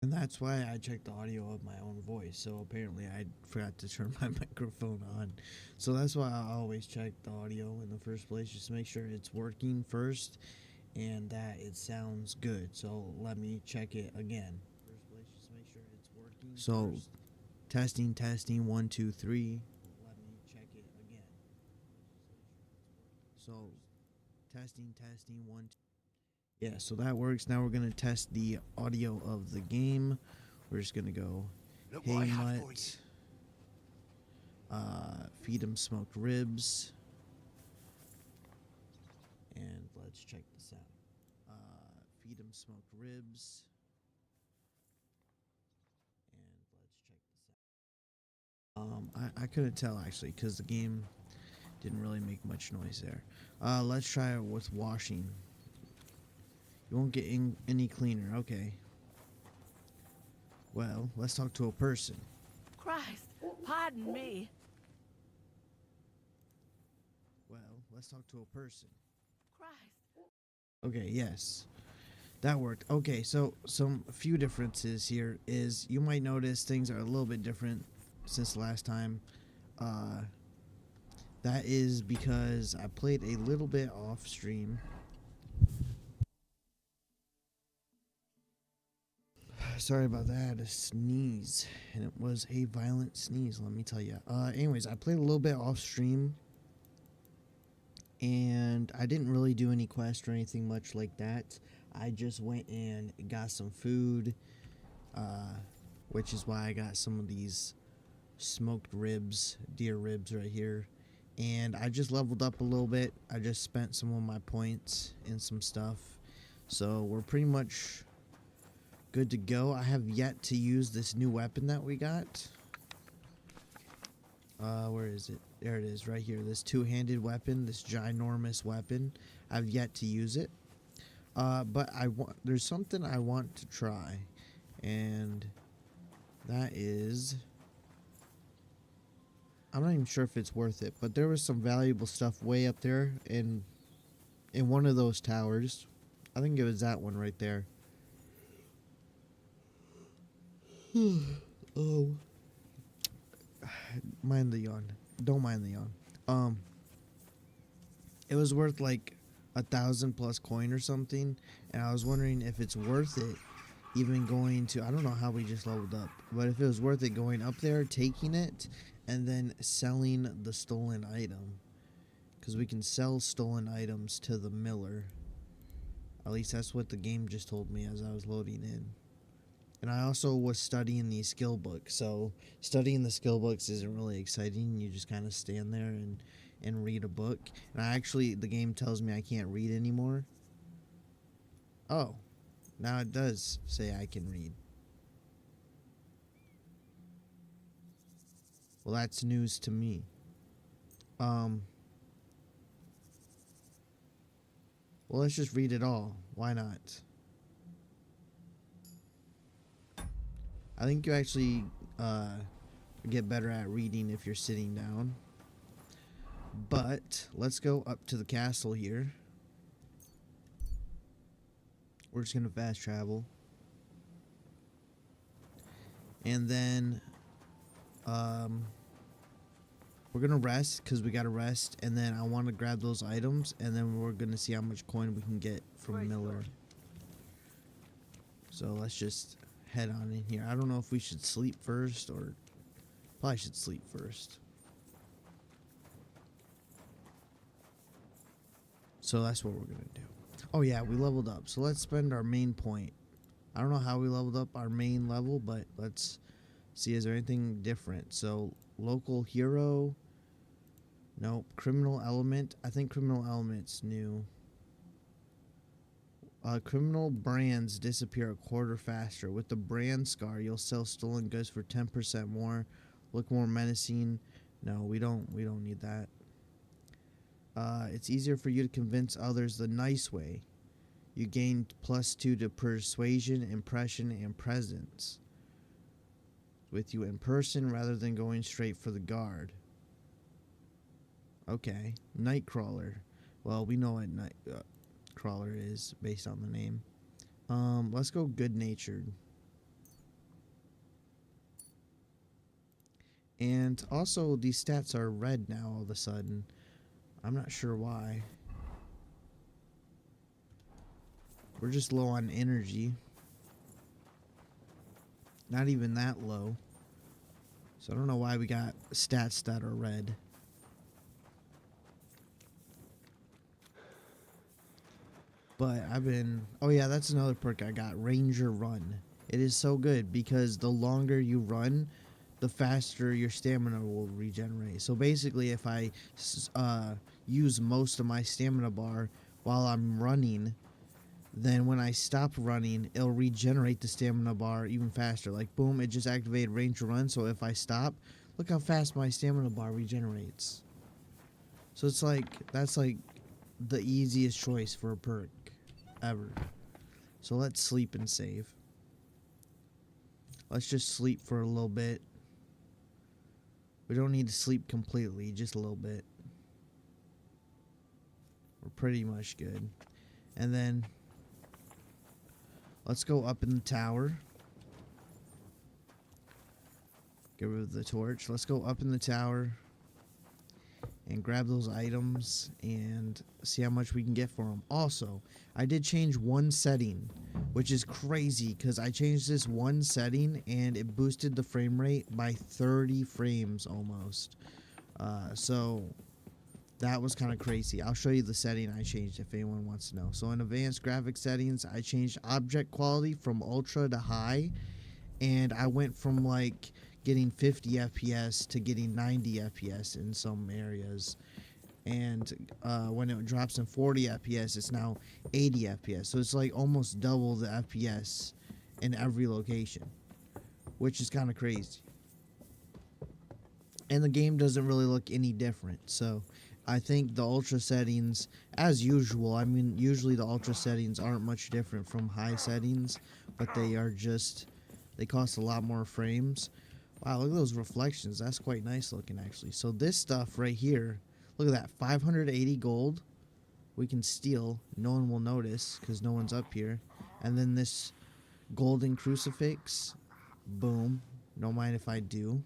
And that's why I checked the audio of my own voice. So apparently I forgot to turn my microphone on. So that's why I always check the audio in the first place, just to make sure it's working first and that it sounds good. So let me check it again. First place, just make sure it's working. So first. Testing, testing, 1, 2, 3. Let me check it again. So testing, testing, 1, 2. Yeah, so that works. Now we're gonna test the audio of the game. We're just gonna go, Look hey what I have for mutt, feed him smoked ribs, and let's check this out. Feed him smoked ribs, and let's check this out. I couldn't tell actually because the game didn't really make much noise there. Let's try it with washing. You won't get any cleaner. Okay. Well, let's talk to a person. Christ, pardon me. Well, let's talk to a person. Christ. Okay, yes. That worked. Okay, so a few differences here is you might notice things are a little bit different since last time. Uh that is because I played a little bit off stream. Sorry about that. I had a sneeze, and it was a violent sneeze, let me tell you. Anyways, I played a little bit off stream, and I didn't really do any quests or anything much like that. I just went and got some food, which is why I got some of these smoked ribs, deer ribs right here. And I just leveled up a little bit. I just spent some of my points in some stuff. So we're pretty much good to go. I have yet to use this new weapon that we got. Where is it? There it is, right here. This two-handed weapon, this ginormous weapon. I've yet to use it. But there's something I want to try, and that is, I'm not even sure if it's worth it, but there was some valuable stuff way up there in one of those towers. I think it was that one right there. Oh, mind the yawn. Don't mind the yawn. It was worth like 1,000+ coin or something, and I was wondering if it's worth it even going to, I don't know how we just leveled up, but if it was worth it going up there, taking it, and then selling the stolen item, because we can sell stolen items to the miller. At least that's what the game just told me as I was loading in. And I also was studying the skill book, so studying the skill books isn't really exciting. You just kind of stand there and read a book. And the game tells me I can't read anymore. Oh, now it does say I can read. Well, that's news to me. Well, let's just read it all. Why not? I think you actually get better at reading if you're sitting down. But let's go up to the castle here. We're just gonna fast travel. And then we're gonna rest because we gotta rest, and then I want to grab those items, and then we're gonna see how much coin we can get from Miller. So let's just head on in here. I don't know if we should sleep first, or probably should sleep first. So that's what we're gonna do. Oh yeah, we leveled up. So let's spend our main point. I don't know how we leveled up our main level, but let's see, is there anything different? So local hero. Nope. Criminal element. I think criminal element's new. Criminal brands disappear a quarter faster. With the brand scar, you'll sell stolen goods for 10% more. Look more menacing. No, we don't need that. It's easier for you to convince others the nice way. You gain +2 to persuasion, impression, and presence with you in person rather than going straight for the guard. Okay. Nightcrawler. Well, we know what Nightcrawler is based on the name. Let's go good-natured. And also, these stats are red now all of a sudden. I'm not sure why. We're just low on energy. Not even that low. So I don't know why we got stats that are red. But I've been... Oh yeah, that's another perk I got. Ranger Run. It is so good because the longer you run, the faster your stamina will regenerate. So basically, if I use most of my stamina bar while I'm running, then when I stop running, it'll regenerate the stamina bar even faster. Like, boom, it just activated Ranger Run. So if I stop, look how fast my stamina bar regenerates. So it's like, that's like the easiest choice for a perk ever. So let's sleep and save. Let's just sleep for a little bit. We don't need to sleep completely, just a little bit. We're pretty much good. And then let's go up in the tower. Get rid of the torch. Let's go up in the tower and grab those items and see how much we can get for them. Also, I did change one setting, which is crazy because I changed this one setting and it boosted the frame rate by 30 frames almost. So that was kind of crazy. I'll show you the setting I changed if anyone wants to know. So in advanced graphic settings, I changed object quality from ultra to high, and I went from like getting 50 FPS to getting 90 FPS in some areas. And when it drops in 40 FPS, it's now 80 FPS. So it's like almost double the FPS in every location, which is kind of crazy. And the game doesn't really look any different. So I think the ultra settings, as usual, I mean, usually the ultra settings aren't much different from high settings, but they are just, they cost a lot more frames. Wow, look at those reflections. That's quite nice looking, actually. So this stuff right here, look at that, 580 gold. We can steal. No one will notice because no one's up here. And then this golden crucifix. Boom. Don't mind if I do.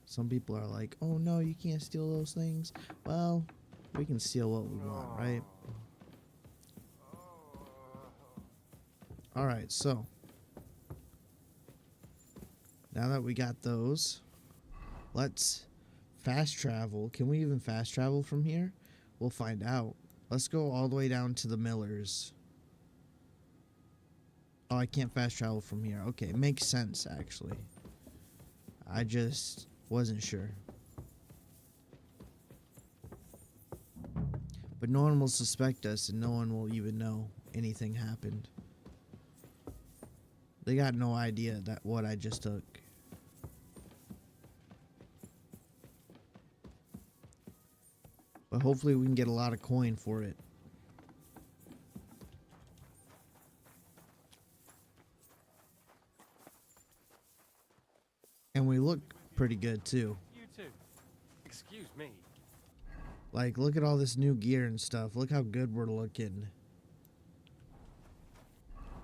Some people are like, oh no, you can't steal those things. Well, we can steal what we want, right? Alright, so now that we got those, let's fast travel. Can we even fast travel from here? We'll find out. Let's go all the way down to the Millers. Oh, I can't fast travel from here. Okay, makes sense, actually. I just wasn't sure. But no one will suspect us, and no one will even know anything happened. They got no idea that what I just took. But hopefully we can get a lot of coin for it. And we look pretty good too. You too. Excuse me. Like, look at all this new gear and stuff. Look how good we're looking.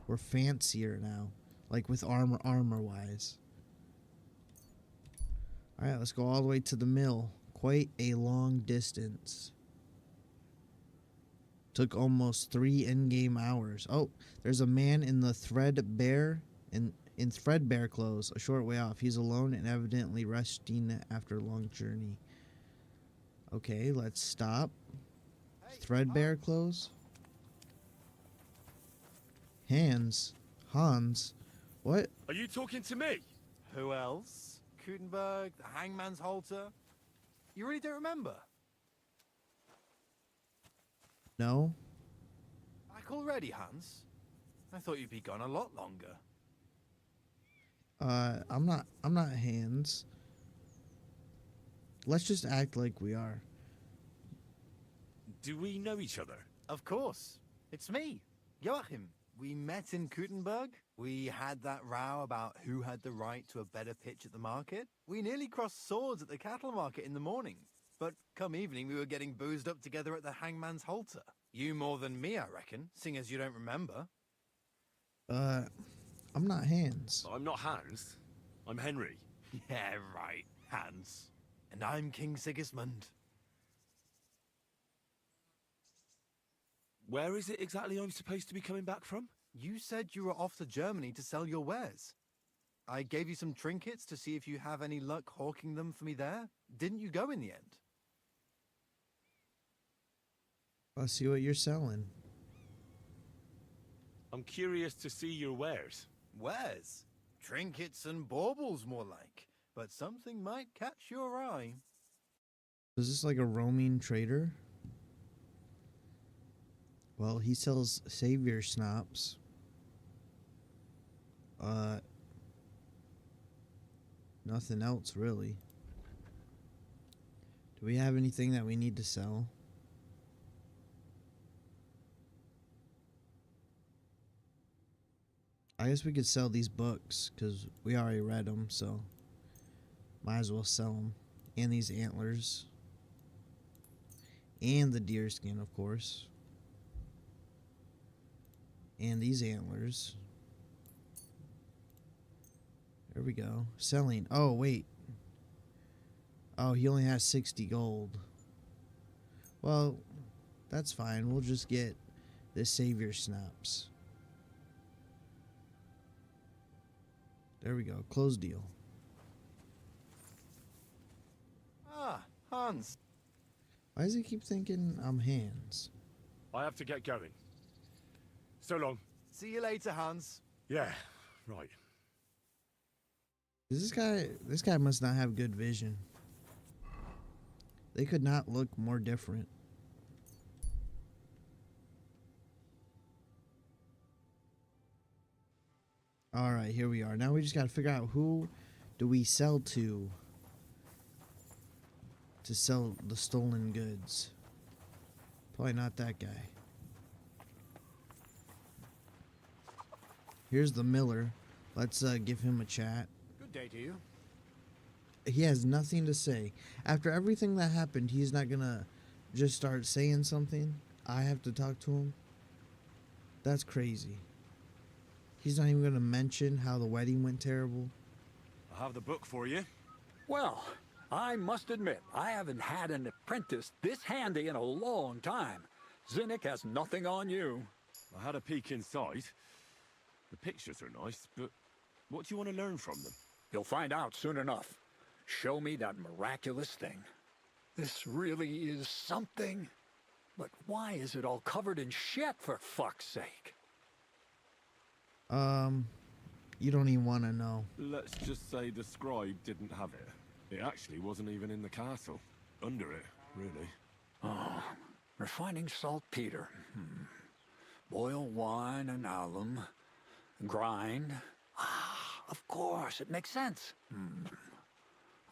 We're fancier now. Like with armor wise. Alright, let's go all the way to the mill. Quite a long distance. Took almost 3 in-game hours. Oh, there's a man in the threadbare in threadbare clothes a short way off. He's alone and evidently resting after a long journey. Okay, let's stop. Threadbare clothes? Hans? What? Are you talking to me? Who else? Gutenberg, the Hangman's Halter? You really don't remember? No? Back already, Hans? I thought you'd be gone a lot longer. I'm not Hans. Let's just act like we are. Do we know each other? Of course. It's me, Joachim. We met in Gutenberg. We had that row about who had the right to a better pitch at the market. We nearly crossed swords at the cattle market in the morning. But come evening, we were getting boozed up together at the Hangman's Halter. You more than me, I reckon, seeing as you don't remember. I'm not Hans. I'm not Hans. I'm Henry. Yeah, right, Hans. And I'm King Sigismund. Where is it exactly I'm supposed to be coming back from? You said you were off to Germany to sell your wares. I gave you some trinkets to see if you have any luck hawking them for me there. Didn't you go in the end? I'll see what you're selling. I'm curious to see your wares. Wares? Trinkets and baubles, more like. But something might catch your eye. Is this like a roaming trader? Well, he sells savior snaps. Nothing else really. Do we have anything that we need to sell? I guess we could sell these books because we already read them, so might as well sell them. And these antlers. And the deer skin, of course. And these antlers. There we go. Selling. Oh, wait. Oh, he only has 60 gold. Well, that's fine. We'll just get the savior snaps. There we go. Close deal. Ah, Hans. Why does he keep thinking I'm Hans? I have to get going. So long. See you later, Hans. Yeah, right. This guy must not have good vision. They could not look more different. All right, here we are. Now we just got to figure out who do we sell to sell the stolen goods. Probably not that guy. Here's the miller. Let's give him a chat. Good day to you. He has nothing to say. After everything that happened, he's not gonna just start saying something. I have to talk to him. That's crazy. He's not even gonna mention how the wedding went terrible. I have the book for you. Well, I must admit, I haven't had an apprentice this handy in a long time. Zinnik has nothing on you. I had a peek inside. The pictures are nice, but what do you want to learn from them? You'll find out soon enough. Show me that miraculous thing. This really is something. But why is it all covered in shit, for fuck's sake? You don't even want to know. Let's just say the scribe didn't have it. It actually wasn't even in the castle. Under it, really. Oh, refining saltpeter. Boil wine and alum. Grind. Ah, of course, it makes sense.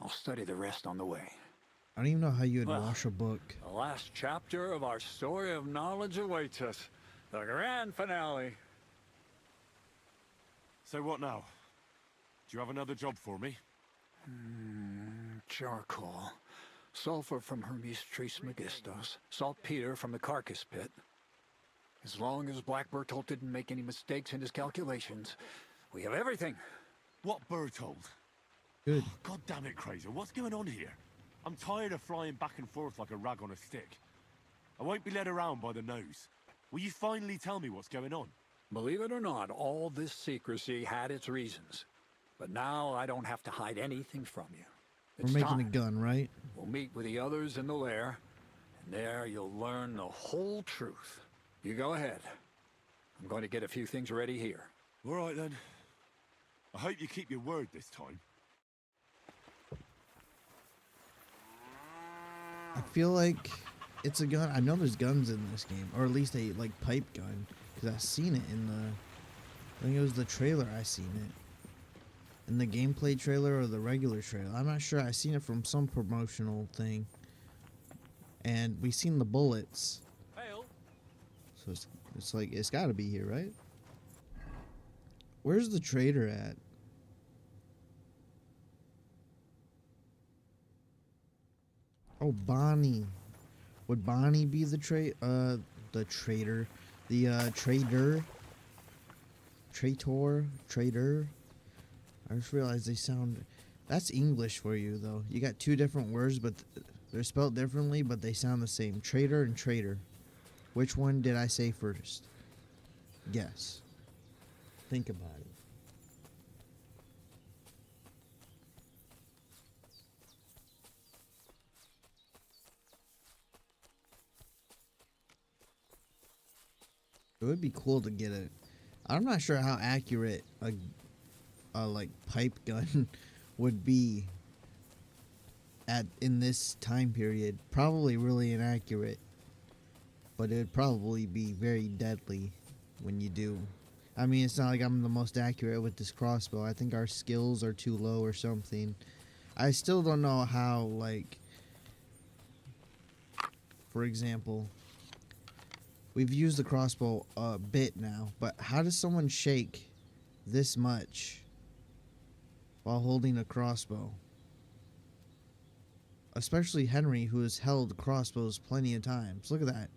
I'll study the rest on the way. I don't even know how you would Well, wash a book. The last chapter of our story of knowledge awaits us. The grand finale. So what now? Do you have another job for me? Charcoal. Sulfur from Hermes Trismegistos. Saltpeter from the carcass pit. As long as Black Bertolt didn't make any mistakes in his calculations, we have everything. What Bertold? Good. God damn it, Crazer, what's going on here? I'm tired of flying back and forth like a rag on a stick. I won't be led around by the nose. Will you finally tell me what's going on? Believe it or not, all this secrecy had its reasons. But now I don't have to hide anything from you. We're It's making time. a gun, right? We'll meet with the others in the lair, and there you'll learn the whole truth. You go ahead. I'm going to get a few things ready here. All right, then. I hope you keep your word this time. I feel like it's a gun. I know there's guns in this game, or at least a like pipe gun, because I've seen it in the. I think it was the trailer. I seen it in the gameplay trailer or the regular trailer. I'm not sure. I seen it from some promotional thing, and we seen the bullets. Hail. So it's like it's got to be here, right? Where's the trader at? Oh, Bonnie. Would Bonnie be the trader? The trader. I just realized they sound. That's English for you, though. You got two different words, but they're spelled differently, but they sound the same. Traitor and traitor. Which one did I say first? Guess. Think about it. It would be cool to get a. I'm not sure how accurate a like pipe gun would be in this time period. Probably really inaccurate, but it would probably be very deadly when you do. I mean, it's not like I'm the most accurate with this crossbow. I think our skills are too low or something. I still don't know how, like, for example, we've used the crossbow a bit now, but how does someone shake this much while holding a crossbow? Especially Henry, who has held crossbows plenty of times. Look at that.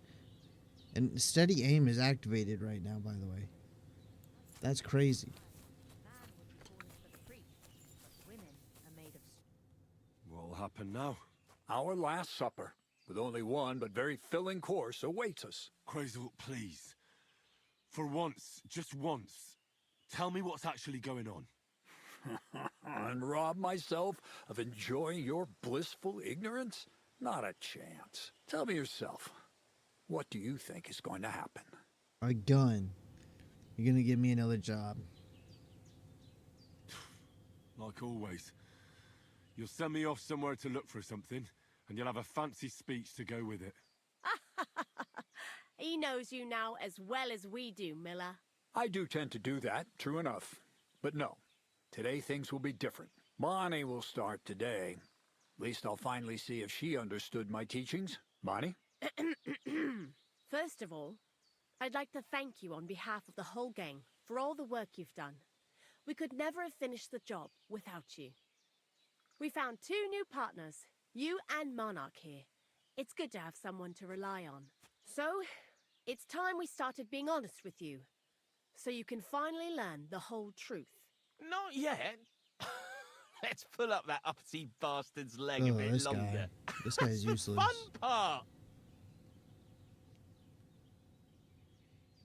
And steady aim is activated right now, by the way. That's crazy. What'll happen now? Our last supper, with only one but very filling course, awaits us. Crazel, please. For once, just once, tell me what's actually going on. And rob myself of enjoying your blissful ignorance? Not a chance. Tell me yourself, what do you think is going to happen? A gun. You're gonna give me another job. Like always. You'll send me off somewhere to look for something, and you'll have a fancy speech to go with it. He knows you now as well as we do, Miller. I do tend to do that, true enough. But no, today things will be different. Bonnie will start today. At least I'll finally see if she understood my teachings. Bonnie? First of all, I'd like to thank you on behalf of the whole gang for all the work you've done. We could never have finished the job without you. We found 2 new partners, you and Monarch here. It's good to have someone to rely on. So, it's time we started being honest with you, so you can finally learn the whole truth. Not yet. Let's pull up that uppity bastard's leg a Oh, bit this longer. guy. This guy's useless. Fun part!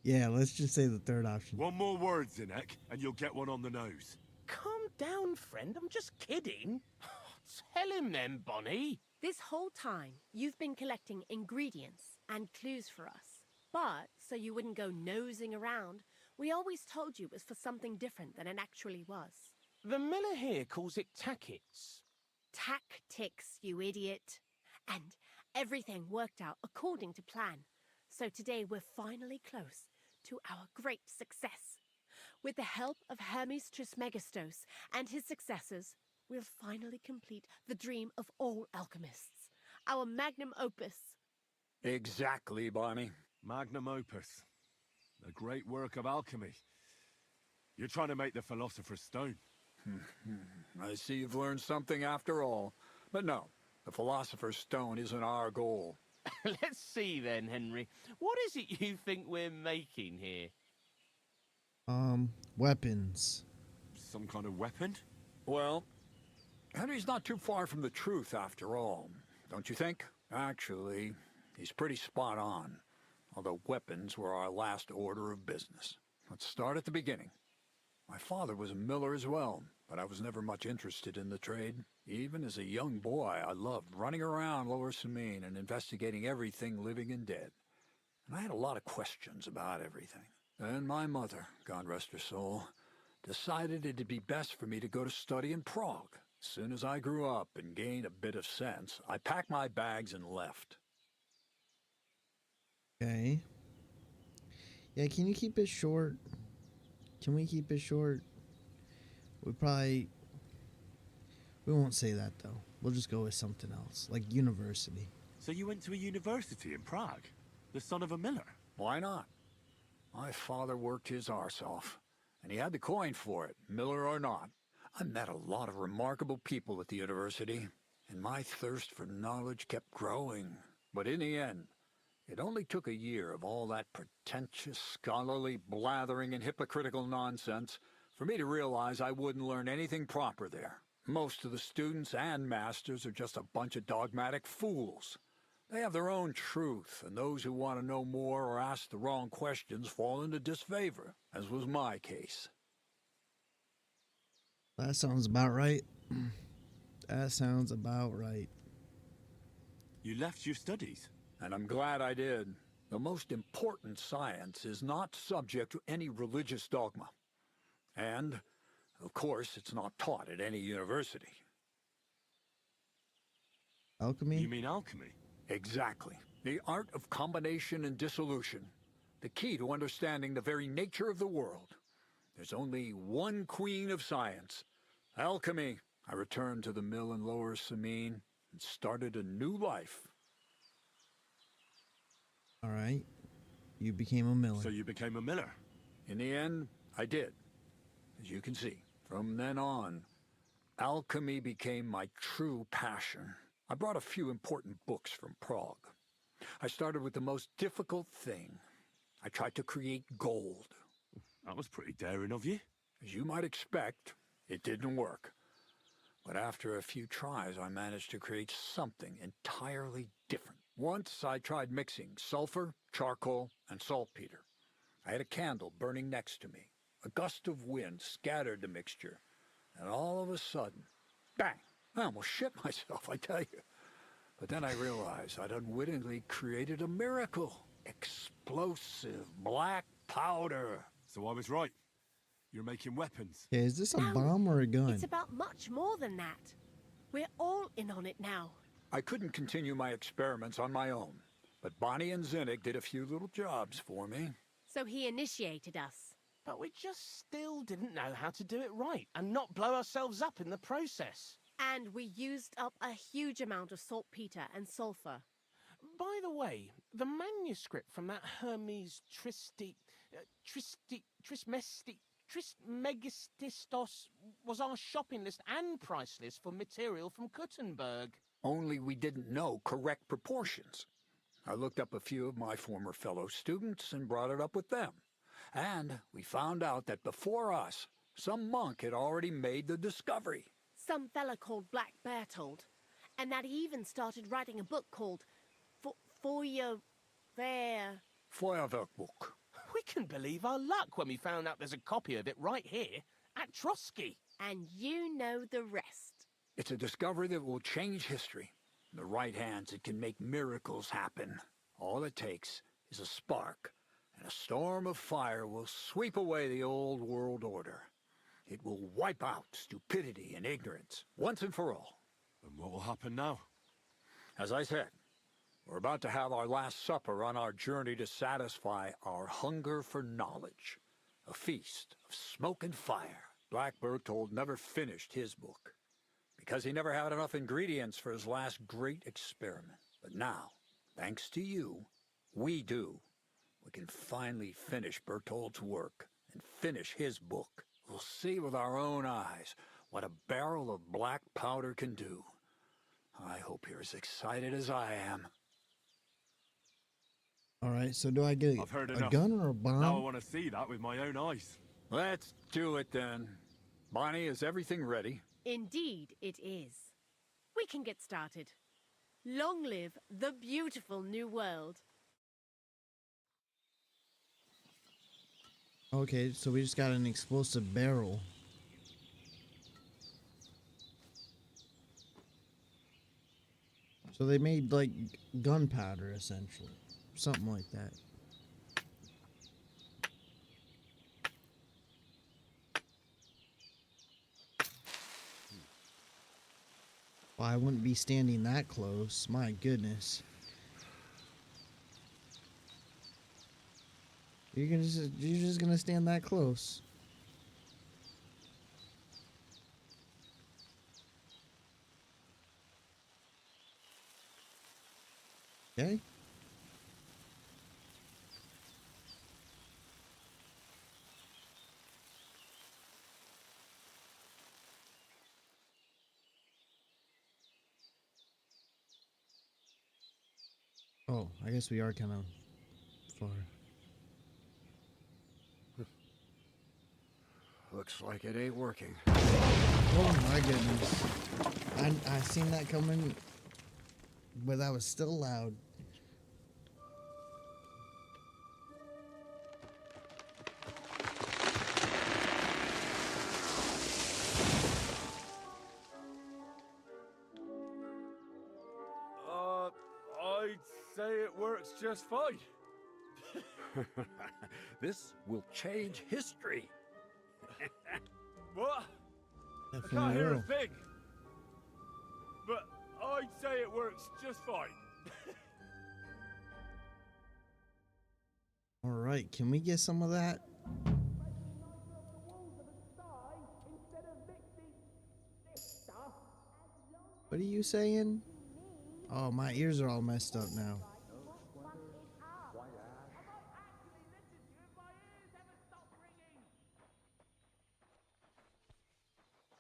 Yeah, let's just say the third option. One more word, Zinek, and you'll get one on the nose. Calm down, friend. I'm just kidding. Tell him then, Bonnie. This whole time, you've been collecting ingredients and clues for us. But, so you wouldn't go nosing around, we always told you it was for something different than it actually was. The miller here calls it tackets. Tactics, you idiot. And everything worked out according to plan. So today we're finally close to our great success. With the help of Hermes Trismegistos and his successors, we'll finally complete the dream of all alchemists. Our magnum opus. Exactly, Bonnie. Magnum opus. A great work of alchemy. You're trying to make the Philosopher's Stone. I see you've learned something after all. But no, the Philosopher's Stone isn't our goal. Let's see then, Henry. What is it you think we're making here? Weapons. Some kind of weapon? Well, Henry's not too far from the truth after all, don't you think? Actually, he's pretty spot on. Although weapons were our last order of business. Let's start at the beginning. My father was a miller as well, but I was never much interested in the trade. Even as a young boy, I loved running around Lower Samine and investigating everything living and dead. And I had a lot of questions about everything. Then my mother, God rest her soul, decided it'd be best for me to go to study in Prague. As soon as I grew up and gained a bit of sense, I packed my bags and left. Okay. Yeah, can you keep it short? Can we keep it short? We won't say that though. We'll just go with something else, like university. So you went to a university in Prague? The son of a miller? Why not? My father worked his arse off, and he had the coin for it, miller or not. I met a lot of remarkable people at the university, and my thirst for knowledge kept growing. But in the end, it only took a year of all that pretentious, scholarly blathering and hypocritical nonsense for me to realize I wouldn't learn anything proper there. Most of the students and masters are just a bunch of dogmatic fools. They have their own truth, and those who want to know more or ask the wrong questions fall into disfavor, as was my case. That sounds about right. That sounds about right. You left your studies? And I'm glad I did. The most important science is not subject to any religious dogma. And, of course, it's not taught at any university. Alchemy? You mean alchemy? Exactly. The art of combination and dissolution. The key to understanding the very nature of the world. There's only one queen of science. Alchemy. I returned to the mill in Lower Samine and started a new life. All right. You became a miller. So you became a miller? In the end, I did. As you can see, from then on, alchemy became my true passion. I brought a few important books from Prague. I started with the most difficult thing. I tried to create gold. That was pretty daring of you. As you might expect, it didn't work. But after a few tries, I managed to create something entirely different. Once I tried mixing sulfur, charcoal, and saltpeter. I had a candle burning next to me. A gust of wind scattered the mixture, and all of a sudden, bang! I almost shit myself, I tell you. But then I realized I'd unwittingly created a miracle. Explosive black powder. So I was right. You're making weapons. Okay, is this a No, bomb or a gun? It's about much more than that. We're all in on it now. I couldn't continue my experiments on my own, but Bonnie and Zinnig did a few little jobs for me. So he initiated us. But we just still didn't know how to do it right and not blow ourselves up in the process. And we used up a huge amount of saltpeter and sulfur. By the way, the manuscript from that Hermes Trismegistos was our shopping list and price list for material from Kuttenberg. Only we didn't know correct proportions. I looked up a few of my former fellow students and brought it up with them. And we found out that before us, some monk had already made the discovery. Some fella called Black Bertold. And that he even started writing a book called Feuerwerkbuch. We couldn't believe our luck when we found out there's a copy of it right here at Trotsky. And you know the rest. It's a discovery that will change history. In the right hands, it can make miracles happen. All it takes is a spark, and a storm of fire will sweep away the old world order. It will wipe out stupidity and ignorance, once and for all. And what will happen now? As I said, we're about to have our last supper on our journey to satisfy our hunger for knowledge. A feast of smoke and fire. Black Bertold never finished his book, because he never had enough ingredients for his last great experiment. But now, thanks to you, we do. We can finally finish Bertold's work and finish his book. We'll see with our own eyes what a barrel of black powder can do. I hope you're as excited as I am. All right, so do I get I've heard a enough. gun or a bomb? Now I want to see that with my own eyes. Let's do it then. Bonnie, is everything ready? Indeed it is. We can get started. Long live the beautiful new world. Okay, so we just got an explosive barrel. So they made like gunpowder essentially. Something like that. Well, I wouldn't be standing that close. My goodness. You're just gonna stand that close. Okay. Oh, I guess we are kind of far. Looks like it ain't working. Oh my goodness. I seen that coming, but that was still loud. I'd say it works just fine. This will change history. What? I Definitely can't hear a will. thing. But I'd say it works just fine. All right, can we get some of that? What are you saying? Oh, my ears are all messed up now.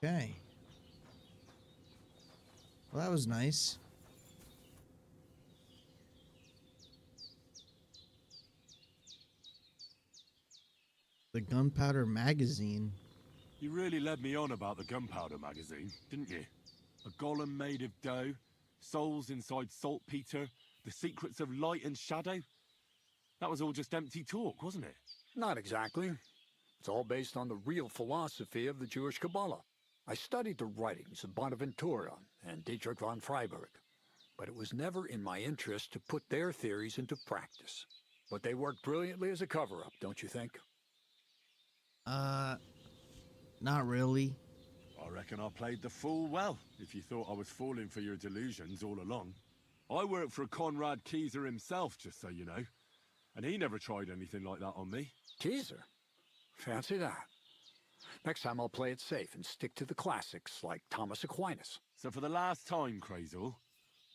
Okay. Well, that was nice. The gunpowder magazine. You really led me on about the gunpowder magazine, didn't you? A golem made of dough, souls inside saltpeter, the secrets of light and shadow. That was all just empty talk, wasn't it? Not exactly. It's all based on the real philosophy of the Jewish Kabbalah. I studied the writings of Bonaventura and Dietrich von Freiberg, but it was never in my interest to put their theories into practice. But they worked brilliantly as a cover-up, don't you think? Not really. I reckon I played the fool well, if you thought I was falling for your delusions all along. I worked for Conrad Keyser himself, just so you know. And he never tried anything like that on me. Teaser. Fancy that. Next time I'll play it safe and stick to the classics like Thomas Aquinas. So for the last time, Crazel,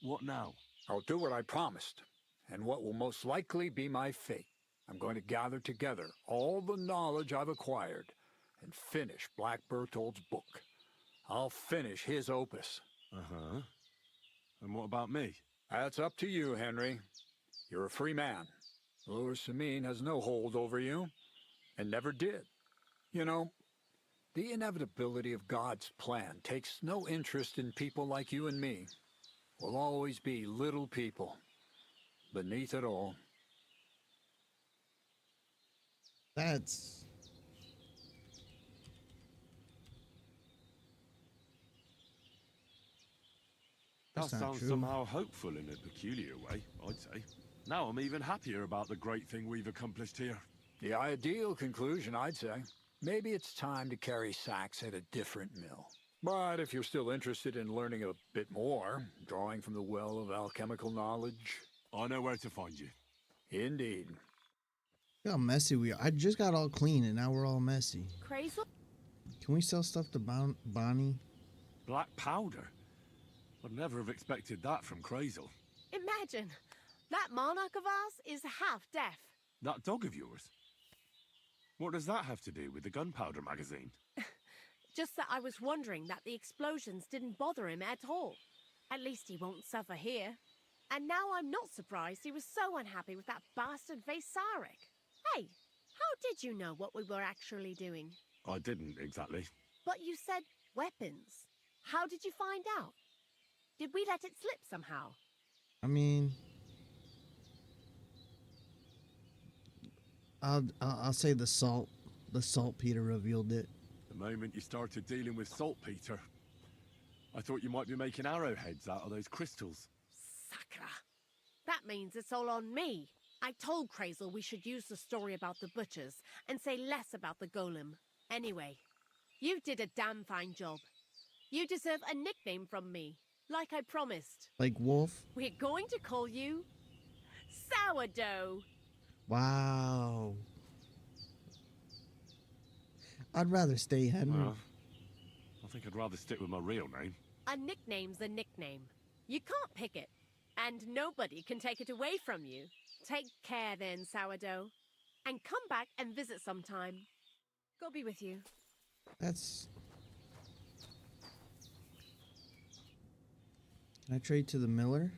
what now? I'll do what I promised, and what will most likely be my fate. I'm going to gather together all the knowledge I've acquired and finish Black Berthold's book. I'll finish his opus. Uh-huh. And what about me? That's up to you, Henry. You're a free man. Lord Samin has no hold over you, and never did. You know, the inevitability of God's plan takes no interest in people like you and me. We'll always be little people, beneath it all. That's... That That's not sounds true. somehow hopeful in a peculiar way, I'd say. Now I'm even happier about the great thing we've accomplished here. The ideal conclusion, I'd say. Maybe it's time to carry sacks at a different mill. But if you're still interested in learning a bit more, drawing from the well of alchemical knowledge... I know where to find you. Indeed. Look how messy we are. I just got all clean and now we're all messy. Crazy? Can we sell stuff to Bonnie? Black powder? I'd never have expected that from Crazel. Imagine, that monarch of ours is half deaf. That dog of yours? What does that have to do with the gunpowder magazine? Just that I was wondering that the explosions didn't bother him at all. At least he won't suffer here. And now I'm not surprised he was so unhappy with that bastard Vaysarek. Hey, how did you know what we were actually doing? I didn't exactly. But you said weapons. How did you find out? Did we let it slip somehow? I mean... I'll say the saltpeter revealed it. The moment you started dealing with saltpeter, I thought you might be making arrowheads out of those crystals. Sakra. That means it's all on me. I told Crazel we should use the story about the butchers and say less about the golem. Anyway, you did a damn fine job. You deserve a nickname from me, like I promised. Like Wolf? We're going to call you Sourdough. Wow. I'd rather stay Henry. Well, I think I'd rather stick with my real name. A nickname's a nickname. You can't pick it, and nobody can take it away from you. Take care then, Sourdough. And come back and visit sometime. God be with you. That's... Can I trade to the miller?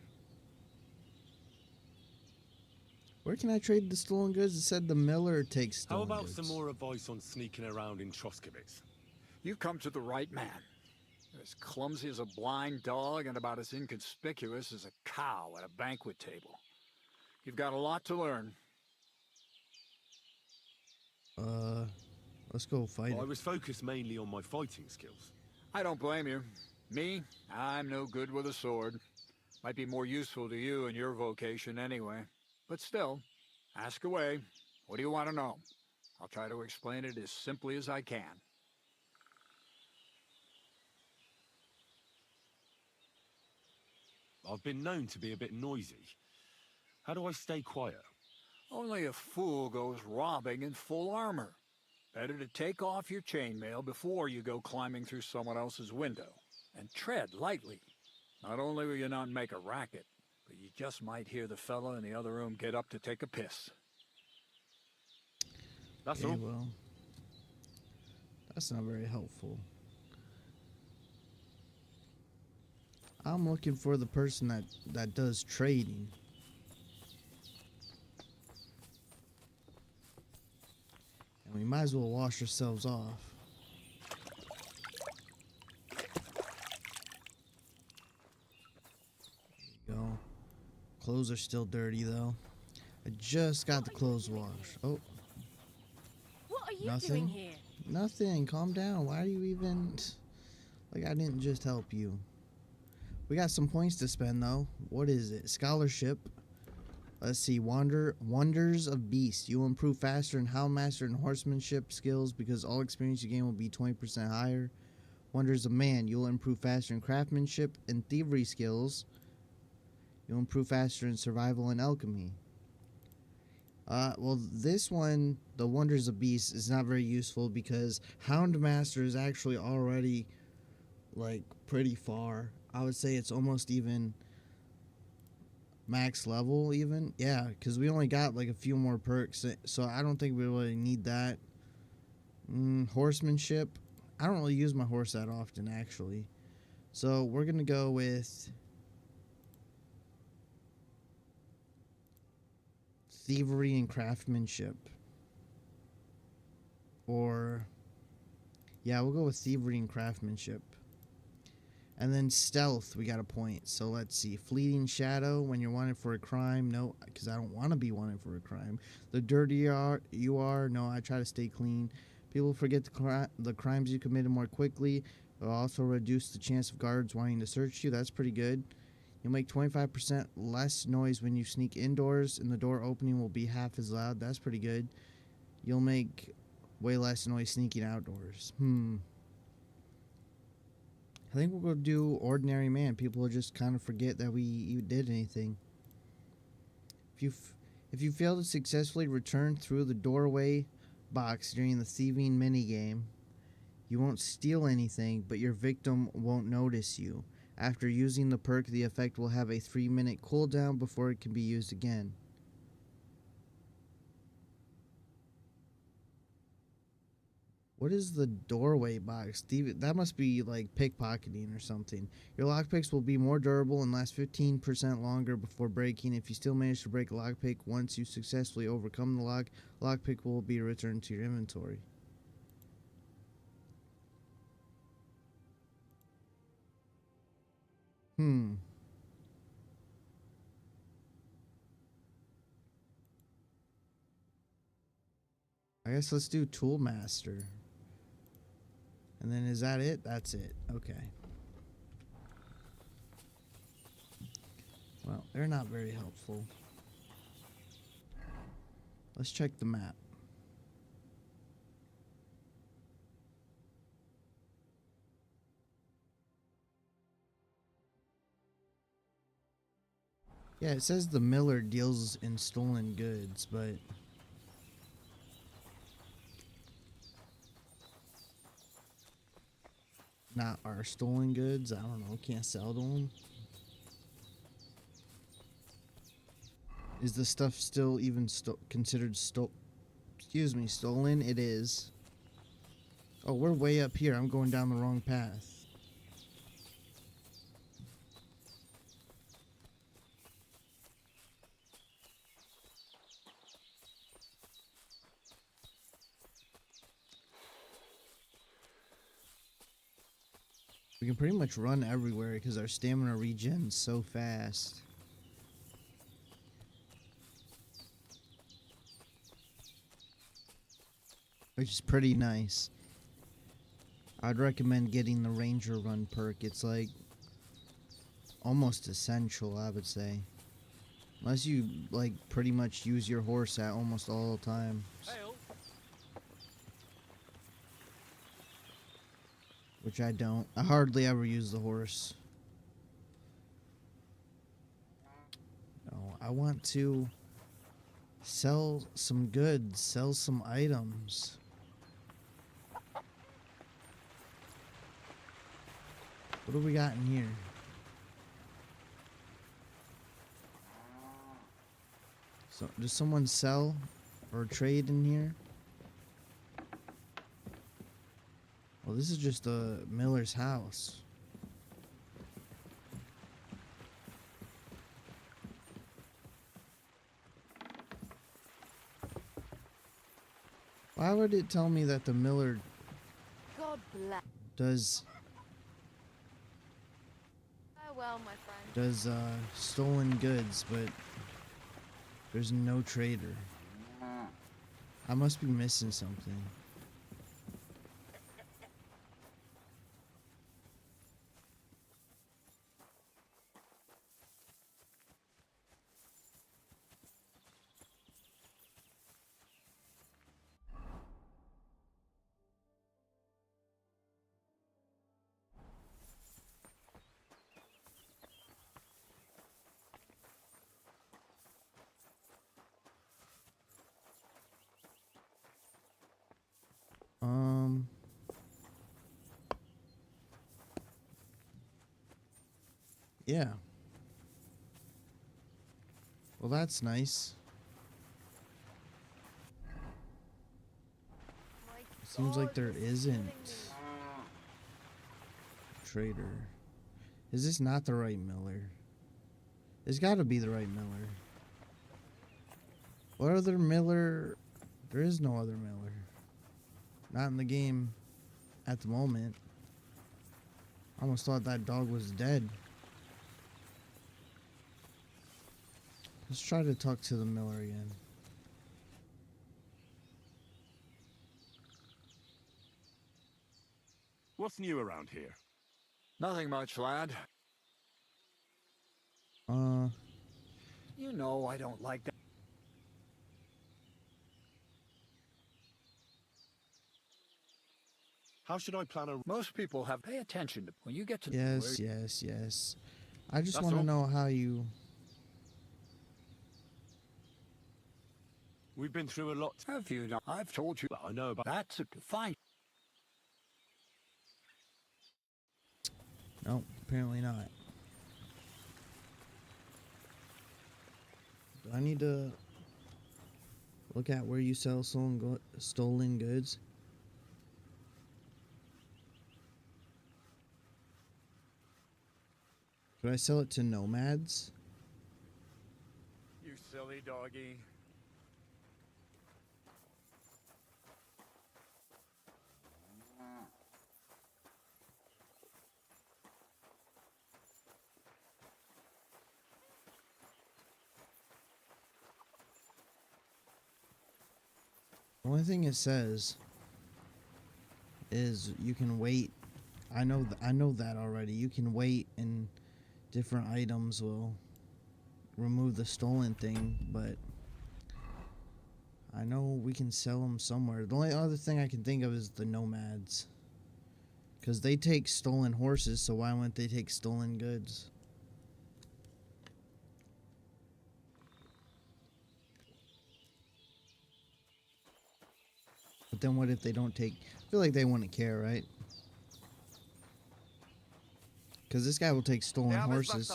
Where can I trade the stolen goods? It said the miller takes How stolen about goods. some more advice on sneaking around in Troskowitz? You've come to the right man. You're as clumsy as a blind dog and about as inconspicuous as a cow at a banquet table. You've got a lot to learn. Let's go fight I it. was focused mainly on my fighting skills. I don't blame you. Me, I'm no good with a sword. Might be more useful to you in your vocation anyway. But still, ask away. What do you want to know? I'll try to explain it as simply as I can. I've been known to be a bit noisy. How do I stay quiet? Only a fool goes robbing in full armor. Better to take off your chainmail before you go climbing through someone else's window. And tread lightly. Not only will you not make a racket, but you just might hear the fella in the other room get up to take a piss. That's Okay, all. well, that's not very helpful. I'm looking for the person that does trading. And we might as well wash ourselves off. There you go. Clothes are still dirty though. I just got the clothes washed. Oh, What are you Nothing? doing here? nothing. Calm down. Why are you even... Like, I didn't just help you. We got some points to spend though. What is it? Scholarship. Let's see. Wonders of Beast. You'll improve faster in Houndmaster and Horsemanship skills because all experience you gain will be 20% higher. Wonders of Man. You'll improve faster in Craftsmanship and Thievery skills. You'll improve faster in Survival and Alchemy. Well, this one, the Wonders of Beast, is not very useful because Houndmaster is actually already, like, pretty far. I would say it's almost even max level even. Yeah, because we only got like a few more perks, so I don't think we really need that. Horsemanship. I don't really use my horse that often actually. So we're going to go with Thievery and Craftsmanship. Or, yeah, we'll go with Thievery and Craftsmanship. And then Stealth, we got a point. So let's see. Fleeting Shadow, when you're wanted for a crime. No, because I don't want to be wanted for a crime. The dirtier you are. No, I try to stay clean. People forget the crimes you committed more quickly. It'll also reduce the chance of guards wanting to search you. That's pretty good. You'll make 25% less noise when you sneak indoors, and the door opening will be half as loud. That's pretty good. You'll make way less noise sneaking outdoors. I think we'll go do Ordinary Man. People will just kind of forget that you did anything. If you fail to successfully return through the doorway box during the thieving minigame, you won't steal anything, but your victim won't notice you. After using the perk, the effect will have a 3-minute cooldown before it can be used again. What is the doorway box? That must be like pickpocketing or something. Your lockpicks will be more durable and last 15% longer before breaking. If you still manage to break a lockpick once you successfully overcome the lockpick will be returned to your inventory. I guess let's do Toolmaster. And then is that it? That's it. Okay. Well, they're not very helpful. Let's check the map. Yeah, it says the Miller deals in stolen goods, but not our stolen goods. I don't know. Can't sell to them. Is the stuff still even considered stolen? It is. Oh, we're way up here. I'm going down the wrong path. We can pretty much run everywhere because our stamina regens so fast. Which is pretty nice. I'd recommend getting the Ranger Run perk. It's like almost essential, I would say. Unless you like pretty much use your horse at almost all times. Which I don't. I hardly ever use the horse. No, I want to sell some goods, sell some items. What do we got in here? So, does someone sell or trade in here? Well, this is just a miller's house. Why would it tell me that the miller God bless. does Farewell, my friend. does stolen goods, but there's no trader? I must be missing something. Yeah. Well, that's nice. My Seems like God, there this is killing isn't me. a trader. Is this not the right miller? It's got to be the right miller. What other miller? There is no other miller. Not in the game at the moment. I almost thought that dog was dead. Let's try to talk to the miller again. What's new around here? Nothing much, lad. You know I don't like that. How should I plan a... Most people have pay attention to when you get to Yes, yes, yes. I just That's want to all. know how you... We've been through a lot. Have you not? I've told you. Well, I know about... That's a fine. No, apparently not. Do I need to look at where you sell stolen goods? Could I sell it to nomads? You silly doggy. The only thing it says is you can wait. I know that already. You can wait and different items will remove the stolen thing, but I know we can sell them somewhere. The only other thing I can think of is the nomads. Because they take stolen horses, so why wouldn't they take stolen goods? But then what if they don't take... I feel like they wouldn't care, right? Because this guy will take stolen horses.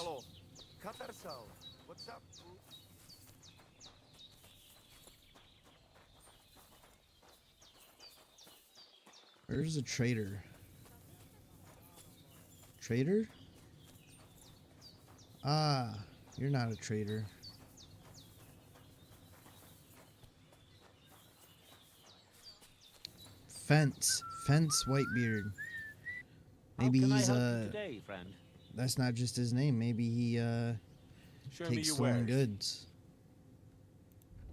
What's up? Where's a trader? Trader? Ah, you're not a trader. Fence Whitebeard. Maybe How can he's I help you today, friend? that's not just his name. Maybe he Show me takes your stolen wares. goods.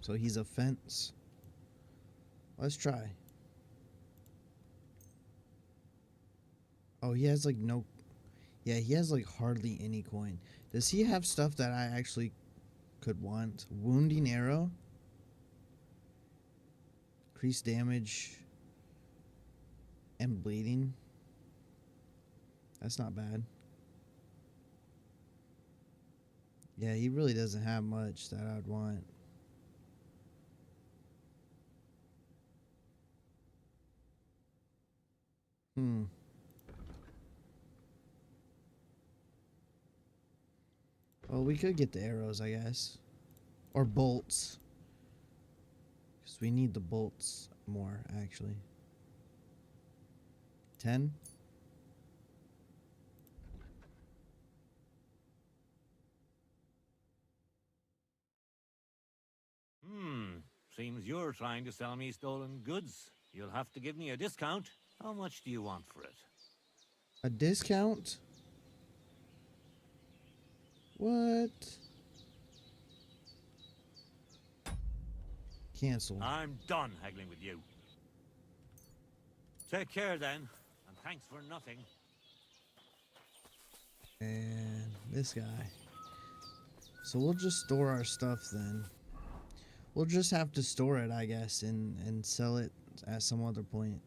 So he's a fence. Let's try. Oh, he has like no. Yeah, he has like hardly any coin. Does he have stuff that I actually could want? Wounding arrow. Increase damage. And bleeding. That's not bad. Yeah, he really doesn't have much that I'd want. Well, we could get the arrows, I guess. Or bolts. Because we need the bolts more, actually. 10? Seems you're trying to sell me stolen goods. You'll have to give me a discount. How much do you want for it? A discount? What? Cancel. I'm done haggling with you. Take care then, and thanks for nothing. And this guy. So we'll just store our stuff then. We'll just have to store it, I guess, and sell it at some other point.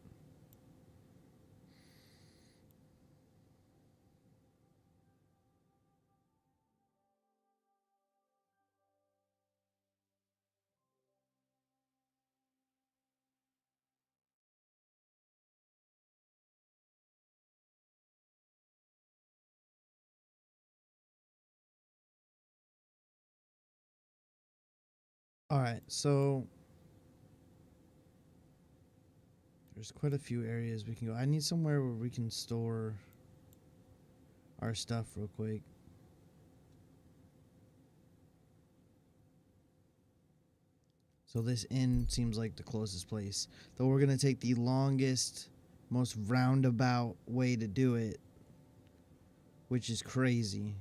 Alright, so there's quite a few areas we can go. I need somewhere where we can store our stuff real quick. So this inn seems like the closest place. Though we're going to take the longest, most roundabout way to do it, which is crazy.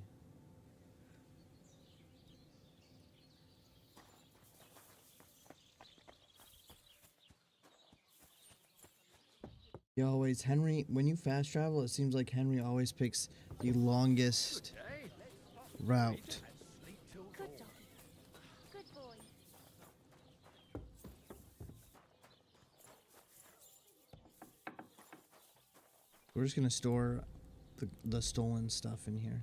Henry, when you fast travel, it seems like Henry always picks the longest route. Good dog. Good boy. We're just going to store the stolen stuff in here.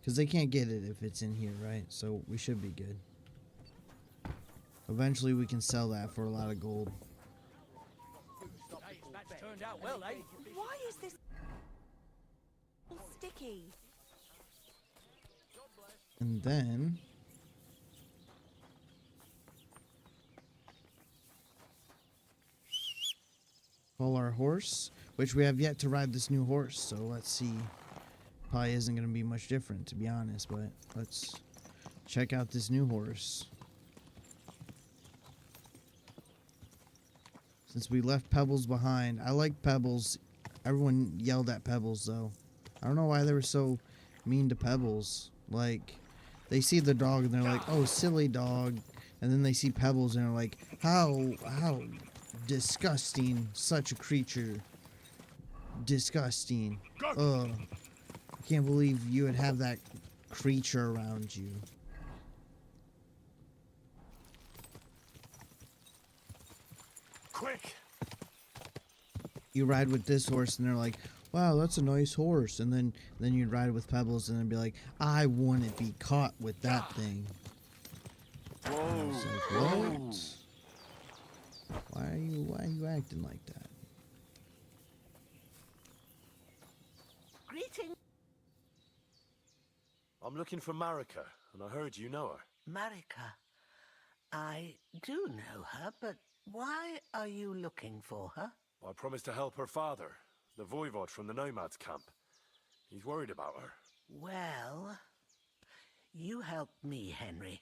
Because they can't get it if it's in here, right? So we should be good. Eventually we can sell that for a lot of gold. Turned out well, eh? Why is this all sticky? And then call our horse, which we have yet to ride this new horse. So let's see. Probably isn't going to be much different, to be honest, but let's check out this new horse. Since we left Pebbles behind, I like Pebbles. Everyone yelled at Pebbles, though. I don't know why they were so mean to Pebbles. Like, they see the dog and they're like, "Oh, silly dog," and then they see Pebbles and they're like, "How disgusting! Such a creature. Disgusting. Ugh. I can't believe you would have that creature around you." Quick! You ride with this horse and they're like, "Wow, that's a nice horse," and then you'd ride with Pebbles and then be like, "I wouldn't be caught with that thing." Whoa! It's like, what? Why are you acting like that? Greeting. I'm looking for Marika, and I heard you know her. Marika. I do know her, but why are you looking for her? I promised to help her father, the voivod from the nomads camp. He's worried about her. Well, you helped me, Henry,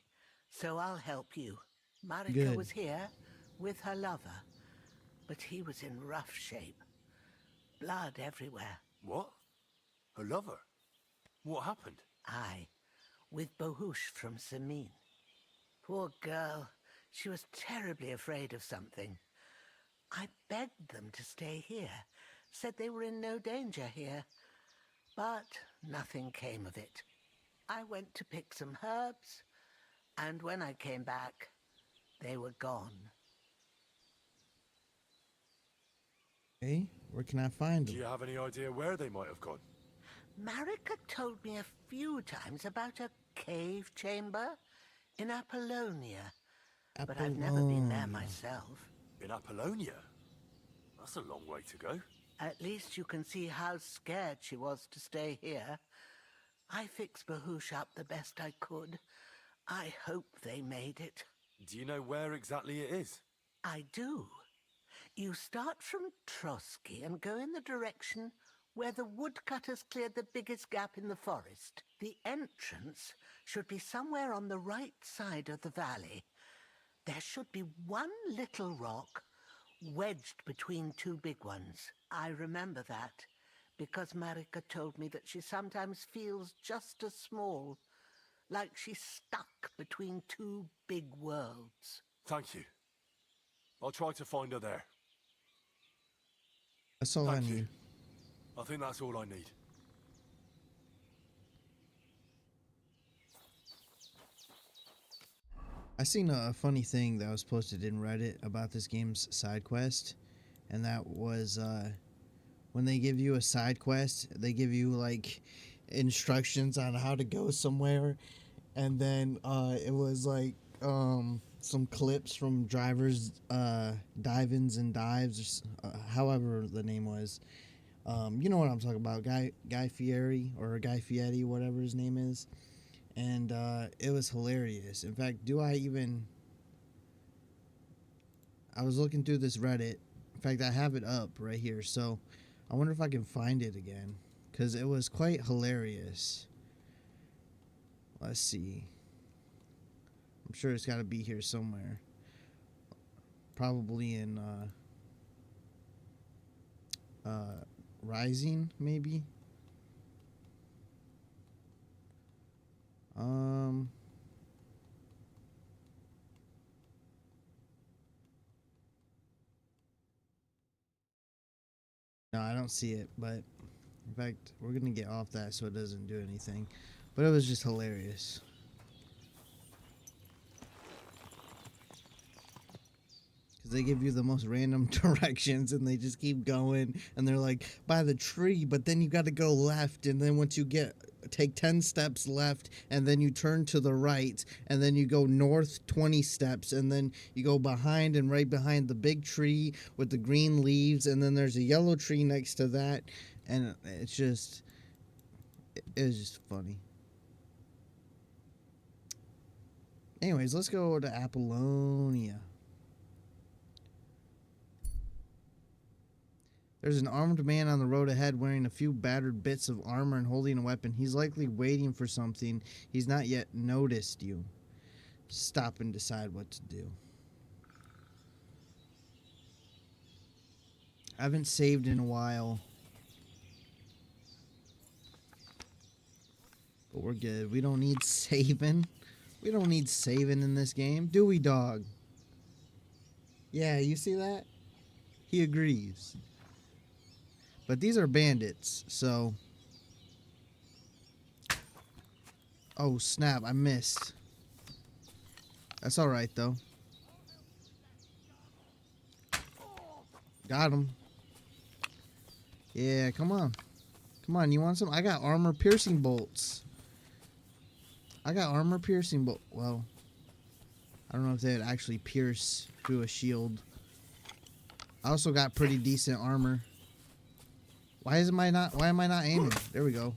so I'll help you. Marika Good. was here with her lover, but he was in rough shape. Blood everywhere. What? A lover? What happened? Aye, with Bahush from Samin. Poor girl. She was terribly afraid of something. I begged them to stay here, said they were in no danger here. But nothing came of it. I went to pick some herbs, and when I came back, they were gone. Hey, where can I find Do them? you have any idea where they might have gone? Marika told me a few times about a cave chamber in Apollonia, but I've never been there myself. In Apollonia? That's a long way to go. At least you can see how scared she was to stay here. I fixed Bahush up the best I could. I hope they made it. Do you know where exactly it is? I do. You start from Trotsky and go in the direction where the woodcutters cleared the biggest gap in the forest. The entrance should be somewhere on the right side of the valley. There should be one little rock wedged between two big ones. I remember that because Marika told me that she sometimes feels just as small, like she's stuck between two big worlds. Thank you. I'll try to find her there. That's all I Thank need. you. I think that's all I need. I seen a funny thing that was posted in Reddit about this game's side quest, and that was when they give you a side quest, they give you like instructions on how to go somewhere, and then it was like some clips from drivers dive-ins and dives, however the name was. You know what I'm talking about, Guy Fieri or Guy Fieri, whatever his name is. And it was hilarious. In fact, I was looking through this Reddit. In fact, I have it up right here. So I wonder if I can find it again, because it was quite hilarious. Let's see. I'm sure it's got to be here somewhere. Probably in Rising, maybe. No, I don't see it, but in fact, we're gonna get off that so it doesn't do anything. But it was just hilarious. Because they give you the most random directions and they just keep going, and they're like, by the tree, but then you gotta go left, and then once you take 10 steps left, and then you turn to the right, and then you go north 20 steps, and then you go behind and right behind the big tree with the green leaves, and then there's a yellow tree next to that, and it was just funny. Anyways, let's go to Apollonia. There's an armed man on the road ahead wearing a few battered bits of armor and holding a weapon. He's likely waiting for something. He's not yet noticed you. Stop and decide what to do. I haven't saved in a while. But we're good. We don't need saving. We don't need saving in this game. Do we, dog? Yeah, you see that? He agrees. But these are bandits, so... Oh, snap, I missed. That's alright, though. Got him. Yeah, come on. Come on, you want some? I got armor-piercing bolts. Well, I don't know if they'd actually pierce through a shield. I also got pretty decent armor. Why am I not aiming? There we go.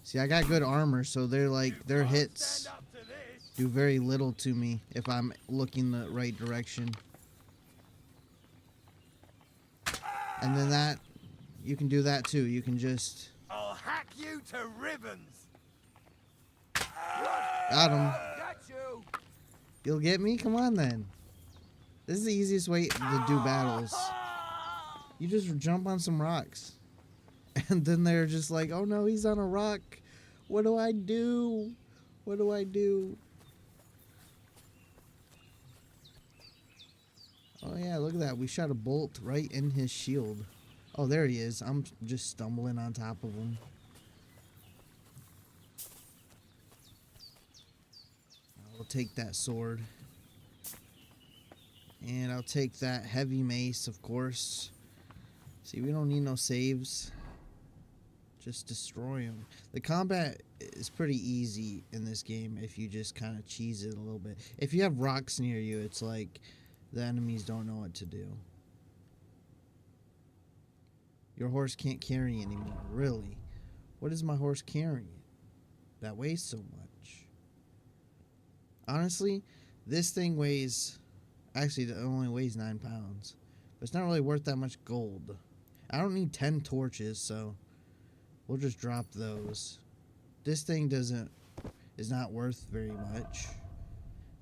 See, I got good armor, so their hits do very little to me if I'm looking the right direction. And then that, you can do that too. You can just... I'll hack you to ribbons. Got him. Got you. You'll get me? Come on then. This is the easiest way to do battles. You just jump on some rocks. And then they're just like, oh no, he's on a rock. What do I do? What do I do? Oh yeah, look at that. We shot a bolt right in his shield. Oh, there he is. I'm just stumbling on top of him. I'll take that sword. And I'll take that heavy mace, of course. See, we don't need no saves. Just destroy them. The combat is pretty easy in this game if you just kind of cheese it a little bit. If you have rocks near you, it's like the enemies don't know what to do. Your horse can't carry anymore. Really? What is my horse carrying? That weighs so much. Honestly, this thing weighs... Actually, it only weighs 9 pounds. But it's not really worth that much gold. I don't need 10 torches, so we'll just drop those. This thing is not worth very much.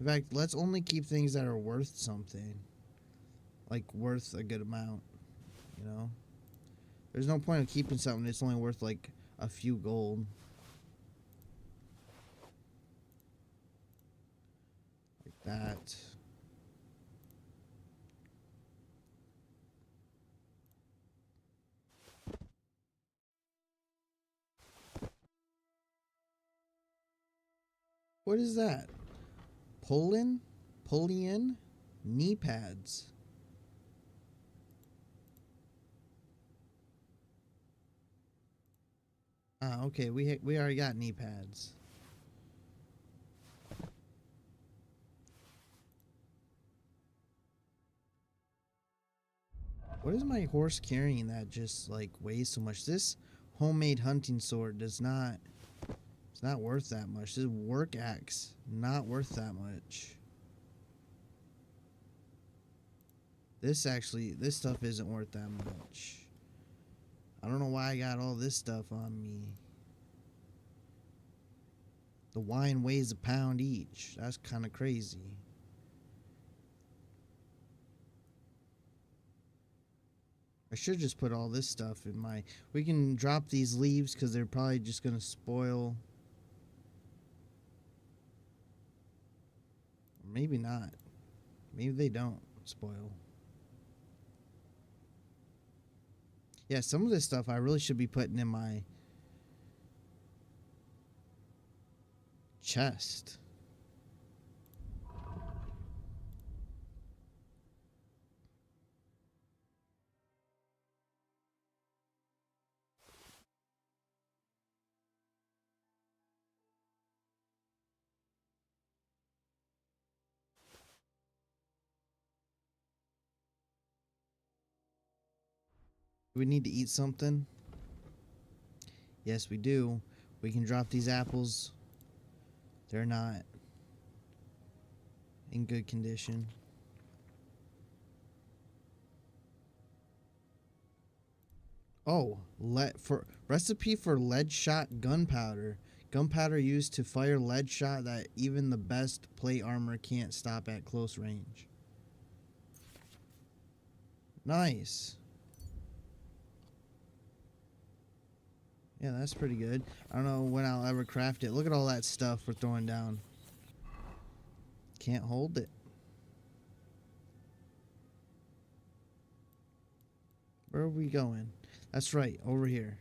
In fact, let's only keep things that are worth something. Like, worth a good amount, you know? There's no point of keeping something that's only worth, like, a few gold. Like that. What is that? Pullian? Knee pads. Ah, okay, we already got knee pads. What is my horse carrying that just like weighs so much? This homemade hunting sword it's not worth that much. This work axe, not worth that much. This stuff isn't worth that much. I don't know why I got all this stuff on me. The wine weighs a pound each. That's kind of crazy. I should just put all this stuff in my... We can drop these leaves because they're probably just going to spoil. Maybe not. Maybe they don't spoil. Yeah, some of this stuff I really should be putting in my chest. We need to eat something. Yes, we do. We can drop these apples. They're not in good condition. Oh, recipe for lead shot gunpowder. Gunpowder used to fire lead shot that even the best plate armor can't stop at close range. Nice. Yeah, that's pretty good. I don't know when I'll ever craft it. Look at all that stuff we're throwing down. Can't hold it. Where are we going? That's right, over here.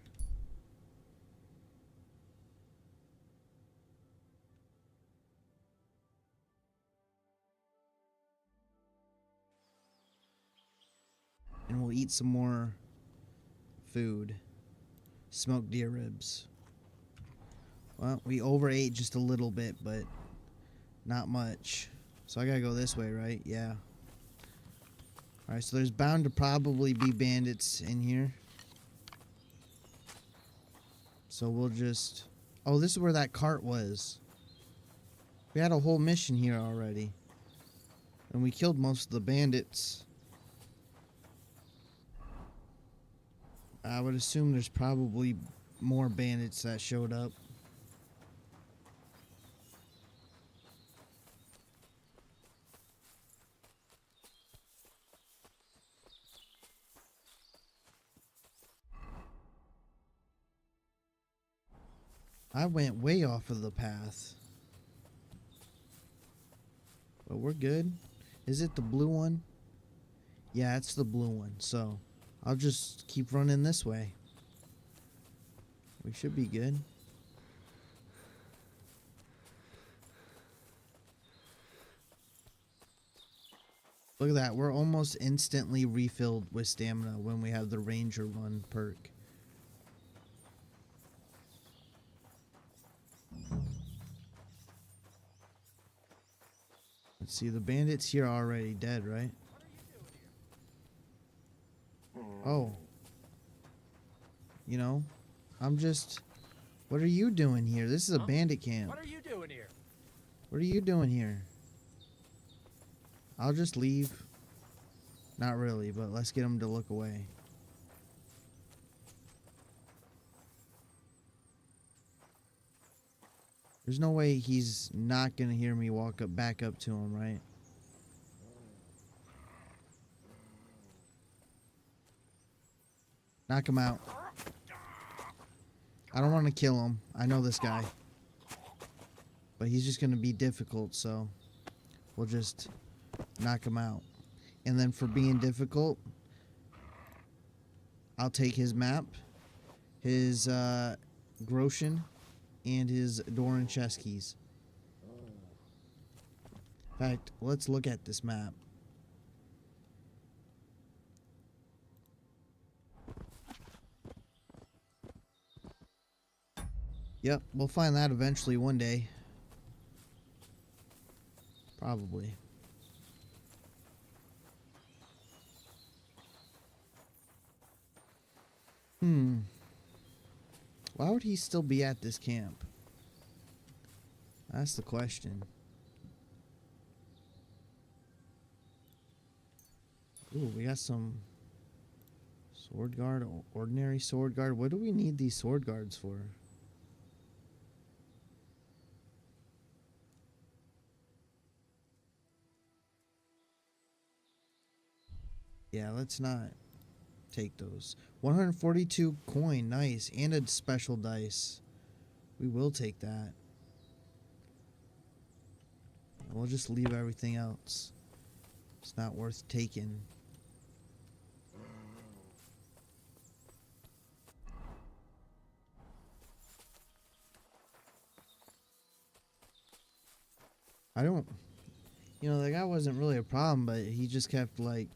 And we'll eat some more food. Smoked deer ribs. Well, we overate just a little bit, but not much. So I gotta go this way, right? Yeah. Alright, so there's bound to probably be bandits in here. So we'll just... Oh, this is where that cart was. We had a whole mission here already. And we killed most of the bandits. I would assume there's probably more bandits that showed up. I went way off of the path. But we're good. Is it the blue one? Yeah, it's the blue one. So I'll just keep running this way. We should be good. Look at that. We're almost instantly refilled with stamina when we have the Ranger Run perk. Let's see, the bandits here are already dead, right? Oh. You know, I'm just... What are you doing here? This is a bandit camp. What are you doing here? What are you doing here? I'll just leave. Not really, but let's get him to look away. There's no way he's not gonna hear me walk up back up to him, right? Knock him out. I don't want to kill him. I know this guy. But he's just gonna be difficult, so we'll just knock him out. And then for being difficult, I'll take his map, his Groshen, and his door and chest keys. In fact, let's look at this map. Yep, we'll find that eventually one day. Probably. Why would he still be at this camp? That's the question. Ooh, we got some sword guard, ordinary sword guard. What do we need these sword guards for? Yeah, let's not take those. 142 coin, nice, and a special dice. We will take that. We'll just leave everything else. It's not worth taking. I don't, you know, that guy wasn't really a problem, but he just kept like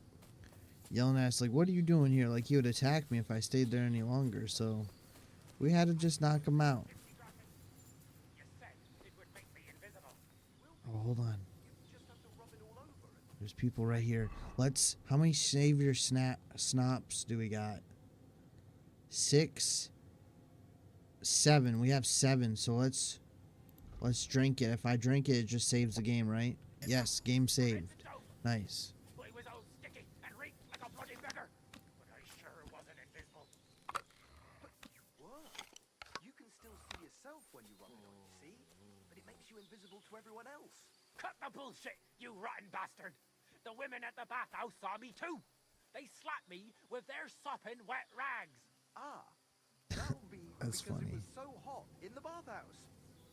yelling at us like, what are you doing here? Like he would attack me if I stayed there any longer, so we had to just knock him out. Oh, hold on. There's people right here. How many savior snops do we got? 6, 7. We have 7, so let's drink it. If I drink it, it just saves the game, right? Yes, game saved. Nice. It was all sticky and reeked like a bloody beggar, but I sure wasn't invisible. What? You can still see yourself when you rub it on, you see? But it makes you invisible to everyone else. Cut the bullshit, you rotten bastard! The women at the bathhouse saw me too. They slapped me with their sopping wet rags. Ah, that'll be That's because funny. it was so hot in the bathhouse.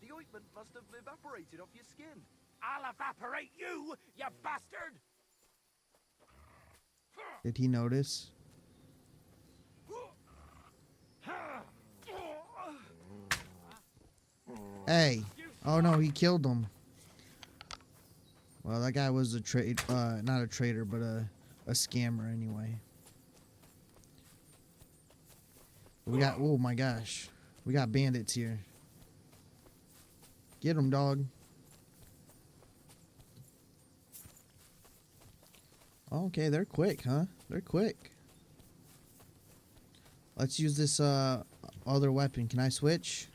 The ointment must have evaporated off your skin. I'll evaporate you, you bastard! Did he notice? Hey! Oh no, he killed him. Well, that guy was a not a traitor, but a scammer anyway. We got, oh my gosh. We got bandits here. Get him, dog. Okay, they're quick, huh? They're quick. Let's use this other weapon. Can I switch?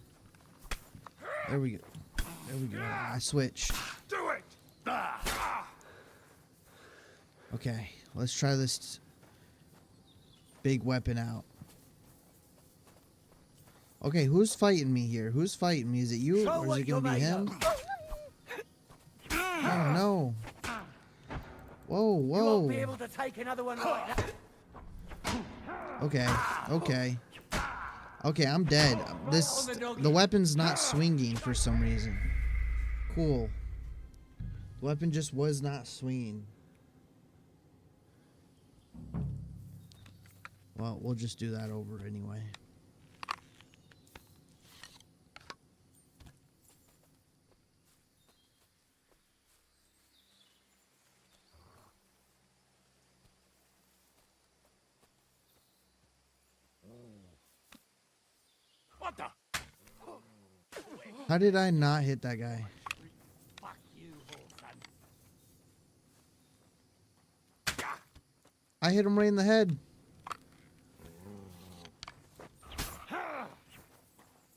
There we go. There we go. I switched. Do it! Okay, let's try this big weapon out. Okay, who's fighting me here? Who's fighting me? Is it you or is it gonna be him? Oh no. Whoa, whoa. You won't be able to take another one like that. Okay, okay. Okay, I'm dead. The weapon's not swinging for some reason. Cool. The weapon just was not swinging. Well, we'll just do that over anyway. What the? How did I not hit that guy? Fuck you, Wolfman. I hit him right in the head.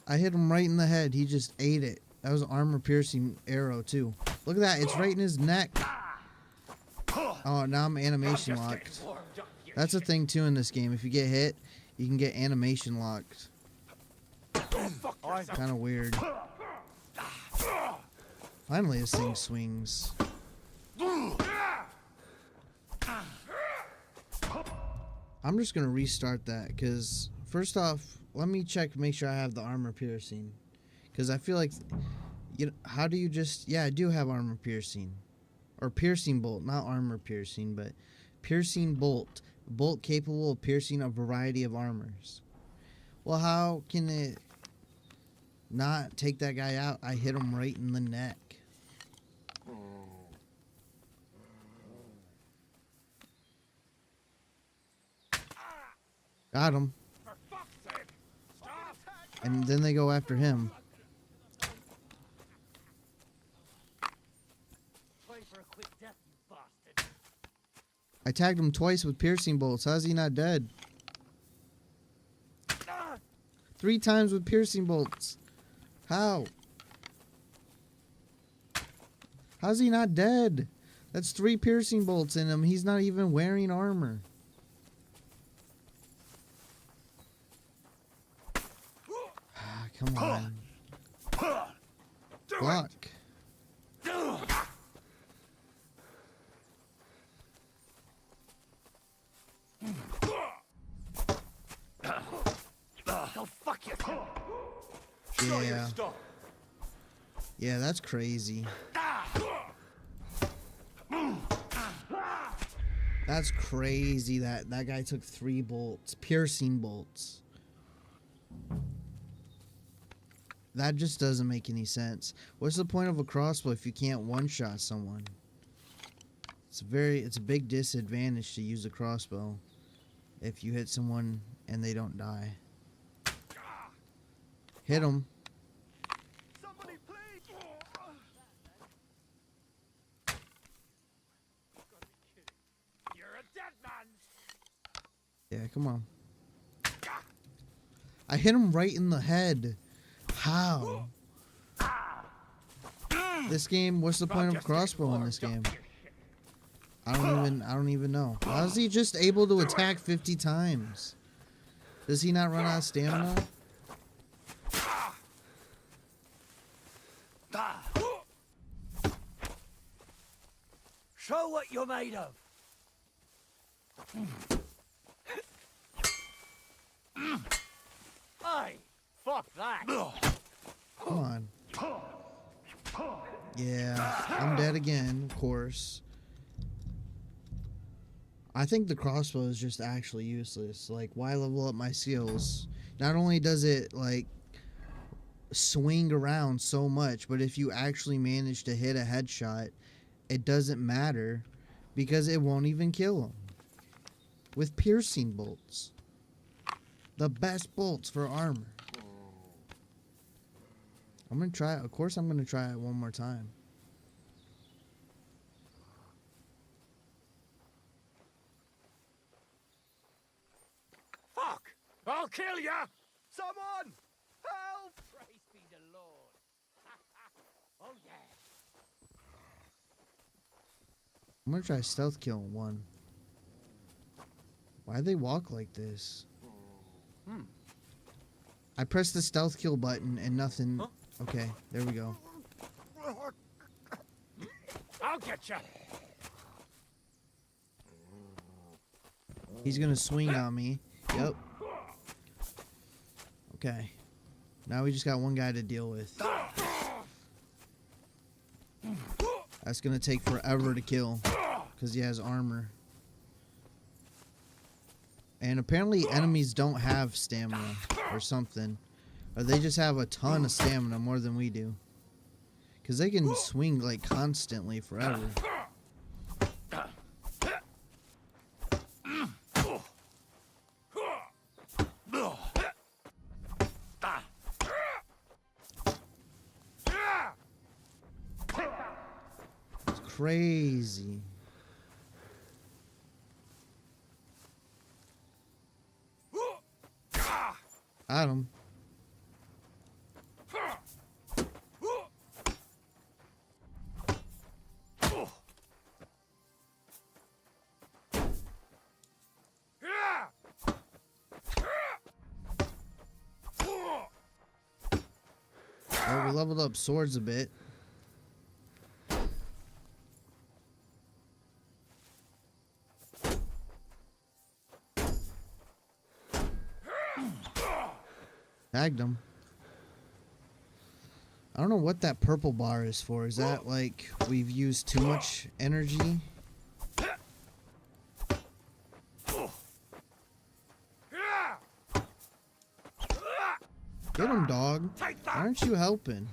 I hit him right in the head. He just ate it. That was an armor-piercing arrow, too. Look at that. It's right in his neck. Oh, now I'm animation locked. That's a thing, too, in this game. If you get hit, you can get animation locked. Kind of weird. Finally, this thing swings. I'm just going to restart that, because first off, let me check, make sure I have the armor piercing. Because I feel like, you know, how do you just, yeah, I do have armor piercing. Or piercing bolt, not armor piercing, but piercing bolt. Bolt capable of piercing a variety of armors. Well, how can it not take that guy out? I hit him right in the neck. Got him. And then they go after him. I tagged him twice with piercing bolts. How's he not dead? 3 times with piercing bolts. How? How's he not dead? That's 3 piercing bolts in him. He's not even wearing armor. Come on. Block. Go fuck yourself. Yeah. Yeah, that's crazy. That's crazy that guy took 3 bolts. Piercing bolts. That just doesn't make any sense. What's the point of a crossbow if you can't one-shot someone? It's a big disadvantage to use a crossbow if you hit someone and they don't die. Hit him. Somebody please! You're a dead man. Yeah, come on. I hit him right in the head. How? This game, what's the point of a crossbow in this game? I don't even know. How is he just able to attack 50 times? Does he not run out of stamina? Show what you're made of. Hey, fuck that. Come on. Yeah, I'm dead again, of course. I think the crossbow is just actually useless. Like, why level up my skills? Not only does it, like, swing around so much, but if you actually manage to hit a headshot, it doesn't matter because it won't even kill him. With piercing bolts. The best bolts for armor. I'm going to try it. Of course I'm going to try it one more time. Fuck! I'll kill ya! Someone! Help! Praise be the Lord. Oh, yeah. I'm going to try stealth kill in 1. Why do they walk like this? I pressed the stealth kill button and nothing... Huh? Okay, there we go. I'll get ya! He's going to swing on me. Yep. Okay. Now we just got one guy to deal with. That's gonna take forever to kill because he has armor. And apparently enemies don't have stamina or something. Or they just have a ton of stamina, more than we do. Because they can swing like constantly forever. It's crazy. Got him. Oh, we leveled up swords a bit. Tagged him. I don't know what that purple bar is for. Is that like we've used too much energy? Get him, dog. Why aren't you helping?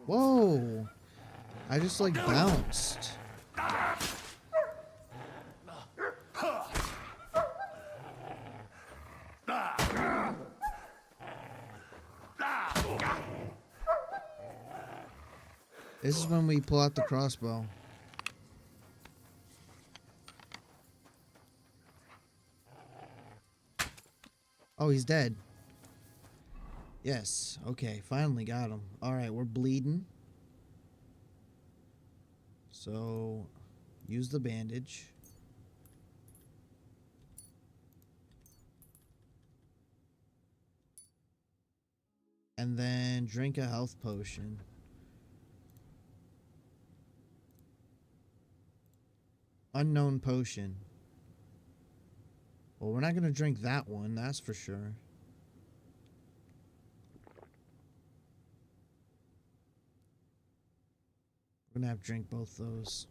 Whoa. I just like bounced. This is when we pull out the crossbow. Oh, he's dead. Yes. Okay, finally got him. Alright, we're bleeding. So, use the bandage. And then drink a health potion. Unknown potion. Well, we're not going to drink that one, that's for sure. We're going to have to drink both those.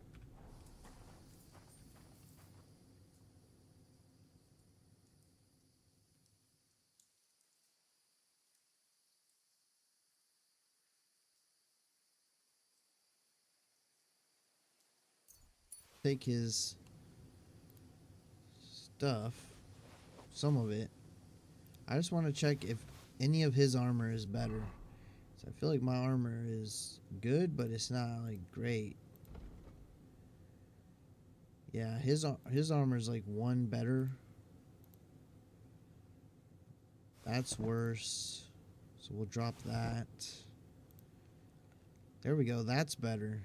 Take his stuff, some of it. I just want to check if any of his armor is better. So I feel like my armor is good, but it's not like great. Yeah, his armor is like one better. That's worse. So we'll drop that. There we go. That's better.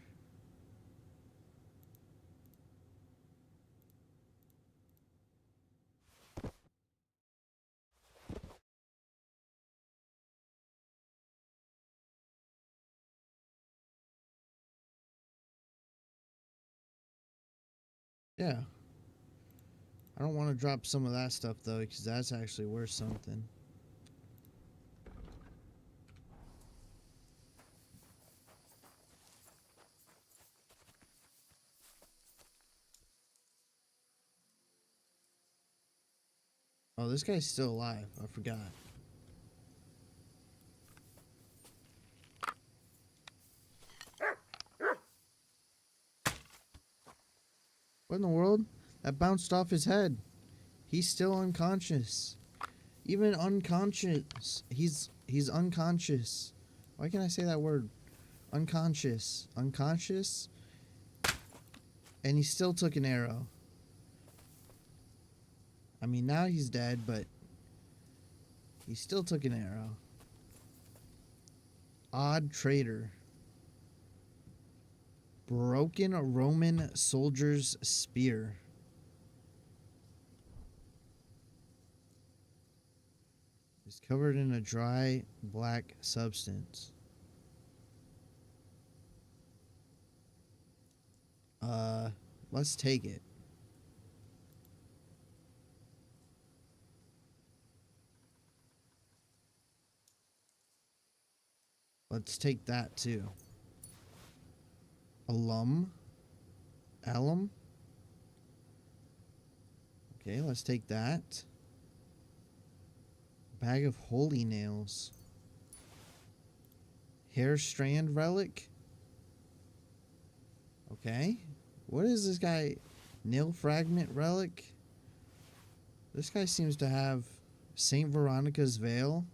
Yeah. I don't want to drop some of that stuff though, because that's actually worth something. Oh, this guy's still alive. I forgot. What in the world? That bounced off his head. He's still unconscious. Even unconscious. He's unconscious. Why can't I say that word? Unconscious. Unconscious? And he still took an arrow. I mean, now he's dead, but he still took an arrow. Odd traitor. Broken Roman soldier's spear. It's covered in a dry black substance. Let's take it. Let's take that too. Alum. Alum. Okay, let's take that. Bag of holy nails. Hair strand relic. Okay. What is this guy? Nail fragment relic. This guy seems to have Saint Veronica's veil.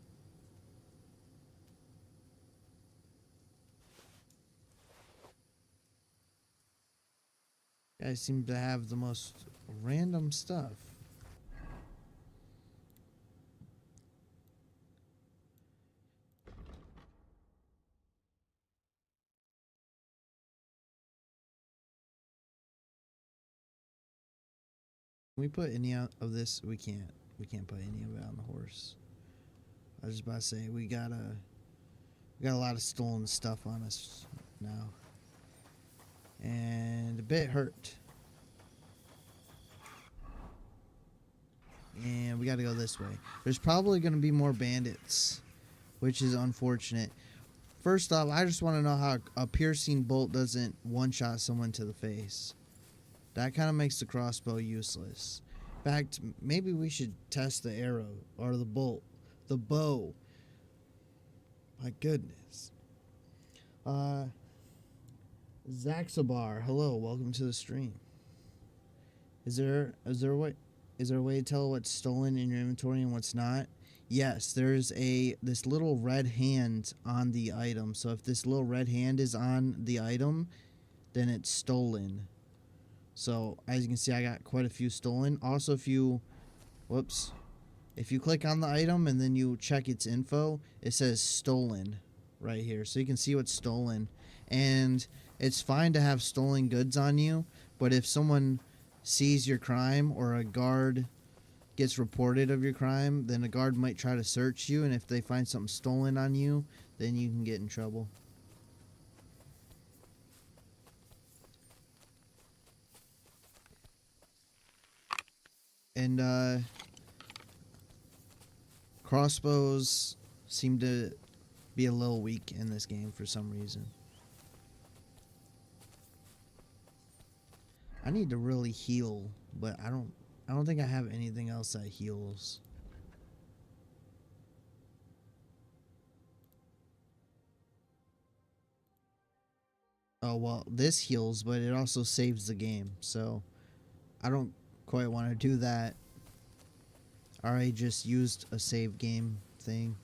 Guys seem to have the most random stuff. Can we put any out of this? We can't. We can't put any of it on the horse. I was just about to say we got a lot of stolen stuff on us now. And a bit hurt. And we got to go this way. There's probably going to be more bandits, which is unfortunate. First off, I just want to know how a piercing bolt doesn't one-shot someone to the face. That kind of makes the crossbow useless. In fact, maybe we should test the arrow or the bolt, the bow. My goodness. Zaxabar, hello, welcome to the stream. Is there a way to tell what's stolen in your inventory and what's not? Yes, there's this little red hand on the item. So if this little red hand is on the item, then it's stolen. So as you can see, I got quite a few stolen. Also, if you click on the item and then you check its info, it says stolen right here. So you can see what's stolen. And it's fine to have stolen goods on you, but if someone sees your crime or a guard gets reported of your crime, then a guard might try to search you, and if they find something stolen on you, then you can get in trouble. And crossbows seem to be a little weak in this game for some reason. I need to really heal, but I don't think I have anything else that heals. Oh, well, this heals, but it also saves the game, so I don't quite want to do that. I already just used a save game thing,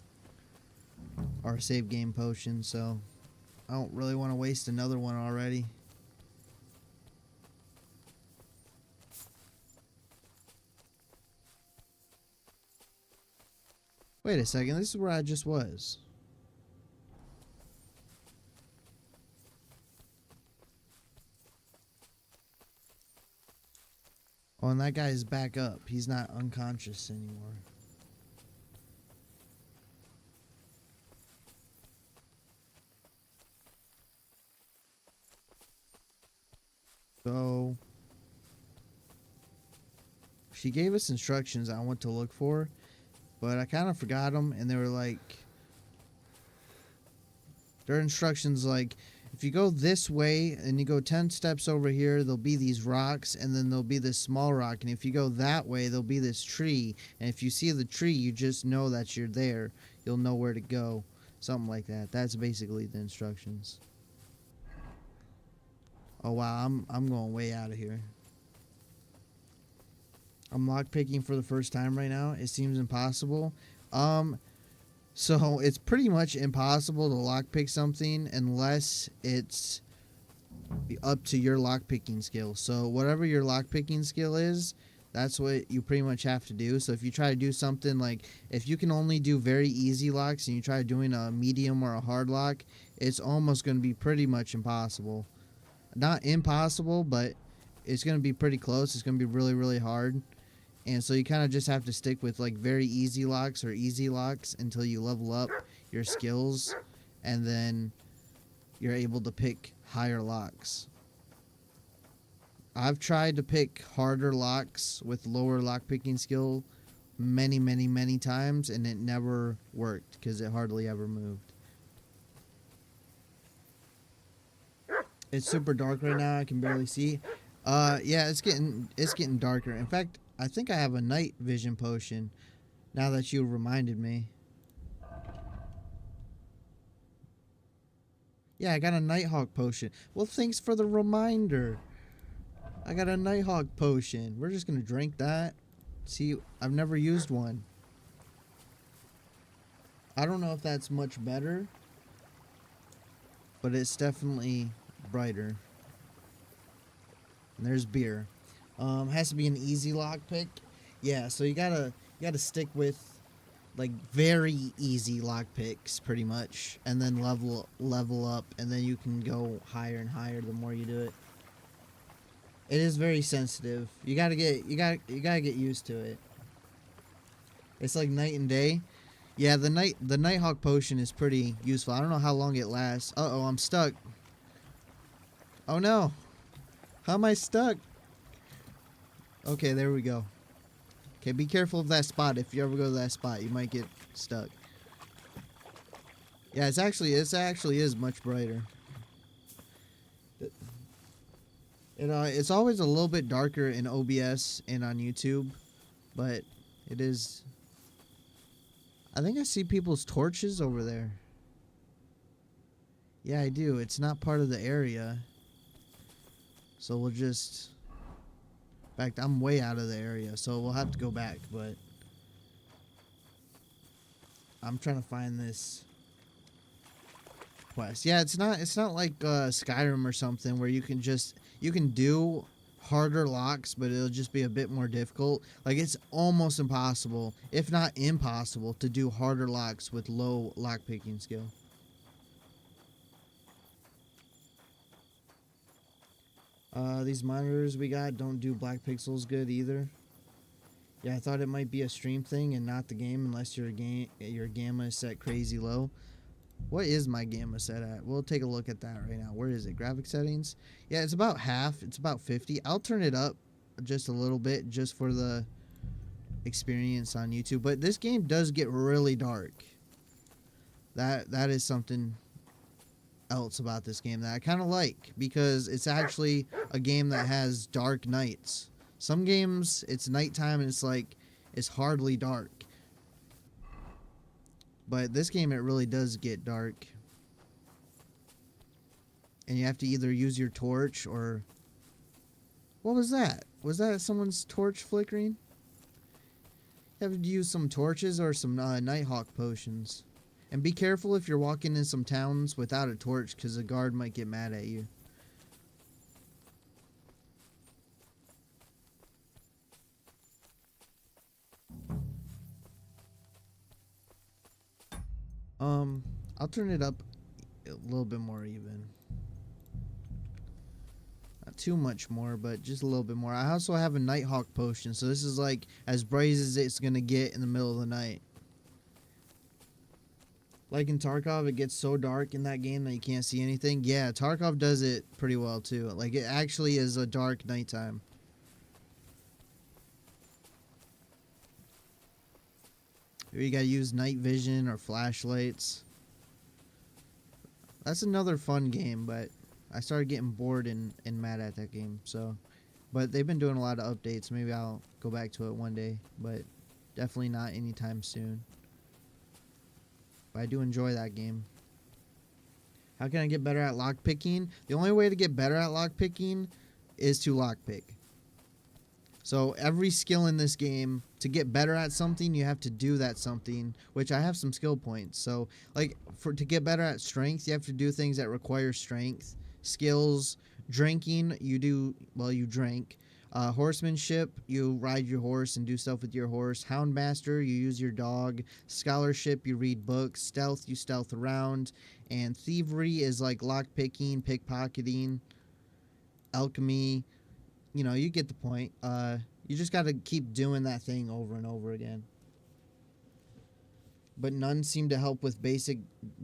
or a save game potion, so I don't really want to waste another one already. Wait a second, this is where I just was. Oh, and that guy's back up. He's not unconscious anymore. So she gave us instructions on what to look for, but I kind of forgot them, and they were like, their instructions like, if you go this way and you go 10 steps over here, there'll be these rocks, and then there'll be this small rock, and if you go that way, there'll be this tree, and if you see the tree, you just know that you're there. You'll know where to go. Something like that. That's basically the instructions. Oh wow, I'm going way out of here. I'm lockpicking for the first time right now. It seems impossible. So it's pretty much impossible to lockpick something unless it's up to your lockpicking skill. So whatever your lockpicking skill is, that's what you pretty much have to do. So if you try to do something like, if you can only do very easy locks and you try doing a medium or a hard lock, it's almost going to be pretty much impossible. Not impossible, but it's going to be pretty close. It's going to be really, really hard. And so you kind of just have to stick with like very easy locks or easy locks until you level up your skills, and then you're able to pick higher locks. I've tried to pick harder locks with lower lockpicking skill many times, and it never worked because it hardly ever moved. It's super dark right now. I can barely see. Yeah, it's getting darker. In fact, I think I have a night vision potion. Now that you reminded me. Yeah, I got a Nighthawk potion. Well, thanks for the reminder. I got a Nighthawk potion. We're just gonna drink that. See, I've never used one. I don't know if that's much better, but it's definitely brighter. And there's beer. Has to be an easy lockpick. Yeah, so you gotta stick with like very easy lockpicks pretty much, and then level up, and then you can go higher and higher the more you do it. It is very sensitive. You gotta get used to it. It's like night and day. Yeah, the Nighthawk potion is pretty useful. I don't know how long it lasts. Uh-oh, I'm stuck. Oh no. How am I stuck? Okay, there we go. Okay, be careful of that spot. If you ever go to that spot, you might get stuck. Yeah, it actually is much brighter. It's always a little bit darker in OBS and on YouTube, but it is. I think I see people's torches over there. Yeah, I do. It's not part of the area, so we'll just. In fact, I'm way out of the area, so we'll have to go back, but I'm trying to find this quest. Yeah, it's not like Skyrim or something where you can do harder locks, but it'll just be a bit more difficult. Like, it's almost impossible, if not impossible, to do harder locks with low lockpicking skill. These monitors we got don't do black pixels good either. Yeah, I thought it might be a stream thing and not the game, unless your gamma is set crazy low. What is my gamma set at? We'll take a look at that right now. Where is it? Graphic settings? Yeah, it's about half. It's about 50. I'll turn it up just a little bit just for the experience on YouTube. But this game does get really dark. That is something else about this game that I kind of like, because it's actually a game that has dark nights. Some games it's nighttime and it's hardly dark, but this game it really does get dark, and you have to either use your torch or what was that someone's torch flickering? You have to use some torches or some Nighthawk potions. And be careful if you're walking in some towns without a torch, because a guard might get mad at you. I'll turn it up a little bit more even. Not too much more, but just a little bit more. I also have a Nighthawk potion, so this is like as bright as it's gonna get in the middle of the night. Like in Tarkov, it gets so dark in that game that you can't see anything. Yeah, Tarkov does it pretty well too. Like, it actually is a dark nighttime. You gotta use night vision or flashlights. That's another fun game, but I started getting bored and mad at that game. So, but they've been doing a lot of updates. Maybe I'll go back to it one day, but definitely not anytime soon. But I do enjoy that game. How can I get better at lockpicking? The only way to get better at lockpicking is to lockpick. So every skill in this game, to get better at something, you have to do that something, which I have some skill points. So, like, to get better at strength, you have to do things that require strength. Skills, drinking, you drink. Horsemanship, you ride your horse and do stuff with your horse. Houndmaster, you use your dog. Scholarship, you read books. Stealth, you stealth around. And thievery is like lockpicking, pickpocketing, alchemy. You know, you get the point. You just got to keep doing that thing over and over again. But none seem to help with basic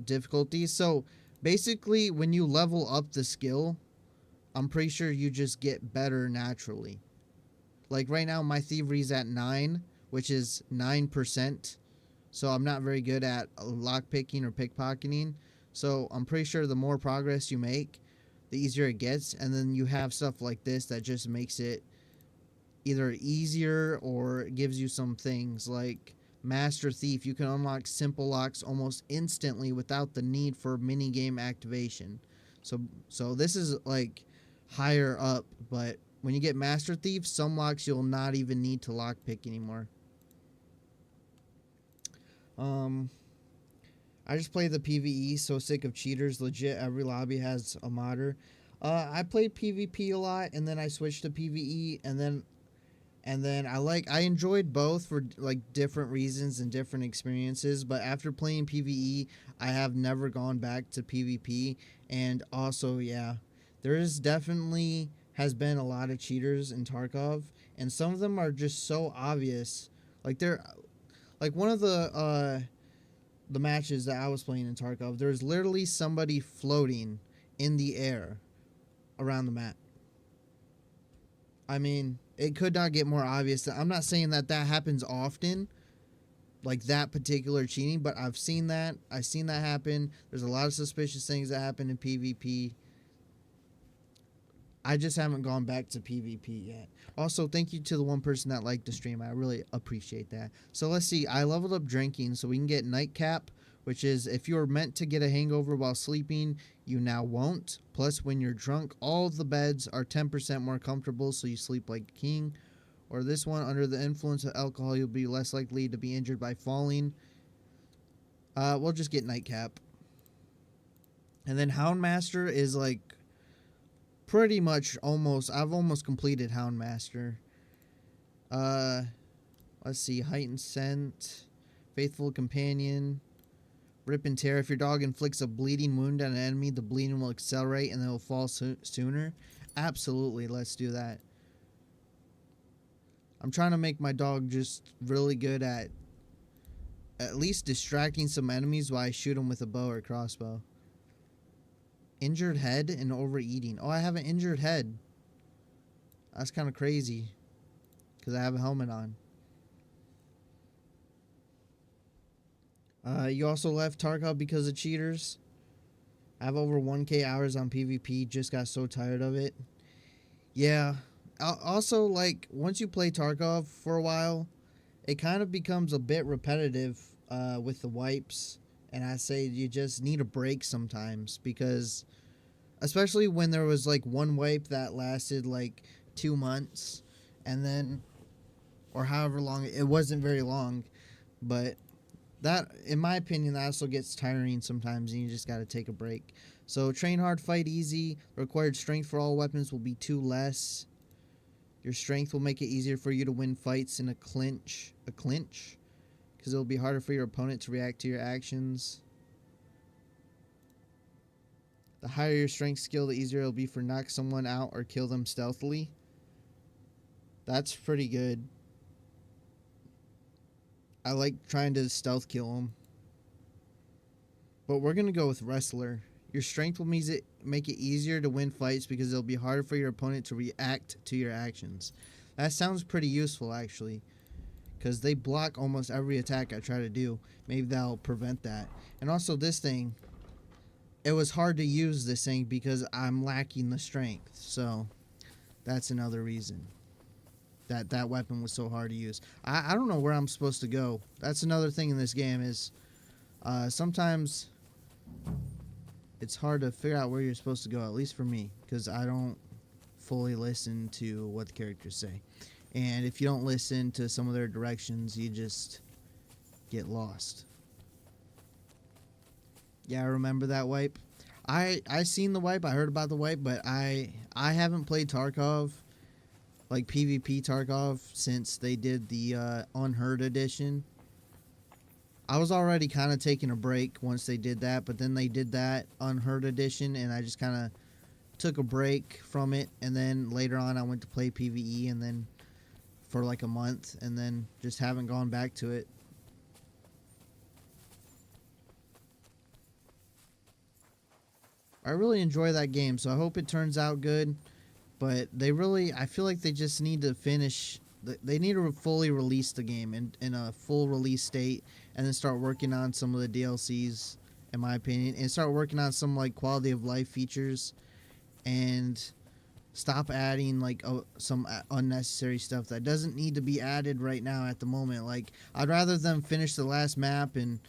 difficulties. So basically, when you level up the skill, I'm pretty sure you just get better naturally. Like right now, my thievery's at 9, which is 9%. So I'm not very good at lockpicking or pickpocketing. So I'm pretty sure the more progress you make, the easier it gets. And then you have stuff like this that just makes it either easier or gives you some things like Master Thief. You can unlock simple locks almost instantly without the need for minigame activation. So this is like higher up, but when you get Master Thief, some locks you'll not even need to lockpick anymore. I just play the PvE, so sick of cheaters. Legit, every lobby has a modder. I played PvP a lot, and then I switched to PvE, and then I enjoyed both for like different reasons and different experiences. But after playing PvE, I have never gone back to PvP. And also, yeah, there is definitely has been a lot of cheaters in Tarkov, and some of them are just so obvious. Like they're like one of the matches that I was playing in Tarkov, there's literally somebody floating in the air around the map. I mean, it could not get more obvious. I'm not saying that happens often, like that particular cheating, but I've seen that. I've seen that happen. There's a lot of suspicious things that happen in PvP. I just haven't gone back to PvP yet. Also, thank you to the one person that liked the stream. I really appreciate that. So let's see. I leveled up drinking, so we can get Nightcap, which is if you're meant to get a hangover while sleeping, you now won't. Plus, when you're drunk, all of the beds are 10% more comfortable, so you sleep like a king. Or this one, under the influence of alcohol, you'll be less likely to be injured by falling. We'll just get Nightcap. And then Houndmaster is like pretty much I've almost completed Houndmaster. Let's see. Heightened Scent, Faithful Companion, Rip and Tear. If your dog inflicts a bleeding wound on an enemy, the bleeding will accelerate and they will fall sooner. Absolutely, let's do that. I'm trying to make my dog just really good at least distracting some enemies while I shoot them with a bow or crossbow. Injured head and overeating. Oh, I have an injured head. That's kind of crazy because I have a helmet on. You also left Tarkov because of cheaters. I have over 1K hours on PvP. Just got so tired of it. Yeah. Also, like, once you play Tarkov for a while, it kind of becomes a bit repetitive with the wipes. And I say you just need a break sometimes because, especially when there was like one wipe that lasted like 2 months and then, or however long, it wasn't very long, but that, in my opinion, that also gets tiring sometimes and you just got to take a break. So train hard, fight easy. The required strength for all weapons will be 2 less. Your strength will make it easier for you to win fights in a clinch. Because it'll be harder for your opponent to react to your actions. The higher your strength skill, the easier it'll be for knock someone out or kill them stealthily. That's pretty good. I like trying to stealth kill them. But we're going to go with Wrestler. Your strength will make it easier to win fights because it'll be harder for your opponent to react to your actions. That sounds pretty useful, actually. Because they block almost every attack I try to do. Maybe that'll prevent that. And also this thing, it was hard to use this thing because I'm lacking the strength. So that's another reason that weapon was so hard to use. I don't know where I'm supposed to go. That's another thing in this game is sometimes it's hard to figure out where you're supposed to go, at least for me, because I don't fully listen to what the characters say. And if you don't listen to some of their directions, you just get lost. Yeah, I remember that wipe. I seen the wipe, I heard about the wipe, but I haven't played Tarkov, like PvP Tarkov, since they did the Unheard edition. I was already kind of taking a break once they did that, but then they did that Unheard edition, and I just kind of took a break from it, and then later on I went to play PvE, and then for like a month, and then just haven't gone back to it. I really enjoy that game, so I hope it turns out good. But I feel like they just need to finish. They need to fully release the game in a full release state, and then start working on some of the DLCs, in my opinion, and start working on some like quality of life features. and stop adding like some unnecessary stuff that doesn't need to be added right now at the moment. Like, I'd rather them finish the last map and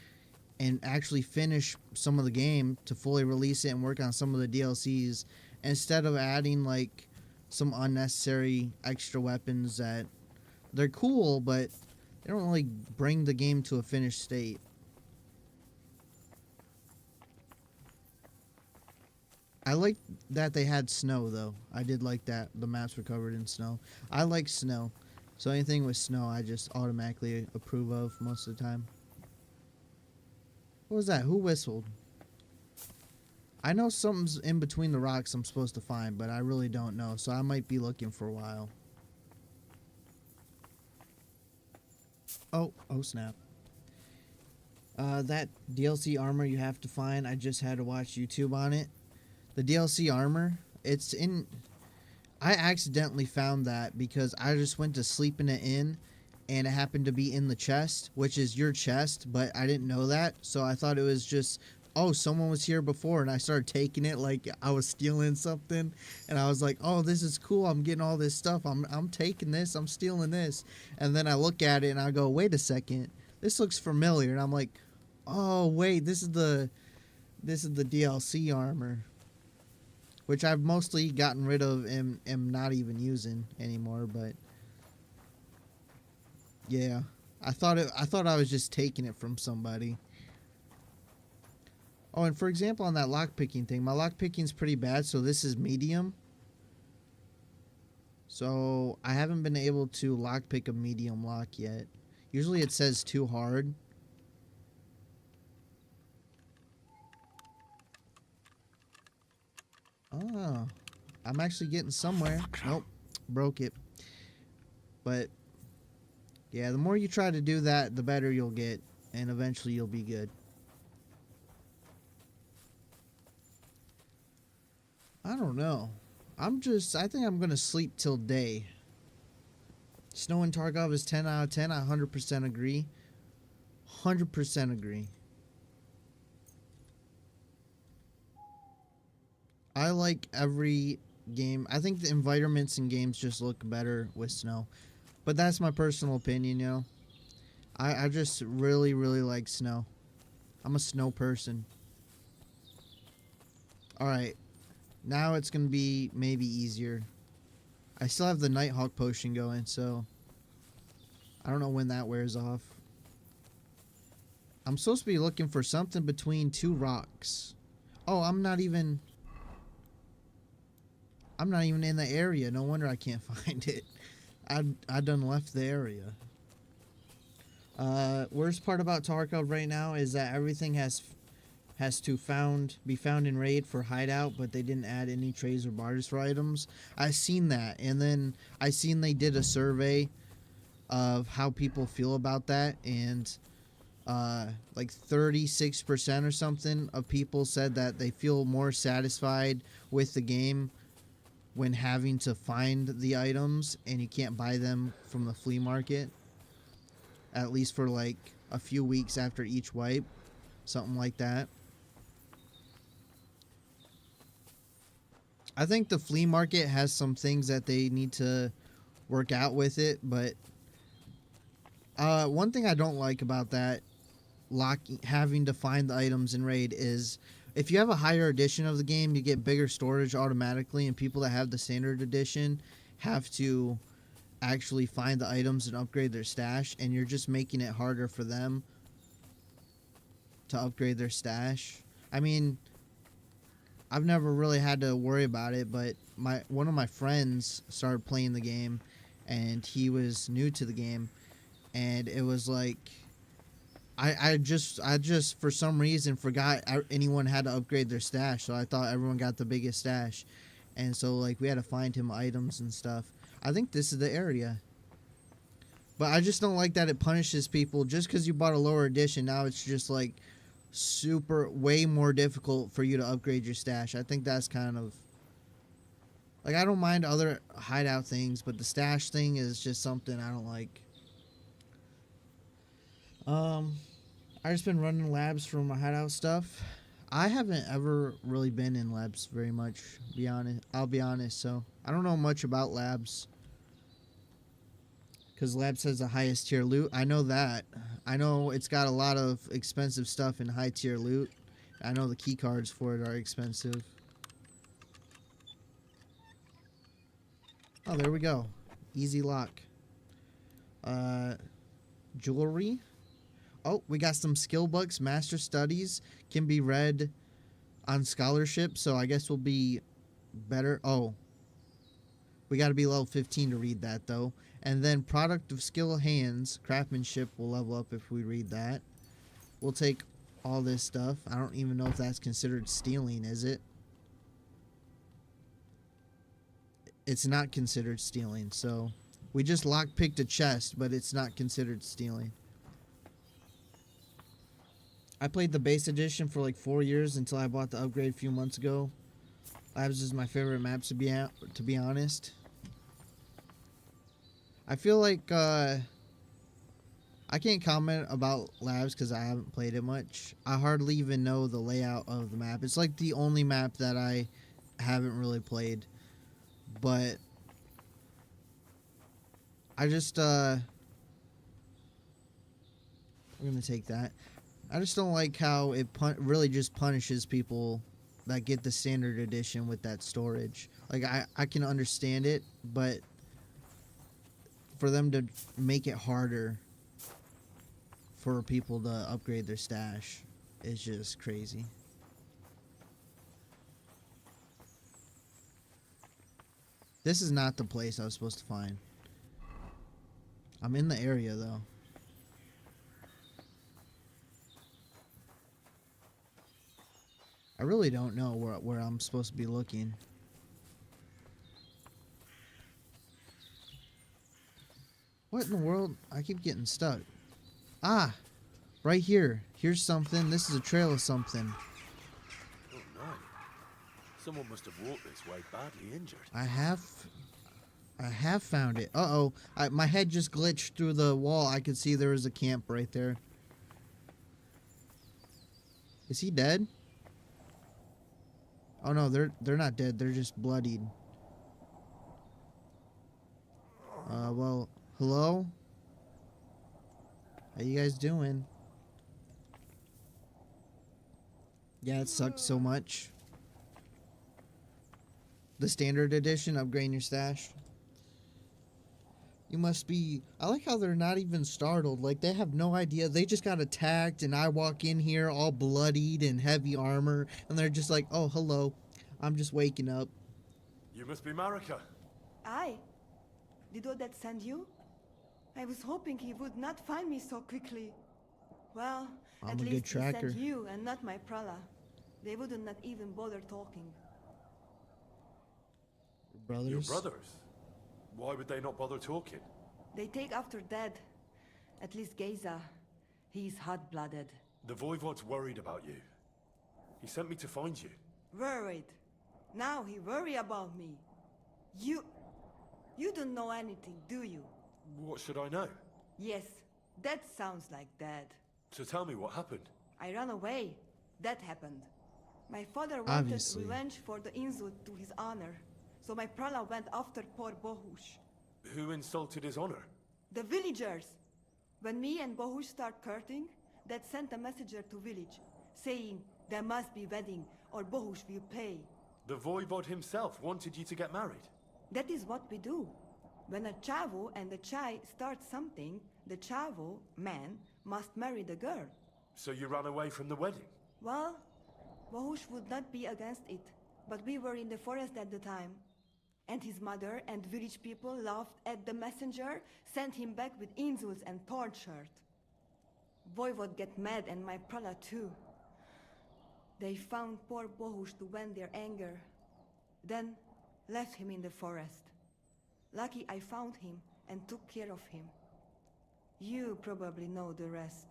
actually finish some of the game to fully release it and work on some of the DLCs instead of adding like some unnecessary extra weapons that they're cool, but they don't really bring the game to a finished state. I like that they had snow, though. I did like that the maps were covered in snow. I like snow. So anything with snow, I just automatically approve of most of the time. What was that? Who whistled? I know something's in between the rocks I'm supposed to find, but I really don't know. So I might be looking for a while. Oh snap. That DLC armor you have to find, I just had to watch YouTube on it. The DLC armor, it's in... I accidentally found that because I just went to sleep in it in, and it happened to be in the chest, which is your chest, but I didn't know that, so I thought it was just, oh, someone was here before, and I started taking it like I was stealing something, and I was like, oh, this is cool, I'm getting all this stuff, I'm taking this, I'm stealing this, and then I look at it, and I go, wait a second, this looks familiar, and I'm like, oh, wait, this is the DLC armor, which I've mostly gotten rid of and am not even using anymore, but yeah, I thought I was just taking it from somebody. Oh, and for example, on that lockpicking thing, my lockpicking's pretty bad, so this is medium. So I haven't been able to lockpick a medium lock yet. Usually it says too hard. Oh, I'm actually getting somewhere. Nope, broke it. But yeah, the more you try to do that, the better you'll get, and eventually you'll be good. I don't know. I think I'm gonna sleep till day. Snow in Tarkov is 10 out of 10. I 100% agree. 100% agree. I like every game. I think the environments in games just look better with snow. But that's my personal opinion, you know. I just really, really like snow. I'm a snow person. Alright. Now it's going to be maybe easier. I still have the Nighthawk potion going, so I don't know when that wears off. I'm supposed to be looking for something between two rocks. Oh, I'm not even in the area. No wonder I can't find it. I done left the area. Worst part about Tarkov right now is that everything has to be found in raid for hideout, but they didn't add any trays or barters for items. I seen that, and then I seen they did a survey of how people feel about that, and like 36% or something of people said that they feel more satisfied with the game when having to find the items and you can't buy them from the flea market, at least for like a few weeks after each wipe, something like that. I think the flea market has some things that they need to work out with it, but one thing I don't like about that having to find the items in raid is if you have a higher edition of the game, you get bigger storage automatically, and people that have the standard edition have to actually find the items and upgrade their stash, and you're just making it harder for them to upgrade their stash. I mean, I've never really had to worry about it, but one of my friends started playing the game, and he was new to the game, and it was like I just for some reason forgot anyone had to upgrade their stash, so I thought everyone got the biggest stash, and so like we had to find him items and stuff. I think this is the area, but I just don't like that it punishes people just because you bought a lower edition. Now it's just like way more difficult for you to upgrade your stash. I think that's kind of like, I don't mind other hideout things, but the stash thing is just something I don't like. I just been running labs for my hideout stuff. I haven't ever really been in labs very much, I'll be honest, so I don't know much about labs. Because labs has the highest tier loot. I know that. I know it's got a lot of expensive stuff in high tier loot. I know the key cards for it are expensive. Oh, there we go. Easy lock. Jewelry. Oh, we got some skill books. Master Studies can be read on scholarship, so I guess we'll be better. Oh, we got to be level 15 to read that, though. And then Product of Skill Hands, Craftsmanship will level up if we read that. We'll take all this stuff. I don't even know if that's considered stealing, is it? It's not considered stealing, so we just lockpicked a chest, but it's not considered stealing. I played the base edition for like 4 years until I bought the upgrade a few months ago. Labs is my favorite map to be honest. I feel like I can't comment about Labs because I haven't played it much. I hardly even know the layout of the map. It's like the only map that I haven't really played. But I just I'm gonna take that. I just don't like how it really just punishes people that get the standard edition with that storage. Like I can understand it, but for them to make it harder for people to upgrade their stash is just crazy. This is not the place I was supposed to find. I'm in the area though. I really don't know where I'm supposed to be looking. What in the world? I keep getting stuck. Ah! Right here. Here's something. This is a trail of something. Oh no. Someone must have walked this way badly injured. I have found it. Uh-oh. My head just glitched through the wall. I could see there was a camp right there. Is he dead? Oh no, they're not dead. They're just bloodied. Well, hello? How you guys doing? Yeah, it sucks so much. The standard edition, upgrading your stash. You must be... I like how they're not even startled. Like, they have no idea. They just got attacked, and I walk in here all bloodied and heavy armor, and they're just like, oh, hello. I'm just waking up. You must be Marika. Aye. Did Odette send you? I was hoping he would not find me so quickly. Well, I'm at a least good tracker. he sent you and not my prala. They would not even bother talking. Brothers? Your brothers? Why would they not bother talking? They take after dead. At least Geza. He's hot-blooded. The Voivod's worried about you. He sent me to find you. Worried. Now he worry about me. You don't know anything, do you? What should I know? Yes, that sounds like Dad. So tell me what happened. I ran away. That happened. My father wanted Obviously. revenge for the insult to his honor. So my prala went after poor Bohush. Who insulted his honor? The villagers! When me and Bohush start courting, Dad sent a messenger to village, saying there must be wedding or Bohush will pay. The Voivod himself wanted you to get married. That is what we do. When a chavo and a chai start something, the chavo, man, must marry the girl. So you ran away from the wedding? Well, Bohush would not be against it, but we were in the forest at the time. And his mother and village people laughed at the messenger, sent him back with insults and tortured. Voivod get mad and my prala too. They found poor Bohush to vent their anger. Then left him in the forest. Lucky I found him and took care of him. You probably know the rest.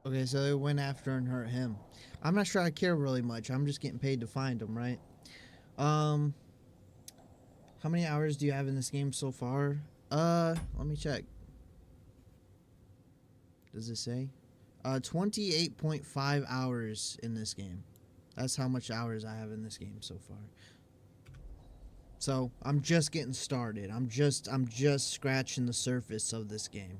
Okay, so they went after and hurt him. I'm not sure I care really much. I'm just getting paid to find him, right? How many hours do you have in this game so far? Let me check. Does it say? 28.5 hours in this game. That's how much hours I have in this game so far. So I'm just getting started. I'm just scratching the surface of this game.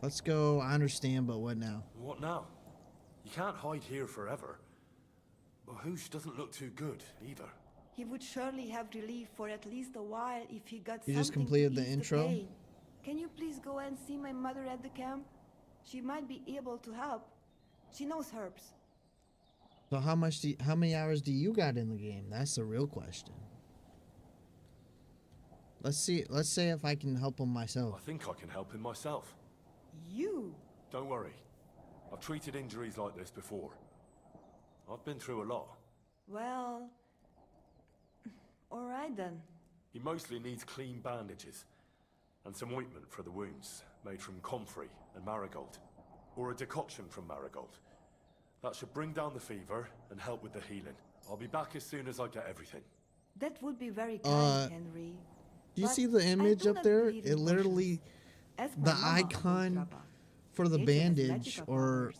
Let's go. I understand, but what now? What now? You can't hide here forever. Bahush doesn't look too good, either. He would surely have relief for at least a while if he got You something just completed to the ease intro? pain. Can you please go and see my mother at the camp? She might be able to help. She knows herbs. So how many hours do you got in the game? That's the real question. Let's see if I can help him myself. I think I can help him myself. You? Don't worry. I've treated injuries like this before. I've been through a lot. Well... Alright then. He mostly needs clean bandages. And some ointment for the wounds, made from comfrey and marigold. Or a decoction from marigold. That should bring down the fever and help with the healing. I'll be back as soon as I get everything. That would be very kind, Henry. Do you But see the I image do up not there? believe in It literally, Ask my the mama about icon Rabba. for the Nature has bandage magical or powers.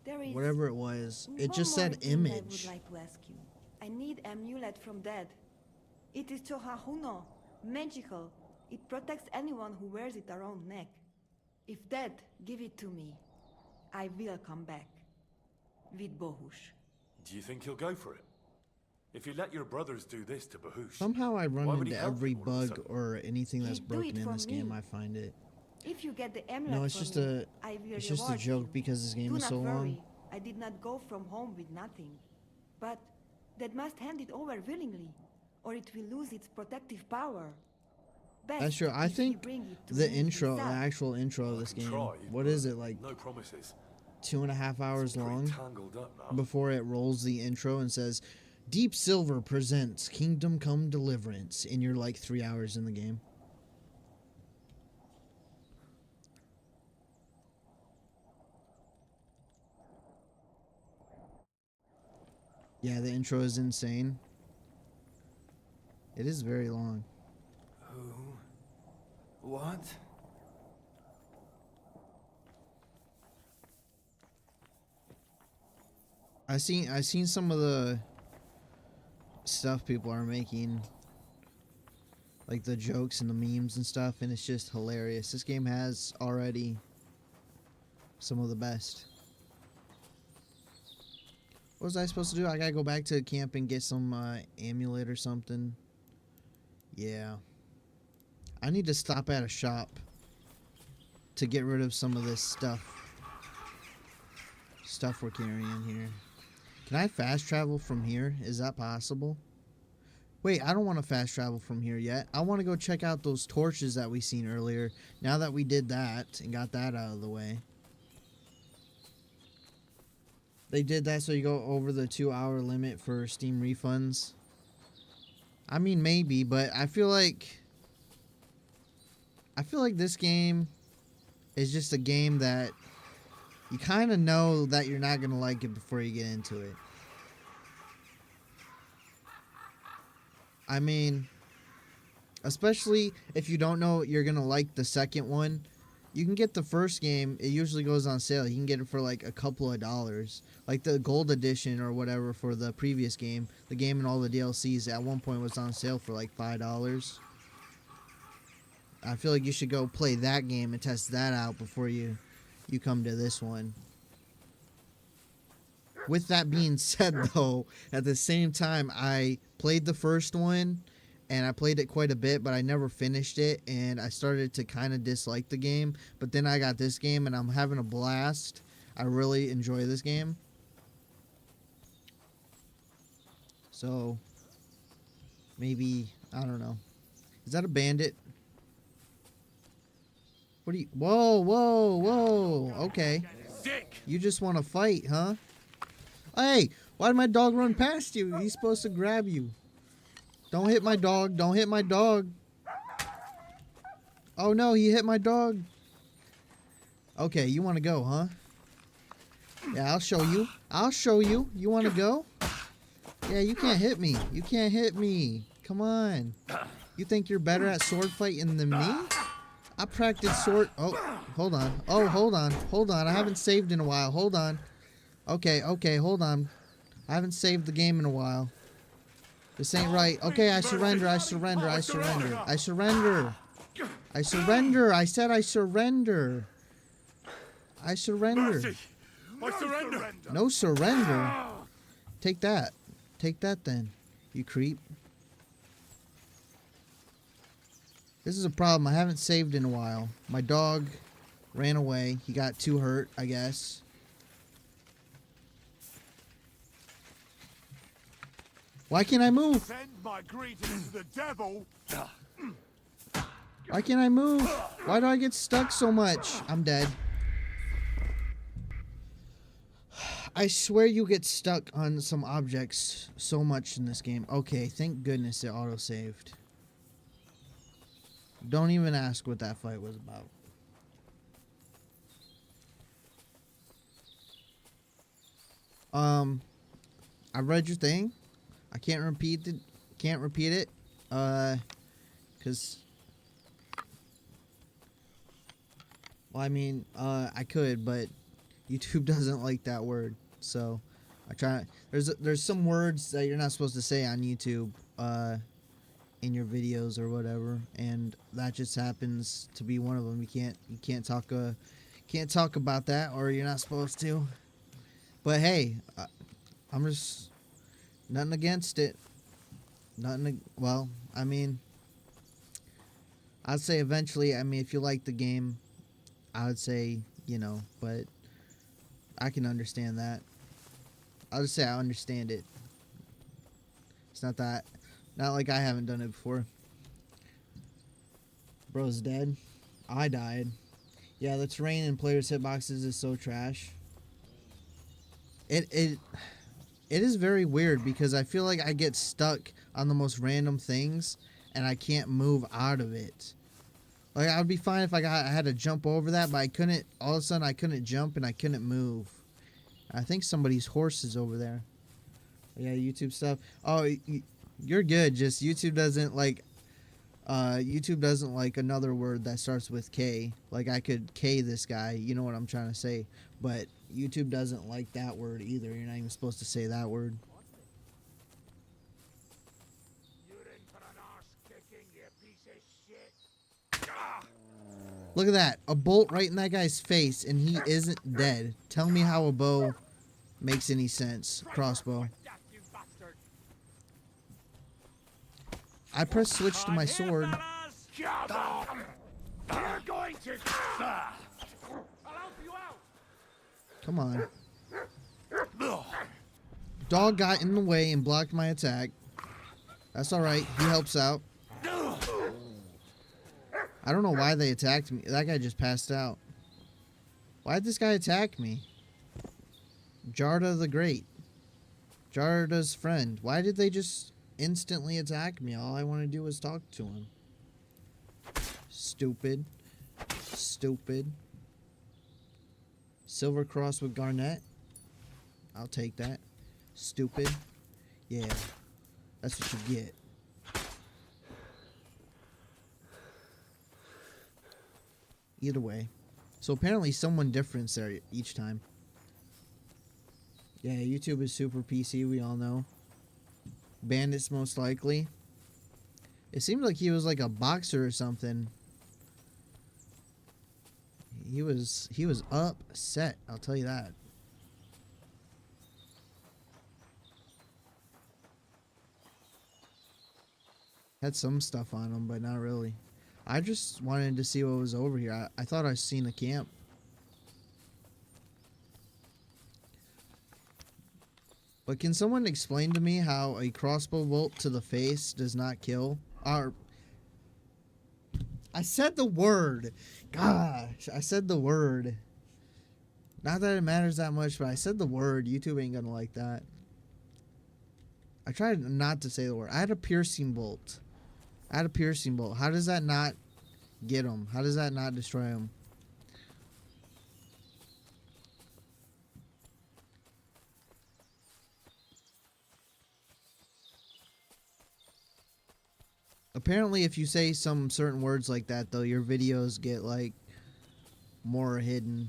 There is whatever it was, it one just more said thing image. I would like to ask you. I need amulet from Dad. It is Chohahuno, magical. It protects anyone who wears it around neck. If Dad give it to me, I will come back. With Bohush. Do you think he'll go for it? If you let your brothers do this to Bahush... Somehow I why run would he into help every you all of a bug sudden? or anything that's He'd do broken it in for this game. me. I find it. If you get the amulet No, it's for just me, I will it's just a reward joke you. because this game Do is not so worry. long. I did not go from home with nothing. But Dad must hand it over willingly, or it will lose its protective power. Best That's true. I if he think bring it to the me intro, the himself. actual intro of this can game, try, what but is it, like No promises. 2.5 hours It's all pretty long tangled up now. before it rolls the intro and says, Deep Silver presents Kingdom Come Deliverance, and you're like 3 hours in the game. Yeah, the intro is insane. It is very long. Who? What? I seen some of the stuff people are making, like the jokes and the memes and stuff, and it's just hilarious. This game has already some of the best. What was I supposed to do? I gotta go back to camp and get some amulet or something. Yeah. I need to stop at a shop to get rid of some of this stuff we're carrying here. Can I fast travel from here? Is that possible? Wait, I don't want to fast travel from here yet. I want to go check out those torches that we seen earlier. Now that we did that and got that out of the way. They did that so you go over the 2-hour limit for Steam refunds. I mean, maybe, but I feel like this game is just a game that you kind of know that you're not going to like it before you get into it. I mean, especially if you don't know you're going to like the second one. You can get the first game. It usually goes on sale. You can get it for like a couple of dollars. Like the gold edition or whatever for the previous game. The game and all the DLCs at one point was on sale for like $5. I feel like you should go play that game and test that out before you come to this one. With that being said, though, at the same time, I played the first one, and I played it quite a bit, but I never finished it, and I started to kind of dislike the game. But then I got this game, and I'm having a blast. I really enjoy this game. So, maybe, I don't know. Is that a bandit? What do you... Whoa, whoa, whoa. Okay. You just want to fight, huh? Hey, why did my dog run past you? He's supposed to grab you. Don't hit my dog. Don't hit my dog. Oh, no, he hit my dog. Okay, you want to go, huh? Yeah, I'll show you. I'll show you. You want to go? Yeah, you can't hit me. You can't hit me. Come on. You think you're better at sword fighting than me? I practiced sword. Oh, hold on. Oh, hold on. Hold on. I haven't saved in a while. Hold on. Okay, hold on. I haven't saved the game in a while. This ain't right. Okay, I surrender. I surrender. I surrender. I surrender. I surrender. I said I surrender. I surrender. I surrender. No surrender. Take that. Take that then, you creep. This is a problem. I haven't saved in a while. My dog ran away. He got too hurt, I guess. Why can't I move? Send my greetings to the devil. Why can't I move? Why do I get stuck so much? I'm dead. I swear you get stuck on some objects so much in this game. Okay, thank goodness it auto-saved. Don't even ask what that fight was about. I read your thing. I can't repeat it. Cause well, I mean, I could, but YouTube doesn't like that word. So I try. There's some words that you're not supposed to say on YouTube, in your videos or whatever, and that just happens to be one of them. You can't talk about that, or you're not supposed to. But hey, I'm just nothing against it. Well, I mean, I'd say eventually. I mean, if you like the game, I would say, you know, but I can understand that. I'll just say I understand it. It's not like I haven't done it before. Bro's dead. I died. Yeah, the terrain in players' hitboxes is so trash. It is very weird because I feel like I get stuck on the most random things and I can't move out of it. Like, I would be fine if I had to jump over that, but I couldn't. All of a sudden, I couldn't jump and I couldn't move. I think somebody's horse is over there. Yeah, YouTube stuff. Oh, you're good. Just YouTube doesn't like another word that starts with K. Like, I could K this guy. You know what I'm trying to say. But YouTube doesn't like that word either. You're not even supposed to say that word. Look at that. A bolt right in that guy's face, and he isn't dead. Tell me how a bow makes any sense. Crossbow. I pressed switch to my sword. Come on. Dog got in the way and blocked my attack. That's alright. He helps out. I don't know why they attacked me. That guy just passed out. Why did this guy attack me? Jarda the Great. Jarda's friend. Why did they just instantly attack me? All I want to do is talk to him. Stupid. Stupid. Silver cross with garnet. I'll take that. Stupid. Yeah. That's what you get. Either way. So apparently someone different's there each time. Yeah, YouTube is super PC, we all know. Bandits most likely. It seemed like he was like a boxer or something. He was upset, I'll tell you that. Had some stuff on him, but not really. I just wanted to see what was over here. I thought I seen a camp. But can someone explain to me how a crossbow bolt to the face does not kill? Or I said the word. Gosh, I said the word. Not that it matters that much, but I said the word. YouTube ain't gonna like that. I tried not to say the word. I had a piercing bolt. How does that not get him? How does that not destroy him? Apparently, if you say some certain words like that, though, your videos get, like, more hidden.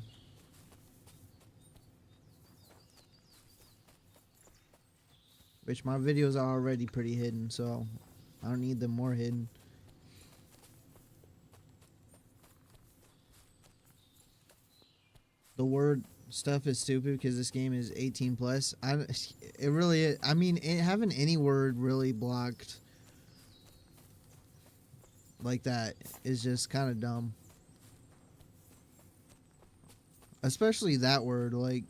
Which my videos are already pretty hidden, so I don't need them more hidden. The word stuff is stupid because this game is 18 plus. It really is. I mean, having any word really blocked like that is just kind of dumb. Especially that word. Like,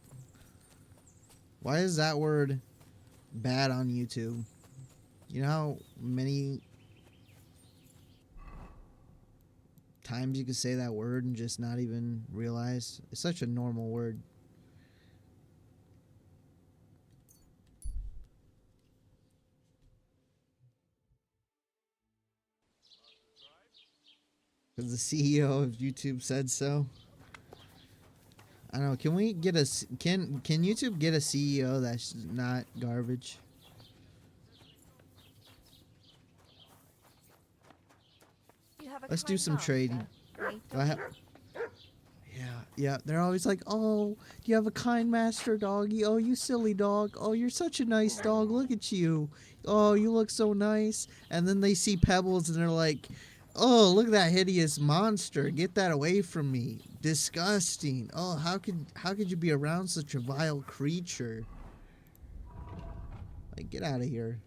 why is that word bad on YouTube? You know how many times you could say that word and just not even realize? It's such a normal word. Because the CEO of YouTube said so. I don't know. Can we get a can YouTube get a CEO that's not garbage? You have a Let's do kind some master, trading. eh, Do I have? Yeah. They're always like, "Oh, do you have a kind master, doggy? Oh, you silly dog. Oh, you're such a nice dog. Look at you. Oh, you look so nice." And then they see Pebbles and they're like, "Oh, look at that hideous monster. Get that away from me. Disgusting. Oh, how could you be around such a vile creature? Like, get out of here."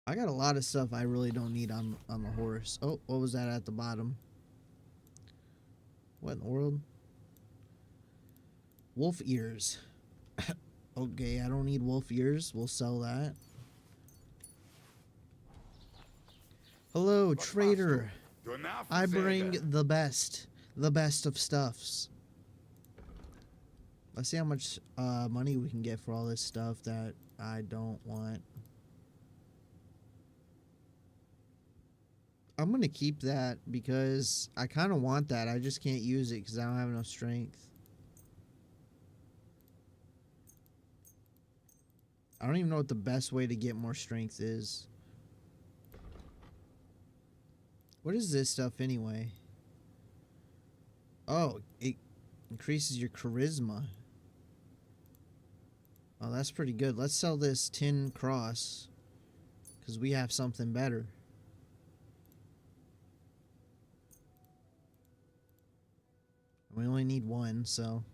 I got a lot of stuff I really don't need on the horse. Oh, what was that at the bottom? What in the world? Wolf ears. Okay, I don't need wolf ears. We'll sell that. Hello, trader. I bring the best of stuffs. Let's see how much money we can get for all this stuff that I don't want. I'm gonna keep that because I kind of want that. I just can't use it because I don't have enough strength. I don't even know what the best way to get more strength is. What is this stuff anyway? Oh, it increases your charisma. Oh, that's pretty good. Let's sell this tin cross because we have something better. We only need one, so...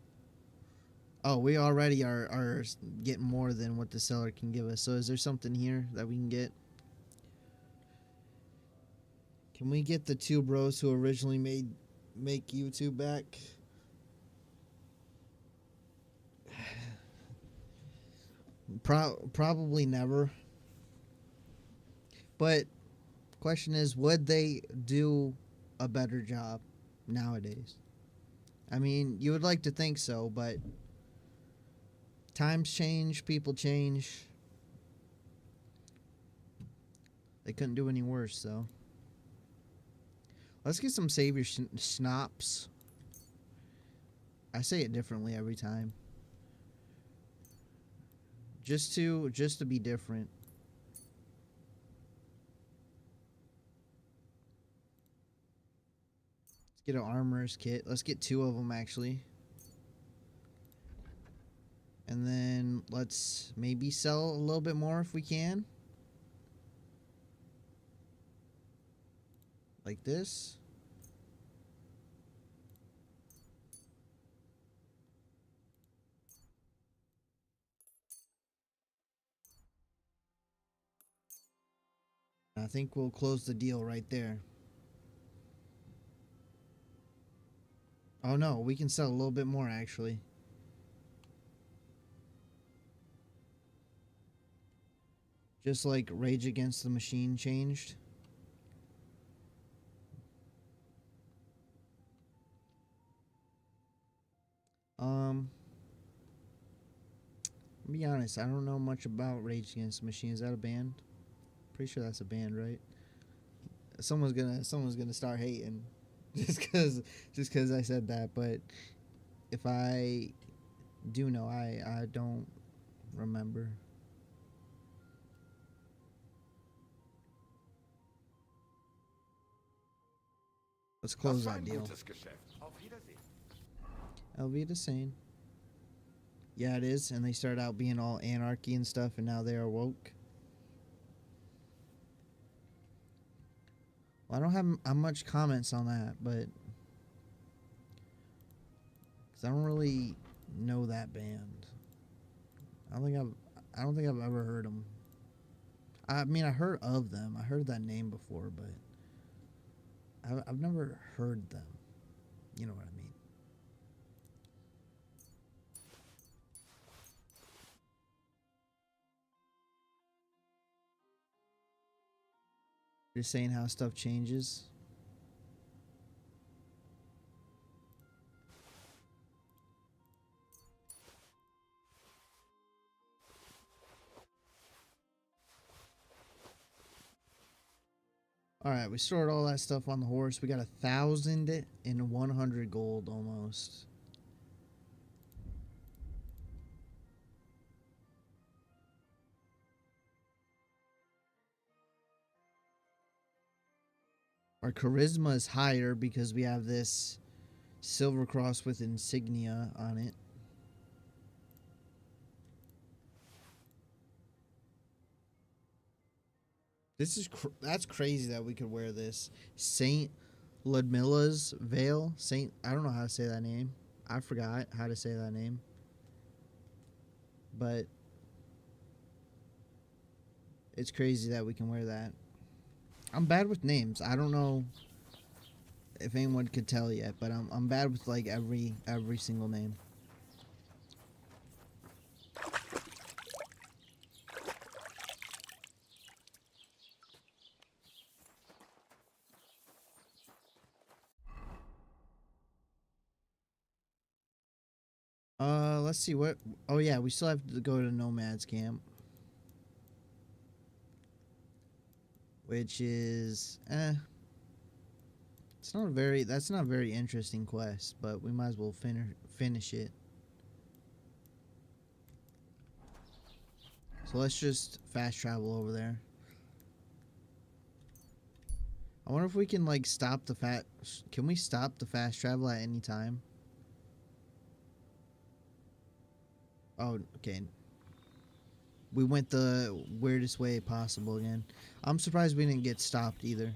Oh, we already are getting more than what the seller can give us. So is there something here that we can get? Can we get the two bros who originally make YouTube back? Probably never. But question is, would they do a better job nowadays? I mean, you would like to think so, but times change, people change. They couldn't do any worse, though. Let's get some Savior schnapps. I say it differently every time. Just to be different. Let's get an armorer's kit. Let's get 2 of them, actually. And then let's maybe sell a little bit more if we can. Like this. I think we'll close the deal right there. Oh no, we can sell a little bit more actually. Just like Rage Against the Machine changed. To be honest, I don't know much about Rage Against the Machine. Is that a band? Pretty sure that's a band, right? Someone's gonna start hating just cause I said that, but if I do know. I don't remember. Let's close that deal. Auf Wiedersehen. Elvita sane. Yeah, it is. And they started out being all anarchy and stuff, and now they are woke. Well, I don't have much comments on that, but because I don't really know that band. I don't think I've ever heard them. I mean, I heard of them. I heard that name before, but I've never heard them. You know what I mean? Just saying how stuff changes. All right, we stored all that stuff on the horse. We got 1,100 gold almost. Our charisma is higher because we have this silver cross with insignia on it. This is that's crazy that we could wear this. Saint Ludmilla's veil. I don't know how to say that name. I forgot how to say that name. But it's crazy that we can wear that. I'm bad with names. I don't know if anyone could tell yet, but I'm bad with like every single name. Let's see what. Oh yeah, we still have to go to Nomad's camp, which is it's not a very. That's not a very interesting quest, but we might as well finish it. So let's just fast travel over there. I wonder if we can like stop the Can we stop the fast travel at any time? Oh, okay. We went the weirdest way possible again. I'm surprised we didn't get stopped either.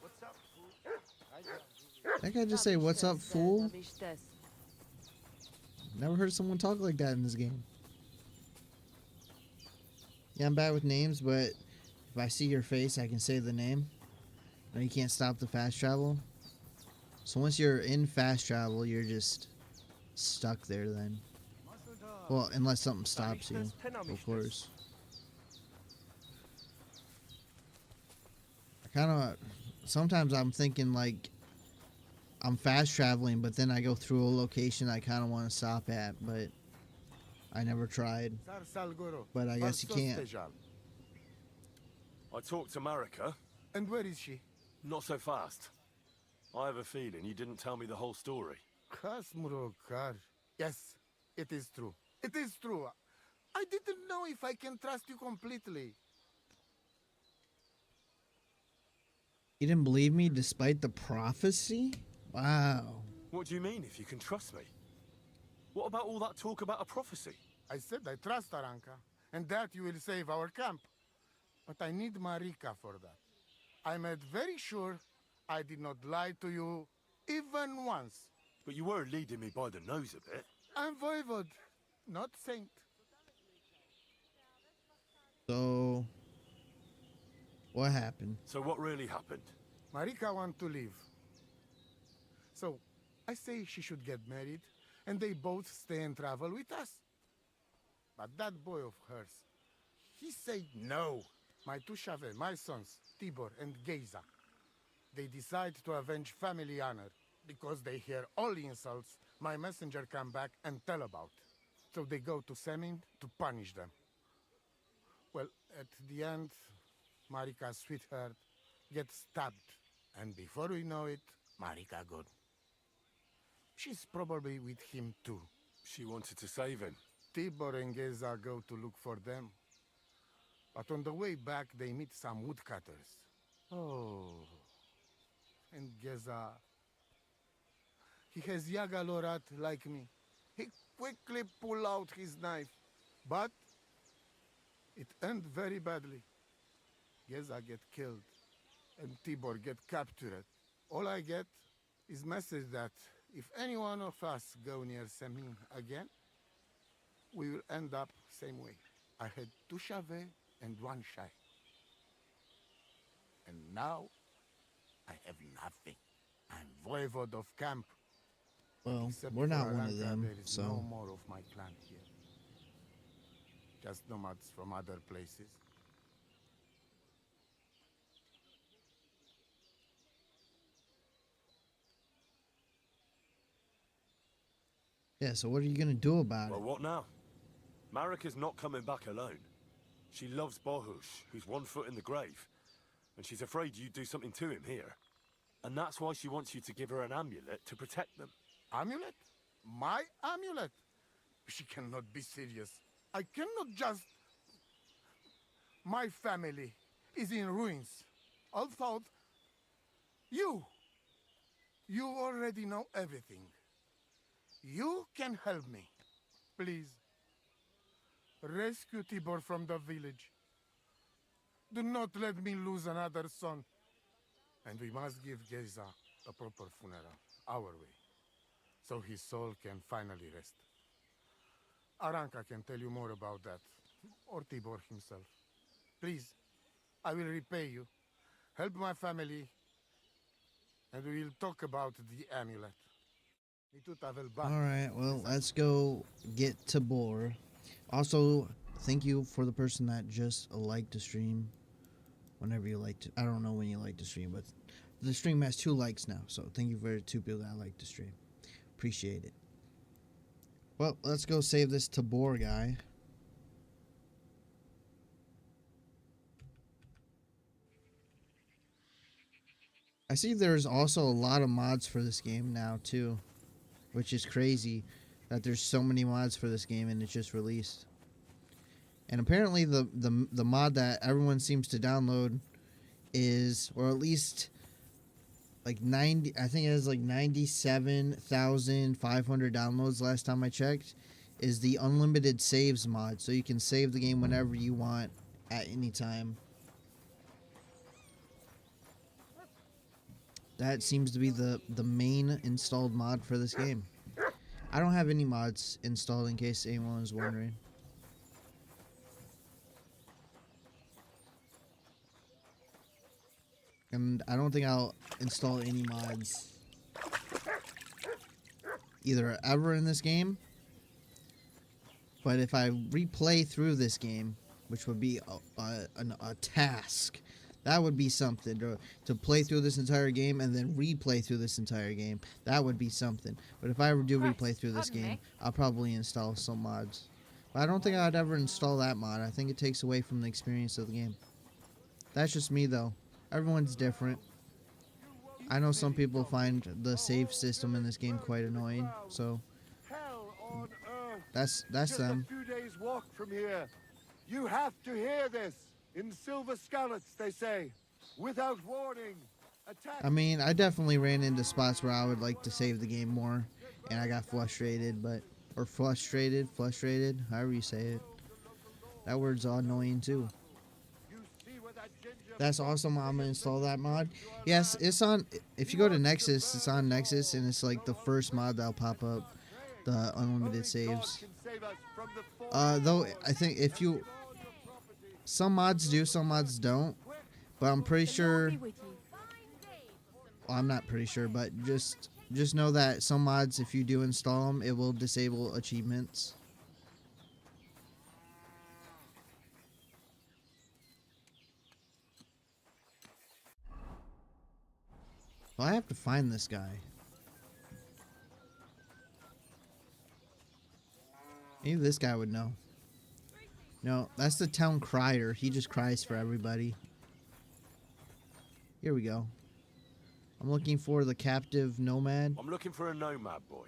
What's up, fool? That guy just say, "What's up, fool?" Never heard someone talk like that in this game. Yeah, I'm bad with names, but if I see your face, I can say the name. No, you can't stop the fast travel. So once you're in fast travel, you're just stuck there then. Well, unless something stops you, of course. Sometimes I'm thinking like I'm fast traveling, but then I go through a location I kind of want to stop at, but I never tried. But I guess you can't. I talked to Marika. And where is she? Not so fast. I have a feeling you didn't tell me the whole story. Yes, it is true. It is true. I didn't know if I can trust you completely. You didn't believe me despite the prophecy? Wow. What do you mean, if you can trust me? What about all that talk about a prophecy? I said I trust Aranka, and that you will save our camp. But I need Marika for that. I made very sure I did not lie to you even once. But you were leading me by the nose a bit. I'm voivode, not saint. So, what happened? So what really happened? Marika wants to leave. So, I say she should get married, and they both stay and travel with us. But that boy of hers, he said no. My two Chave, my sons, Tibor and Geza, they decide to avenge family honor. Because they hear all insults, my messenger come back and tell about. So they go to Semin to punish them. Well, at the end, Marika's sweetheart gets stabbed. And before we know it, Marika gone. She's probably with him too. She wanted to save him. Tibor and Geza go to look for them. But on the way back, they meet some woodcutters. Oh. And Geza... He has Yaga Lorat like me. He quickly pull out his knife. But it end very badly. Geza get killed. And Tibor get captured. All I get is message that if any one of us go near Semin again, we will end up same way. I had 2 Chave and 1 Shai. And now, I have nothing. I'm voivode of camp. Well, Except we're not for one of Aranka, them, there is so... no more of my clan here. Just nomads from other places. Yeah, so what are you gonna do about Well, it? what now? Marika's not coming back alone. She loves Bohush, who's 1 foot in the grave. And she's afraid you'd do something to him here. And that's why she wants you to give her an amulet to protect them. Amulet? My amulet? She cannot be serious. I cannot just... My family is in ruins. I thought... You already know everything. You can help me. Please. Rescue Tibor from the village. Do not let me lose another son. And we must give Geza a proper funeral, our way, so his soul can finally rest. Aranka can tell you more about that, or Tibor himself. Please, I will repay you. Help my family, and we will talk about the amulet. Alright, well, let's go get Tabor. Also, thank you for the person that just liked the stream. Whenever you like to, I don't know when you like to stream, but the stream has 2 likes now. So thank you for 2 people that like the stream. Appreciate it. Well, let's go save this Tabor guy. I see there's also a lot of mods for this game now too, which is crazy that there's so many mods for this game and it's just released. And apparently the mod that everyone seems to download is, or at least like 90, I think it has like 97,500 downloads last time I checked, is the unlimited saves mod. So you can save the game whenever you want at any time. That seems to be the main installed mod for this game. I don't have any mods installed in case anyone was wondering. And I don't think I'll install any mods either ever in this game. But if I replay through this game, which would be a task, that would be something. To play through this entire game and then replay through this entire game, that would be something. But if I ever do replay through this game, I'll probably install some mods. But I don't think I'd ever install that mod. I think it takes away from the experience of the game. That's just me, though. Everyone's different. I know some people find the save system in this game quite annoying, so that's them. A few days walk from here. You have to hear this. In Silver Scallots, they say, without warning, attack. I mean, I definitely ran into spots where I would like to save the game more, and I got frustrated, or frustrated, however you say it. That word's all annoying too. That's awesome. I'm gonna install that mod. Yes, it's on. If you go to Nexus, it's on Nexus, and it's like the first mod that'll pop up, the unlimited saves. Though I think if you, some mods do, some mods don't, but I'm pretty sure. Well, I'm not pretty sure, but just know that some mods, if you do install them, it will disable achievements. Well, I have to find this guy. Maybe this guy would know. No, that's the town crier. He just cries for everybody. Here we go. I'm looking for the captive nomad. I'm looking for a nomad boy.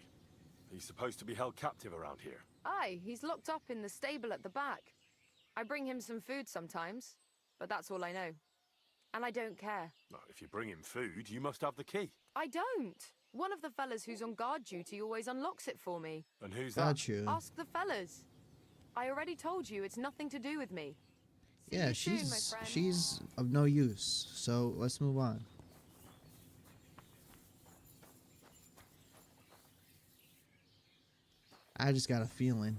He's supposed to be held captive around here. Aye, he's locked up in the stable at the back. I bring him some food sometimes, but that's all I know. And I don't care. Well, if you bring him food, you must have the key. I don't. One of the fellas who's on guard duty always unlocks it for me. And who's that? Got you. Ask the fellas. I already told you it's nothing to do with me. See Yeah, you soon, my friend. she's of no use. So let's move on. I just got a feeling.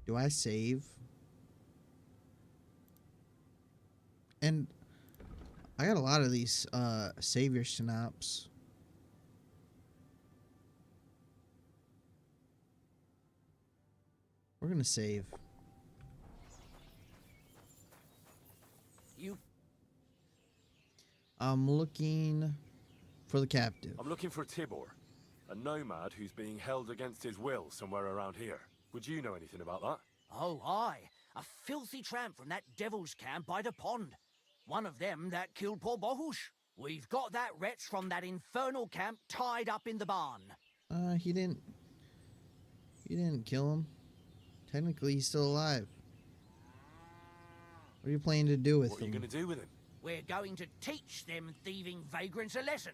Do I save? And I got a lot of these savior synapses. We're gonna save. You... I'm looking for the captive. I'm looking for Tibor, a nomad who's being held against his will somewhere around here. Would you know anything about that? Oh, aye. A filthy tramp from that devil's camp by the pond. One of them that killed poor Bohush. We've got that wretch from that infernal camp tied up in the barn. He didn't kill him. Technically, he's still alive. What are you planning to do with him? What are you going to do with him? We're going to teach them thieving vagrants a lesson.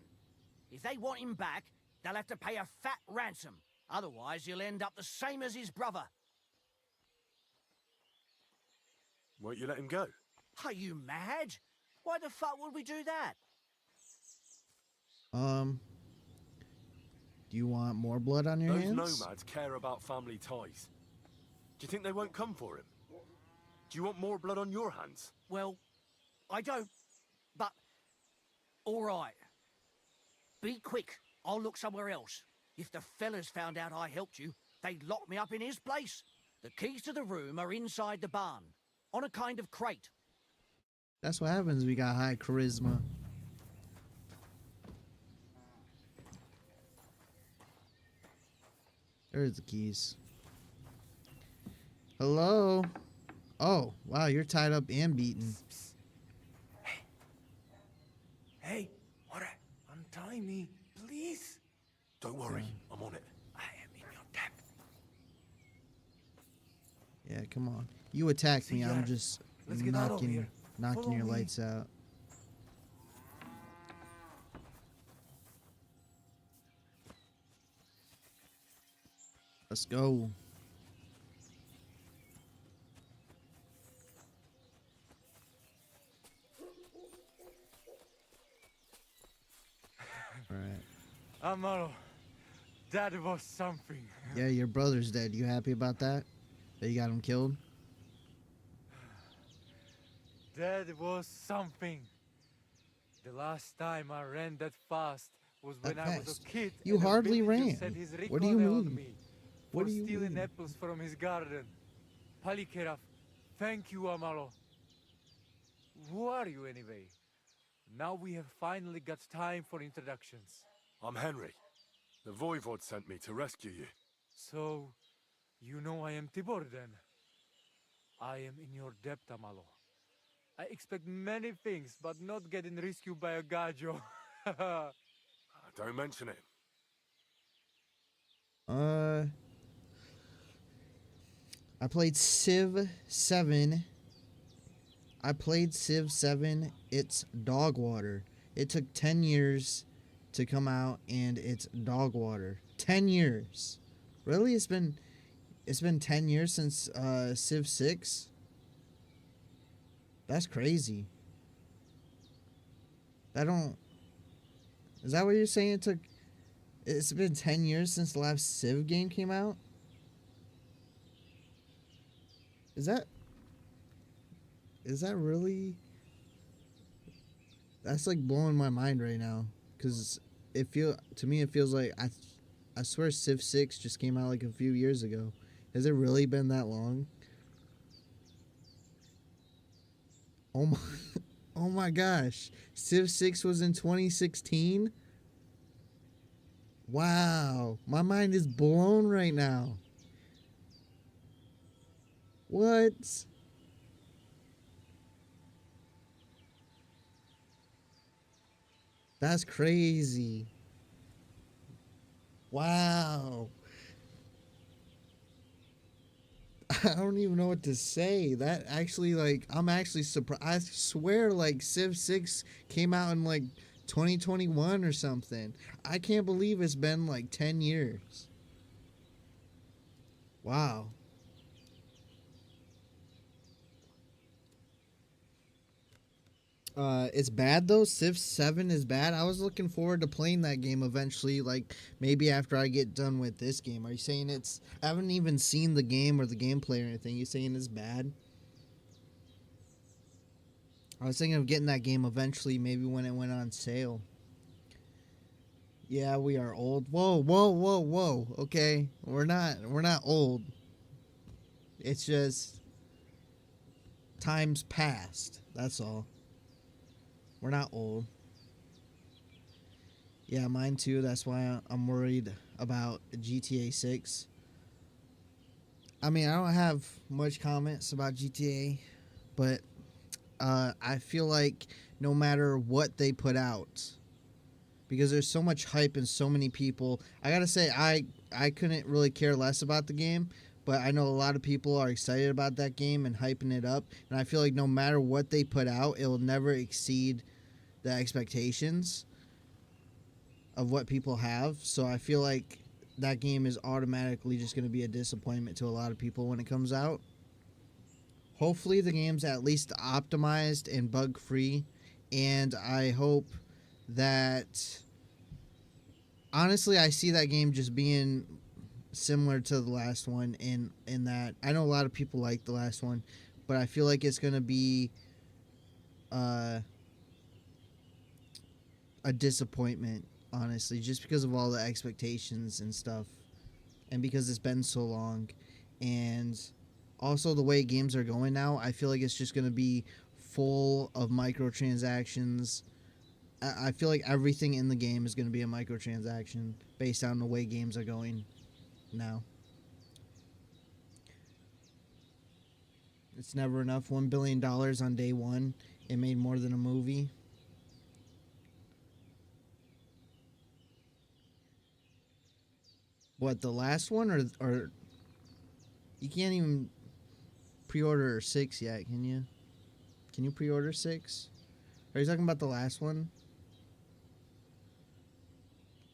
If they want him back, they'll have to pay a fat ransom. Otherwise, he'll end up the same as his brother. Won't you let him go? Are you mad? Why the fuck would we do that? Do you want more blood on your Those hands? nomads care about family ties. Do you think they won't come for him? Do you want more blood on your hands? Well, I don't, but... all right. Be quick. I'll look somewhere else. If the fellas found out I helped you, they'd lock me up in his place. The keys to the room are inside the barn, on a kind of crate. That's what happens. We got high charisma. There's the keys. Hello? Oh, wow, you're tied up and beaten. Hey, what? Untie me, please. Don't worry, I'm on it. I am in your debt. Yeah, come on. You attack me, I'm just Let's get out of here. knocking Follow your me. lights out. Let's go. Alright. Amaro, that was something. Yeah, your brother's dead. You happy about that? That you got him killed? That was something. The last time I ran that fast was when I was a kid. You and a hardly villager ran. set his What do you recoil on mean? me What for do you stealing mean? apples from his garden. Palikeraf, thank you, Amaro. Who are you anyway? Now we have finally got time for introductions. I'm Henry. The Voivod sent me to rescue you. So, you know I am Tibor then? I am in your debt, Amalo. I expect many things, but not getting rescued by a gajo. Don't mention it. I played Civ 7. It's dog water. It took 10 years to come out, and it's dog water. 10 years. Really? It's been 10 years since Civ 6? That's crazy. Is that what you're saying? It's been 10 years since the last Civ game came out? Is that really? That's like blowing my mind right now, cuz to me it feels like I swear Civ 6 just came out like a few years ago. Has it really been that long? Oh my gosh. Civ 6 was in 2016? Wow. My mind is blown right now. What? That's crazy. Wow. I don't even know what to say. That actually, like, I'm actually surprised. I swear, like, Civ 6 came out in, like, 2021 or something. I can't believe it's been, like, 10 years. Wow. It's bad though. Civ 7 is bad. I was looking forward to playing that game eventually, like maybe after I get done with this game. Are you saying it's? I haven't even seen the game or the gameplay or anything. You saying it's bad? I was thinking of getting that game eventually, maybe when it went on sale. Yeah, we are old. Whoa, whoa, whoa, whoa. Okay, we're not old. It's just time's passed. That's all. We're not old. Yeah, mine too. That's why I'm worried about GTA 6. I mean, I don't have much comments about GTA, but I feel like no matter what they put out, because there's so much hype and so many people, I gotta say I couldn't really care less about the game, but I know a lot of people are excited about that game and hyping it up, and I feel like no matter what they put out, it will never exceed the expectations of what people have. So I feel like that game is automatically just going to be a disappointment to a lot of people when it comes out. Hopefully the game's at least optimized and bug free, and I hope that honestly I see that game just being similar to the last one in that I know a lot of people like the last one, but I feel like it's going to be a disappointment, honestly, just because of all the expectations and stuff, and because it's been so long, and also the way games are going now, I feel like it's just going to be full of microtransactions. I feel like everything in the game is going to be a microtransaction based on the way games are going now. It's never enough. $1 billion on day one. It made more than a movie. What, the last one, or you can't even pre-order 6 yet, can you? Can you pre-order 6? Are you talking about the last one?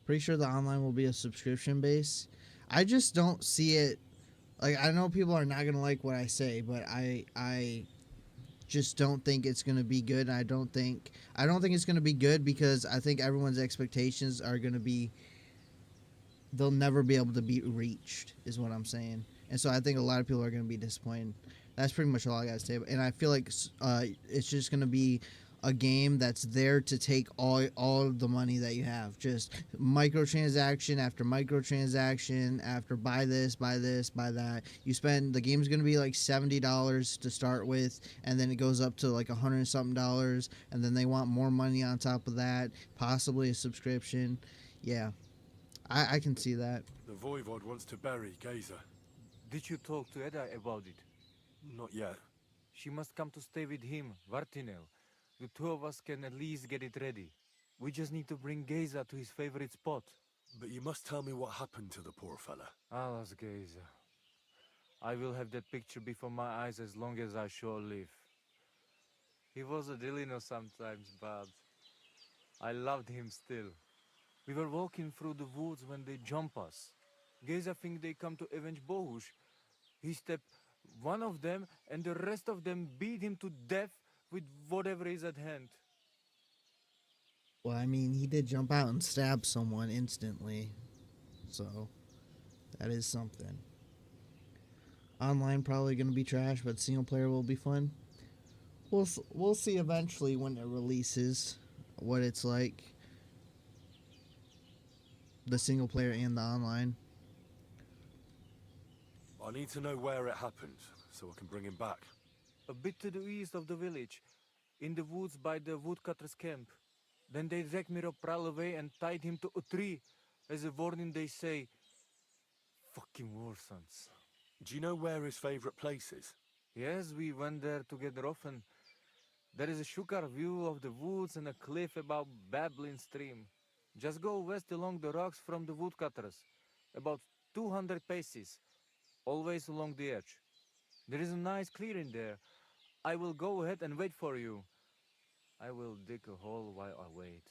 Pretty sure the online will be a subscription base. I just don't see it. Like, I know people are not gonna like what I say, but I just don't think it's gonna be good. I don't think it's gonna be good because I think everyone's expectations are gonna be, they'll never be able to be reached, is what I'm saying. And so I think a lot of people are going to be disappointed. That's pretty much all I got to say. And I feel like it's just going to be a game that's there to take all the money that you have. Just microtransaction after microtransaction after buy this, buy this, buy that. You spend, the game's going to be like $70 to start with, and then it goes up to like $100 something, and then they want more money on top of that, possibly a subscription. Yeah. I can see that. The Voivod wants to bury Geza. Did you talk to Edda about it? Not yet. She must come to stay with him, Vartinel. The two of us can at least get it ready. We just need to bring Geza to his favorite spot. But you must tell me what happened to the poor fella. Alas, Geza. I will have that picture before my eyes as long as I shall live. He was a Delino sometimes, but I loved him still. We were walking through the woods when they jump us. Geza think they come to avenge Bohush. He stepped one of them, and the rest of them beat him to death with whatever is at hand. Well, I mean, he did jump out and stab someone instantly. So, that is something. Online probably going to be trash, but single player will be fun. We'll see eventually when it releases what it's like. The single player and the online. I need to know where it happened, so I can bring him back. A bit to the east of the village, in the woods by the woodcutter's camp. Then they dragged Miropral away and tied him to a tree. As a warning, they say, fucking war sons. Do you know where his favorite place is? Yes, we went there together often. There is a shukar view of the woods and a cliff above babbling stream. Just go west along the rocks from the woodcutters. About 200 paces, always along the edge. There is a nice clearing there. I will go ahead and wait for you. I will dig a hole while I wait.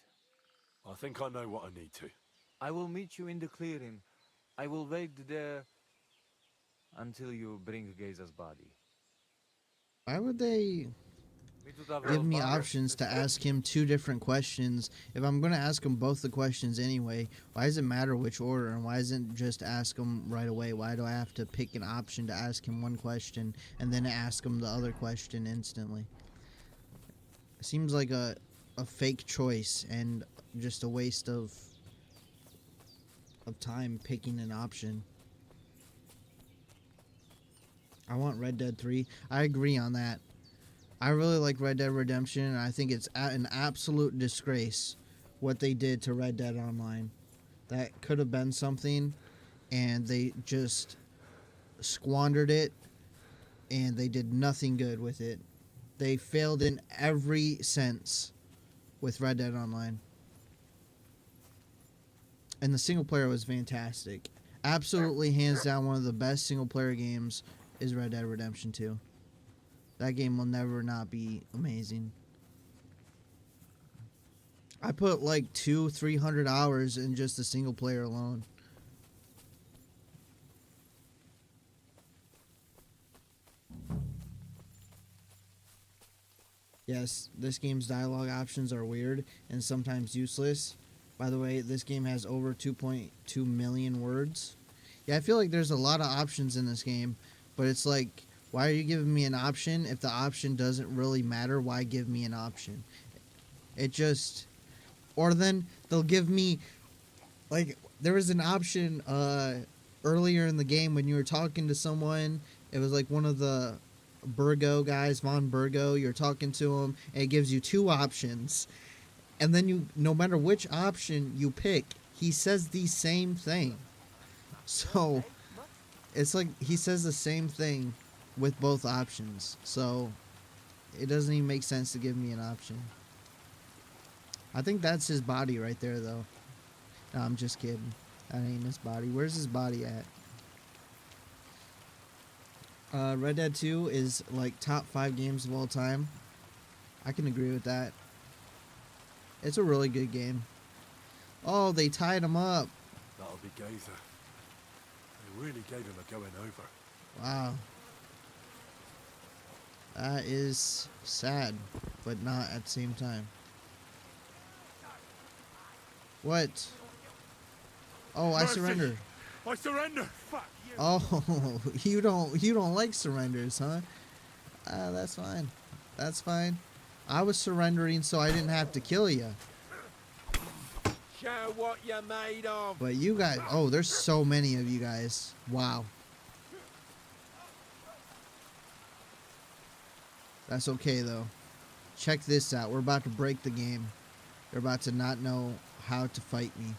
I think I know what I need to. I will meet you in the clearing. I will wait there until you bring Geza's body. Why would they give me options to ask him 2 different questions? If I'm going to ask him both the questions anyway, why does it matter which order? And why doesn't just ask him right away? Why do I have to pick an option to ask him one question and then ask him the other question instantly? It seems like a fake choice and just a waste of time picking an option. I want Red Dead 3. I agree on that. I really like Red Dead Redemption, and I think it's an absolute disgrace what they did to Red Dead Online. That could have been something, and they just squandered it, and they did nothing good with it. They failed in every sense with Red Dead Online. And the single player was fantastic. Absolutely, hands down, one of the best single player games is Red Dead Redemption 2. That game will never not be amazing. I put like 200-300 hours in just the single player alone. Yes, this game's dialogue options are weird and sometimes useless. By the way, this game has over 2.2 million words. Yeah, I feel like there's a lot of options in this game, but it's like, why are you giving me an option if the option doesn't really matter? Why give me an option? It just... Or then they'll give me... Like, there was an option earlier in the game when you were talking to someone. It was like one of the Burgo guys, Von Burgo. You're talking to him, and it gives you 2 options. And then you, no matter which option you pick, he says the same thing. So, it's like he says the same thing with both options. So, it doesn't even make sense to give me an option. I think that's his body right there, though. No, I'm just kidding. That ain't his body. Where's his body at? Red Dead 2 is like top 5 games of all time. I can agree with that. It's a really good game. Oh, they tied him up. That'll be Geza. They really gave him a going over. Wow. That is sad, but not at the same time. What? Oh, I surrender. I surrender. Fuck you. Oh, you don't like surrenders, huh? That's fine. That's fine. I was surrendering so I didn't have to kill you. Show what you're made of. But you guys, oh, there's so many of you guys. Wow. That's okay though. Check this out. We're about to break the game. They're about to not know how to fight me.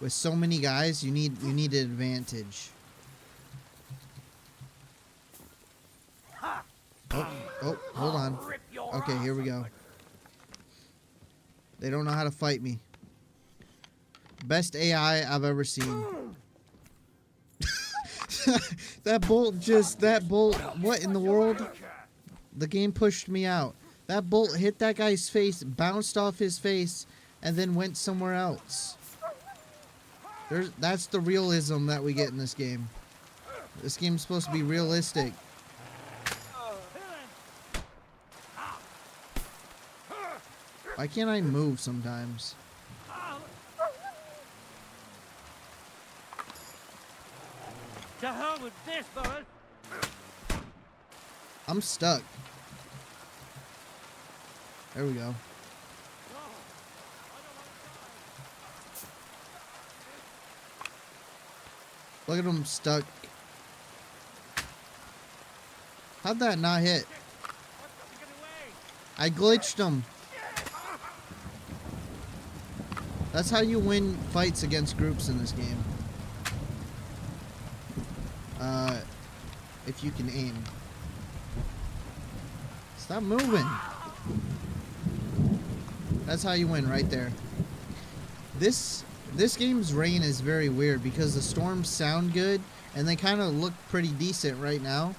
With so many guys, you need an advantage. Oh, hold on. Okay, here we go. They don't know how to fight me. Best AI I've ever seen. That bolt, what in the world? The game pushed me out. That bolt hit that guy's face, bounced off his face, and then went somewhere else. That's the realism that we get in this game. This game's supposed to be realistic. Why can't I move sometimes? To hell with this, boys! I'm stuck. There we go. Look at him stuck. How'd that not hit? I glitched him. That's how you win fights against groups in this game. If you can aim. Stop moving. That's how you win right there. This game's rain is very weird because the storms sound good and they kind of look pretty decent right now.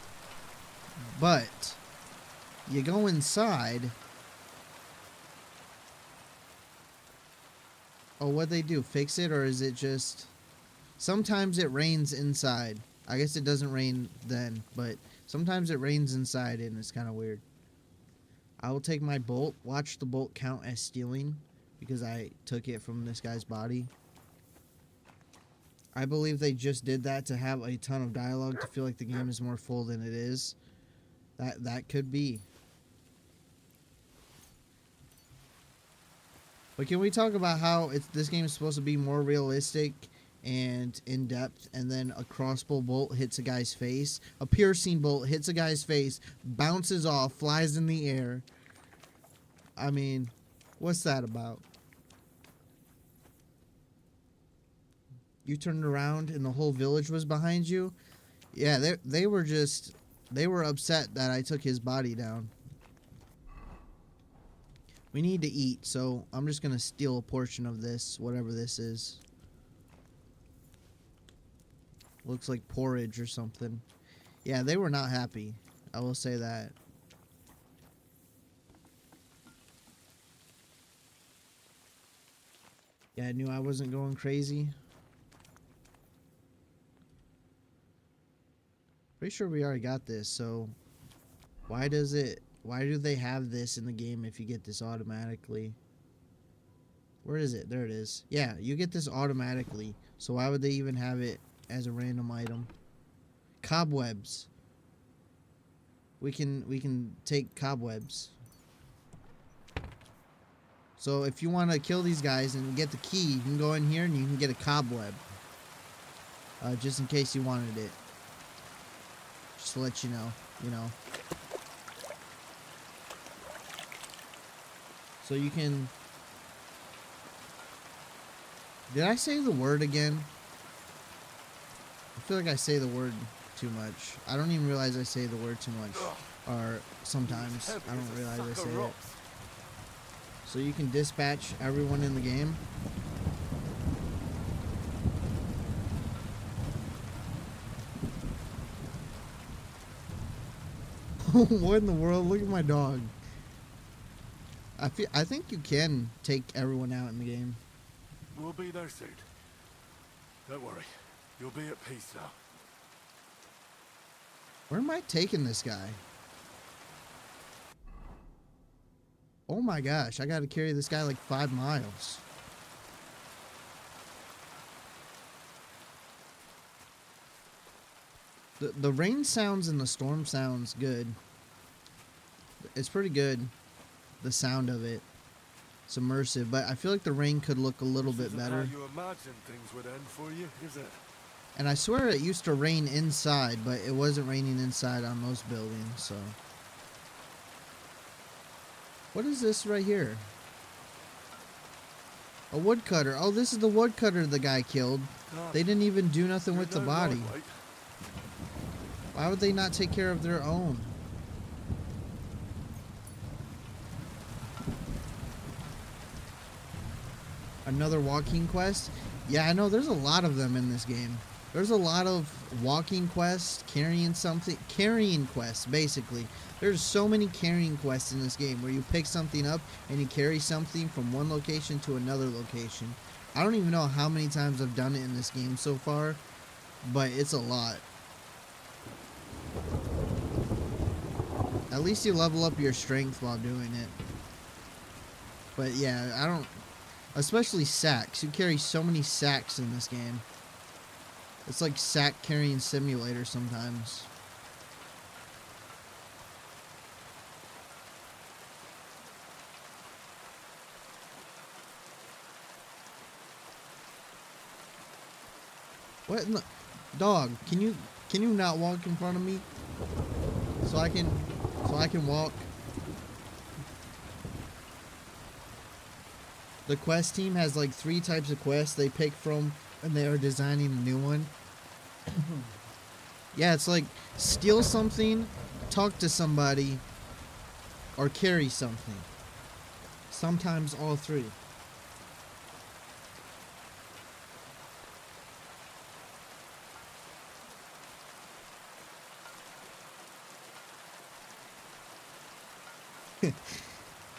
But you go inside. Oh, what'd they do? Fix it, or is it just... Sometimes it rains inside. I guess it doesn't rain then, but sometimes it rains inside and it's kind of weird. I will take my bolt. Watch the bolt count as stealing because I took it from this guy's body. I believe they just did that to have a ton of dialogue to feel like the game is more full than it is. That could be. But can we talk about how this game is supposed to be more realistic and in depth, and then a crossbow bolt hits a guy's face, a piercing bolt hits a guy's face, bounces off, flies in the air. I mean, what's that about? You turned around and the whole village was behind you? Yeah, they were upset that I took his body down. We need to eat, so I'm just gonna steal a portion of this, whatever this is. Looks like porridge or something. Yeah, they were not happy. I will say that. Yeah, I knew I wasn't going crazy. Pretty sure we already got this, so why do they have this in the game if you get this automatically? Where is it? There it is. Yeah, you get this automatically, so why would they even have it as a random item? Cobwebs. We can take cobwebs. So if you want to kill these guys and get the key, you can go in here and you can get a cobweb. Just in case you wanted it. Just to let you know, So you can... Did I say the word again? I feel like I say the word too much. I don't even realize I say the word too much. Or sometimes I don't realize I say it. So you can dispatch everyone in the game. What in the world? Look at my dog. I think you can take everyone out in the game. We'll be there soon. Don't worry. You'll be at peace now. Where am I taking this guy? Oh my gosh, I gotta carry this guy like 5 miles. The rain sounds and the storm sounds good. It's pretty good, the sound of it. It's immersive, but I feel like the rain could look a little bit better. How you imagine things would end for you, is it? And I swear it used to rain inside, but it wasn't raining inside on most buildings, so. What is this right here? A woodcutter. Oh, this is the woodcutter the guy killed. They didn't even do nothing with the body. Why would they not take care of their own? Another walking quest? Yeah, I know there's a lot of them in this game. There's a lot of walking quests, carrying something, carrying quests, basically. There's so many carrying quests in this game where you pick something up and you carry something from one location to another location. I don't even know how many times I've done it in this game so far, but it's a lot. At least you level up your strength while doing it. But yeah, I don't... Especially sacks. You carry so many sacks in this game. It's like sack carrying simulator sometimes. What in the... Dog, can you not walk in front of me? So I can walk. The quest team has like 3 types of quests they pick from and they are designing a new one. Yeah, it's like steal something, talk to somebody, or carry something. Sometimes all three.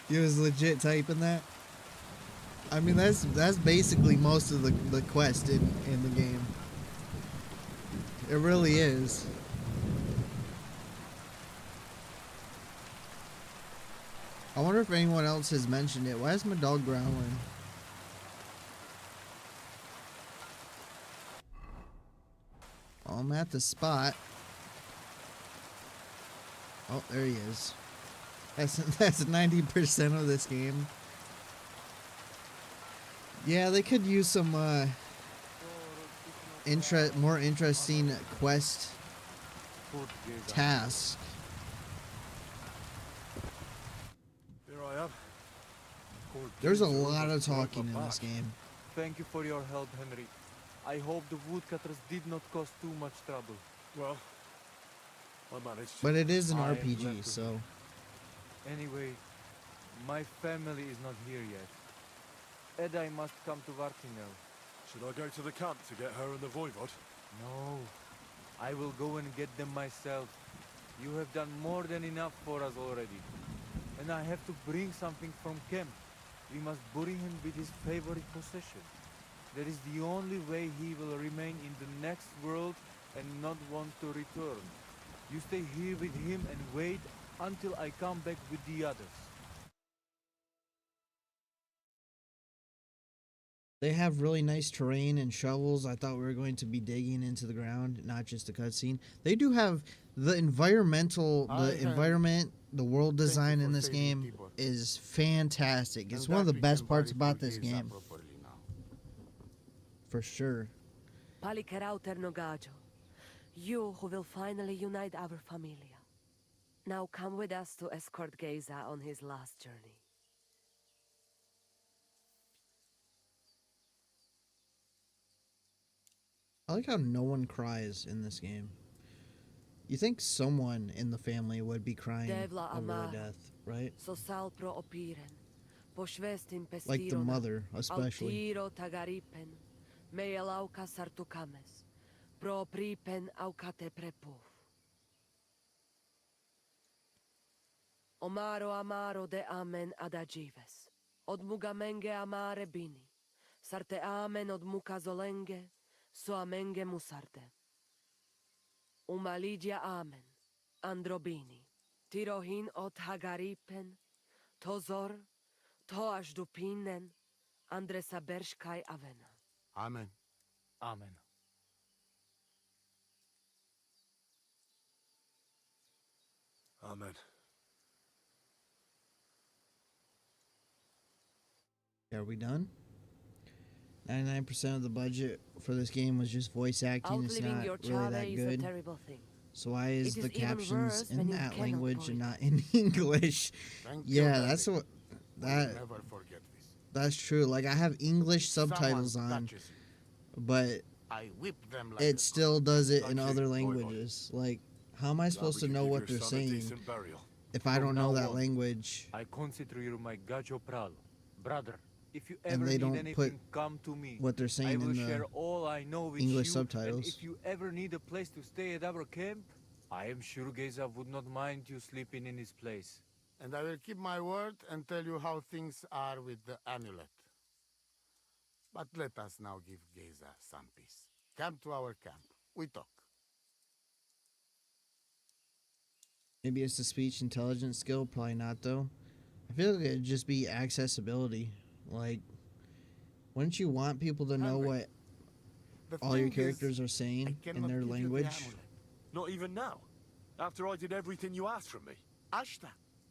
He was legit typing that. I mean, that's basically most of the quest in the game. It really is. I wonder if anyone else has mentioned it. Why is my dog growling? I'm at the spot. Oh, there he is. That's 90% of this game. Yeah, they could use some more interesting quest tasks. Here I am. There's a lot of talking in this game. Thank you for your help, Henry. I hope the woodcutters did not cause too much trouble. Well, I managed. But it is an I am RPG, glad to so... Anyway, my family is not here yet. Ed, I must come to Vartinel. Should I go to the camp to get her and the voivod? No, I will go and get them myself. You have done more than enough for us already. And I have to bring something from camp. We must bury him with his favorite possession. That is the only way he will remain in the next world and not want to return. You stay here with him and wait until I come back with the others. They have really nice terrain and shovels. I thought we were going to be digging into the ground, not just a cutscene. They do have the environment, the world design in this game is fantastic. It's one of the best parts about this game. For sure. Palikerauter Nogajo, you who will finally unite our familia. Now come with us to escort Geza on his last journey. I like how no one cries in this game. You think someone in the family would be crying over their death, right? Like the mother, especially. Omaro amaro de amen adagives. Od mugamenge amare bini. Sarte amen od mukazolenge. So amenge musarte. Umalidia amen. Androbini. Tirohin od hagaripen. Tozor. Toash dupinen. Andresa bershkai avena. Amen. Amen. Amen. Are we done? 99% of the budget for this game was just voice acting. It's not really that good. So why is the captions in that language and not in English? Yeah, that's what that's true. Like I have English subtitles on, but it still does it in other languages. Like, how am I supposed to know what they're saying if I don't know that language? I consider you my gajo pral, brother. If you ever And they need don't anything, put come to me. what they're saying I will in the share all I know with English you, subtitles. And if you ever need a place to stay at our camp, I am sure Geza would not mind you sleeping in his place. And I will keep my word and tell you how things are with the amulet. But let us now give Geza some peace. Come to our camp. We talk. Maybe it's the speech intelligence skill. Probably not, though. I feel like it'd just be accessibility. Like, wouldn't you want people to know what all your characters are saying in their language? Not even now? After I did everything you asked from me? Ashta,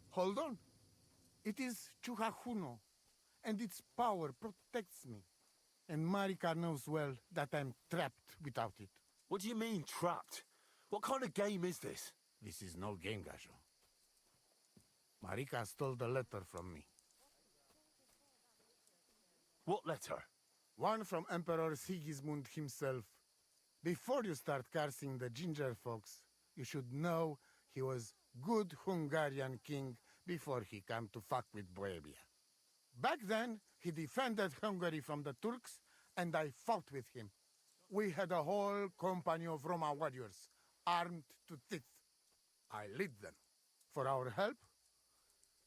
hold on. It is Chuhajuno, and its power protects me. And Marika knows well that I'm trapped without it. What do you mean, trapped? What kind of game is this? This is no game, Gajo. Marika stole the letter from me. What letter? One from Emperor Sigismund himself. Before you start cursing the ginger folks, you should know he was good Hungarian king before he came to fuck with Bohemia. Back then, he defended Hungary from the Turks, and I fought with him. We had a whole company of Roma warriors, armed to teeth. I lead them. For our help,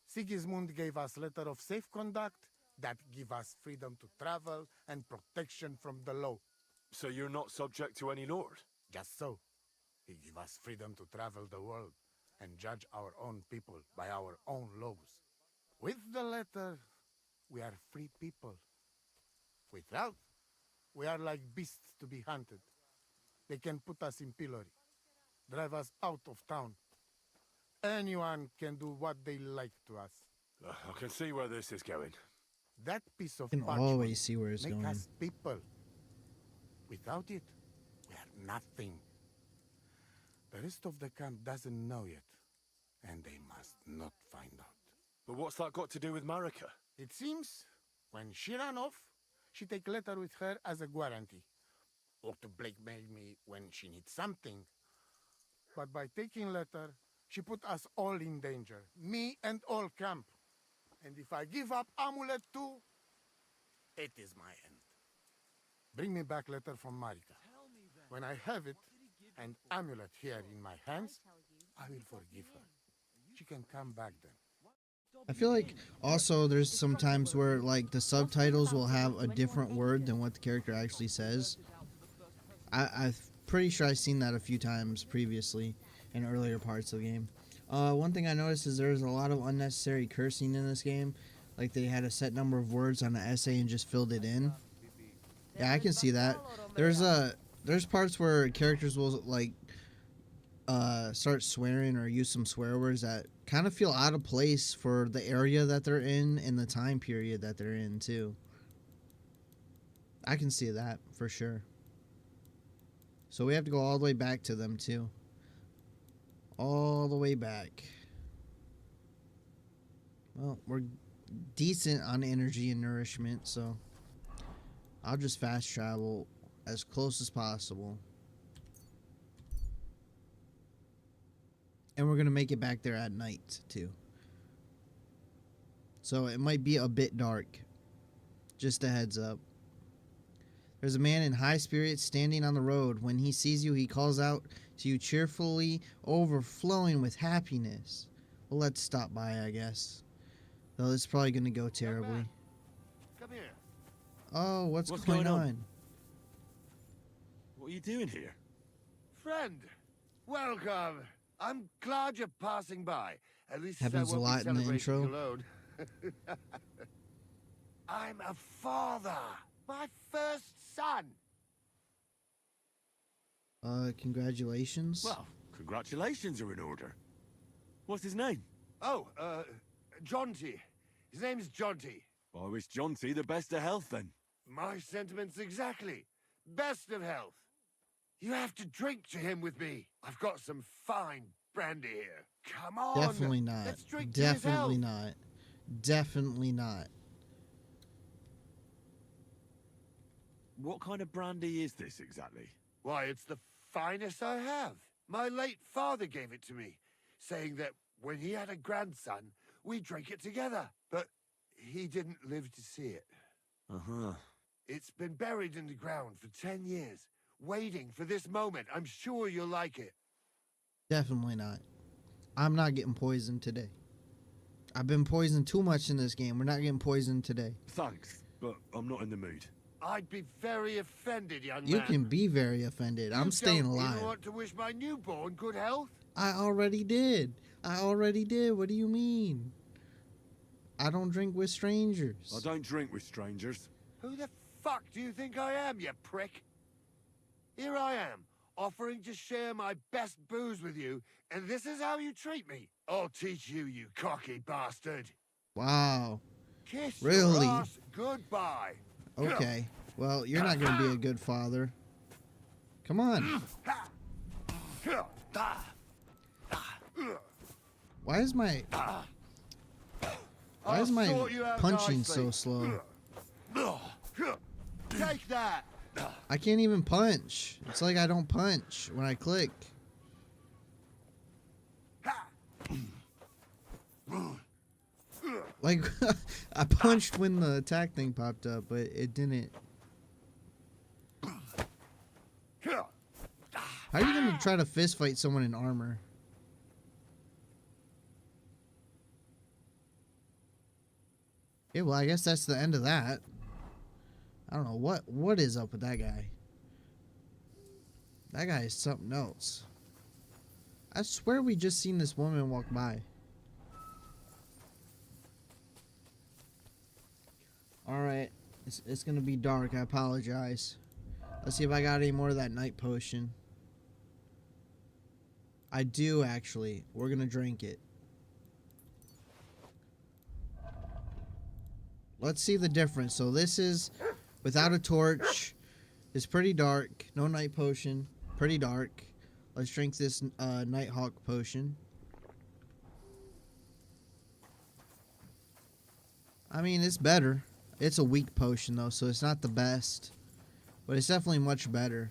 Sigismund gave us letter of safe conduct that give us freedom to travel and protection from the law. So you're not subject to any lord? Just so. He give us freedom to travel the world and judge our own people by our own laws. With the letter, we are free people. Without, we are like beasts to be hunted. They can put us in pillory, drive us out of town. Anyone can do what they like to us. I can see where this is going. That piece of I can parchment always see where it's make going. us people. Without it, we are nothing. The rest of the camp doesn't know yet, and they must not find out. But what's that got to do with Marika? It seems, when she ran off, she take letter with her as a guarantee, or to blackmail me when she needs something. But by taking letter, she put us all in danger, me and all camp. And if I give up amulet too, it is my end. Bring me back letter from Marika. When I have it, and amulet here in my hands, I will forgive her. She can come back then. I feel like also there's some times where like the subtitles will have a different word than what the character actually says. I'm pretty sure I've seen that a few times previously in earlier parts of the game. One thing I noticed is there's a lot of unnecessary cursing in this game. Like they had a set number of words on the essay and just filled it in. Yeah, I can see that. There's parts where characters will like start swearing or use some swear words that kind of feel out of place for the area that they're in and the time period that they're in too. I can see that for sure. So we have to go all the way back to them too. All the way back. Well, we're decent on energy and nourishment, so I'll just fast travel as close as possible. And we're going to make it back there at night, too. So it might be a bit dark. Just a heads up. There's a man in high spirits standing on the road. When he sees you, he calls out to you cheerfully, overflowing with happiness. Well, let's stop by, I guess. Though it's probably going to go terribly. Come here. Oh, what's going on? What are you doing here? Friend, welcome. I'm glad you're passing by. At least Happens I a won't lot be in the celebrating intro. alone. I'm a father. My first son. Congratulations. Well, congratulations are in order. What's his name? Oh, Jonty. His name's Jonty. I wish Jonty the best of health then. My sentiments exactly. Best of health. You have to drink to him with me. I've got some fine brandy here. Come on. Definitely not. Let's drink to his health. Definitely not. Definitely not. What kind of brandy is this exactly? Why, it's the finest I have. My late father gave it to me, saying that when he had a grandson, we drank it together. But he didn't live to see it. Uh-huh. It's been buried in the ground for 10 years, waiting for this moment. I'm sure you'll like it. Definitely not. I'm not getting poisoned today. I've been poisoned too much in this game. We're not getting poisoned today. Thanks, but I'm not in the mood. I'd be very offended, young man. You can be very offended. I'm staying You alive. want to wish my newborn good health? I already did. What do you mean? I don't drink with strangers. I don't drink with strangers. Who the fuck do you think I am, you prick? Here I am, offering to share my best booze with you, and this is how you treat me. I'll teach you, you cocky bastard. Wow. Kiss Really? your ass goodbye. Okay. Well, you're not going to be a good father. Come on. Why is my punching so slow? Take that. I can't even punch. It's like I don't punch when I click. Like, I punched when the attack thing popped up, but it didn't. How are you gonna try to fist fight someone in armor? Yeah, well, I guess that's the end of that. I don't know what is up with that guy. That guy is something else. I swear we just seen this woman walk by. Alright, it's gonna be dark, I apologize. Let's see if I got any more of that night potion. I do, actually. We're gonna drink it. Let's see the difference. So this is without a torch. It's pretty dark. No night potion. Pretty dark. Let's drink this Nighthawk potion. I mean, it's better. It's a weak potion, though, so it's not the best. But it's definitely much better.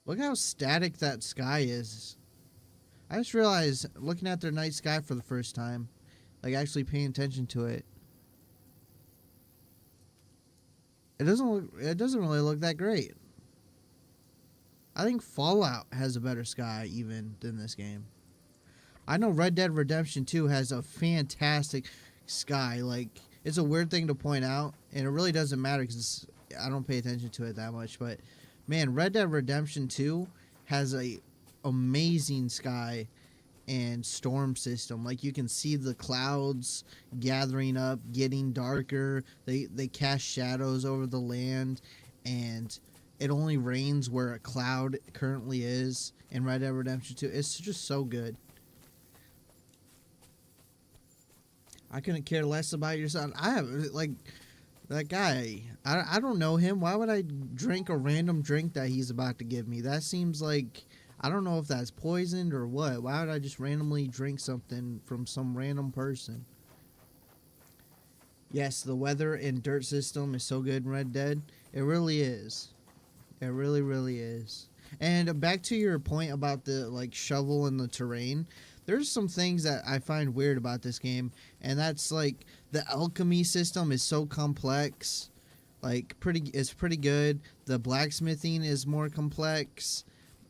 Look how static that sky is. I just realized, looking at their night sky for the first time, like actually paying attention to it, it doesn't really look that great. I think Fallout has a better sky even than this game. I know Red Dead Redemption 2 has a fantastic sky. Like, it's a weird thing to point out, and it really doesn't matter because I don't pay attention to it that much. But man, Red Dead Redemption 2 has a amazing sky and storm system. Like, you can see the clouds gathering up, getting darker. They cast shadows over the land, and it only rains where a cloud currently is in Red Dead Redemption 2. It's just so good. I couldn't care less about your son. I have, like, that guy. I don't know him. Why would I drink a random drink that he's about to give me? That seems like, I don't know if that's poisoned or what. Why would I just randomly drink something from some random person? Yes, the weather and dirt system is so good in Red Dead. It really is. It really, really is. And back to your point about the, like, shovel and the terrain. There's some things that I find weird about this game, and that's like the alchemy system is so complex. Like, it's pretty good. The blacksmithing is more complex.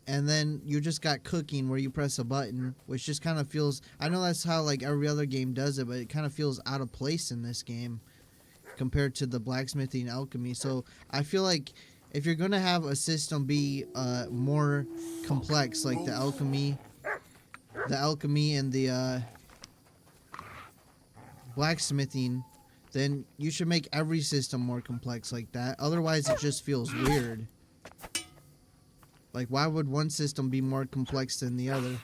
And then you just got cooking where you press a button, which just kind of feels, I know that's how like every other game does it, but it kind of feels out of place in this game compared to the blacksmithing and alchemy. So I feel like if you're going to have a system be more complex, like the alchemy and the blacksmithing, then you should make every system more complex like that. Otherwise, it just feels weird. Like, why would one system be more complex than the other?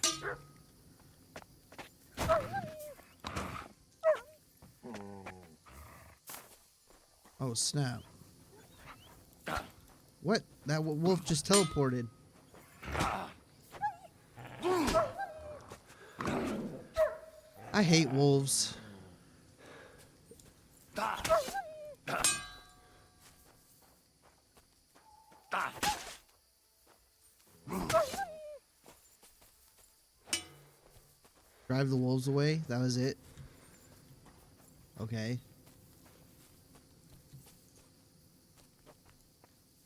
Oh, snap. What? That wolf just teleported. I hate wolves. Drive the wolves away? That was it? Okay.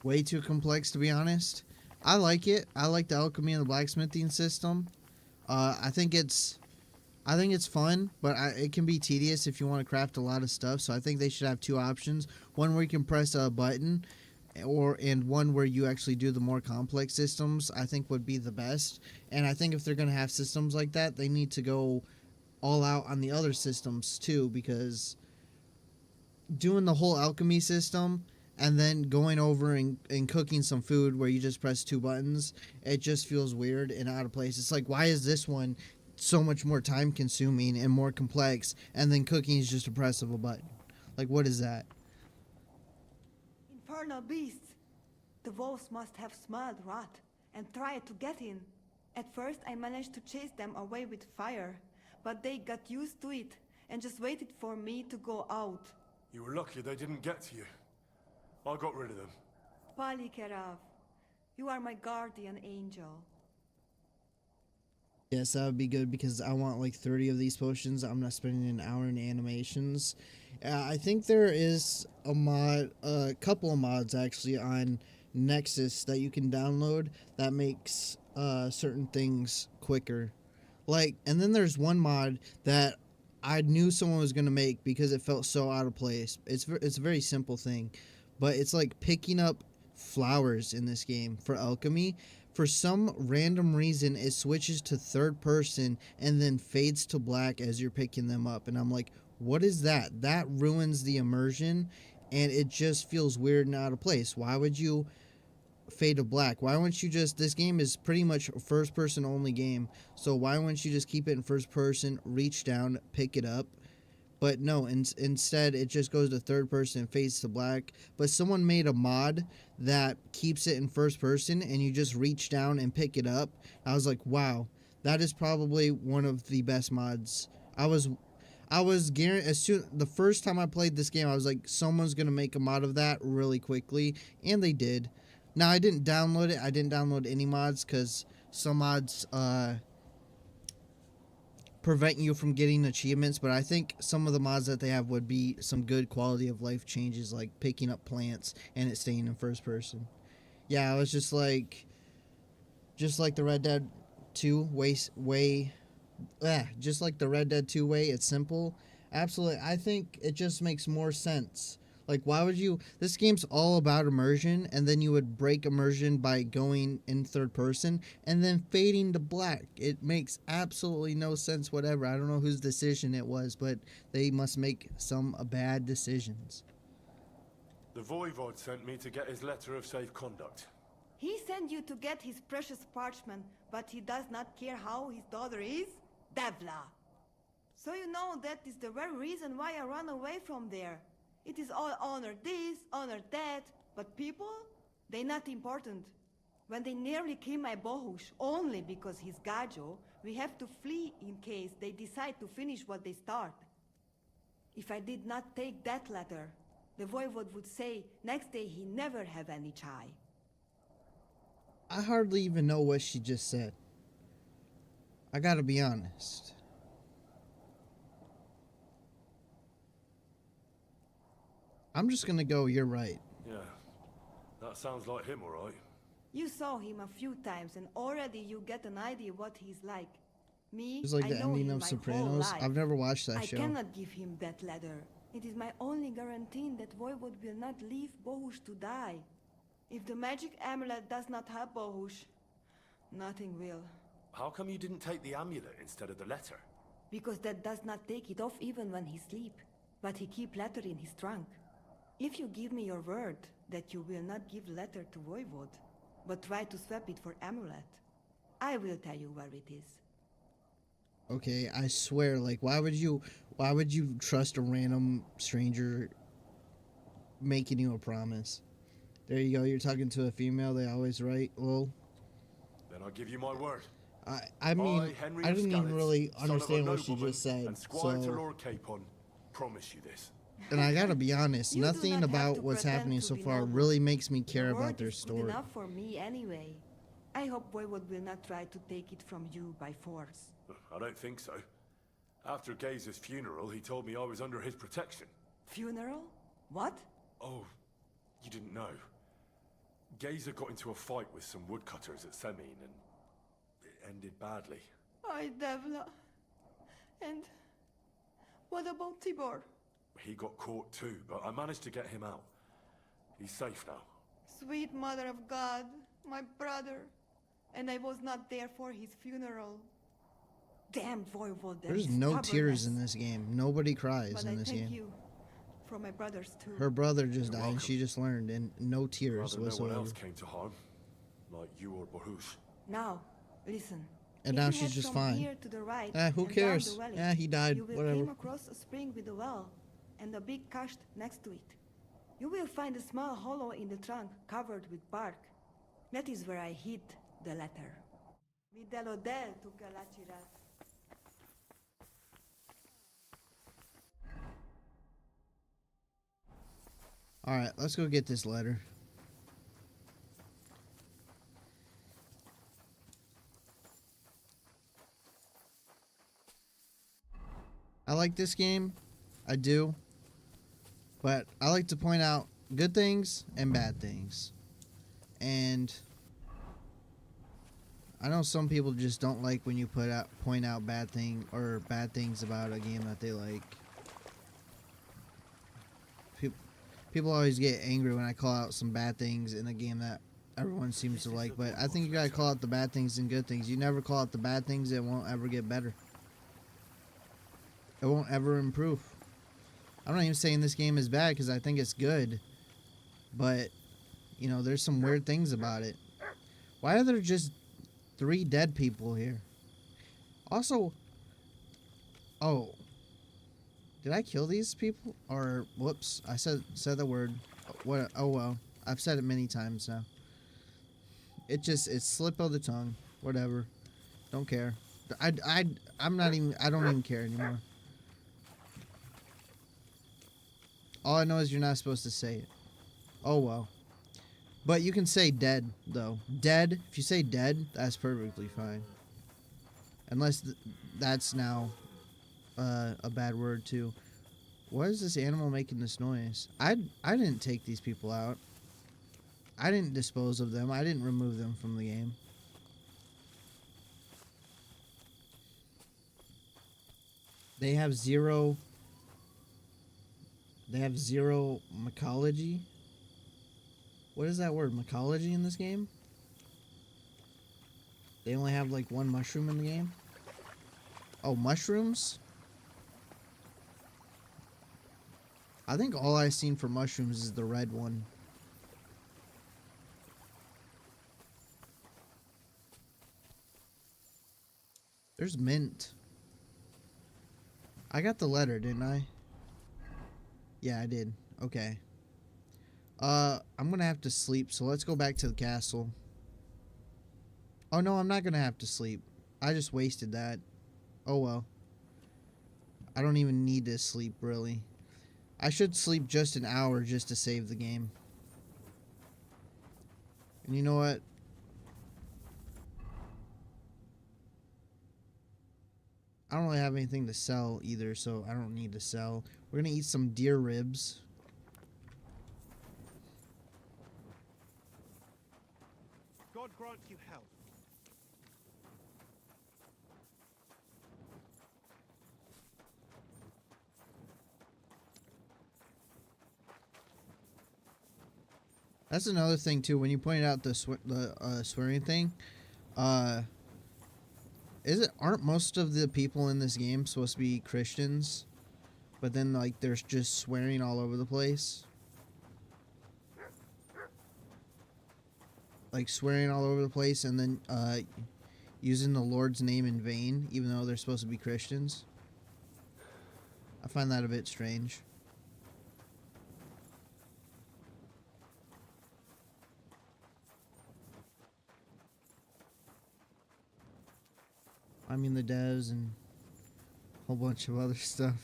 Way too complex, to be honest. I like it. I like the alchemy and the blacksmithing system. I think it's fun, but it can be tedious if you want to craft a lot of stuff. So I think they should have two options: one where you can press a button, and one where you actually do the more complex systems. I think would be the best. And I think if they're gonna have systems like that, they need to go all out on the other systems too, because doing the whole alchemy system and then going over and cooking some food where you just press two buttons, it just feels weird and out of place. It's like, why is this one so much more time consuming and more complex, and then cooking is just a press of a button? Like, what is that? Infernal beasts! The wolves must have smelled rot and tried to get in. At first I managed to chase them away with fire, but they got used to it and just waited for me to go out. You were lucky they didn't get to you. I got rid of them. Palikerav, you are my guardian angel. Yes, that would be good because I want like 30 of these potions. I'm not spending an hour in animations. I think there is a mod, a couple of mods actually on Nexus that you can download that makes certain things quicker. Like, and then there's one mod that I knew someone was gonna make because it felt so out of place. It's a very simple thing, but it's like picking up flowers in this game for alchemy. For some random reason, it switches to third person and then fades to black as you're picking them up, and I'm like, what is that? That ruins the immersion, and it just feels weird and out of place. Why would you fade to black? Why wouldn't you just, this game is pretty much a first person only game, so why wouldn't you just keep it in first person, reach down, pick it up? But no, instead it just goes to third person and fades to black. But someone made a mod that keeps it in first person and you just reach down and pick it up. I was like, wow, that is probably one of the best mods. I was guaranteed, as soon the first time I played this game, I was like, someone's gonna make a mod of that really quickly, and they did. Now I didn't download it. I didn't download any mods because some mods prevent you from getting achievements, but I think some of the mods that they have would be some good quality of life changes, like picking up plants and it staying in first person. Yeah, I was just like the Red Dead 2 just like the Red Dead 2 way. It's simple. Absolutely, I think it just makes more sense. Like, why would you? This game's all about immersion, and then you would break immersion by going in third person and then fading to black. It makes absolutely no sense whatever. I don't know whose decision it was, but they must make some bad decisions. The Voivod sent me to get his letter of safe conduct. He sent you to get his precious parchment, but he does not care how his daughter is? Devla! So you know that is the very reason why I run away from there. It is all honor this, honor that, but people, they not important. When they nearly kill my Bohush only because he's Gajo, we have to flee in case they decide to finish what they start. If I did not take that letter, the Voivod would say next day he never have any chai. I hardly even know what she just said. I gotta be honest. I'm just gonna go, you're right. Yeah, that sounds like him, all right. You saw him a few times and already you get an idea what he's like. Me, It's like I the know ending him of my Sopranos. whole life. I've never watched that show. I cannot give him that letter. It is my only guarantee that Voivod will not leave Bohush to die. If the magic amulet does not help Bohush, nothing will. How come you didn't take the amulet instead of the letter? Because that does not take it off even when he sleep. But he keep letter in his trunk. If you give me your word that you will not give letter to Voivod, but try to swap it for amulet, I will tell you where it is. Okay, I swear, like, why would you trust a random stranger making you a promise? There you go, you're talking to a female, they always right, lol. Then I'll give you my word. I mean, Henry I didn't even Scalise, really son of a understand what she nobleman just said, and squire to so... Lord Capon, promise you this. And I gotta be honest, You do nothing not have about to what's pretend happening to so be far noble. really makes me care Your about word their is good story. enough for me anyway. I hope Voivod will not try to take it from you by force. I don't think so. After Gaze's funeral, he told me I was under his protection. Funeral? What? Oh, you didn't know. Gazer got into a fight with some woodcutters at Semin, and it ended badly. Ay, Devla. And what about Tibor? He got caught too, but I managed to get him out. He's safe now. Sweet Mother of God, my brother. And I was not there for his funeral. Damn Voivod. There's no tears in this game. Nobody cries in this But I thank game. you for my brothers too. Her brother just died and she just learned, and no tears Rather no one whatsoever. else came to harm, like you or Baruch. Now, listen. And If now you she's head just from fine. Here to the right Who and down cares? the valley, Yeah, he died. You will Whatever. come across a spring with a well and a big cache next to it. You will find a small hollow in the trunk covered with bark. That is where I hid the letter. Videlodel to Galachirat. Alright, let's go get this letter. like this game. I do. But I like to point out good things and bad things. And I know some people just don't like when you point out bad things about a game that they like. People always get angry when I call out some bad things in a game that everyone seems to like, but I think you gotta call out the bad things and good things. You never call out the bad things, it won't ever get better. It won't ever improve. I'm not even saying this game is bad because I think it's good, but you know, there's some weird things about it. Why are there just 3 dead people here? Also, oh, did I kill these people? Or whoops, I said the word. What? Oh well, I've said it many times now. It's slip of the tongue. Whatever, don't care. I don't even care anymore. All I know is you're not supposed to say it. Oh well. But you can say dead, though. Dead, if you say dead, that's perfectly fine. Unless that's now a bad word, too. Why is this animal making this noise? I didn't take these people out. I didn't dispose of them. I didn't remove them from the game. They have zero mycology. What is that word? Mycology in this game? They only have like 1 mushroom in the game? Oh, mushrooms? I think all I've seen for mushrooms is the red one. There's mint. I got the letter, didn't I? Yeah, I did. Okay. I'm gonna have to sleep, so let's go back to the castle. Oh no, I'm not gonna have to sleep. I just wasted that. Oh well. I don't even need to sleep, really. I should sleep just an hour just to save the game. And you know what? I don't really have anything to sell either, so I don't need to sell. We're gonna eat some deer ribs. God grant you health. That's another thing too. When you pointed out the swearing thing, aren't most of the people in this game supposed to be Christians? But then like there's just swearing all over the place. Like swearing all over the place, and then using the Lord's name in vain, even though they're supposed to be Christians. I find that a bit strange. I mean the devs and a whole bunch of other stuff.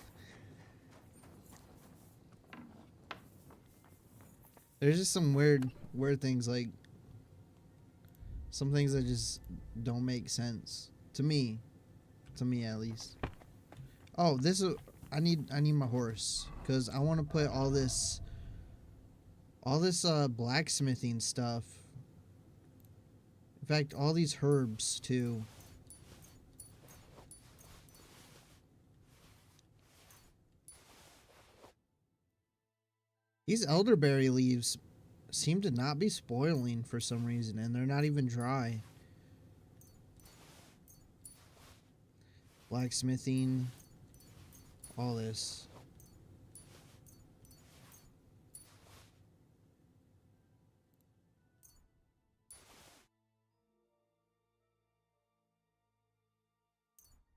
There's just some weird things, like some things that just don't make sense to me at least. Oh, I need my horse because I want to put all this blacksmithing stuff. In fact, all these herbs too. These elderberry leaves seem to not be spoiling for some reason, and they're not even dry. Blacksmithing, all this.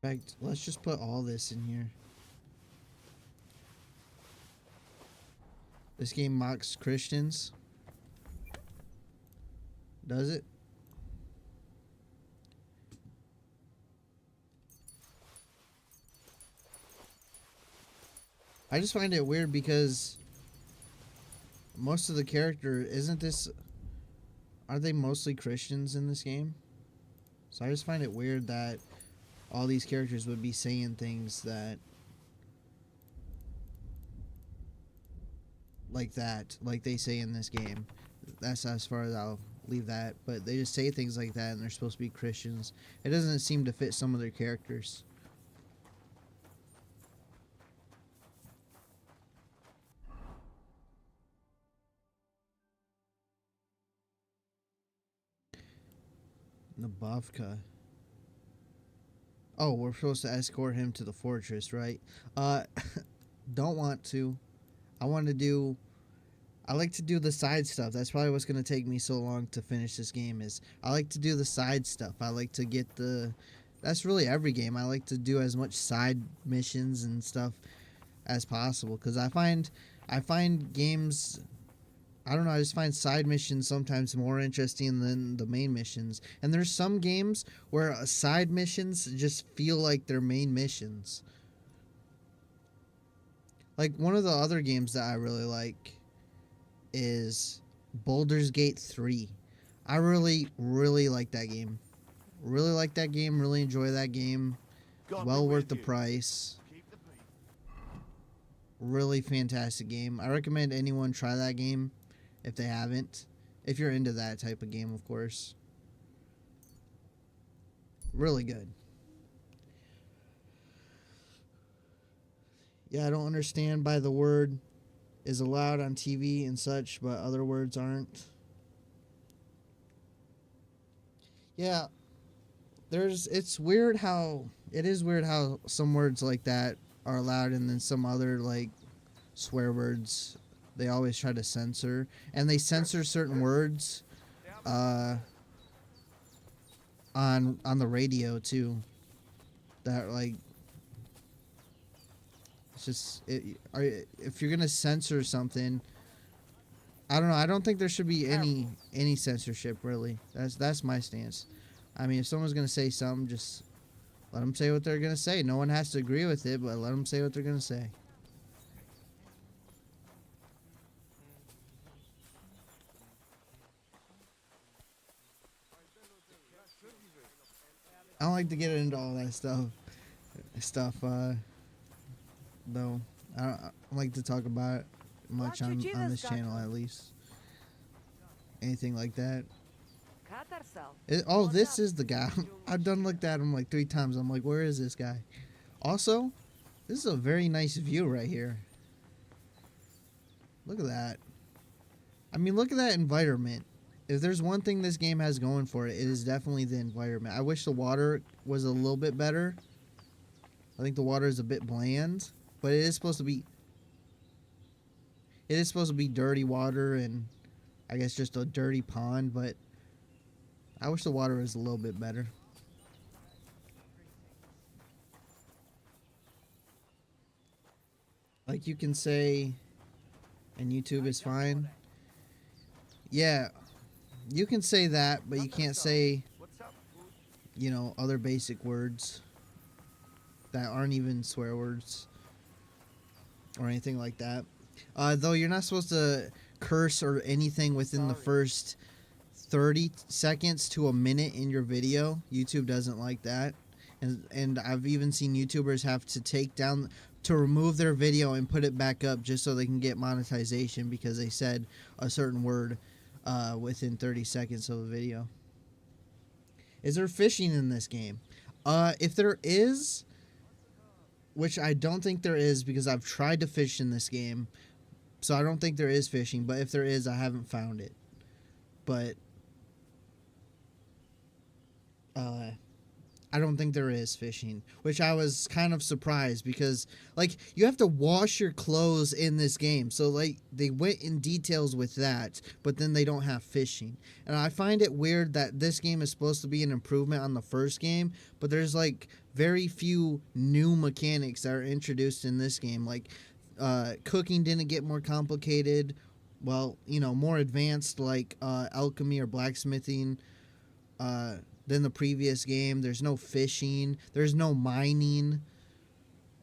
In fact, let's just put all this in here. This game mocks Christians. Does it? I just find it weird because most of the character aren't they mostly Christians in this game? So I just find it weird that all these characters would be saying things that like that, like they say in this game. That's as far as I'll leave that. But they just say things like that, and they're supposed to be Christians. It doesn't seem to fit some of their characters. Nabavka. Oh, we're supposed to escort him to the fortress, right? Don't want to. I like to do the side stuff. That's probably what's going to take me so long to finish this game is I like to do the side stuff. I like to get that's really every game. I like to do as much side missions and stuff as possible because I find games, I don't know, I just find side missions sometimes more interesting than the main missions. And there's some games where side missions just feel like they're main missions. Like one of the other games that I really like is Baldur's Gate 3. I really, really like that game. Really like that game. Really enjoy that game. Well worth the price. Really fantastic game. I recommend anyone try that game if they haven't. If you're into that type of game, of course. Really good. Yeah, I don't understand by the word is allowed on TV and such, but other words aren't. Yeah, it is weird how some words like that are allowed and then some other like swear words they always try to censor, and they censor certain words on the radio too. That like it's just if you're gonna censor something, I don't know. I don't think there should be any censorship really. That's my stance. I mean, if someone's gonna say something, just let them say what they're gonna say. No one has to agree with it, but let them say what they're gonna say. I don't like to get into all that stuff. Though I don't like to talk about it much on this channel, at least. Anything like that. This is the guy. I've done looked at him like 3 times. I'm like, where is this guy? Also, this is a very nice view right here. Look at that. I mean, look at that environment. If there's one thing this game has going for it, it is definitely the environment. I wish the water was a little bit better. I think the water is a bit bland, but it is supposed to be dirty water and I guess just a dirty pond, but I wish the water was a little bit better. Like you can say, and YouTube is fine. Yeah, you can say that, but you can't say, you know, other basic words that aren't even swear words or anything like that. Though you're not supposed to curse or anything within the first 30 seconds to a minute in your video. YouTube doesn't like that. And I've even seen YouTubers have to remove their video and put it back up just so they can get monetization because they said a certain word within 30 seconds of the video. Is there fishing in this game? If there is, which I don't think there is because I've tried to fish in this game, so I don't think there is fishing, but if there is, I haven't found it. But I don't think there is fishing, which I was kind of surprised because, like, you have to wash your clothes in this game. So, like, they went in details with that, but then they don't have fishing. And I find it weird that this game is supposed to be an improvement on the first game, but there's, like, very few new mechanics that are introduced in this game. Like, cooking didn't get more complicated. Well, you know, more advanced, like, alchemy or blacksmithing, than the previous game. There's no fishing. There's no mining.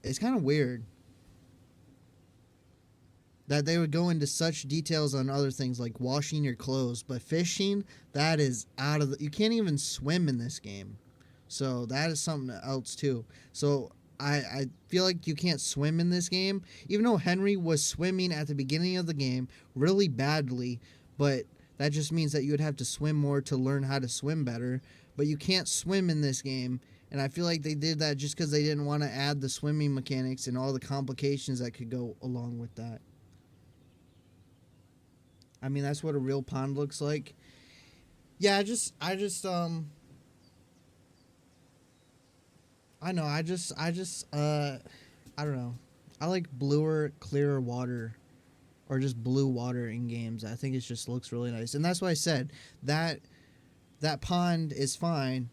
It's kind of weird that they would go into such details on other things like washing your clothes, but fishing, that is out of the... You can't even swim in this game. So that is something else too. So I feel like you can't swim in this game, even though Henry was swimming at the beginning of the game really badly, but that just means that you would have to swim more to learn how to swim better. But you can't swim in this game, and I feel like they did that just because they didn't want to add the swimming mechanics and all the complications that could go along with that. I mean, that's what a real pond looks like. Yeah, I don't know. I like bluer, clearer water, or just blue water in games. I think it just looks really nice, and that's why I said that pond is fine.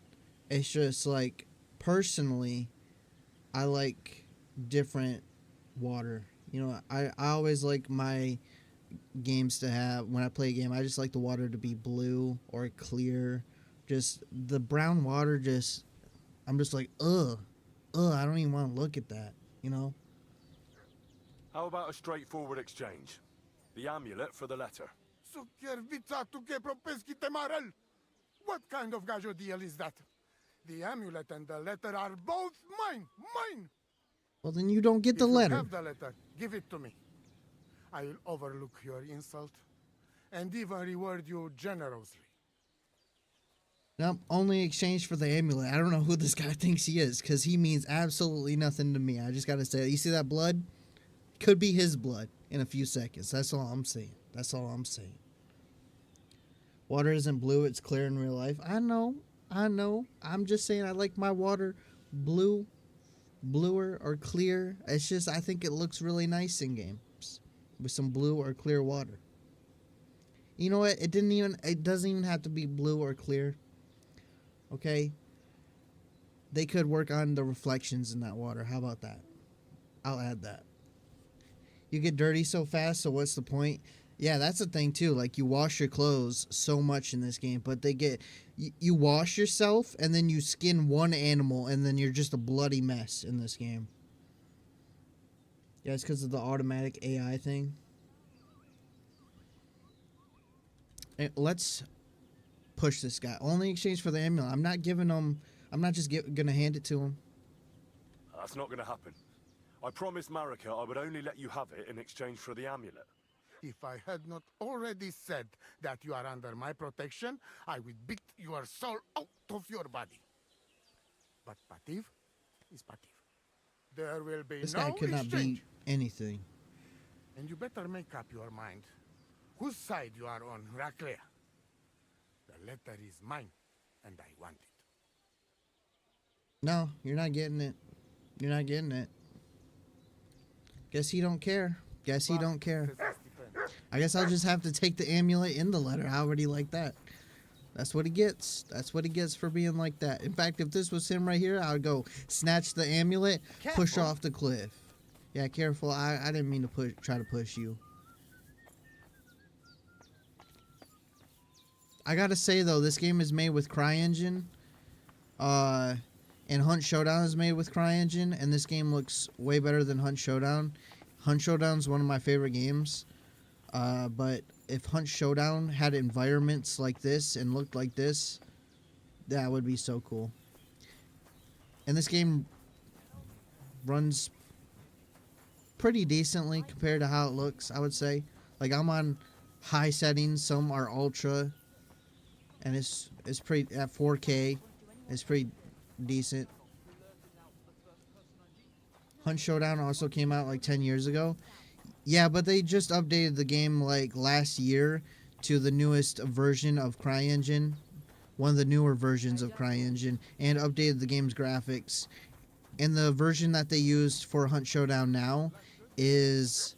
It's just like, personally, I like different water. You know, I always like my games to have, when I play a game, I just like the water to be blue or clear. Just the brown water, just, I'm just like, I don't even want to look at that, you know? How about a straightforward exchange? The amulet for the letter. What kind of gajo deal is that? The amulet and the letter are both mine! Mine! Well, then you don't get the If letter. you have the letter, give it to me. I'll overlook your insult and even reward you generously. Nope, only exchange for the amulet. I don't know who this guy thinks he is, because he means absolutely nothing to me. I just gotta say, you see that blood? Could be his blood in a few seconds. That's all I'm saying. That's all I'm saying. Water isn't blue, it's clear in real life. I know. I'm just saying I like my water blue, bluer, or clear. It's just, I think it looks really nice in games with some blue or clear water. You know what? It doesn't even have to be blue or clear. Okay? They could work on the reflections in that water. How about that? I'll add that. You get dirty so fast, so what's the point? Yeah, that's the thing too. Like, you wash your clothes so much in this game, but you wash yourself and then you skin one animal and then you're just a bloody mess in this game. Yeah, it's because of the automatic AI thing. Let's push this guy. Only exchange for the amulet. I'm not giving him. I'm not just gonna hand it to him. That's not going to happen. I promised Marika I would only let you have it in exchange for the amulet. If I had not already said that you are under my protection, I would beat your soul out of your body. But Pativ is Pativ. There will be This no guy could not exchange. be anything. And you better make up your mind whose side you are on, Raclea. The letter is mine, and I want it. No, you're not getting it. You're not getting it. Guess he don't care. Guess he don't care. I guess I'll just have to take the amulet in the letter. How would he like that? That's what he gets. That's what he gets for being like that. In fact, if this was him right here, I would go snatch the amulet, push off the cliff. Yeah, careful. I didn't mean to try to push you. I gotta say though, this game is made with CryEngine. And Hunt Showdown is made with CryEngine, and this game looks way better than Hunt Showdown. Hunt Showdown is one of my favorite games. But if Hunt Showdown had environments like this and looked like this, that would be so cool. And this game runs pretty decently compared to how it looks, I would say. Like, I'm on high settings, some are ultra, and it's pretty at 4K. It's pretty decent. Hunt Showdown also came out like 10 years ago. Yeah, but they just updated the game like last year to the newest version of CryEngine, one of the newer versions of CryEngine, and updated the game's graphics. And the version that they used for Hunt Showdown now is,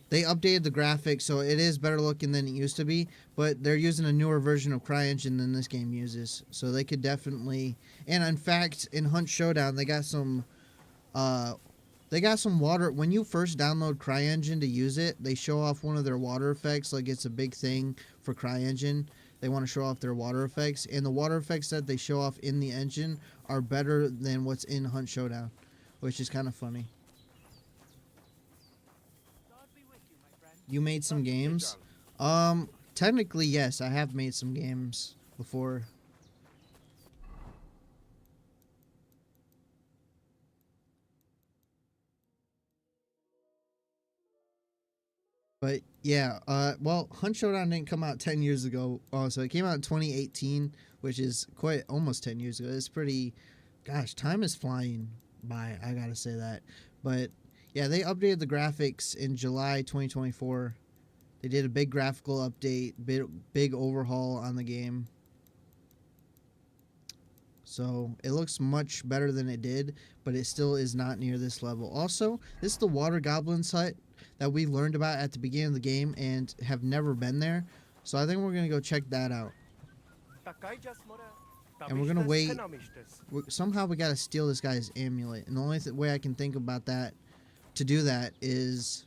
they updated the graphics, so it is better looking than it used to be, but they're using a newer version of CryEngine than this game uses. So they could definitely, and in fact, in Hunt Showdown, they got some water. When you first download CryEngine to use it, they show off one of their water effects, like it's a big thing for CryEngine. They want to show off their water effects, and the water effects that they show off in the engine are better than what's in Hunt Showdown, which is kind of funny. You made some games? Technically, yes, I have made some games before. But yeah, well, Hunt Showdown didn't come out 10 years ago. So it came out in 2018, which is quite almost 10 years ago. It's pretty, gosh, time is flying by. I gotta say that. But yeah, they updated the graphics in July 2024. They did a big graphical update, big overhaul on the game. So it looks much better than it did, but it still is not near this level. Also, this is the Water Goblin's hut that we learned about at the beginning of the game and have never been there. So I think we're going to go check that out. And we're going to wait. Somehow we got to steal this guy's amulet. And the only way I can think about that, to do that, is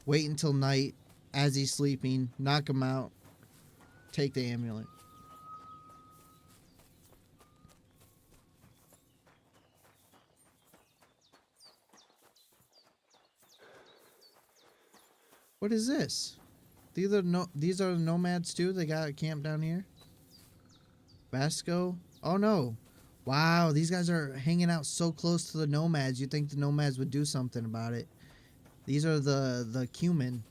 wait until night as he's sleeping, knock him out, take the amulet. What is this? These are the nomads too. They got a camp down here. Vasco. Oh no! Wow, these guys are hanging out so close to the nomads. You'd think the nomads would do something about it. These are the cumin,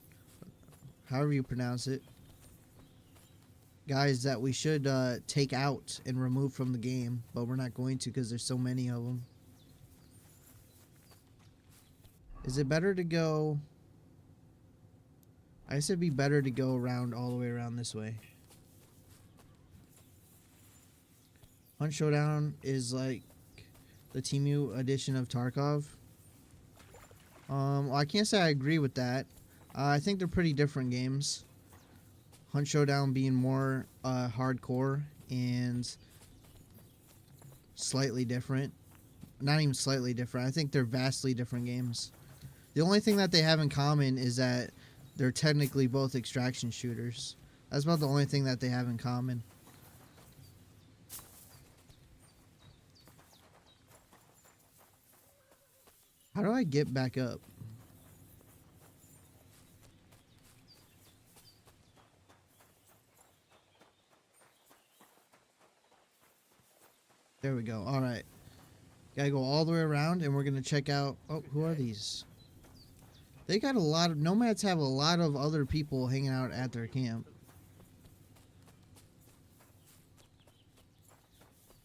however you pronounce it. Guys that we should take out and remove from the game, but we're not going to because there's so many of them. Is it better to go? I guess it'd be better to go around all the way around this way. Hunt Showdown is like the Temu edition of Tarkov. Well, I can't say I agree with that. I think they're pretty different games. Hunt Showdown being more hardcore and slightly different. Not even slightly different. I think they're vastly different games. The only thing that they have in common is that they're technically both extraction shooters. That's about the only thing that they have in common. How do I get back up? There we go. All right. Gotta go all the way around, and we're gonna check out... Oh, who are these? They got a lot of... Nomads have a lot of other people hanging out at their camp.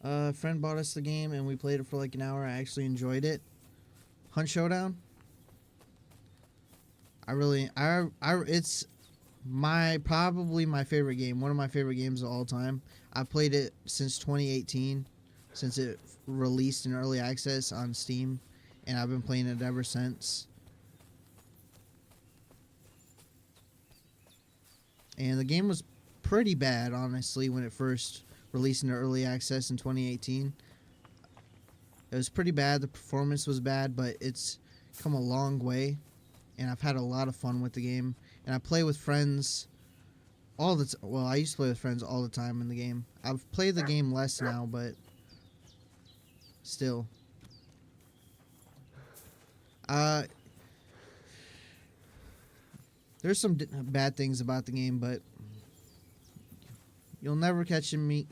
A friend bought us the game, and we played it for like an hour. I actually enjoyed it. Hunt Showdown. It's probably my favorite game. One of my favorite games of all time. I played it since 2018, since it released in early access on Steam, and I've been playing it ever since. And the game was pretty bad, honestly, when it first released into early access in 2018. It was pretty bad. The performance was bad, but it's come a long way. And I've had a lot of fun with the game. And I play with friends all the time. Well, I used to play with friends all the time in the game. I've played the game less now, but still. There's some bad things about the game, but you'll never catch me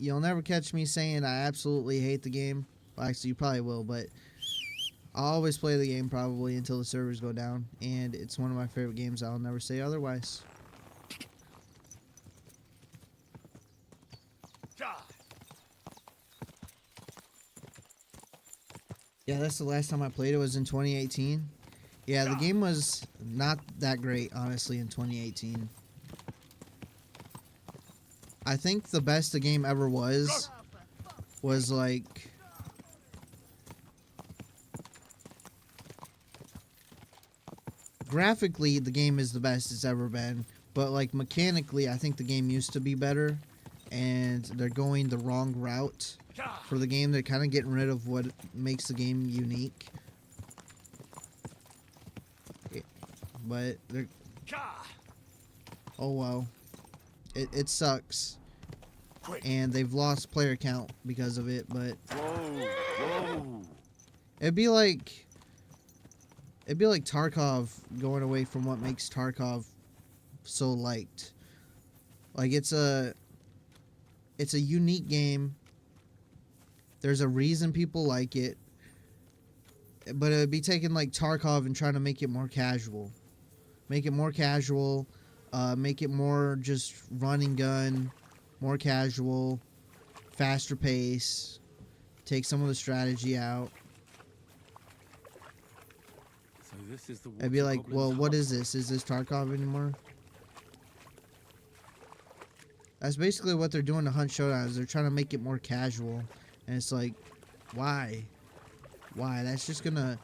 saying I absolutely hate the game. Well, actually, you probably will, but I'll always play the game probably until the servers go down, and it's one of my favorite games. I'll never say otherwise. Yeah, that's the last time I played it was in 2018. Yeah, the game was not that great, honestly, in 2018. I think the best the game ever was like... Graphically, the game is the best it's ever been, but like mechanically, I think the game used to be better, and they're going the wrong route for the game. They're kind of getting rid of what makes the game unique. But they're... Oh wow. It sucks. And they've lost player count because of it, but... Whoa. It'd be like Tarkov going away from what makes Tarkov so liked. Like it's a unique game. There's a reason people like it. But it would be taking like Tarkov and trying to make it more casual. Make it more casual. Make it more just run and gun, more casual, faster pace. Take some of the strategy out. So this is the I'd be water like, goblin's well, what hut. is this? Is this Tarkov anymore? That's basically what they're doing to Hunt Showdown. Is they're trying to make it more casual, and it's like, why? Why? That's just gonna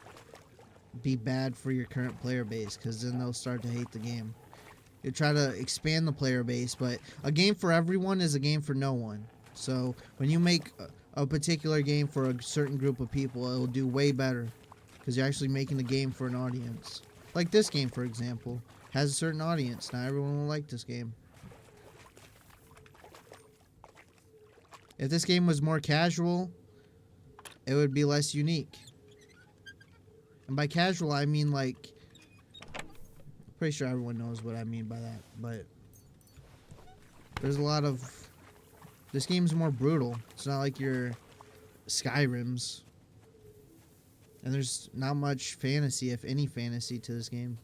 be bad for your current player base, because then they'll start to hate the game. You try to expand the player base, but a game for everyone is a game for no one. So when you make a particular game for a certain group of people, it'll do way better because you're actually making the game for an audience. Like this game, for example, has a certain audience. Not everyone will like this game. If this game was more casual, it would be less unique. And by casual, I mean like, pretty sure everyone knows what I mean by that, but there's a lot of, this game's more brutal. It's not like your Skyrims. And there's not much fantasy, if any fantasy, to this game.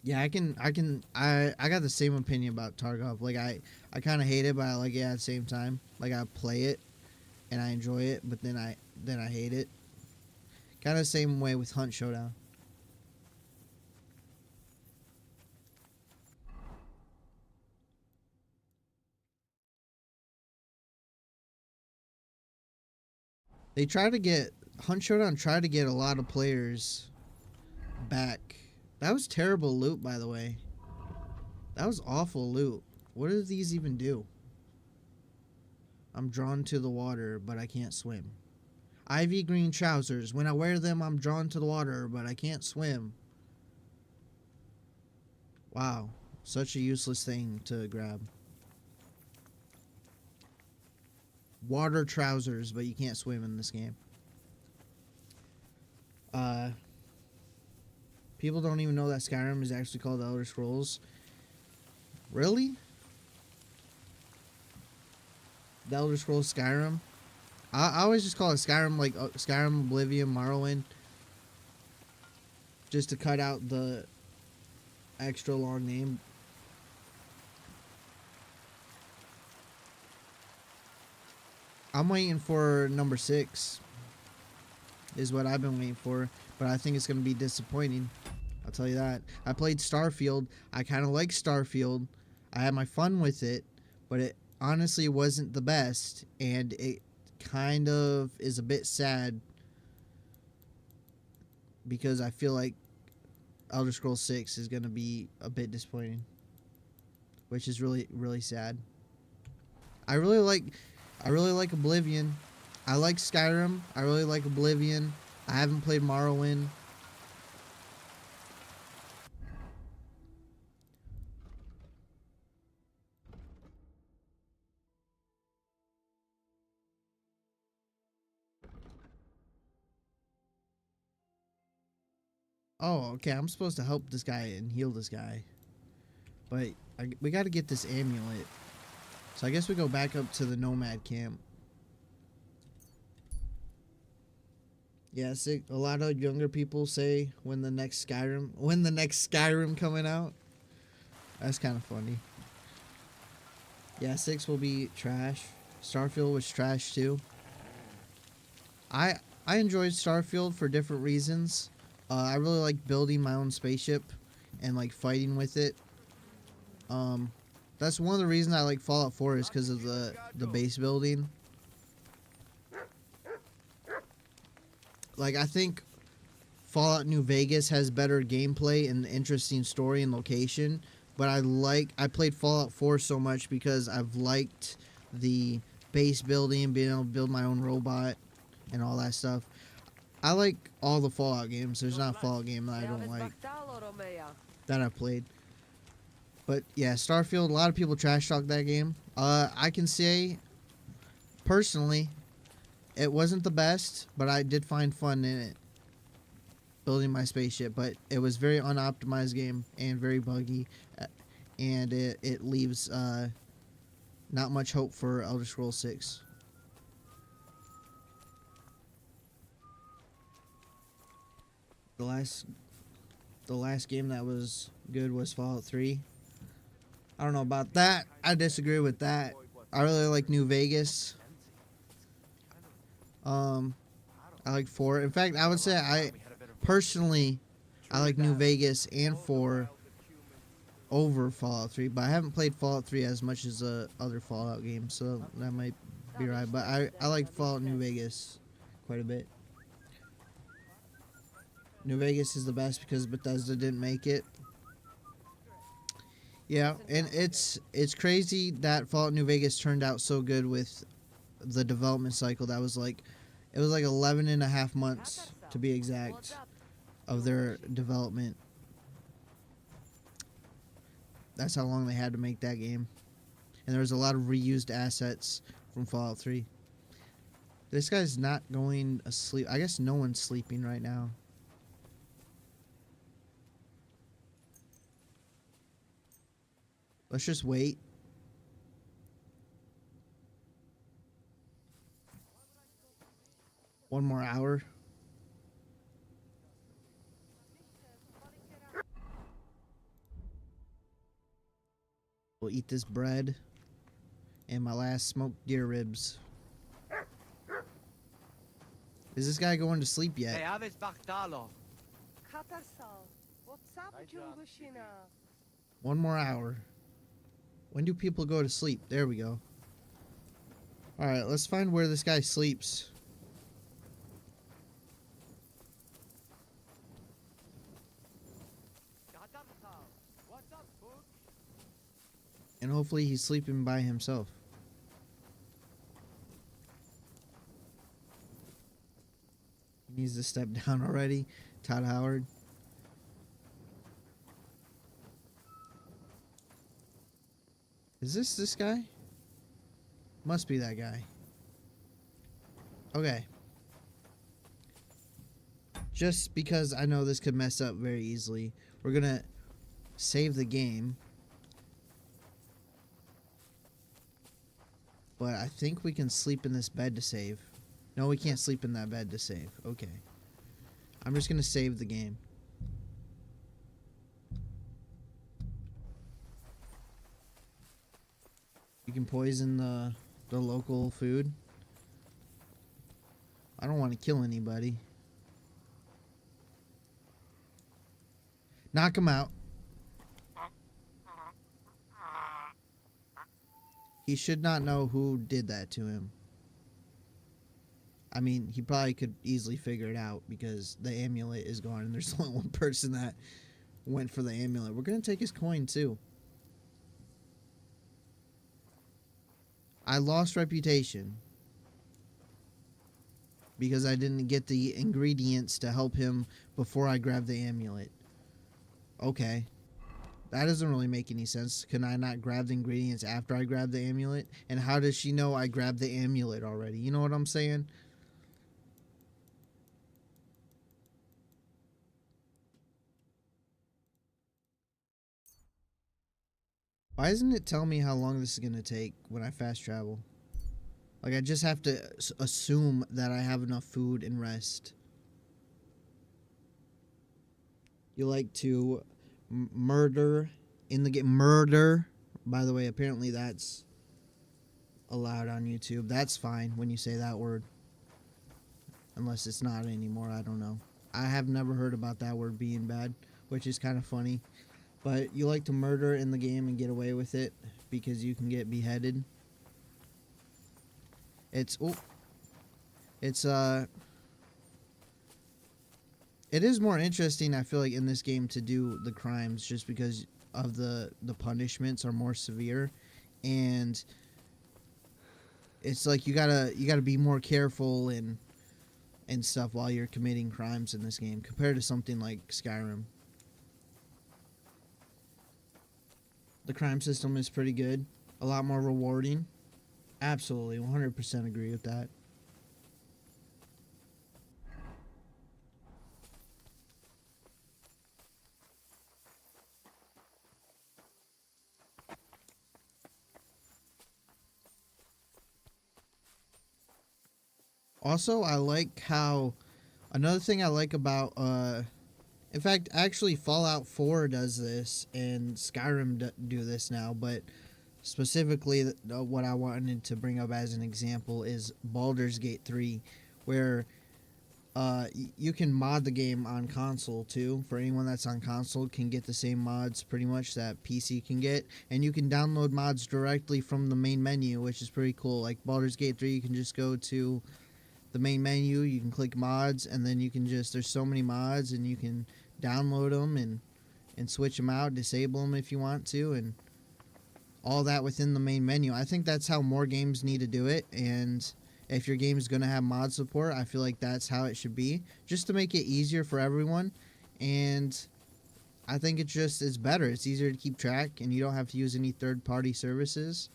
Yeah, I got the same opinion about Tarkov. Like, I kind of hate it, but I like it at the same time. Like, I play it, and I enjoy it, but then I hate it. Kind of the same way with Hunt Showdown. They try to get, Hunt Showdown tried to get a lot of players back. That was terrible loot, by the way. That was awful loot. What do these even do? I'm drawn to the water, but I can't swim. Ivy green trousers. When I wear them, I'm drawn to the water, but I can't swim. Wow. Such a useless thing to grab. Water trousers, but you can't swim in this game. People don't even know that Skyrim is actually called Elder Scrolls. Really? The Elder Scrolls Skyrim? I always just call it Skyrim, like Skyrim, Oblivion, Morrowind. Just to cut out the extra long name. I'm waiting for number 6. Is what I've been waiting for. But I think it's going to be disappointing. I'll tell you that. I played Starfield. I kind of like Starfield. I had my fun with it. But it honestly wasn't the best. And it kind of is a bit sad. Because I feel like Elder Scrolls 6 is going to be a bit disappointing. Which is really, really sad. I really like Oblivion. I like Skyrim. I really like Oblivion. I haven't played Morrowind. Oh, okay. I'm supposed to help this guy and heal this guy. But we got to get this amulet. So I guess we go back up to the Nomad camp. Yeah, a lot of younger people say when the next Skyrim coming out. That's kind of funny. Yeah, 6 will be trash. Starfield was trash too. I enjoyed Starfield for different reasons. I really like building my own spaceship and like fighting with it. That's one of the reasons I like Fallout 4 is because of the base building. Like, I think Fallout New Vegas has better gameplay and interesting story and location. But I played Fallout 4 so much because I've liked the base building, being able to build my own robot and all that stuff. I like all the Fallout games. There's not a Fallout game that I don't like that I've played. But yeah, Starfield, a lot of people trash talk that game. I can say, personally, it wasn't the best, but I did find fun in it. Building my spaceship, but it was very unoptimized game and very buggy. And it leaves not much hope for Elder Scrolls 6. The the last game that was good was Fallout 3. I don't know about that. I disagree with that. I really like New Vegas. I like 4. In fact, I would say I like New Vegas and 4 over Fallout 3, but I haven't played Fallout 3 as much as the other Fallout games, so that might be right. But I like Fallout New Vegas quite a bit. New Vegas is the best because Bethesda didn't make it. Yeah, and it's crazy that Fallout New Vegas turned out so good with the development cycle. That was like, it was like 11 and a half months to be exact of their development. That's how long they had to make that game. And there was a lot of reused assets from Fallout 3. This guy's not going asleep. I guess no one's sleeping right now. Let's just wait. One more hour. We'll eat this bread and my last smoked deer ribs. Is this guy going to sleep yet? One more hour. When do people go to sleep? There we go. Alright, let's find where this guy sleeps. And hopefully he's sleeping by himself. He needs to step down already. Todd Howard. Is this guy? Must be that guy. Okay. Just because I know this could mess up very easily, we're gonna save the game. But I think we can sleep in this bed to save. No, we can't sleep in that bed to save. Okay. I'm just gonna save the game. You can poison the local food. I don't want to kill anybody. Knock him out. He should not know who did that to him. I mean, he probably could easily figure it out because the amulet is gone and there's only one person that went for the amulet. We're going to take his coin too. I lost reputation because I didn't get the ingredients to help him before I grabbed the amulet. Okay. That doesn't really make any sense. Can I not grab the ingredients after I grab the amulet? And how does she know I grabbed the amulet already? You know what I'm saying? Why doesn't it tell me how long this is going to take when I fast travel? Like, I just have to assume that I have enough food and rest. You like to murder in the game. Murder. By the way, apparently that's allowed on YouTube. That's fine when you say that word. Unless it's not anymore. I don't know. I have never heard about that word being bad, which is kind of funny. But you like to murder in the game and get away with it because you can get beheaded. It is more interesting, I feel like, in this game to do the crimes just because of the punishments are more severe, and it's like you gotta be more careful and stuff while you're committing crimes in this game compared to something like Skyrim. The crime system is pretty good. A lot more rewarding. Absolutely, 100% agree with that. Also, I like how... Another thing I like about In fact, actually, Fallout 4 does this, and Skyrim do this now, but specifically, what I wanted to bring up as an example is Baldur's Gate 3, where you can mod the game on console too. For anyone that's on console, can get the same mods pretty much that PC can get, and you can download mods directly from the main menu, which is pretty cool. Like Baldur's Gate 3, you can just go to the main menu, you can click mods, and then you can just, there's so many mods, and you can download them and switch them out, disable them if you want to, and all that within the main menu. I think that's how more games need to do it, and if your game is going to have mod support, I feel like that's how it should be, just to make it easier for everyone. And I think it's better. It's easier to keep track, and you don't have to use any third-party services.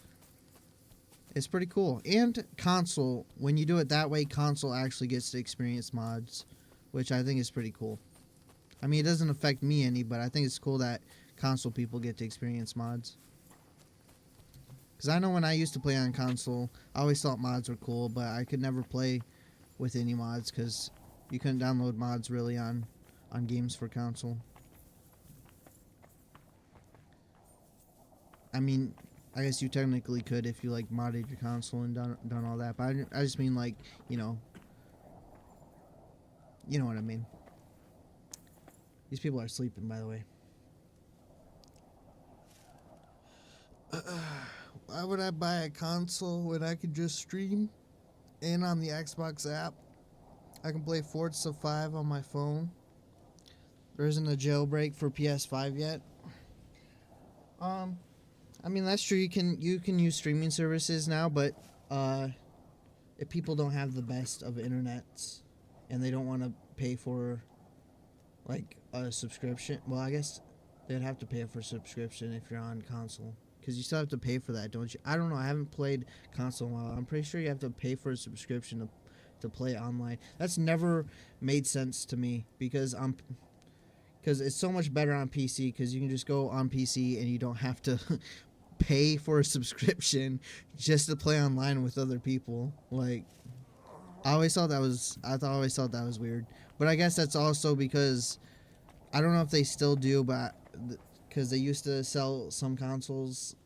It's pretty cool. And console, when you do it that way, console actually gets to experience mods, which I think is pretty cool. I mean, it doesn't affect me any, but I think it's cool that console people get to experience mods. Because I know when I used to play on console, I always thought mods were cool, but I could never play with any mods because you couldn't download mods really on games for console. I mean, I guess you technically could if you like modded your console and done all that, but I just mean like, you know what I mean. These people are sleeping, by the way. Why would I buy a console when I could just stream? And on the Xbox app, I can play Forza 5 on my phone. There isn't a jailbreak for PS5 yet. I mean, that's true. You can use streaming services now, but if people don't have the best of internets and they don't want to pay for like a subscription, well, I guess they'd have to pay for a subscription if you're on console, because you still have to pay for that, don't you? I don't know. I haven't played console in a while. I'm pretty sure you have to pay for a subscription to play online. That's never made sense to me because it's so much better on PC, because you can just go on PC and you don't have to pay for a subscription just to play online with other people. Like, I always thought that was weird. But I guess that's also because I don't know if they still do, but because they used to sell some consoles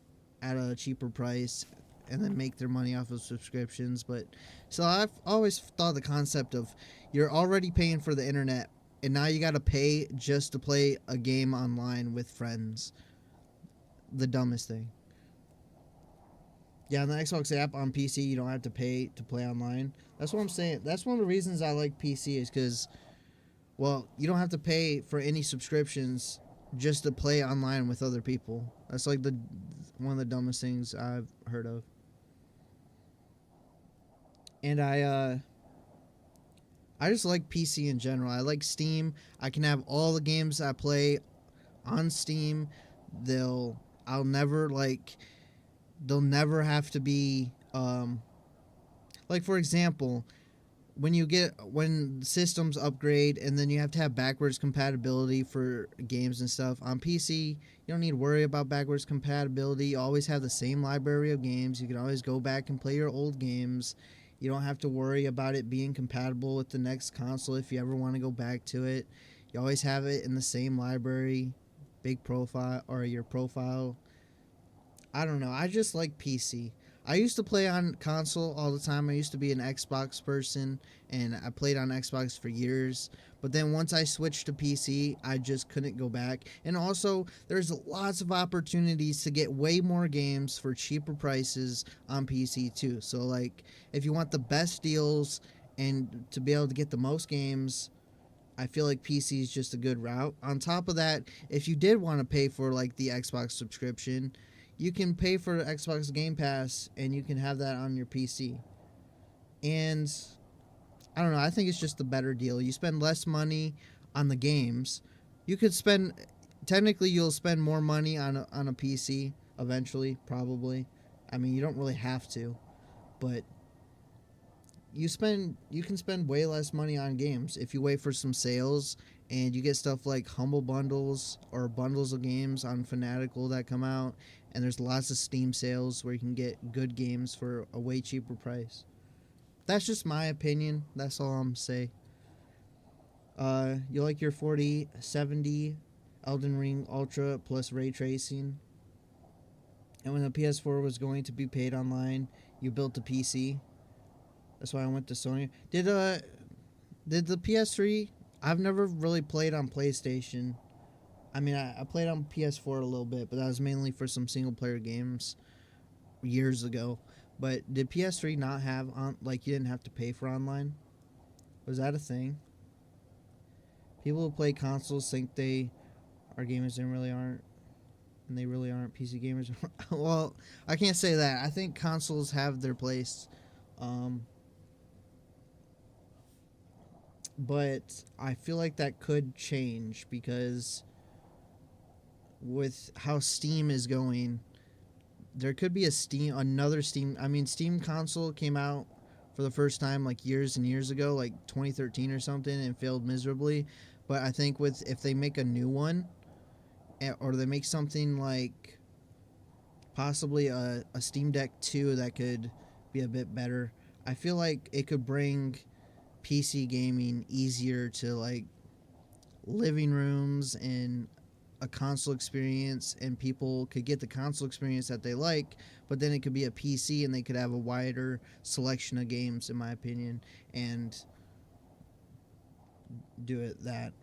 at a cheaper price and then make their money off of subscriptions. But so I've always thought the concept of you're already paying for the internet and now you got to pay just to play a game online with friends. The dumbest thing. Yeah, on the Xbox app on PC, you don't have to pay to play online. That's what I'm saying. That's one of the reasons I like PC is because, well, you don't have to pay for any subscriptions just to play online with other people. That's like one of the dumbest things I've heard of. And I just like PC in general. I like Steam. I can have all the games I play on Steam. They'll never have to be like, for example, when systems upgrade and then you have to have backwards compatibility for games and stuff on PC, you don't need to worry about backwards compatibility. You always have the same library of games. You can always go back and play your old games. You don't have to worry about it being compatible with the next console if you ever want to go back to it. You always have it in the same library, big profile, or your profile. I don't know. I just like PC. I used to play on console all the time. I used to be an Xbox person, and I played on Xbox for years. But then once I switched to PC, I just couldn't go back. And also, there's lots of opportunities to get way more games for cheaper prices on PC too. So, like, if you want the best deals and to be able to get the most games, I feel like PC is just a good route. On top of that, if you did want to pay for, like, the Xbox subscription, you can pay for Xbox Game Pass, and you can have that on your PC. And I don't know. I think it's just a better deal. You spend less money on the games. You could technically, you'll spend more money on a PC eventually, probably. I mean, you don't really have to, but you can spend way less money on games if you wait for some sales and you get stuff like Humble Bundles or bundles of games on Fanatical that come out. And there's lots of Steam sales where you can get good games for a way cheaper price. That's just my opinion. That's all I'm saying. You like your 4070 Elden Ring Ultra plus ray tracing. And when the PS4 was going to be paid online, you built a PC. That's why I went to Sony. Did the PS3? I've never really played on PlayStation. I mean, I played on PS4 a little bit, but that was mainly for some single player games years ago. But did PS3 not have on, like, you didn't have to pay for online? Was that a thing? People who play consoles think they are gamers and really aren't. And they really aren't PC gamers. Well, I can't say that. I think consoles have their place. But I feel like that could change because with how Steam is going, there could be another Steam. I mean, Steam console came out for the first time like years and years ago, like 2013 or something, and failed miserably. But I think if they make a new one, or they make something like possibly a Steam Deck 2 that could be a bit better, I feel like it could bring PC gaming easier to like living rooms and a console experience, and people could get the console experience that they like, but then it could be a PC and they could have a wider selection of games, in my opinion, and do it that.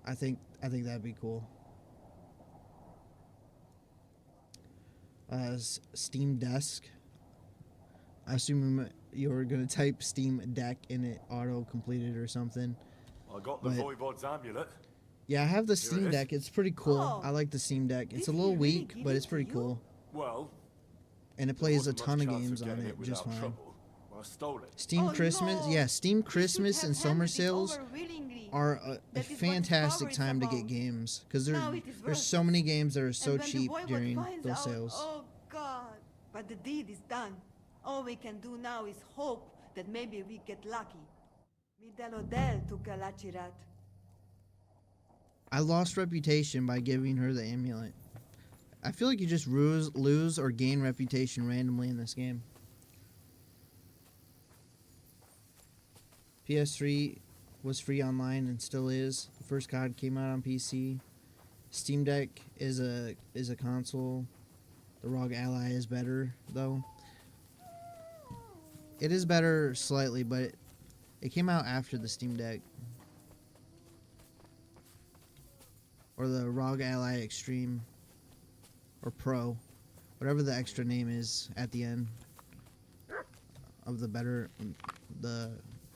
I think that'd be cool. Steam Desk. I assume you were going to type Steam Deck and it auto-completed or something. I got the Voivod's amulet. Yeah, I have the Steam Deck. It's pretty cool. I like the Steam Deck. It's a little weak, but it's pretty cool. Well, and it plays a ton of games on it just fine. Well, I stole it. Steam Christmas, yeah, Steam Christmas and summer sales are a fantastic time to get games because there's so many games that are so cheap during those sales. Oh God! But the deed is done. All we can do now is hope that maybe we get lucky. Midelodel took a lachirat. I lost reputation by giving her the amulet. I feel like you just lose or gain reputation randomly in this game. PS3 was free online and still is. The first COD came out on PC. Steam Deck is a console. The ROG Ally is better though. It is better slightly, but it came out after the Steam Deck. Or the ROG Ally Extreme. Or Pro. Whatever the extra name is at the end of the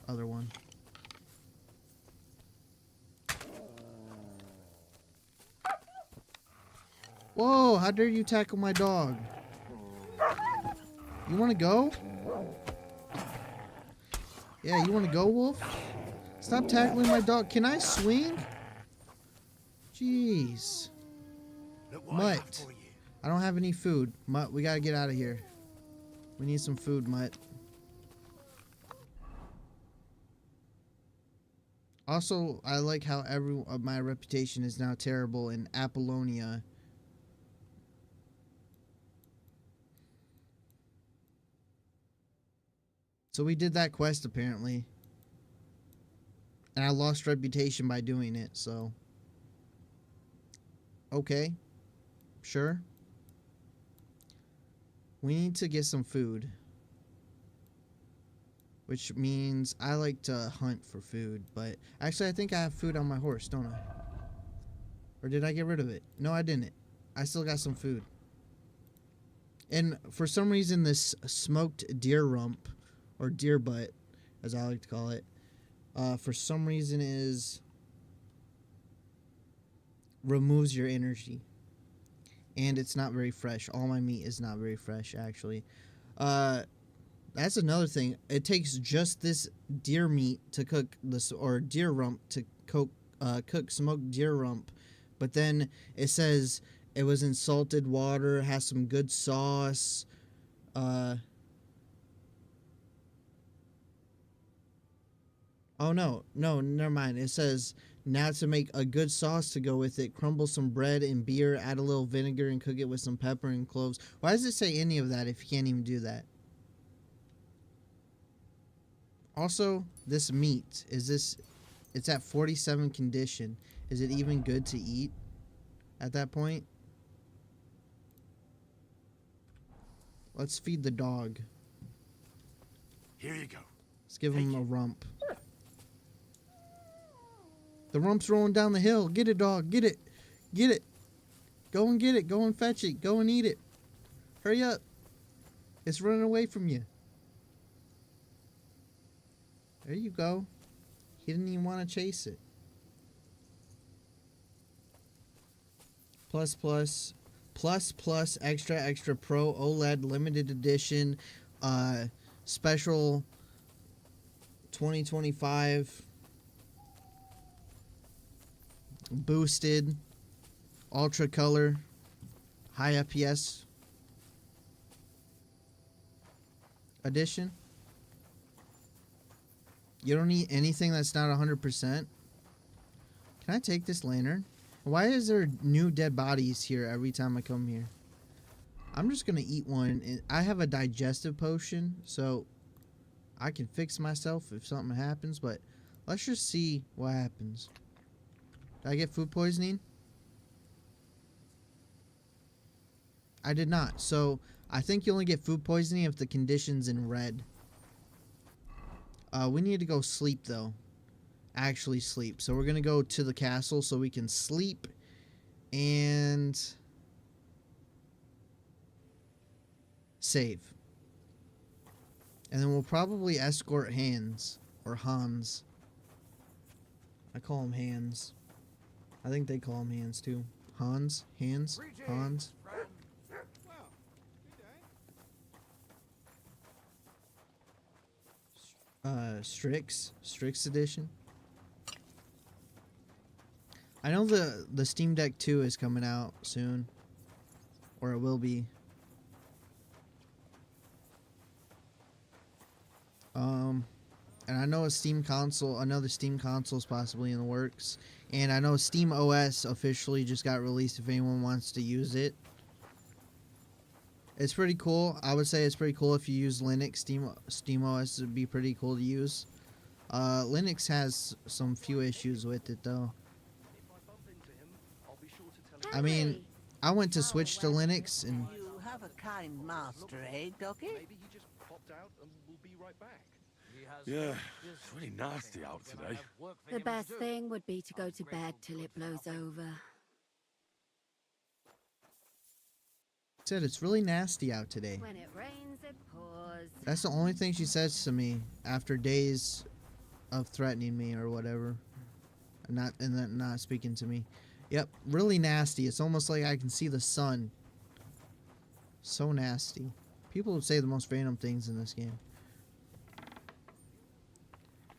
other one. Whoa, how dare you tackle my dog? You want to go? Yeah, you want to go, Wolf? Stop tackling my dog. Can I swing? Jeez. Mutt. I don't have any food. Mutt, we gotta get out of here. We need some food, Mutt. Also, I like how my reputation is now terrible in Apollonia. So we did that quest apparently. And I lost reputation by doing it, so. Okay. Sure. We need to get some food. Which means I like to hunt for food, but actually I think I have food on my horse, don't I? Or did I get rid of it? No, I didn't. I still got some food. And for some reason this smoked deer rump, or deer butt, as I like to call it, for some reason removes your energy. And it's not very fresh. All my meat is not very fresh, actually. That's another thing. It takes just this deer meat to cook this, or deer rump to cook smoked deer rump. But then it says it was in salted water, has some good sauce. Oh, no, never mind. It says, now to make a good sauce to go with it, crumble some bread and beer, add a little vinegar, and cook it with some pepper and cloves. Why does it say any of that if you can't even do that? Also, this meat, is It's at 47 condition. Is it even good to eat at that point? Let's feed the dog. Here you go. Let's give him a rump. The rump's rolling down the hill. Get it, dog. Get it. Get it. Go and get it. Go and fetch it. Go and eat it. Hurry up. It's running away from you. There you go. He didn't even want to chase it. Plus, extra pro OLED limited edition special 2025 boosted ultra color high FPS edition. You don't need anything that's not 100%. Can I take this lantern? Why is there new dead bodies here every time I come here? I'm just going to eat one. I have a digestive potion, so I can fix myself if something happens, but let's just see what happens. Did I get food poisoning? I did not. So I think you only get food poisoning if the condition's in red. We need to go sleep, though. Actually sleep. So we're going to go to the castle so we can sleep and save. And then we'll probably escort Hans or Hans. I call him Hans. I think they call him Hans too. Hans? Hans? Hans? Strix edition. I know the Steam Deck 2 is coming out soon, or it will be. And I know another Steam console is possibly in the works, and I know Steam OS officially just got released if anyone wants to use it. It's pretty cool. I would say it's pretty cool if you use Linux. Steam OS would be pretty cool to use. Linux has some few issues with it, though. I mean, I went to switch to Linux, and You have a kind master, eh, Doggy? Maybe he just popped out and will be right back. Yeah, it's really nasty out today. The best thing would be to go to bed till it blows over. said it's really nasty out today. When it rains, it pours. That's the only thing she says to me after days of threatening me or whatever, and then not speaking to me. Yep, really nasty. It's almost like I can see the sun. So nasty. People would say the most random things in this game.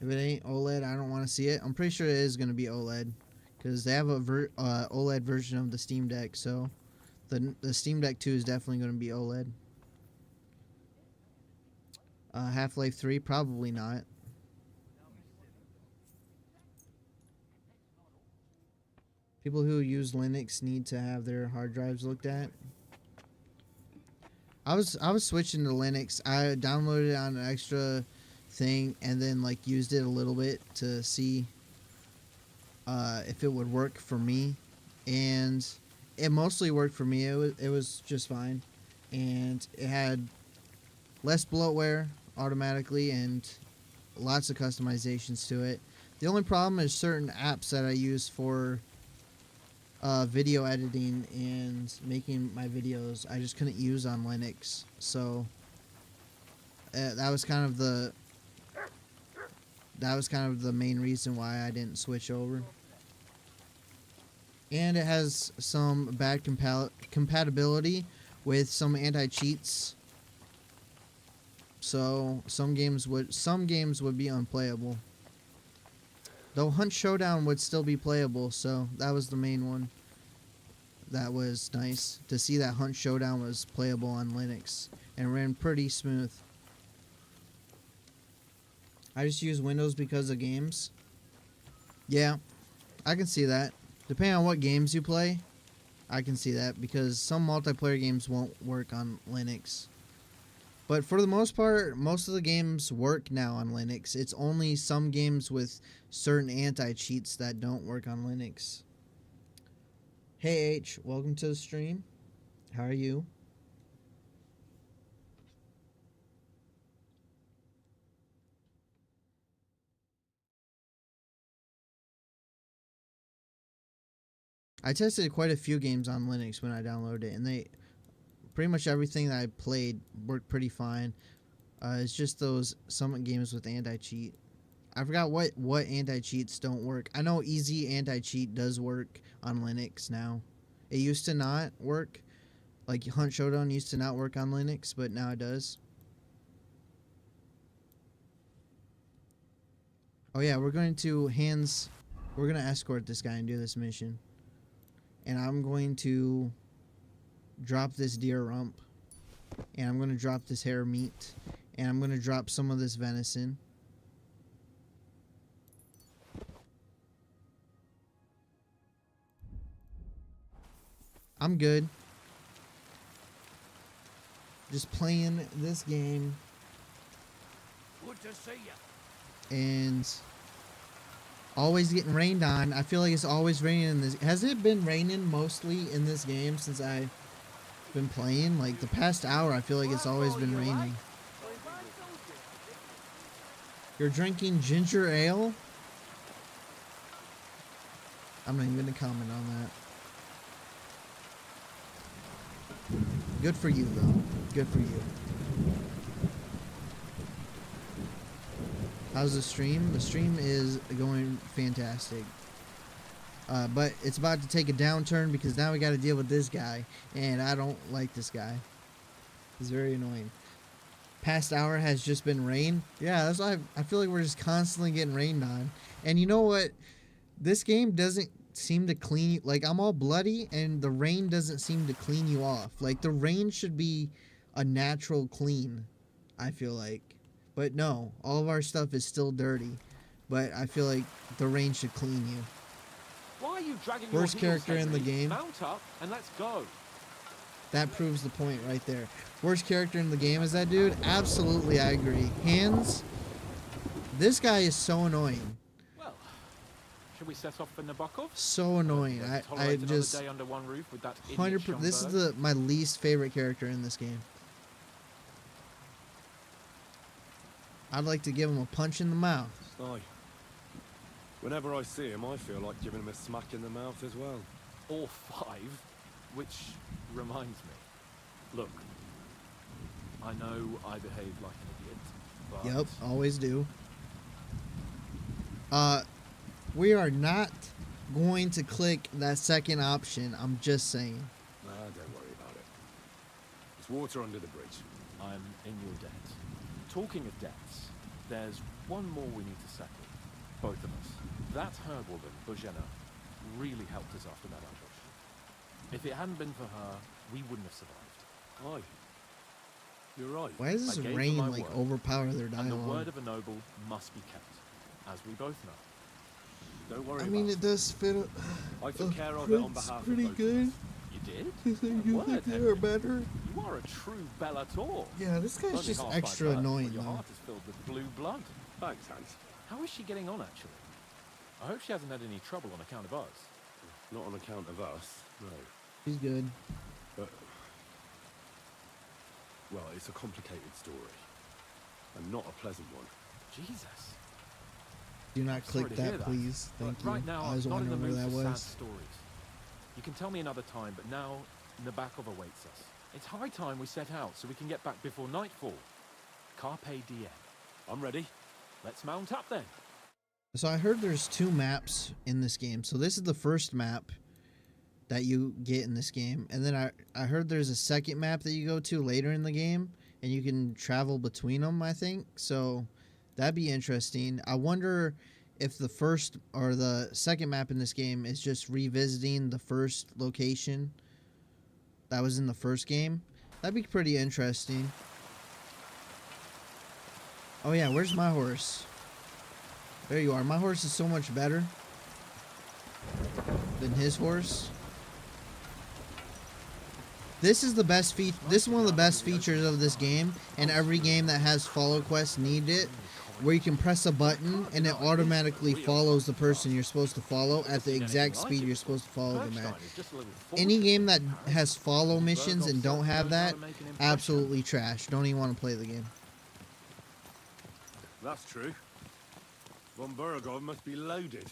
If it ain't OLED, I don't want to see it. I'm pretty sure it is going to be OLED, because they have a OLED version of the Steam Deck, so the Steam Deck 2 is definitely going to be OLED. Half-Life 3, probably not. People who use Linux need to have their hard drives looked at. I was switching to Linux. I downloaded it on an extra thing and then like used it a little bit to see if it would work for me, and it mostly worked for me. It was just fine, and it had less bloatware automatically and lots of customizations to it. The only problem is certain apps that I use for video editing and making my videos I just couldn't use on Linux, so that was kind of the main reason why I didn't switch over. And it has some bad compatibility with some anti-cheats, so some games would be unplayable. Though Hunt Showdown would still be playable, so that was the main one. That was nice to see that Hunt Showdown was playable on Linux and ran pretty smooth. I just use Windows because of games. Yeah, I can see that. Depending on what games you play, I can see that, because some multiplayer games won't work on Linux. But for the most part, most of the games work now on Linux. It's only some games with certain anti-cheats that don't work on Linux. Hey H, welcome to the stream. How are you? I tested quite a few games on Linux when I downloaded it, and they pretty much everything that I played worked pretty fine. It's just those some games with anti-cheat. I forgot what anti-cheats don't work. I know easy anti-cheat does work on Linux now. It used to not work. Like Hunt Showdown used to not work on Linux, but now it does. Oh yeah, we're going to escort this guy and do this mission. And I'm going to drop this deer rump. And I'm going to drop this hare meat. And I'm going to drop some of this venison. I'm good. Just playing this game. Good to see you. And always getting rained on. I feel like it's always raining in this. Has it been raining mostly in this game since I've been playing? Like the past hour, I feel like it's always been raining. You're drinking ginger ale? I'm not even going to comment on that. Good for you, though. Good for you. How's the stream? The stream is going fantastic. But it's about to take a downturn because now we got to deal with this guy. And I don't like this guy. He's very annoying. Past hour has just been rain. Yeah, that's why I feel like we're just constantly getting rained on. And you know what? This game doesn't seem to clean you. Like, I'm all bloody and the rain doesn't seem to clean you off. Like, the rain should be a natural clean, I feel like. But no, all of our stuff is still dirty. But I feel like the rain should clean you. Why are you dragging Worst your heels, character in the Henry? game. Mount up and let's go. That proves the point right there. Worst character in the game is that dude? Absolutely, I agree. Hands, this guy is so annoying. Well, should we set off for Nabokov? So annoying. I Tolerate just another day under one roof with that 100%. This is my least favorite character in this game. I'd like to give him a punch in the mouth. Aye. Whenever I see him, I feel like giving him a smack in the mouth as well. Or 5, which reminds me. Look, I know I behaved like an idiot, but... Yep, always do. We are not going to click that second option. I'm just saying. Nah, don't worry about it. There's water under the bridge. I'm in your debt. Talking of debts, there's one more we need to settle. Both of us. That herbwoman, Bojena, really helped us after that ambush. If it hadn't been for her, we wouldn't have survived. Aye. You're right. Why does this I gave her rain my like word, overpower their and the dialogue? word of a noble must be kept, as we both know. Don't worry I mean, about it does fit. I took care of it on behalf of pretty both good. of us. You did? You Word, think Henry. they're better? You are a true Bellator. Yeah, this guy's Only just half by extra birth, annoying, but your though. heart is filled with blue blood. Thanks, Hans. How is she getting on, actually? I hope she hasn't had any trouble on account of us. Not on account of us, no. She's good. But... well, it's a complicated story. And not a pleasant one. Jesus. Do not Sorry click to hear that, please. Thank you. Right now, I was I'm not in the wondering where mood that for was. sad stories. You can tell me another time, but now Nabokov awaits us. It's high time we set out so we can get back before nightfall. Carpe diem. I'm ready. Let's mount up then. So I heard there's 2 maps in this game. So this is the first map that you get in this game. And then I heard there's a second map that you go to later in the game. And you can travel between them, I think. So that'd be interesting. I wonder if the first or the second map in this game is just revisiting the first location that was in the first game. That'd be pretty interesting. Oh yeah, where's my horse? There you are. My horse is so much better than his horse. This is the best feature. This is one of the best features of this game, and every game that has follow quests need it, where you can press a button and it automatically follows the person you're supposed to follow at the exact speed you're supposed to follow them at. Any game that has follow missions and don't have that, absolutely trash. Don't even want to play the game. That's true. Von Burgov must be loaded.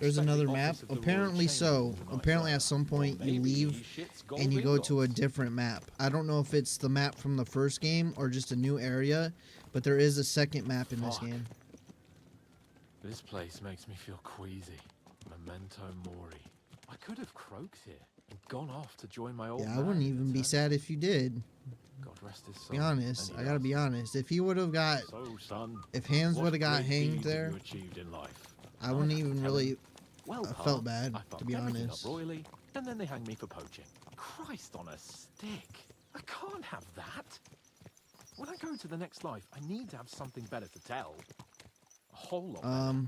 There's another map. Apparently so. Apparently at some point you leave and you go to a different map. I don't know if it's the map from the first game or just a new area, but there is a second map in this game. This place makes me feel queasy. Memento mori. I could have croaked here and gone off to join my old Yeah, I man wouldn't in even be eternity. sad if you did. God rest his soul. Be honest. And I he gotta be honest. If he would have got, So, son, if Hans what would have got great hanged deeds have there, you achieved in life? I wouldn't even really Well, Pa, felt bad, I to fucked be everything honest. up royally, and then they hang me for poaching. Christ on a stick. I can't have that. When I go to the next life, I need to have something better to tell. A whole lot better.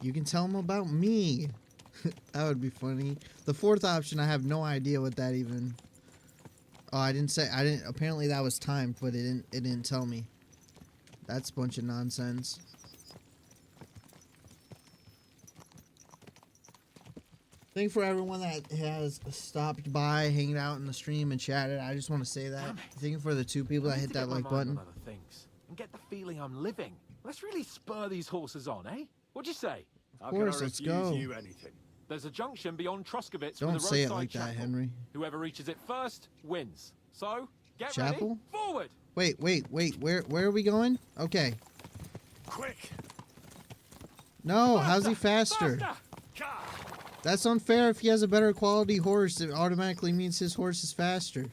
You can tell him about me. That would be funny. The fourth option, I have no idea what that even. Oh, I didn't say. I didn't. Apparently, that was timed, but it didn't. It didn't tell me. That's a bunch of nonsense. Thank you for everyone that has stopped by, hanging out in the stream, and chatted. I just want to say that. Thank you for the 2 people that hit that like button. Other things and get the feeling I'm living. Let's really spur these horses on, eh? What'd you say? Of course, let's go. There's a junction beyond Truskovitz Don't with a say it roadside like that, chapel. Henry. Whoever reaches it first wins. So get Chapel? ready. Forward. Wait. Where are we going? Okay. Quick. No, how's he faster? That's unfair. If he has a better quality horse, it automatically means his horse is faster.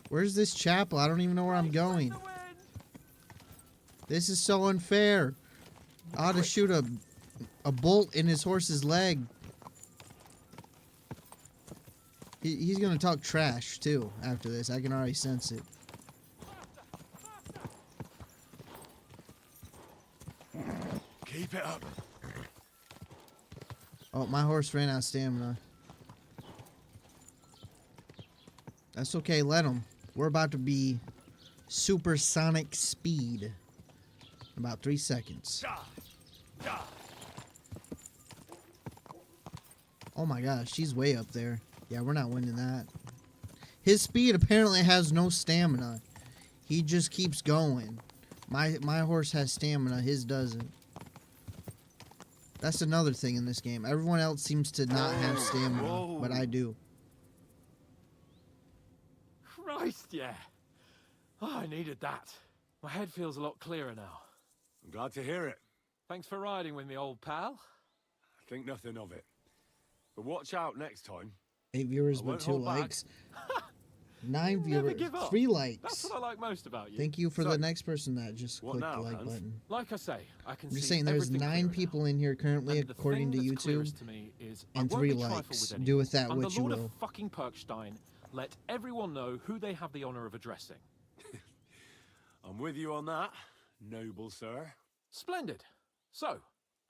Where's this chapel? I don't even know where I'm going. This is so unfair. I ought to shoot a bolt in his horse's leg. He's gonna talk trash too after this. I can already sense it. Keep it up. Oh, my horse ran out of stamina. That's okay, let him. We're about to be supersonic speed. In about 3 seconds. Oh my gosh, she's way up there. Yeah, we're not winning that. His speed apparently has no stamina. He just keeps going. My horse has stamina, his doesn't. That's another thing in this game. Everyone else seems to not have stamina, but I do. Christ, yeah. Oh, I needed that. My head feels a lot clearer now. I'm glad to hear it. Thanks for riding with me, old pal. I think nothing of it. But watch out next time. 8 viewers I with won't 2 hold back. likes. 9 Never viewers, give up. 3 likes. That's what I like most about you. Thank you for So, the next person that just what clicked now, the like Hans? button. Like I say, I can I'm just see saying there's everything 9 clearer people in here currently, And the according to thing that's YouTube, clearest to me is I and won't 3 be trifled likes. with Do with that anyone. what I'm the you Lord will. of fucking Perkstein. Let everyone know who they have the honor of addressing. I'm with you on that, noble sir. Splendid. So,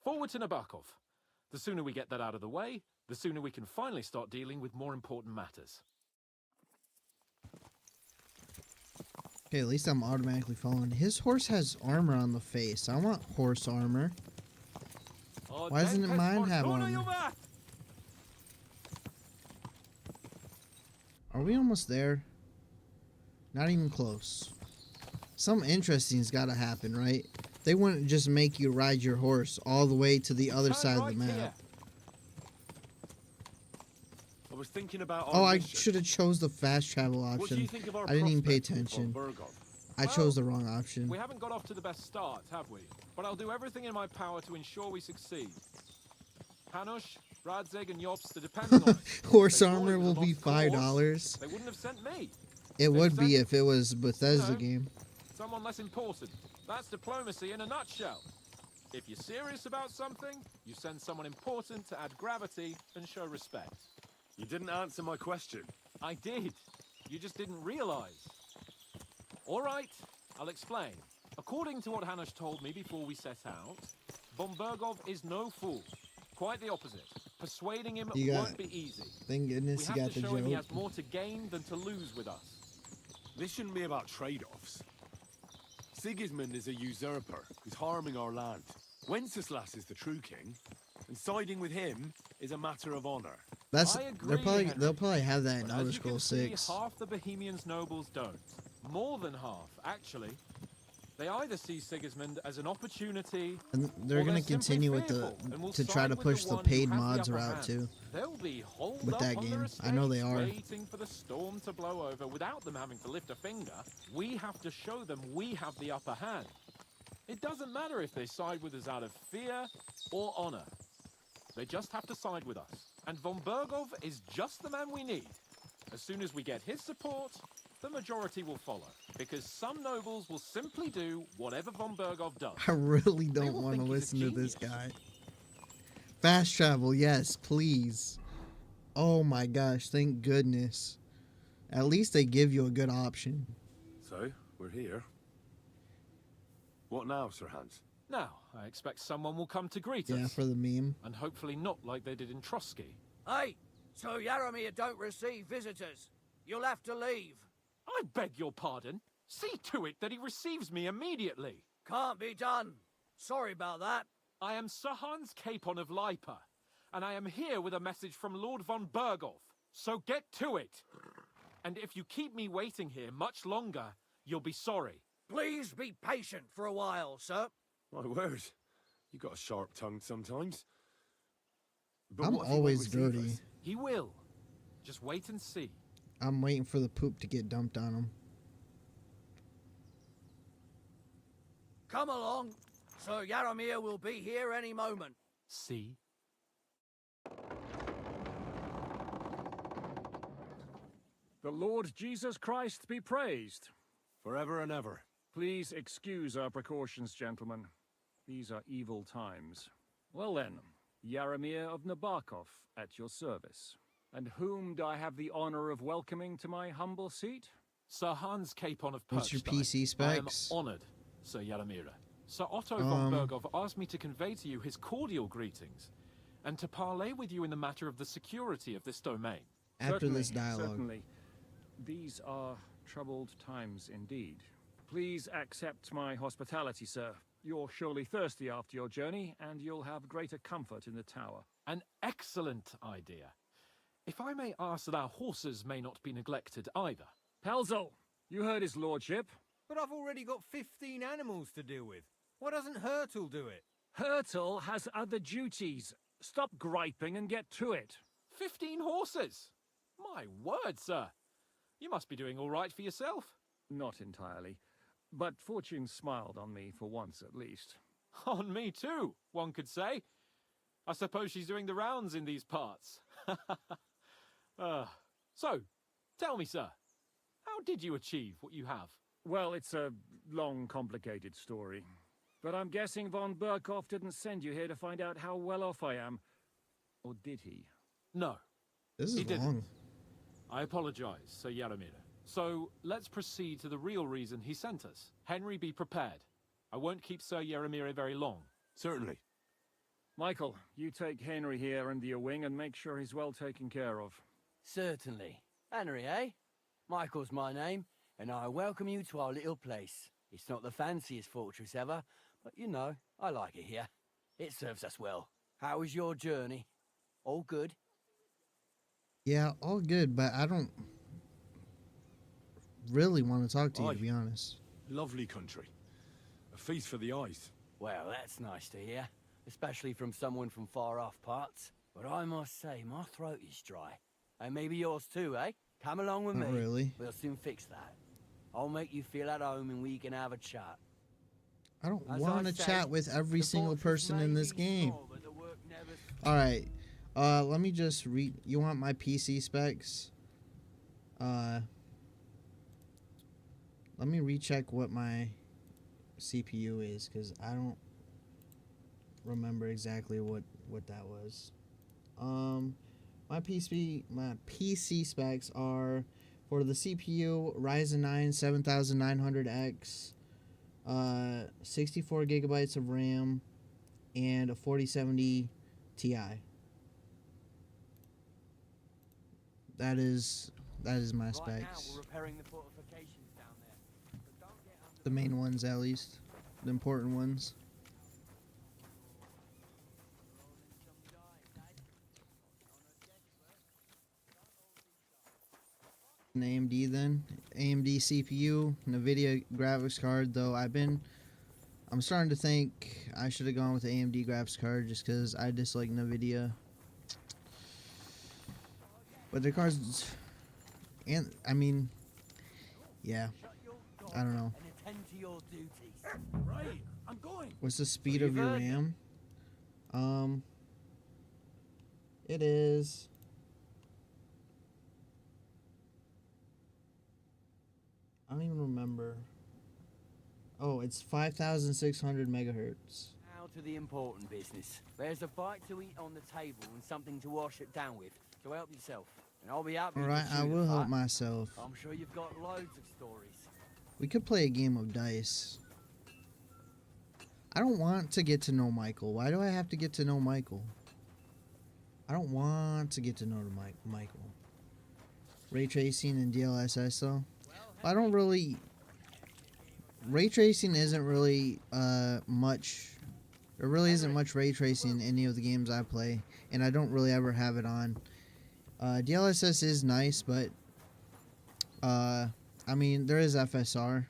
forward to Nabokov. The sooner we get that out of the way, the sooner we can finally start dealing with more important matters. Okay, at least I'm automatically following. His horse has armor on the face. I want horse armor. Why doesn't it mine have armor? Are we almost there? Not even close. Something interesting's got to happen, right? They wouldn't just make you ride your horse all the way to the other side of the map. I was thinking about Oh, our I mission. should have chose the fast travel What do you option. think of our I didn't even pay prospects with von attention. Burgov? I chose the wrong option. We haven't got off to the best start, have we? But I'll do everything in my power to ensure we succeed. Hanush, Radzig, and Jobst are dependent on us. Horse They thought armor it was will a be lost cause. $5. They wouldn't have sent me. It would They've be sent if it was Bethesda No. game. someone less important. That's diplomacy in a nutshell. If you're serious about something, you send someone important to add gravity and show respect. You didn't answer my question. I did. You just didn't realize. All right, I'll explain. According to what Hanush told me before we set out, Von Bergov is no fool. Quite the opposite. Persuading him You got won't be easy. Thank goodness We you have got to the show him he joke. has more to gain than to lose with us. This shouldn't be about trade-offs. Sigismund is a usurper who's harming our land. Wenceslas is the true king, and siding with him is a matter of honor. That's I agree, they'll probably have that in But Elder as you can Scrolls see, 6. half the Bohemians nobles don't. More than half, actually. They either see Sigismund as an opportunity, And they're or gonna simply continue with fearful and will to try side to with push the the one who paid has the mods upper route hand. too. They'll be holed With up that on their game. I know they estates, are. waiting for the storm to blow over without them having to lift a finger. We have to show them we have the upper hand. It doesn't matter if they side with us out of fear or honor. They just have to side with us. And von Bergov is just the man we need. As soon as we get his support, the majority will follow. Because some nobles will simply do whatever von Bergov does. I really don't want to listen to this guy. Fast travel, yes, please. Oh my gosh, thank goodness. At least they give you a good option. So, we're here. What now, Sir Hans? Now, I expect someone will come to greet Yeah, us. for the meme. And hopefully not like they did in Trotsky. Hey, so Yaramir don't receive visitors. You'll have to leave. I beg your pardon. See to it that he receives me immediately. Can't be done. Sorry about that. I am Sir Hans Capon of Lipa, and I am here with a message from Lord von Bergov. So get to it. And if you keep me waiting here much longer, you'll be sorry. Please be patient for a while, sir. My word, you got a sharp tongue sometimes. But I'm what if he always won't receive dirty. us? He will. Just wait and see. I'm waiting for the poop to get dumped on him. Come along. Sir Yaramir will be here any moment. See? The Lord Jesus Christ be praised. Forever and ever. Please excuse our precautions, gentlemen. These are evil times. Well then, Yaramir of Nabokov at your service. And whom do I have the honor of welcoming to my humble seat? Sir Hans Capon of What's your Perchstein. PC specs? I am honoured, Sir Yaramira. Sir Otto von Bergov asked me to convey to you his cordial greetings, and to parley with you in the matter of the security of this domain. After this dialogue. Certainly. These are troubled times indeed. Please accept my hospitality, sir. You're surely thirsty after your journey, and you'll have greater comfort in the tower. An excellent idea. If I may ask that our horses may not be neglected either. Pelzel, you heard his lordship. But I've already got 15 animals to deal with. Why doesn't Hurtle do it? Hurtle has other duties. Stop griping and get to it. 15 horses? My word, sir. You must be doing all right for yourself. Not entirely. But fortune smiled on me for once at least. On me too, one could say. I suppose she's doing the rounds in these parts. So, tell me, sir, how did you achieve what you have? Well, it's a long, complicated story. But I'm guessing von Berkhoff didn't send you here to find out how well off I am. Or did he? No. This is he didn't. long. I apologize, Sir Yaramir. So, let's proceed to the real reason he sent us. Henry, be prepared. I won't keep Sir Yaramir very long. Certainly. Michael, you take Henry here under your wing and make sure he's well taken care of. Certainly. Henry, eh? Michael's my name, and I welcome you to our little place. It's not the fanciest fortress ever, but you know, I like it here. It serves us well. How was your journey? All good? Yeah, all good, but I don't really want to talk to you, to be honest. Lovely country. A feast for the eyes. Well, that's nice to hear, especially from someone from far-off parts. But I must say, my throat is dry. And maybe yours too, eh? Come along with Not me. really. We'll soon fix that. I'll make you feel at home and we can have a chat. I don't As want I to said, chat with every the single fortress person may in this be game. small, but the work never Alright. Let me just read. You want my PC specs? Let me recheck what my CPU is, because I don't remember exactly what that was. My PC specs are for the CPU Ryzen 9 7900X, 64 gigabytes of RAM, and a 4070 Ti. That is my specs. The main ones, at least. The important ones. An AMD then. AMD CPU, NVIDIA graphics card, though I'm starting to think I should have gone with the AMD graphics card just because I dislike NVIDIA. But their cards, and I mean, yeah, I don't know. Right, I'm going. What's the speed of your RAM? It is. I don't even remember. Oh, it's 5,600 megahertz. Now to the important business. There's a bite to eat on the table and something to wash it down with. So help yourself, and I'll be happy. Alright, I will help myself. I'm sure you've got loads of stories. We could play a game of dice. I don't want to get to know Michael. Why do I have to get to know Michael? I don't want to get to know Michael. Ray tracing and DLSS though. I don't really. Ray tracing isn't really much. There really isn't much ray tracing in any of the games I play, and I don't really ever have it on. DLSS is nice, but I mean there is FSR.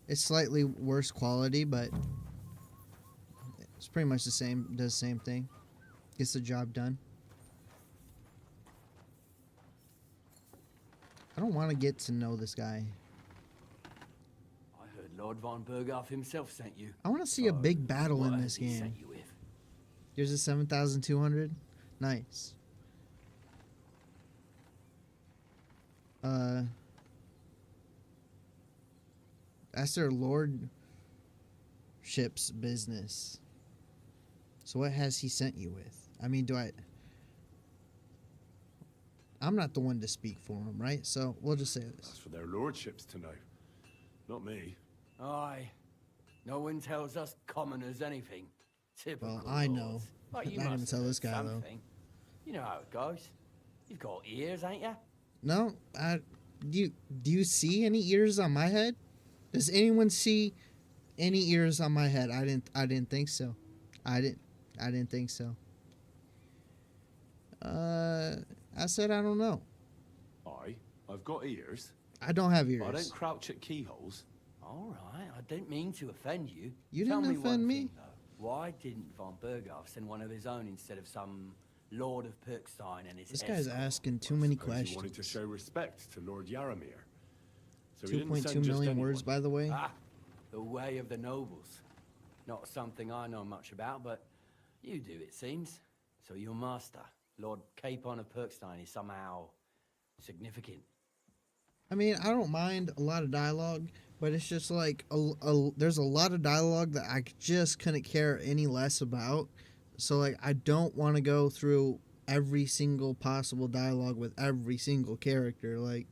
It's slightly worse quality, but it's pretty much the same. Does the same thing. Gets the job done. I don't want to get to know this guy. I heard Lord von Berghoff himself sent you. I want to see a big battle What in has this he game. sent you with? Here's a 7,200. Nice. That's their lordship's business. So what has he sent you with? I mean, I'm not the one to speak for him, right? So we'll just say this. That's for their lordships to know. Not me. Aye. No one tells us commoners anything. Typical Well, I know. lords. But you I'm not gonna must tell have this guy, though. something. You know how it goes. You've got ears, ain't you? No, do you see any ears on my head? Does anyone see any ears on my head? I didn't think so. I didn't think so. I said I don't know. I've got ears. I don't have ears. I don't crouch at keyholes. All right, I didn't mean to offend you. You Tell didn't me one offend me. thing, though. Why didn't von Berghoff send one of his own instead of some Lord of Pirkstein and his This guy's escort? asking too many He wanted to questions. show respect to Lord Yaramir. So he didn't 2.2 send just million words, anyone. by the way. Ah, the way of the nobles. Not something I know much about, but you do, it seems. So your master, Lord Capon of Pirkstein, is somehow significant. I mean, I don't mind a lot of dialogue, but it's just like there's a lot of dialogue that I just couldn't care any less about. So like, I don't want to go through every single possible dialogue with every single character. Like,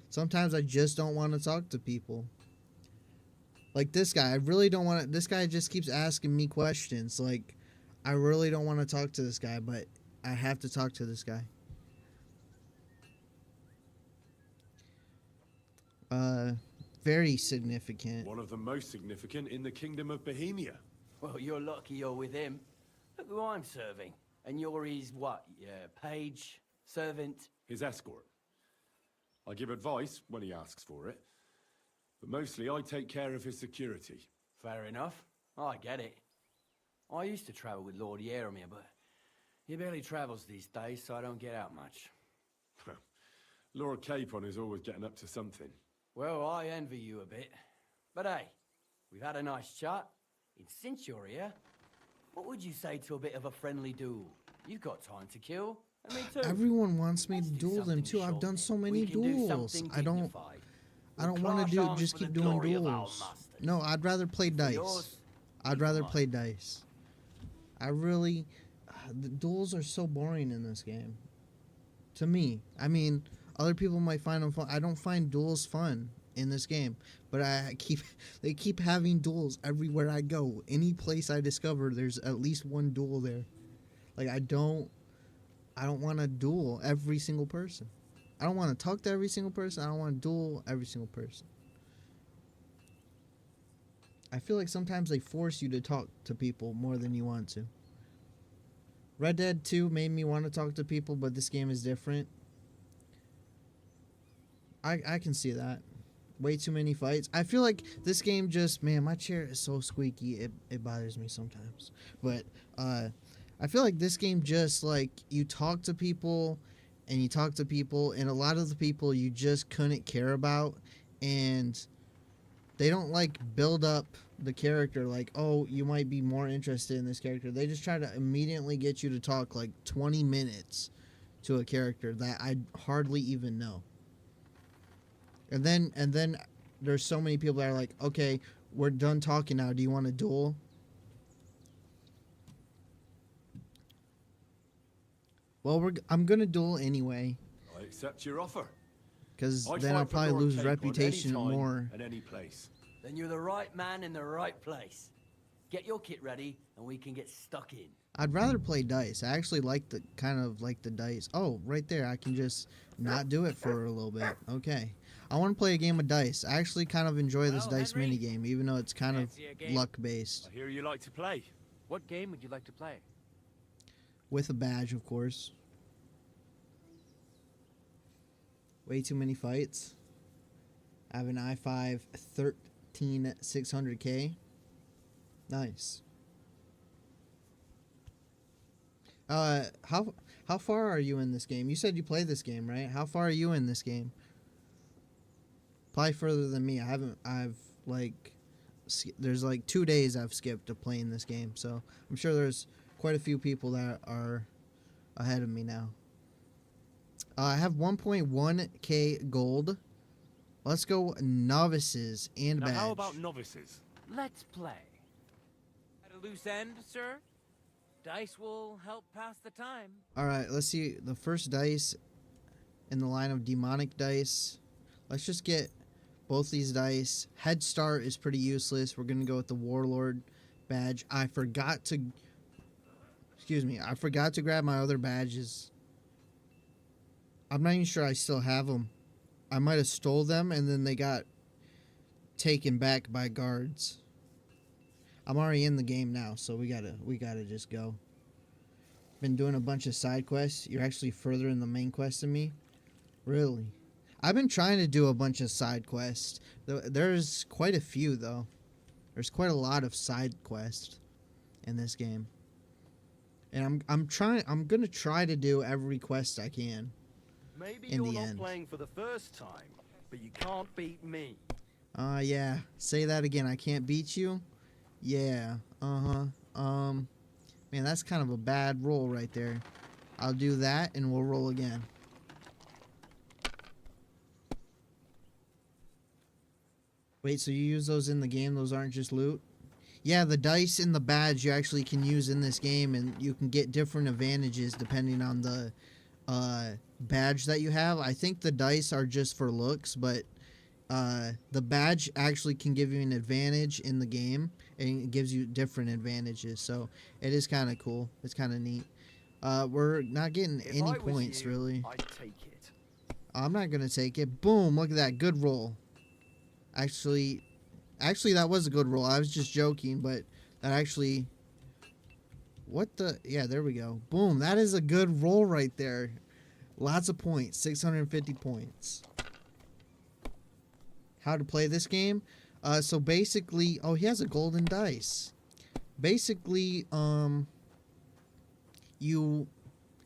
sometimes I just don't want to talk to people. Like this guy, I really don't want to. This guy just keeps asking me questions. Like, I really don't want to talk to this guy, but I have to talk to this guy. Very significant. One of the most significant in the Kingdom of Bohemia. Well, you're lucky you're with him. Look who I'm serving. And you're his, what, page, servant? His escort. I give advice when he asks for it. But mostly I take care of his security. Fair enough. I get it. I used to travel with Lord Yaramir, but he barely travels these days, so I don't get out much. Lord Capon is always getting up to something. Well, I envy you a bit. But hey, we've had a nice chat. And since you're here, what would you say to a bit of a friendly duel? You've got time to kill, and me too. Everyone wants me to duel them too. I've done so many duels. I don't want to just keep doing duels. No, I'd rather play dice. I'd rather play dice. The duels are so boring in this game. To me. I mean, other people might find them fun. I don't find duels fun. in this game, but they keep having duels everywhere I go. Any place I discover, there's at least one duel there. Like I don't want to duel every single person. I don't want to talk to every single person. I don't want to duel every single person. I feel like sometimes they force you to talk to people more than you want to. Red Dead 2 made me want to talk to people, but this game is different. I can see that. Way too many fights. I feel like this game just, man, my chair is so squeaky. It bothers me sometimes. But I feel like this game just, like, you talk to people and you talk to people, and a lot of the people you just couldn't care about, and they don't, like, build up the character like, oh, you might be more interested in this character. They just try to immediately get you to talk, like, 20 minutes to a character that I hardly even know. And then there's so many people that are like, okay, we're done talking now. Do you want to duel? Well, I'm going to duel anyway. I accept your offer. Because I'd then I'll fight for probably your lose take on reputation any time more. and any place. Then you're the right man in the right place. Get your kit ready, and we can get stuck in. I'd rather play dice. I actually like the dice. Oh, right there. I can just not do it for a little bit. Okay. I want to play a game of dice. I actually kind of enjoy this dice mini game, even though it's kind of luck based. I hear you like to play. What game would you like to play? With a badge, of course. Way too many fights. I have an i5 13600K. Nice. How far are you in this game? You said you play this game, right? How far are you in this game? Probably further than me. There's like 2 days I've skipped of playing this game, so I'm sure there's quite a few people that are ahead of me now. I have 1.1k gold. Let's go novices and badge. Now, how about novices? Let's play. At a loose end, sir? Dice will help pass the time. Alright, let's see. The first dice in the line of demonic dice. Let's just get both these dice. Head start is pretty useless. We're going to go with the warlord badge. I forgot to grab my other badges. I'm not even sure I still have them. I might have stole them and then they got taken back by guards. I'm already in the game now, so we gotta just go. Been doing a bunch of side quests. You're actually further in the main quest than me? Really? I've been trying to do a bunch of side quests. There's quite a few, though. There's quite a lot of side quests in this game. And I'm gonna try to do every quest I can. Maybe in you're the not end. playing for the first time, but you can't beat me. Yeah. Say that again. I can't beat you? Yeah. Man, that's kind of a bad roll right there. I'll do that and we'll roll again. Wait, so you use those in the game? Those aren't just loot? Yeah, the dice and the badge you actually can use in this game, and you can get different advantages depending on the badge that you have. I think the dice are just for looks, but the badge actually can give you an advantage in the game, and it gives you different advantages, so it is kind of cool. It's kind of neat. We're not getting any points, really. I'd take it. I'm not going to take it. Boom, look at that. Good roll. Actually, that was a good roll. I was just joking, but that actually... What the... Yeah, there we go. Boom, that is a good roll right there. Lots of points. 650 points. How to play this game? So basically... Oh, he has a golden dice. Basically, you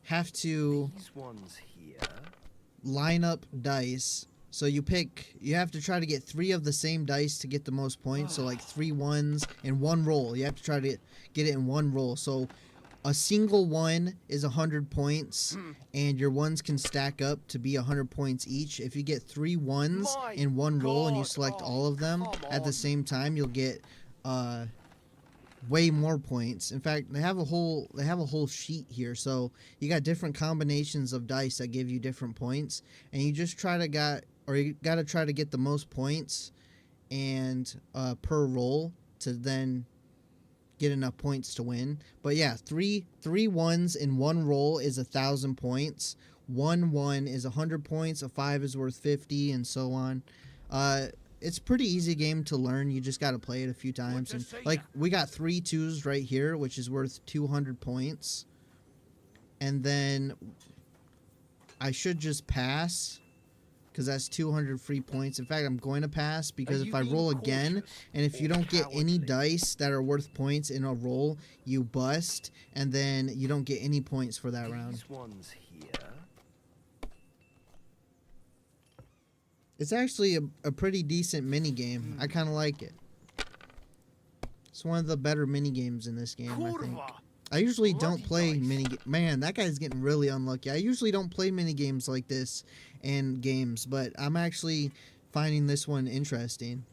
have to... These ones here... line up dice. So you have to try to get 3 of the same dice to get the most points. So like 3 ones in one roll. You have to try to get it in one roll. So a single one is 100 points, and your ones can stack up to be 100 points each. If you get 3 ones in one roll and you select all of them at the same time, you'll get way more points. In fact, they have a whole sheet here, so you got different combinations of dice that give you different points, and you just try to or you got to try to get the most points and per roll to then get enough points to win. But yeah, three ones in one roll is 1,000 points. 1 is 100 points. A 5 is worth 50, and so on. It's a pretty easy game to learn. You just got to play it a few times. And like we got 3 2s right here, which is worth 200 points. And then I should just pass, because that's 200 free points. In fact, I'm going to pass, because if I roll again, and if you don't get any dice that are worth points in a roll, you bust, and then you don't get any points for that round. These ones here. It's actually a pretty decent mini game. I kind of like it. It's one of the better mini games in this game, I think. I usually don't play Man, that guy's getting really unlucky. I usually don't play mini games like this in games, but I'm actually finding this one interesting.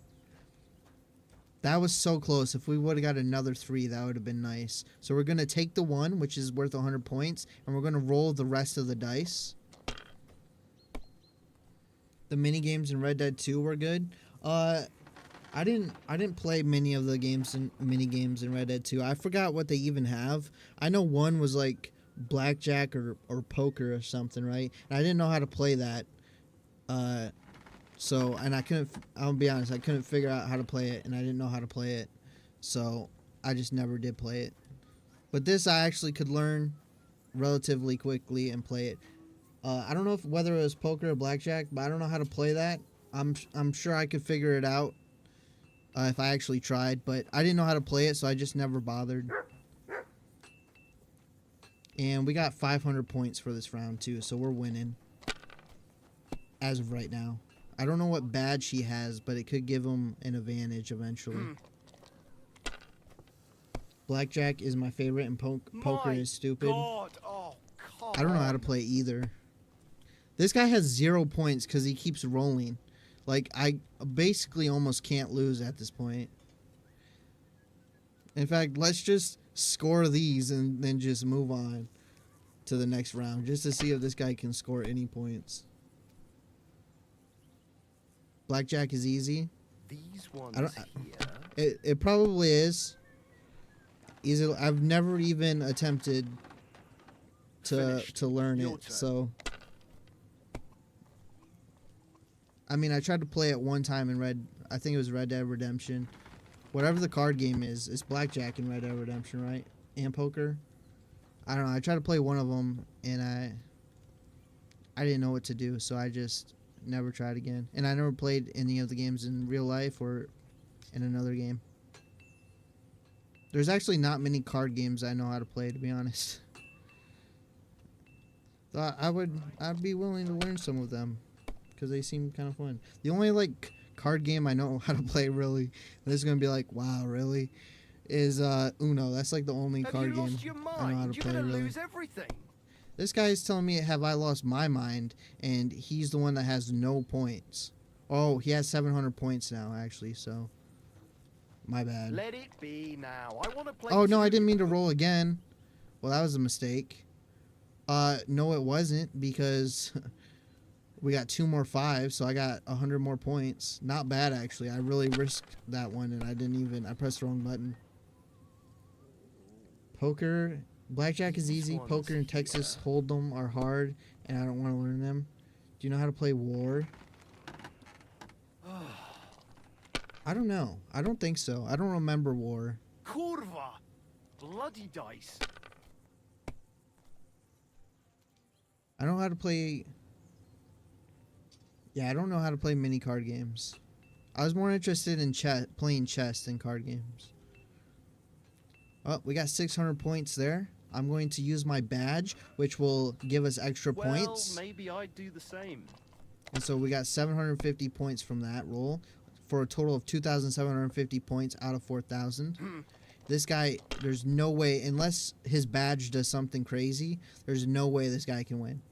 That was so close. If we would have got another 3, that would have been nice. So we're going to take the 1, which is worth 100 points, and we're going to roll the rest of the dice. The mini games in Red Dead 2 were good. I didn't play many of the mini games in Red Dead 2. I forgot what they even have. I know one was like blackjack or poker or something, right? And I didn't know how to play that. I'll be honest, I couldn't figure out how to play it, and I didn't know how to play it. So I just never did play it. But this I actually could learn relatively quickly and play it. I don't know whether it was poker or blackjack, but I don't know how to play that. I'm sure I could figure it out if I actually tried, but I didn't know how to play it, so I just never bothered. And we got 500 points for this round too, so we're winning as of right now. I don't know what badge he has, but it could give him an advantage eventually. Blackjack is my favorite, and poker is stupid. God. Oh, I don't know how to play either. This guy has 0 points because he keeps rolling. Like, I basically almost can't lose at this point. In fact, let's just score these and then just move on to the next round, just to see if this guy can score any points. Blackjack is easy. These ones here. It probably is. Easy. I've never even attempted to learn it, so... I mean, I tried to play it one time in I think it was Red Dead Redemption. Whatever the card game is, it's blackjack in Red Dead Redemption, right? And poker. I don't know. I tried to play one of them, and I didn't know what to do, so I just never tried again. And I never played any of the games in real life or in another game. There's actually not many card games I know how to play, to be honest. Thought I'd be willing to learn some of them, because they seem kind of fun. The only, like, card game I know how to play, really, and this is going to be like, wow, really, is Uno. That's, like, the only card game I know how to play, really. Lose everything. This guy is telling me, have I lost my mind, and he's the one that has no points. Oh, he has 700 points now, actually, so my bad. Let it be now. I want to play. Oh, no, I didn't mean to roll again. Well, that was a mistake. No, it wasn't, because... We got 2 more 5s, so I got 100 more points. Not bad, actually. I really risked that one, and I pressed the wrong button. Poker, blackjack is easy. Poker and Texas Hold'em are hard, and I don't want to learn them. Do you know how to play War? I don't know. I don't think so. I don't remember War. Curva! Bloody dice. I don't know how to play... Yeah, I don't know how to play mini card games. I was more interested in playing chess than card games. Oh, we got 600 points there. I'm going to use my badge, which will give us extra points. Well, maybe I'd do the same. And so we got 750 points from that roll, for a total of 2,750 points out of 4,000. This guy, there's no way, unless his badge does something crazy, there's no way this guy can win.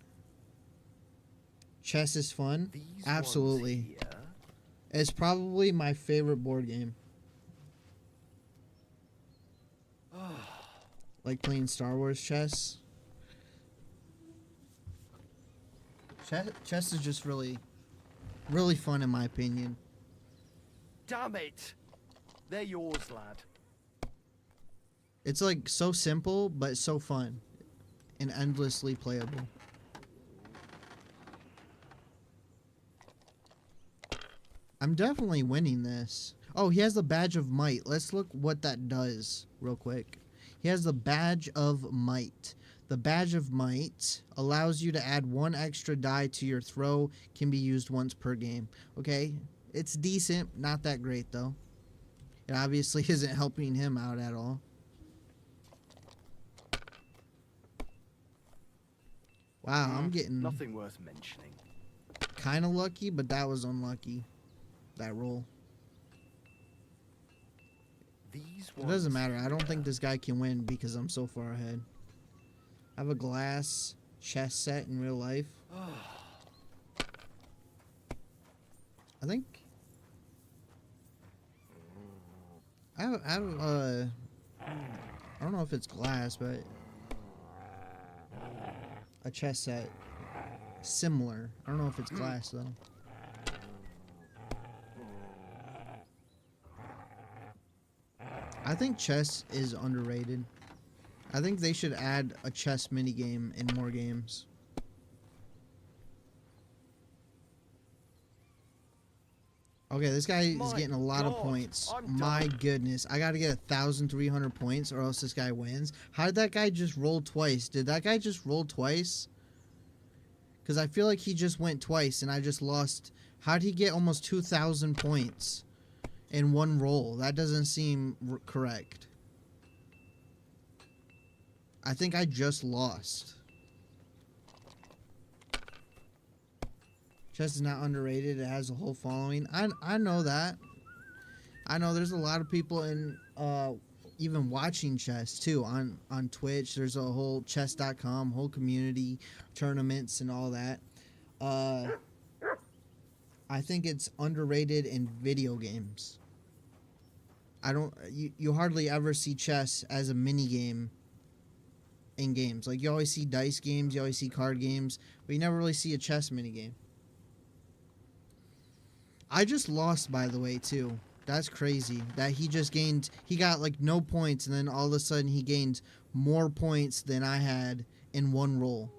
Chess is fun. Absolutely. It's probably my favorite board game. Like playing Star Wars chess. Chess is just really Really fun in my opinion. Damn it! They're yours, lad. It's like so simple, but so fun. And endlessly playable. I'm definitely winning this. Oh, he has the Badge of Might. Let's look what that does real quick. He has the Badge of Might. The Badge of Might allows you to add 1 extra die to your throw. Can be used once per game. Okay, it's decent. Not that great, though. It obviously isn't helping him out at all. Wow, I'm getting Nothing worth mentioning. kind of lucky, but that was unlucky. That roll. It doesn't matter. I don't think this guy can win because I'm so far ahead. I have a glass chess set in real life. I think I don't know if it's glass, but a chess set similar. I don't know if it's glass though. I think chess is underrated. I think they should add a chess minigame in more games. Okay, this guy is getting a lot of points. My goodness. I gotta get 1,300 points or else this guy wins. How did that guy just roll twice? Did that guy just roll twice? Because I feel like he just went twice and I just lost. How'd he get almost 2,000 points in one roll? That doesn't seem correct. I think I just lost. Chess is not underrated. It has a whole following. I know that. I know there's a lot of people in even watching chess too on Twitch. There's a whole chess.com, whole community, tournaments and all that. I think it's underrated in video games. You hardly ever see chess as a mini game in games. Like you always see dice games, you always see card games, but you never really see a chess mini game. I just lost, by the way, too. That's crazy. That he got like no points, and then all of a sudden he gained more points than I had in one roll.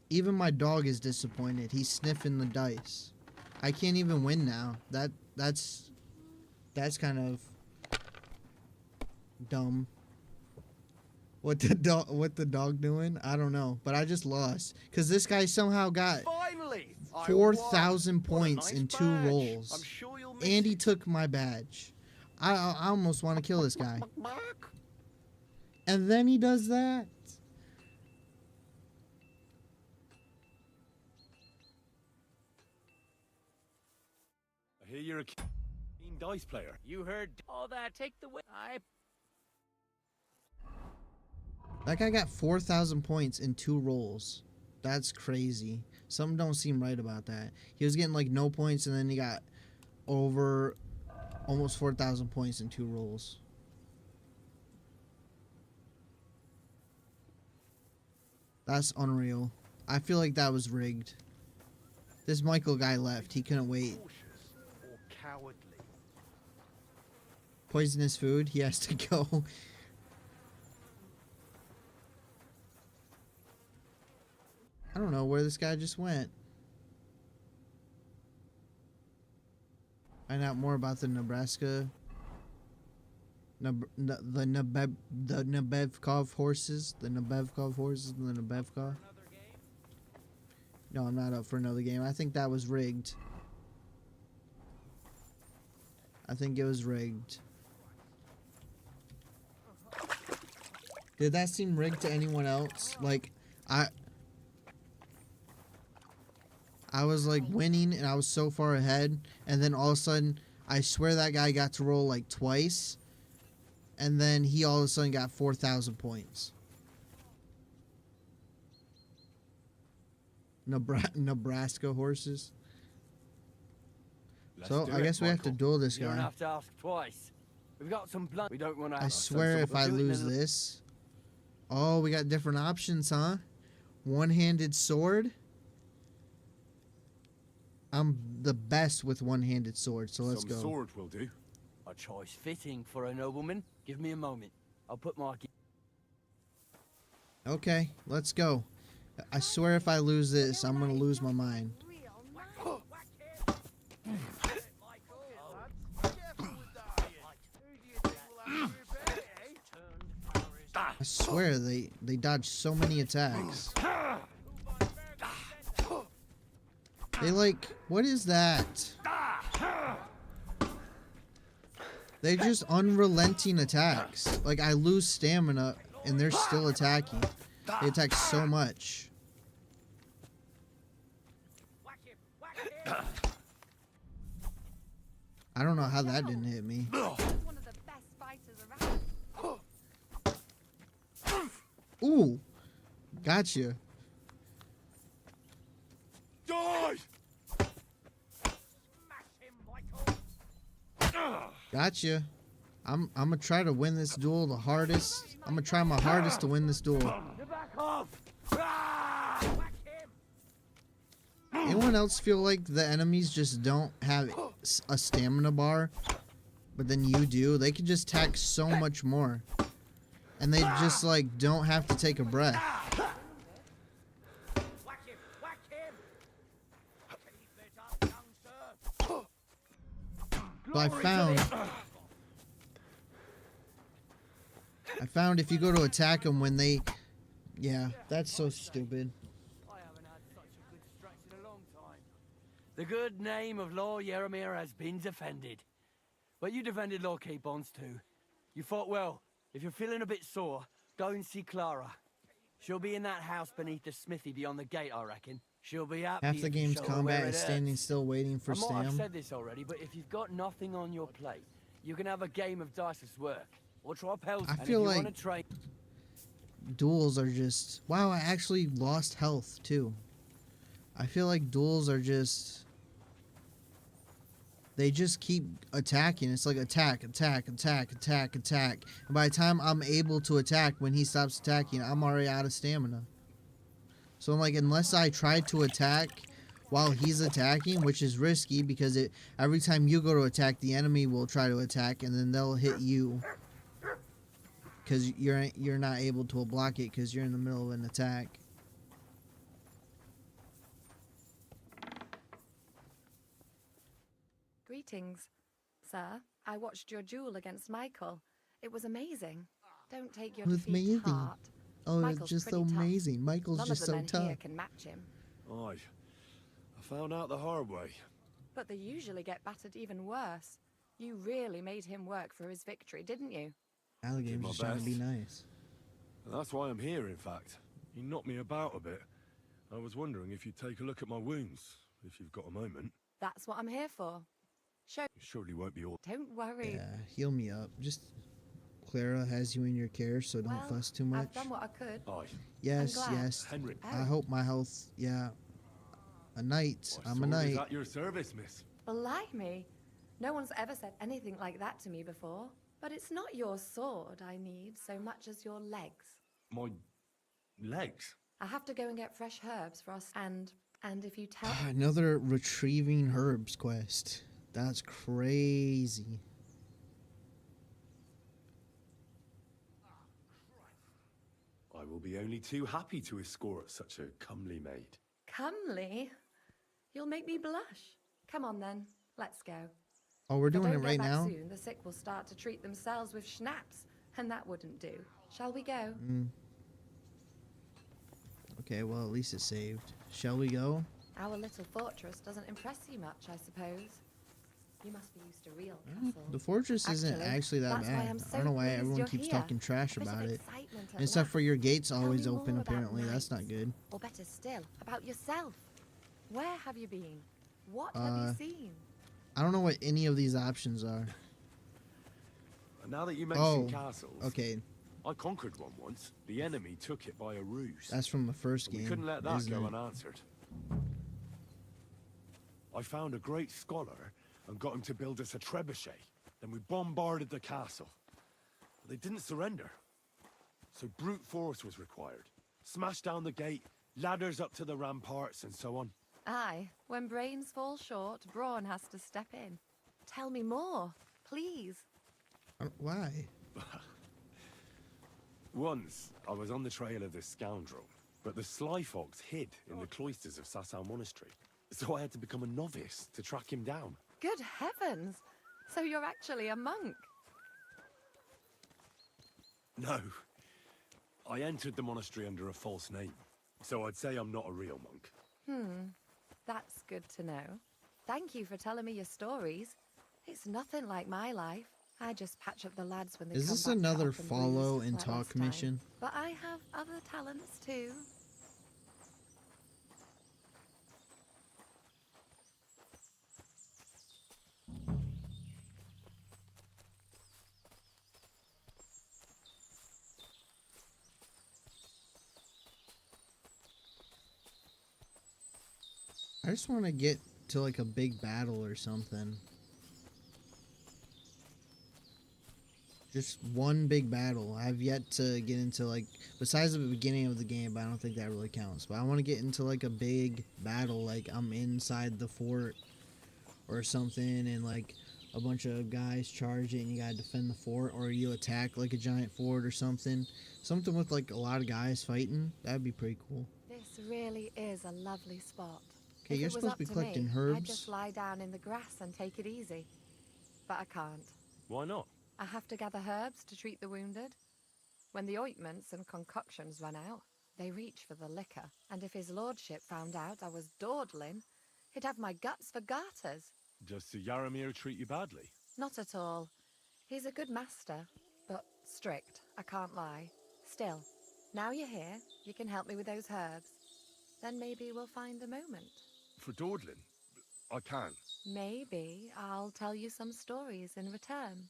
Even my dog is disappointed. He's sniffing the dice. I can't even win now. That's kind of dumb. What the dog doing? I don't know, but I just lost because this guy somehow got 4,000 points in 2 rolls, I'm sure you'll miss and he took my badge. I almost want to kill this guy. And then he does that. I hear you're a keen dice player. You heard all that. Take the way. That guy got 4,000 points in 2 rolls. That's crazy. Something don't seem right about that. He was getting like no points, and then he got over almost 4,000 points in 2 rolls. That's unreal. I feel like that was rigged. This Michael guy left. He couldn't wait. Or cowardly. Poisonous food. He has to go. I don't know where this guy just went. Find out more about the Nebraska, the Nebevkov horses, the Nebevkov. No, I'm not up for another game. I think that was rigged. I think it was rigged. Did that seem rigged to anyone else? Like, I was like winning and I was so far ahead, and then all of a sudden I swear that guy got to roll like twice, and then he all of a sudden got 4,000 points. Nebraska horses. So I guess we have to duel this You don't guy. have to ask twice. We've got some blunt. We don't want to. I swear if I lose this. Oh, we got different options, huh? One-handed sword. I'm the best with one-handed swords, so let's Some go. sword will do. A choice fitting for a nobleman. Give me a moment. I'll put my... Okay, let's go. I swear if I lose this, I'm gonna lose my mind. I swear they dodge so many attacks. They like, what is that? They just unrelenting attacks. Like I lose stamina and they're still attacking. They attack so much. I don't know how that didn't hit me. Ooh, gotcha. Die! Gotcha. I'm gonna try to win this duel the hardest. I'm gonna try my hardest to win this duel. Anyone else feel like the enemies just don't have a stamina bar, but then you do? They can just attack so much more, and they just like don't have to take a breath. So I found if you go to attack them when they... Yeah, that's so stupid. The good name of Lord Yaramir has been defended. But you defended Lord Key Bonds too. You fought well. If you're feeling a bit sore, go and see Clara. She'll be in that house beneath the smithy beyond the gate, I reckon. She'll be happy. Half the if you game's show her combat where is it standing hurts. still waiting for I might have stam. said this already, but if you've got nothing on your plate, you can have a game of dice's work. Or try Pels. I And feel if you like want to train... duels are just... Wow, I actually lost health too. I feel like duels are just... They just keep attacking. It's like attack, attack, attack, attack, attack. And by the time I'm able to attack, when he stops attacking, I'm already out of stamina. So I'm like, unless I try to attack while he's attacking, which is risky because every time you go to attack, the enemy will try to attack and then they'll hit you. Because you're not able to block it because you're in the middle of an attack. Greetings, sir. I watched your duel against Michael. It was amazing. Don't take your It was defeat amazing. to heart. Oh, Michael's it's just so pretty tough. amazing. Michael's None just of the so men tough. here can match him. Aye. I found out the hard way. But they usually get battered even worse. You really made him work for his victory, didn't you? Alligator's Did my just trying to be best. nice. And that's why I'm here, in fact. You knocked me about a bit. I was wondering if you'd take a look at my wounds, if you've got a moment. That's what I'm here for. Show. You surely won't be all... Don't worry. Yeah, heal me up. Just Clara has you in your care, so don't Well, fuss too much. I've done what I could. Aye. Yes, I'm glad. yes. Henry. I hope my health. Yeah. A knight. My I'm a sword knight. is at your service, miss. Blimey. No one's ever said anything like that to me before. But it's not your sword I need so much as your legs. My... legs? I have to go and get fresh herbs for us. And if you tell... Another retrieving herbs quest. That's crazy. I will be only too happy to escort such a comely maid. Comely? You'll make me blush. Come on then, let's go. Oh, we're If I doing it don't get right back now? Soon, the sick will start to treat themselves with schnapps, and that wouldn't do. Shall we go? Okay, well, at least it's saved. Shall we go? Our little fortress doesn't impress you much, I suppose. You must be used to real castle. The fortress isn't actually that that's why bad. I'm so I don't know why pleased everyone you're keeps here. talking trash A bit of about it. excitement at Except last. for your gate's Tell always me open, more about apparently. That's not good. Or better still, about yourself. Where have you been? What have you seen? I don't know what any of these options are. And now that you mention Oh, castles... okay. I conquered one once. The enemy took it by a ruse. That's from the first And we game, couldn't let that isn't go it? unanswered. I found a great scholar and got him to build us a trebuchet. Then we bombarded the castle. But they didn't surrender. So brute force was required. Smashed down the gate, ladders up to the ramparts, and so on. Aye, when brains fall short, brawn has to step in. Tell me more, please. Why? Once, I was on the trail of this scoundrel, but the sly fox hid in the cloisters of Sasau Monastery. So I had to become a novice to track him down. Good heavens! So you're actually a monk? No. I entered the monastery under a false name, so I'd say I'm not a real monk. That's good to know. Thank you for telling me your stories. It's nothing like my life. I just patch up the lads when they come Is this back another up and follow bruised and like talk last time. mission? But I have other talents too. I just want to get to like a big battle or something. Just one big battle. I've yet to get into like, besides the beginning of the game, but I don't think that really counts. But I want to get into like a big battle, like I'm inside the fort or something, and like a bunch of guys charge it, and you gotta defend the fort, or you attack like a giant fort or something. Something with like a lot of guys fighting. That'd be pretty cool. This really is a lovely spot. Okay, you're If it was supposed up to be to collecting me, herbs. I'd just lie down in the grass and take it easy. But I can't. Why not? I have to gather herbs to treat the wounded. When the ointments and concoctions run out, they reach for the liquor. And if his lordship found out I was dawdling, he'd have my guts for garters. Does Sir Yaramir treat you badly? Not at all. He's a good master, but strict, I can't lie. Still, now you're here, you can help me with those herbs. Then maybe we'll find a moment. For dawdling? I can. Maybe I'll tell you some stories in return.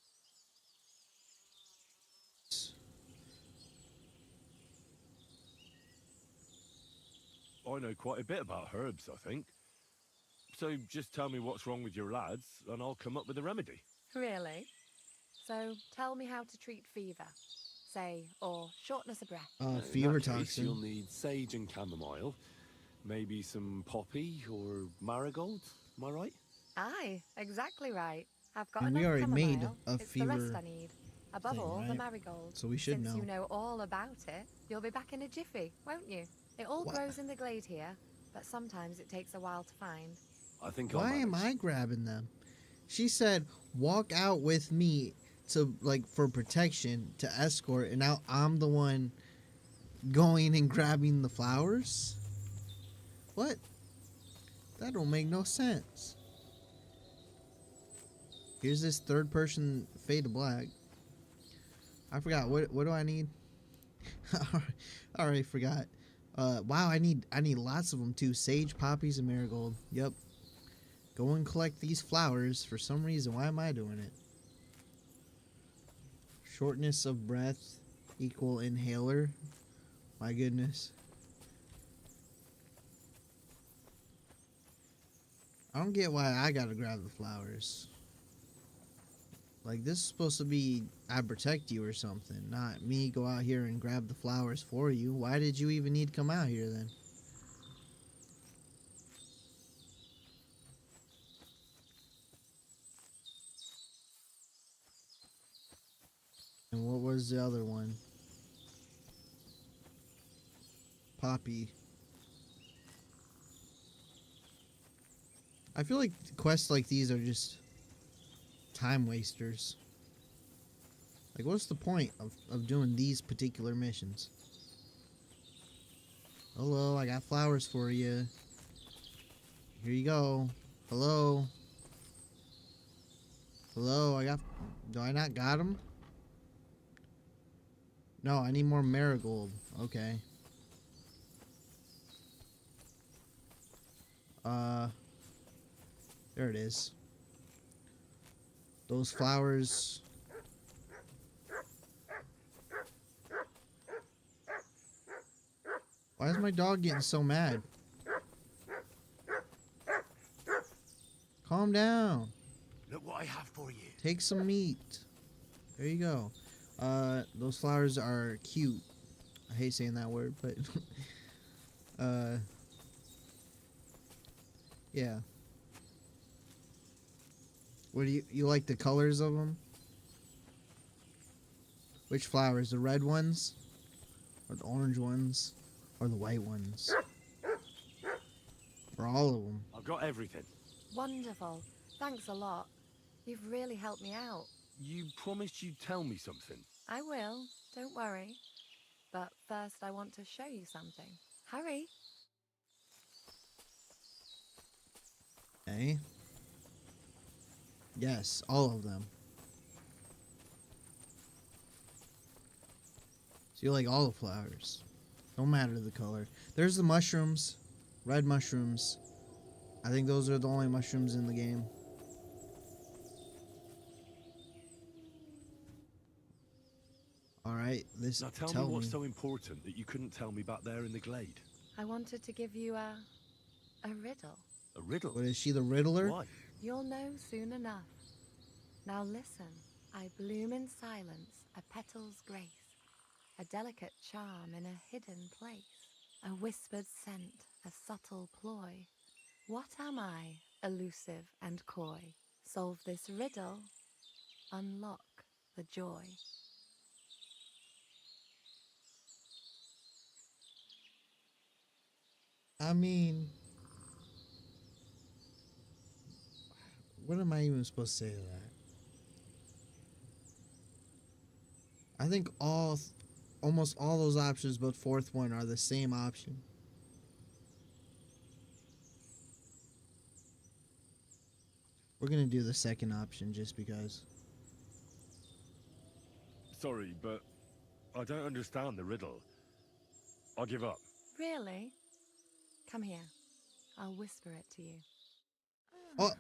I know quite a bit about herbs, I think. So just tell me what's wrong with your lads, and I'll come up with a remedy. Really? So tell me how to treat fever, say, or shortness of breath. Fever In that case, toxin. you'll need sage and chamomile, maybe some poppy or marigold. Am I right? Aye, exactly right. I've got And we enough already made chamomile. a It's the rest fever I need. Above thing, all, the right? marigold. So we should Since know. you know all about it, you'll be back in a jiffy, won't you? It all What? grows in the glade here, but sometimes it takes a while to find. I think Why am I grabbing them? She said, walk out with me to like for protection to escort, and now I'm the one going and grabbing the flowers? What? That don't make no sense. Here's this third person fade to black. I forgot what do I need? I already forgot. Wow, I need lots of them too. Sage, poppies, and marigold. Yep. Go and collect these flowers for some reason. Why am I doing it? Shortness of breath equal inhaler. My goodness. I don't get why I gotta grab the flowers. Like, this is supposed to be I protect you or something, not me go out here and grab the flowers for you. Why did you even need to come out here then? And what was the other one? Poppy. I feel like quests like these are just time wasters. Like, what's the point of doing these particular missions? Hello, I got flowers for you. Here you go. Hello. Hello, do I not got them? No, I need more marigold. Okay. There it is. Those flowers. Why is my dog getting so mad? Calm down. Look what I have for you. Take some meat. There you go. Those flowers are cute. I hate saying that word, but Yeah. What do you like the colors of them? Which flowers? The red ones? Or the orange ones? Or the white ones? Or all of them? I've got everything. Wonderful. Thanks a lot. You've really helped me out. You promised you'd tell me something. I will. Don't worry. But first I want to show you something. Hurry. Okay. Yes, all of them. So you like all the flowers. Don't matter the color. There's the mushrooms. Red mushrooms. I think those are the only mushrooms in the game. Alright, Now tell me what's so important that you couldn't tell me back there in the glade. I wanted to give you a riddle. A riddle? What, is she the riddler? Why? You'll know soon enough. Now listen. I bloom in silence, a petal's grace, a delicate charm in a hidden place, a whispered scent, a subtle ploy. What am I, elusive and coy? Solve this riddle, unlock the joy. I mean, what am I even supposed to say to that? I think almost all those options but fourth one are the same option. We're gonna do the second option just because. Sorry, but I don't understand the riddle. I'll give up. Really? Come here. I'll whisper it to you. Oh.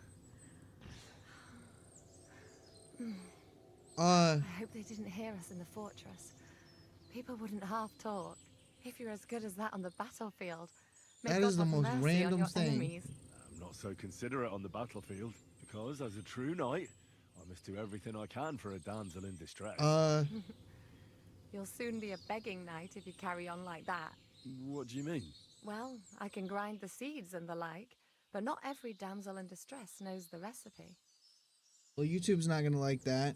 I hope they didn't hear us in the fortress. People wouldn't half talk. If you're as good as that on the battlefield, may That God is the have most mercy on random your thing. enemies. I'm not so considerate on the battlefield, because as a true knight, I must do everything I can for a damsel in distress. You'll soon be a begging knight if you carry on like that. What do you mean? Well, I can grind the seeds and the like, but not every damsel in distress knows the recipe. Well, YouTube's not gonna like that.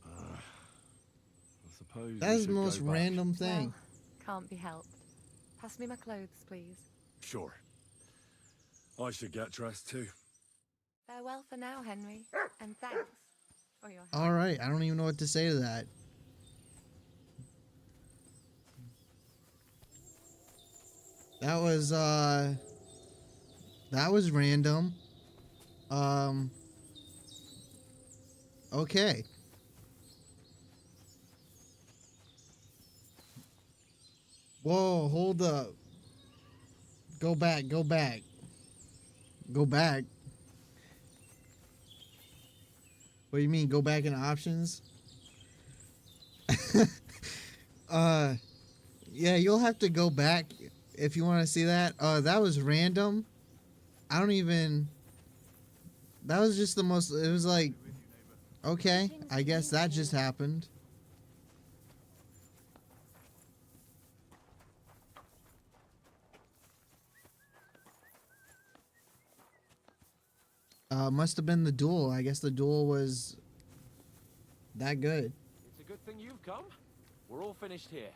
I suppose That we is the should most go back. random thing. Well, can't be helped. Pass me my clothes, please. Sure. I should get dressed too. Farewell for now, Henry, and thanks for your help. All right, I don't even know what to say to that. That was random. Okay. Whoa, hold up. Go back, go back. Go back. What do you mean, go back in options? Yeah, you'll have to go back if you want to see that. That was random. I don't even... That was just the most... It was like... Okay, I guess that just happened. Must have been the duel. I guess the duel was that good. It's a good thing you've come. We're all finished here.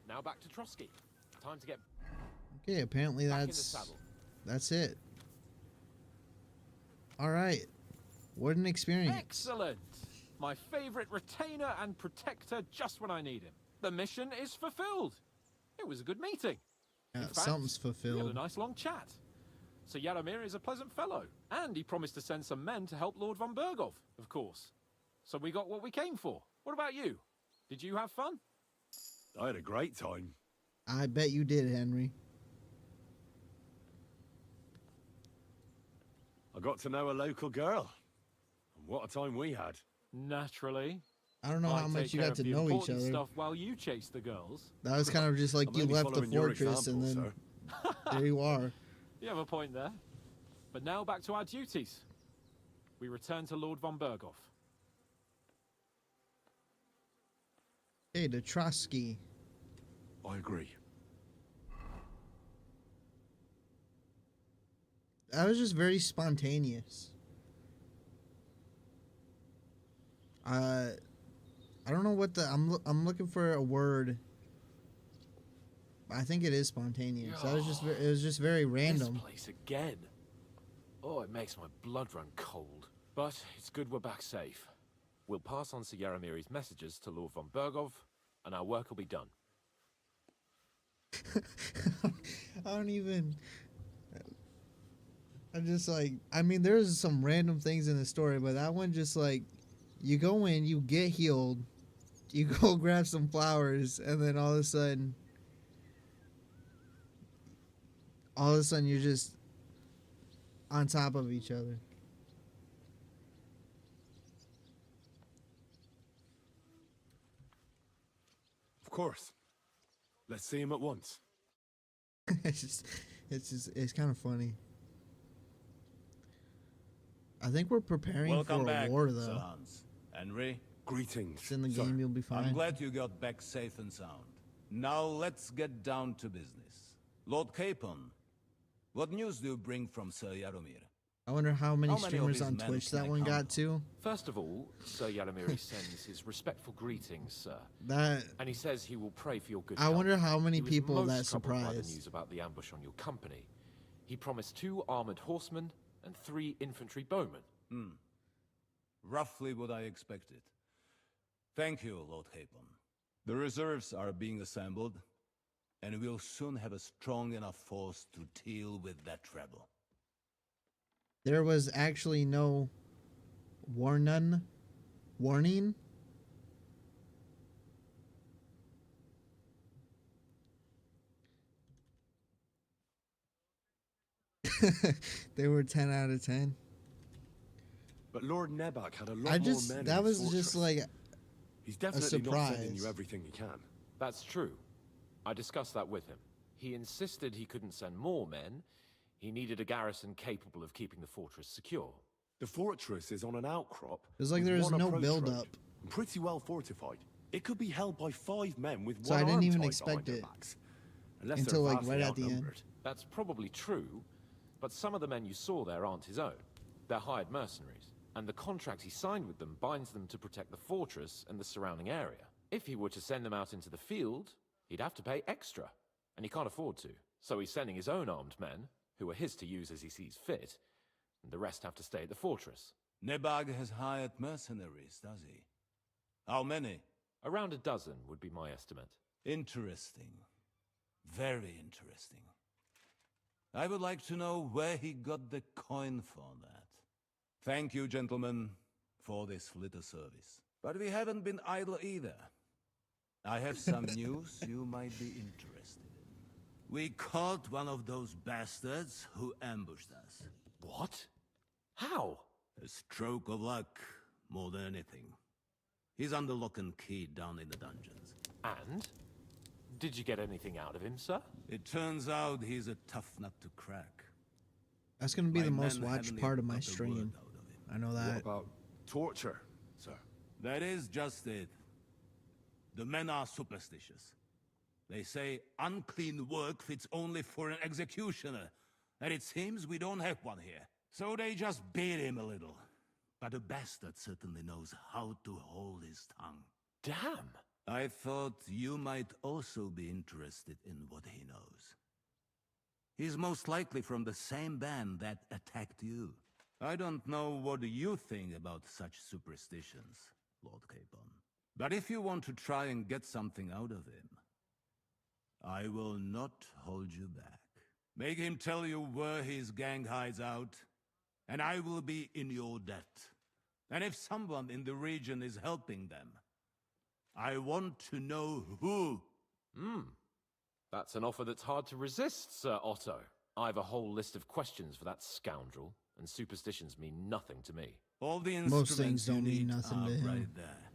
Now back to Trotsky. Time to get Okay, apparently back in the that's saddle. it. All right. What an experience. Excellent. My favorite retainer and protector just when I need him. The mission is fulfilled. It was a good meeting. Yeah, In fact, something's we had fulfilled. a nice long chat. Sir Yaromir is a pleasant fellow, and he promised to send some men to help Lord von Berghoff, of course. So we got what we came for. What about you? Did you have fun? I had a great time. I bet you did, Henry. I got to know a local girl. And what a time we had. Naturally. I don't know how much you got to know each other. Stuff while you chase the girls. That was kind of just like I'm you only left the following your fortress and example, then there you are. You have a point there. But now back to our duties. We return to Lord von Berghoff. Hey, the Trotsky. I agree. just very spontaneous. I don't know what the I'm looking for a word. I think it is spontaneous. That was it was just very random. This place again. Oh, it makes my blood run cold. But it's good we're back safe. We'll pass on Sir Yaromir's messages to Lord von Bergov, and our work will be done. I don't even. I'm just like, I mean, there's some random things in the story, but that one just like, you go in, you get healed, you go grab some flowers, and then all of a sudden you're just on top of each other. Of course. Let's see him at once. it's kind of funny. I think we're preparing Welcome for a back, war, Sir though. Hans. Henry? Greetings. It's in the game, you'll be fine. I'm glad you got back safe and sound. Now let's get down to business. Lord Capon, what news do you bring from Sir Yaromir? I wonder how many of streamers his on men Twitch can that I one count got on? to. First of all, Sir Yaromir sends his respectful greetings, sir. That And he says he will pray for your good I health. wonder how many He was people most that troubled by the surprised. news about the ambush on your company. He promised 2 armored horsemen and 3 infantry bowmen. Roughly what I expected. Thank you, Lord Capon. The reserves are being assembled, and we'll soon have a strong enough force to deal with that rebel. There was actually no warning. They were 10 out of 10. But Lord Nebak had a lot I just more men. that in his was just fortress. like He's a definitely not sending you surprise. everything he can. That's true. I discussed that with him. He insisted he couldn't send more men. He needed a garrison capable of keeping the fortress secure. The fortress is on an outcrop. It's like with there's one no approach build road, up. and pretty well fortified. It could be held by 5 men with So one I didn't arm even tied expect behind their it backs. Unless until they're like vastly right at the end. outnumbered. That's probably true, but some of the men you saw there aren't his own. They're hired mercenaries, and the contract he signed with them binds them to protect the fortress and the surrounding area. If he were to send them out into the field, he'd have to pay extra, and he can't afford to. So he's sending his own armed men, who are his to use as he sees fit, and the rest have to stay at the fortress. Nebag has hired mercenaries, does he? How many? Around a dozen would be my estimate. Interesting. Very interesting. I would like to know where he got the coin for that. Thank you, gentlemen, for this little service. But we haven't been idle either. I have some news you might be interested in. We caught one of those bastards who ambushed us. What? How? A stroke of luck, more than anything. He's under lock and key down in the dungeons. And? Did you get anything out of him, sir? It turns out he's a tough nut to crack. That's gonna be My the most men watched haven't part of even my got a stream. word out of him. I know that. What about torture, sir? That is just it. The men are superstitious. They say unclean work fits only for an executioner, and it seems we don't have one here. So they just beat him a little. But the bastard certainly knows how to hold his tongue. Damn! I thought you might also be interested in what he knows. He's most likely from the same band that attacked you. I don't know what you think about such superstitions, Lord Capon. But if you want to try and get something out of him, I will not hold you back. Make him tell you where his gang hides out, and I will be in your debt. And if someone in the region is helping them, I want to know who. That's an offer that's hard to resist, Sir Otto. I have a whole list of questions for that scoundrel, and superstitions mean nothing to me. All the Most instruments things you don't mean need nothing are to him. right there.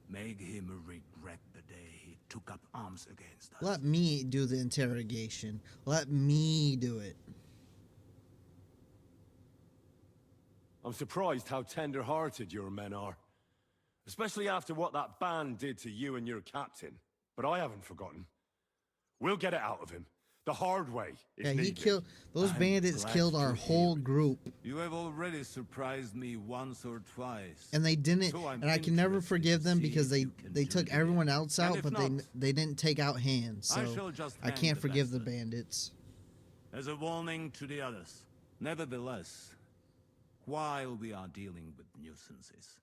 Make him regret the day he took up arms against us. Let me do the interrogation. Let me do it. I'm surprised how tender-hearted your men are. Especially after what that band did to you and your captain. But I haven't forgotten. We'll get it out of him. The hard way. If Yeah, he need be. killed those I'm bandits. glad Killed to our hear whole it. group, You have already surprised me once or twice. and they didn't. So I'm And I can never interested forgive to them see because if they you can they do took it everyone again. else And out, if but not, they didn't take out hands. I So shall just I hang can't the forgive the bastard. bandits. As a warning to the others. Nevertheless, while we are dealing with nuisances,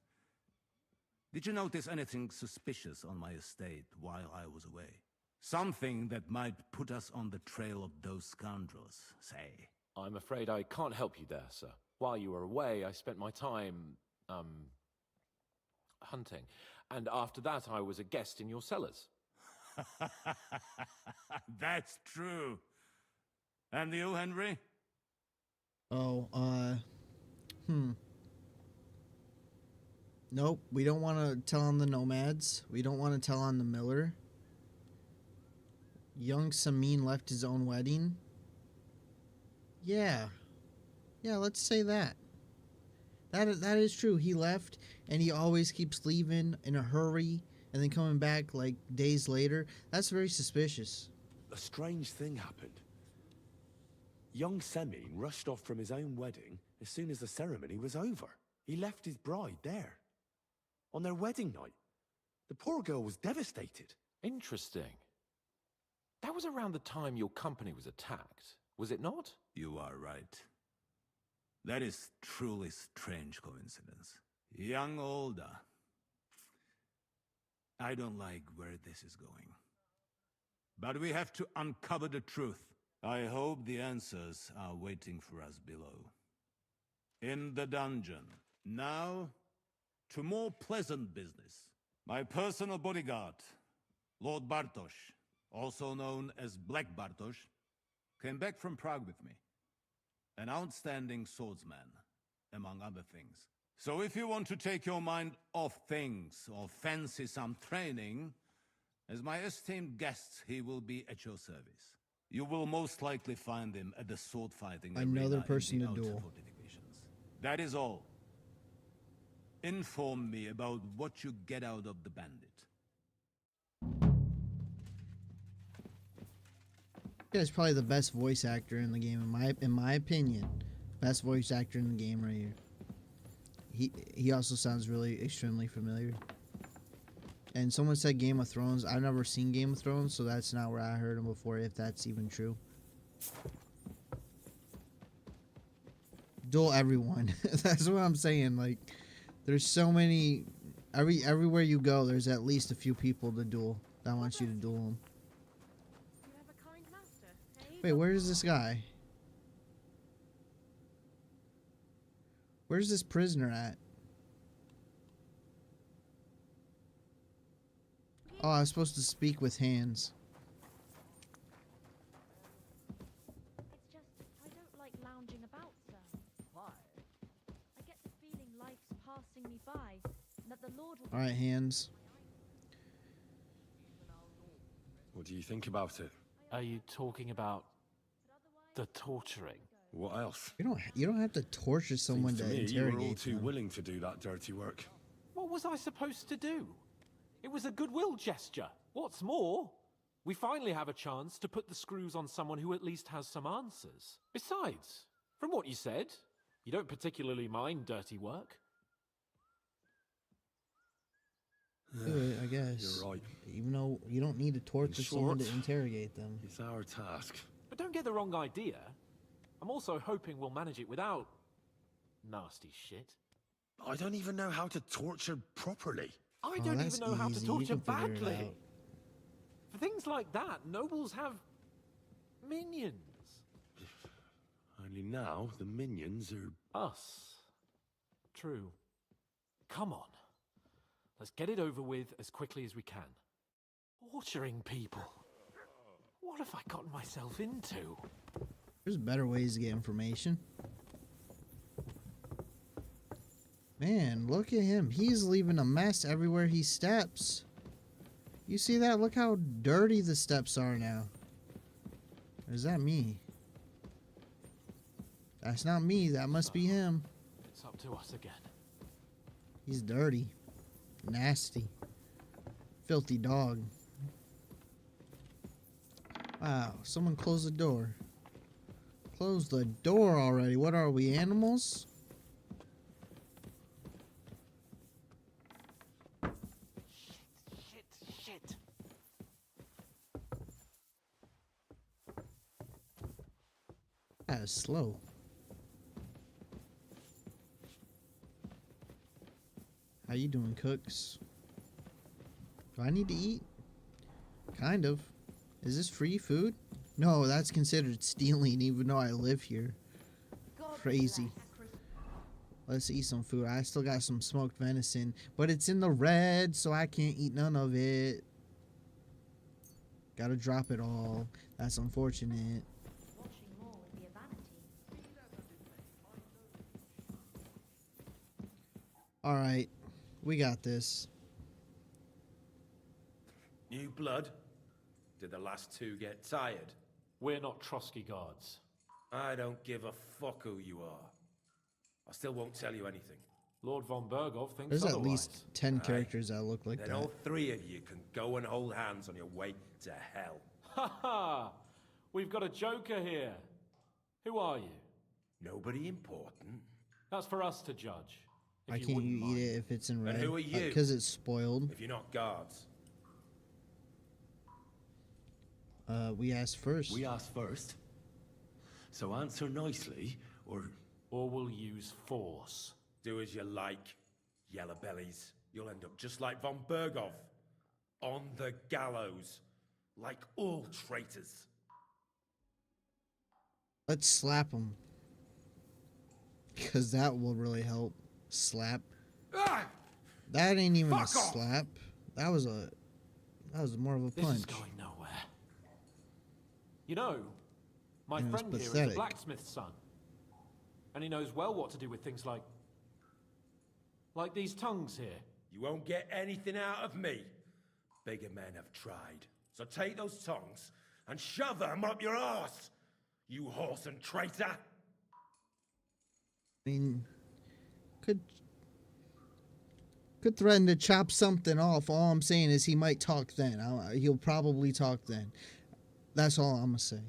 did you notice anything suspicious on my estate while I was away? Something that might put us on the trail of those scoundrels, say. I'm afraid I can't help you there, sir. While you were away, I spent my time, hunting. And after that, I was a guest in your cellars. That's true. And you, Henry? Oh, Nope, we don't want to tell on the nomads. We don't want to tell on the miller. Young Samin left his own wedding. Yeah, let's say that. That is true. He left, and he always keeps leaving in a hurry, and then coming back like days later. That's very suspicious. A strange thing happened. Young Semin rushed off from his own wedding as soon as the ceremony was over. He left his bride there. On their wedding night. The poor girl was devastated. Interesting. That was around the time your company was attacked, was it not? You are right. That is truly strange coincidence. Young Olda. I don't like where this is going. But we have to uncover the truth. I hope the answers are waiting for us below. In the dungeon. Now, to more pleasant business. My personal bodyguard, Lord Bartosz, also known as Black Bartosz, came back from Prague with me. An outstanding swordsman, among other things. So if you want to take your mind off things or fancy some training, as my esteemed guest, he will be at your service. You will most likely find him at the sword fighting Another arena person in the to outer duel. fortifications. That is all. Inform me about what you get out of the bandit. This guy's probably the best voice actor in the game, in my opinion. Best voice actor in the game right here. He also sounds really extremely familiar. And someone said Game of Thrones. I've never seen Game of Thrones, so that's not where I heard him before, if that's even true. Duel everyone. That's what I'm saying. Like, there's so many. Everywhere you go, there's at least a few people to duel that wants you to duel them. Wait, where is this guy? Where's this prisoner at? Oh, I was supposed to speak with hands. It's just, I don't like lounging about, sir. Why? I get the feeling life's passing me by, and that the Lord will... Alright, hands. What do you think about it? Are you talking about the torturing? What else? You don't have to torture someone Seems to me you were all interrogate too them. willing to do that dirty work. What was I supposed to do? It was a goodwill gesture. What's more, we finally have a chance to put the screws on someone who at least has some answers. Besides, from what you said, you don't particularly mind dirty work. Do it, I guess. You're right. Even though you don't need to torture someone to short, interrogate them. It's our task. But don't get the wrong idea. I'm also hoping we'll manage it without nasty shit. I don't even know how to torture properly. I don't that's even know how to easy. You torture can figure it badly. out. For things like that, nobles have minions. Only now the minions are... Us. True. Come on. Let's get it over with as quickly as we can. Torturing people. What have I gotten myself into? There's better ways to get information. Man, look at him. He's leaving a mess everywhere he steps. You see that? Look how dirty the steps are now. Or is that me? That's not me. That must be him. It's up to us again. He's dirty. Nasty. Filthy dog. Wow, someone close the door. Close the door already. What are we, animals? Shit. That is slow. How you doing, cooks? Do I need to eat? Kind of. Is this free food? No, that's considered stealing even though I live here. Crazy. Let's eat some food. I still got some smoked venison, but it's in the red, so I can't eat none of it. Gotta drop it all. That's unfortunate. Alright, we got this. New blood? Did the last two get tired? We're not Trotsky guards. I don't give a fuck who you are. I still won't tell you anything. Lord von Bergov thinks There's otherwise. at least 10 characters that look like Then that. all three of you can go and hold hands on your way to hell. Ha ha! We've got a joker here. Who are you? Nobody important. That's for us to judge. Why can't you eat it if it's in red? And who are you? Because it's spoiled. If you're not guards. We asked first. We asked first. So answer nicely, or we'll use force. Do as you like, yellow bellies. You'll end up just like von Bergov. On the gallows. Like all traitors. Let's slap him. Because that will really help. Slap. Ah! That ain't even Fuck a off! slap. That was more of a This punch. is going nowhere. You know, my And it was friend here is a pathetic. blacksmith's son. And he knows well what to do with things like these tongues here. You won't get anything out of me. Bigger men have tried. So take those tongs and shove them up your arse, you horse and traitor. I mean, could threaten to chop something off. All I'm saying is he might talk then. He'll probably talk then. That's all I'm gonna say.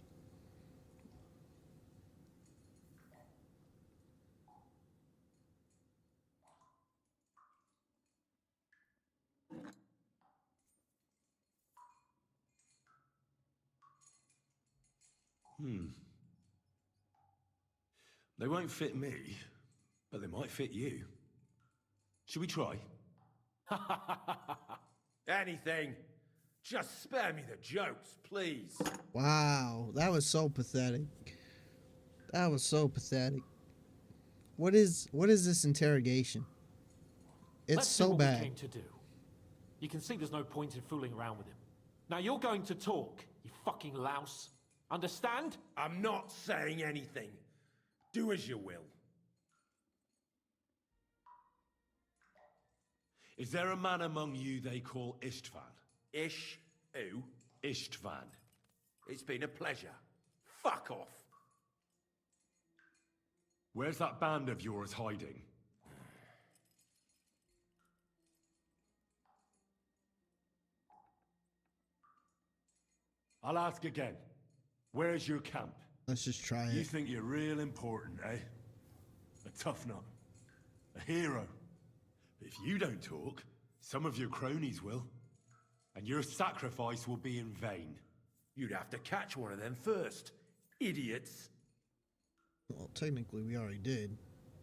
They won't fit me, but they might fit you. Should we try? Anything. Just spare me the jokes, please. Wow, that was so pathetic. That was so pathetic. What is this interrogation? It's Let's do so what bad. we came to do. You can see there's no point in fooling around with him. Now you're going to talk, you fucking louse. Understand? I'm not saying anything. Do as you will. Is there a man among you they call Istvan? Ish who? Istvan. It's been a pleasure. Fuck off. Where's that band of yours hiding? I'll ask again. Where's your camp? Let's just try You it. think you're real important, eh? A tough nut. A hero. If you don't talk, some of your cronies will. And your sacrifice will be in vain. You'd have to catch one of them first. Idiots. Well, technically we already did.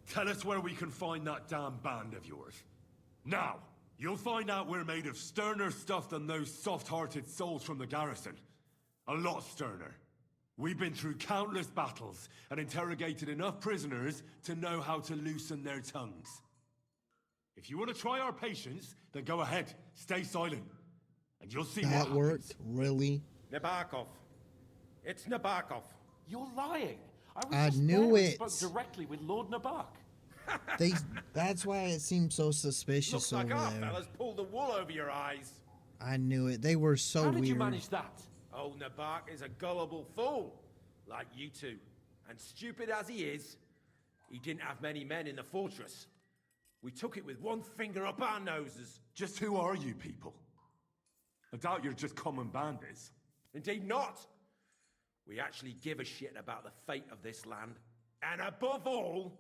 Tell us where we can find that damn band of yours. Now, you'll find out we're made of sterner stuff than those soft-hearted souls from the garrison. A lot sterner. We've been through countless battles and interrogated enough prisoners to know how to loosen their tongues. If you want to try our patience, then go ahead. Stay silent. And you'll see That what worked, really? Nabokov. It's Nabokov. You're lying. I just knew there and it. spoke directly with Lord Nabok. That's why it seemed so suspicious Looks like over our there. fellas pulled the wool over your eyes. I knew it. They were so How did weird. you manage that? Old Nabok is a gullible fool, like you two. And stupid as he is, he didn't have many men in the fortress. We took it with one finger up our noses. Just who are you people? I doubt you're just common bandits. Indeed not. We actually give a shit about the fate of this land. And above all,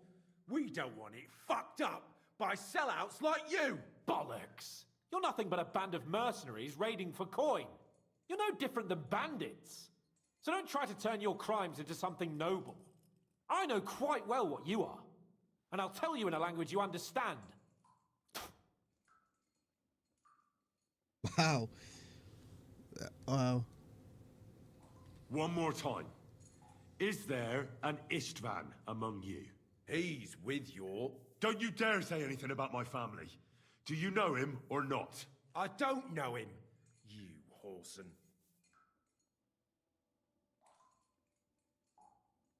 we don't want it fucked up by sellouts like you! Bollocks! You're nothing but a band of mercenaries raiding for coin. You're no different than bandits. So don't try to turn your crimes into something noble. I know quite well what you are. And I'll tell you in a language you understand. Wow. Wow. One more time. Is there an Istvan among you? He's with your... Don't you dare say anything about my family. Do you know him or not? I don't know him, you whoreson.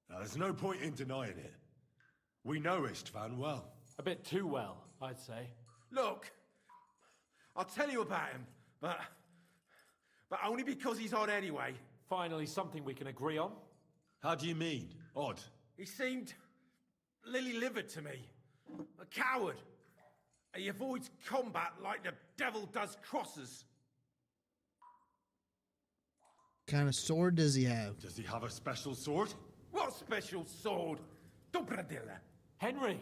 Now, there's no point in denying it. We know Istvan well. A bit too well, I'd say. Look, I'll tell you about him, but only because he's odd anyway. Finally, something we can agree on. How do you mean, odd? He seemed lily-livered to me. A coward. He avoids combat like the devil does crosses. Kind of sword does he have? Does he have a special sword? What special sword? Dobradilla. Henry!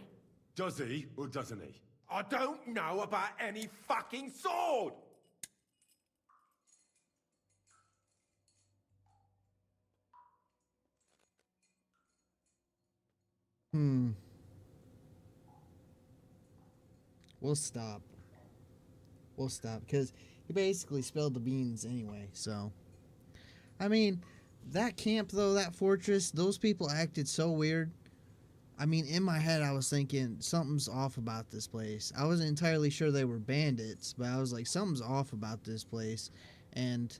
Does he or doesn't he? I don't know about any fucking sword! We'll stop. We'll stop, because he basically spilled the beans anyway, so. I mean, that camp, though, that fortress, those people acted so weird. I mean, in my head, I was thinking, something's off about this place. I wasn't entirely sure they were bandits, but I was like, something's off about this place. And,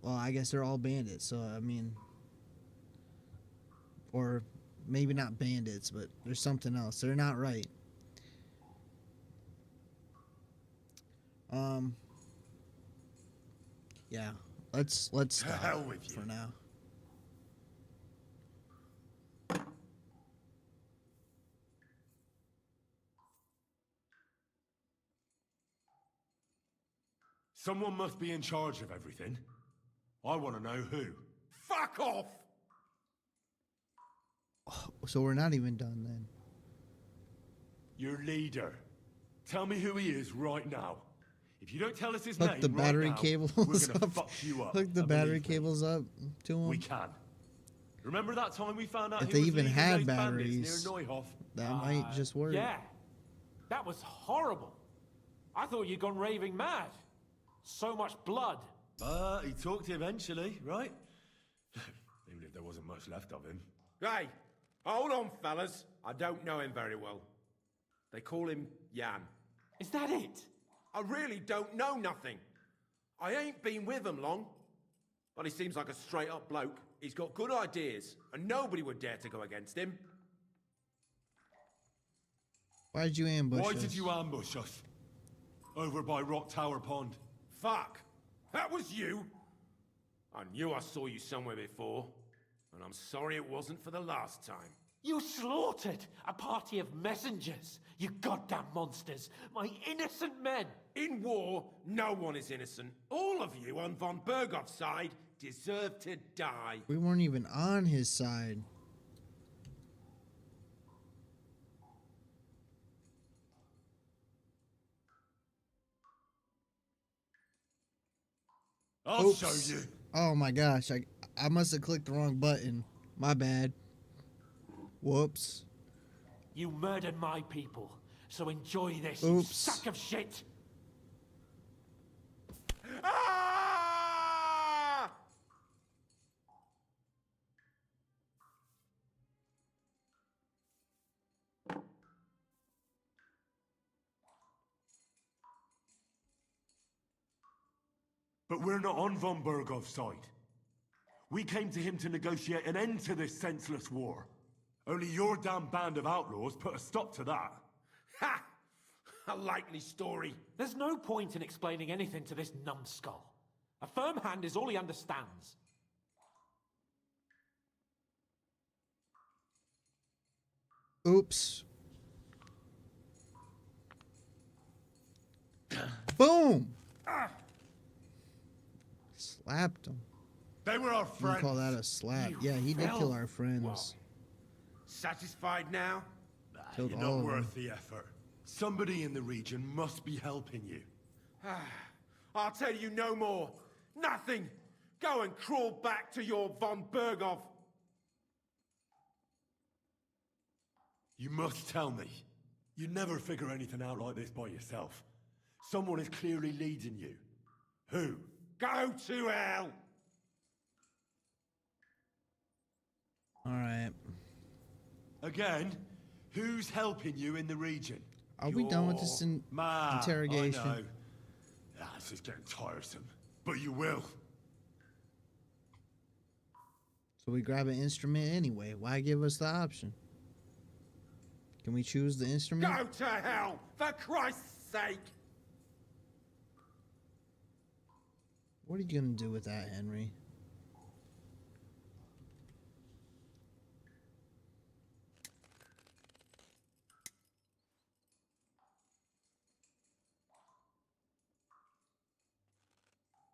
well, I guess they're all bandits, so, I mean, or maybe not bandits, but there's something else. They're not right. Yeah, let's stop hell with you. for now. Someone must be in charge of everything. I want to know who. Fuck off! So we're not even done then. Your leader. Tell me who he is right now. If you don't tell us his Hook name the battery right now, cables we're gonna up. fuck you up. Hook the and battery believe me, cables up to him. We can. Remember that time we found out If he they was even leading had those bandits batteries, near Neuhof? that might just work. Yeah. That was horrible. I thought you'd gone raving mad. So much blood. But he talked eventually, right? Even if there wasn't much left of him. Hey, hold on, fellas. I don't know him very well. They call him Jan. Is that it? I really don't know nothing. I ain't been with him long. But he seems like a straight-up bloke. He's got good ideas, and nobody would dare to go against him. Why did you ambush Why us? did you ambush us? Over by Rock Tower Pond. Fuck! That was you! I knew I saw you somewhere before, and I'm sorry it wasn't for the last time. You slaughtered a party of messengers, you goddamn monsters, my innocent men! In war, no one is innocent. All of you on von Bergov's side deserve to die. We weren't even on his side. I'll Oops. show you. Oh my gosh, I must have clicked the wrong button. My bad. Whoops. You murdered my people, so enjoy this, Oops. you sack of shit! Ah! But we're not on von Bergov's side. We came to him to negotiate an end to this senseless war. Only your damn band of outlaws put a stop to that. Ha! A likely story. There's no point in explaining anything to this numbskull. A firm hand is all he understands. Oops. Boom! Slapped him. They were our You friends. call that a slap? You Yeah, he did kill fell. our friends. Well, satisfied now? Killed You're all not of worth them. the effort. Somebody in the region must be helping you. I'll tell you no more. Nothing. Go and crawl back to your von Berghoff. You must tell me. You'd never figure anything out like this by yourself. Someone is clearly leading you. Who? Go to hell! Alright. Again? Who's helping you in the region? Are we done with this interrogation? I know. This is getting tiresome. But you will. So we grab an instrument anyway. Why give us the option? Can we choose the instrument? Go to hell, for Christ's sake! What are you gonna do with that, Henry?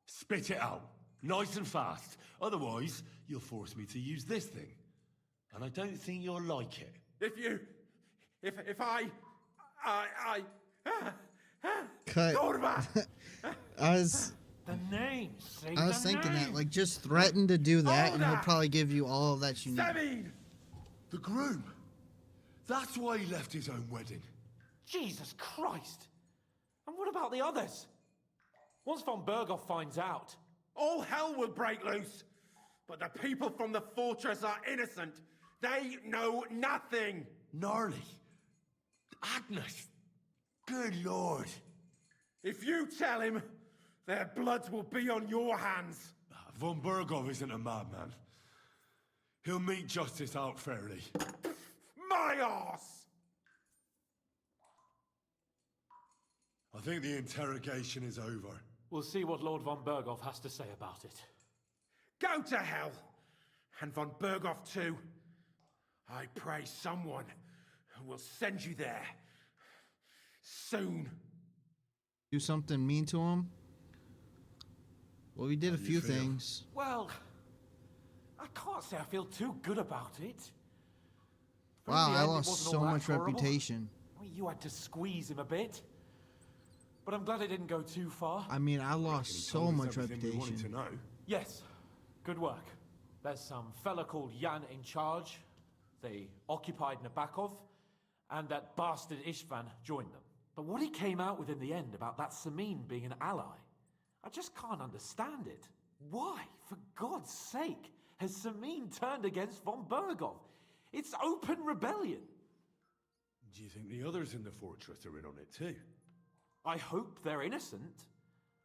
Spit it out. Nice and fast. Otherwise, you'll force me to use this thing. And I don't think you'll like it. If I Cut. I was The name. Say I was the thinking name. that, like, just threaten to do that, and he'll Order! probably give you all that you need. Sabine! The groom. That's why he left his own wedding. Jesus Christ! And what about the others? Once von Berghoff finds out... All hell will break loose. But the people from the fortress are innocent. They know nothing. Gnarly. Agnes. Good lord. If you tell him, their blood will be on your hands. Von Berghoff isn't a madman. He'll mete justice out fairly. My arse! I think the interrogation is over. We'll see what Lord von Berghoff has to say about it. Go to hell! And von Berghoff too. I pray someone will send you there. Soon. Do something mean to him? Well, we did a few things. Well, I can't say I feel too good about it. But in Wow, the I end, it lost wasn't so all that much horrible. reputation. Well, you had to squeeze him a bit. But I'm glad it didn't go too far. I mean, I lost so much reputation. Yes, good work. There's some fella called Jan in charge. They occupied Nabokov, and that bastard Istvan joined them. But what he came out with in the end about that Samin being an ally, I just can't understand it. Why, for God's sake, has Samin turned against von Berghoff? It's open rebellion. Do you think the others in the fortress are in on it too? I hope they're innocent.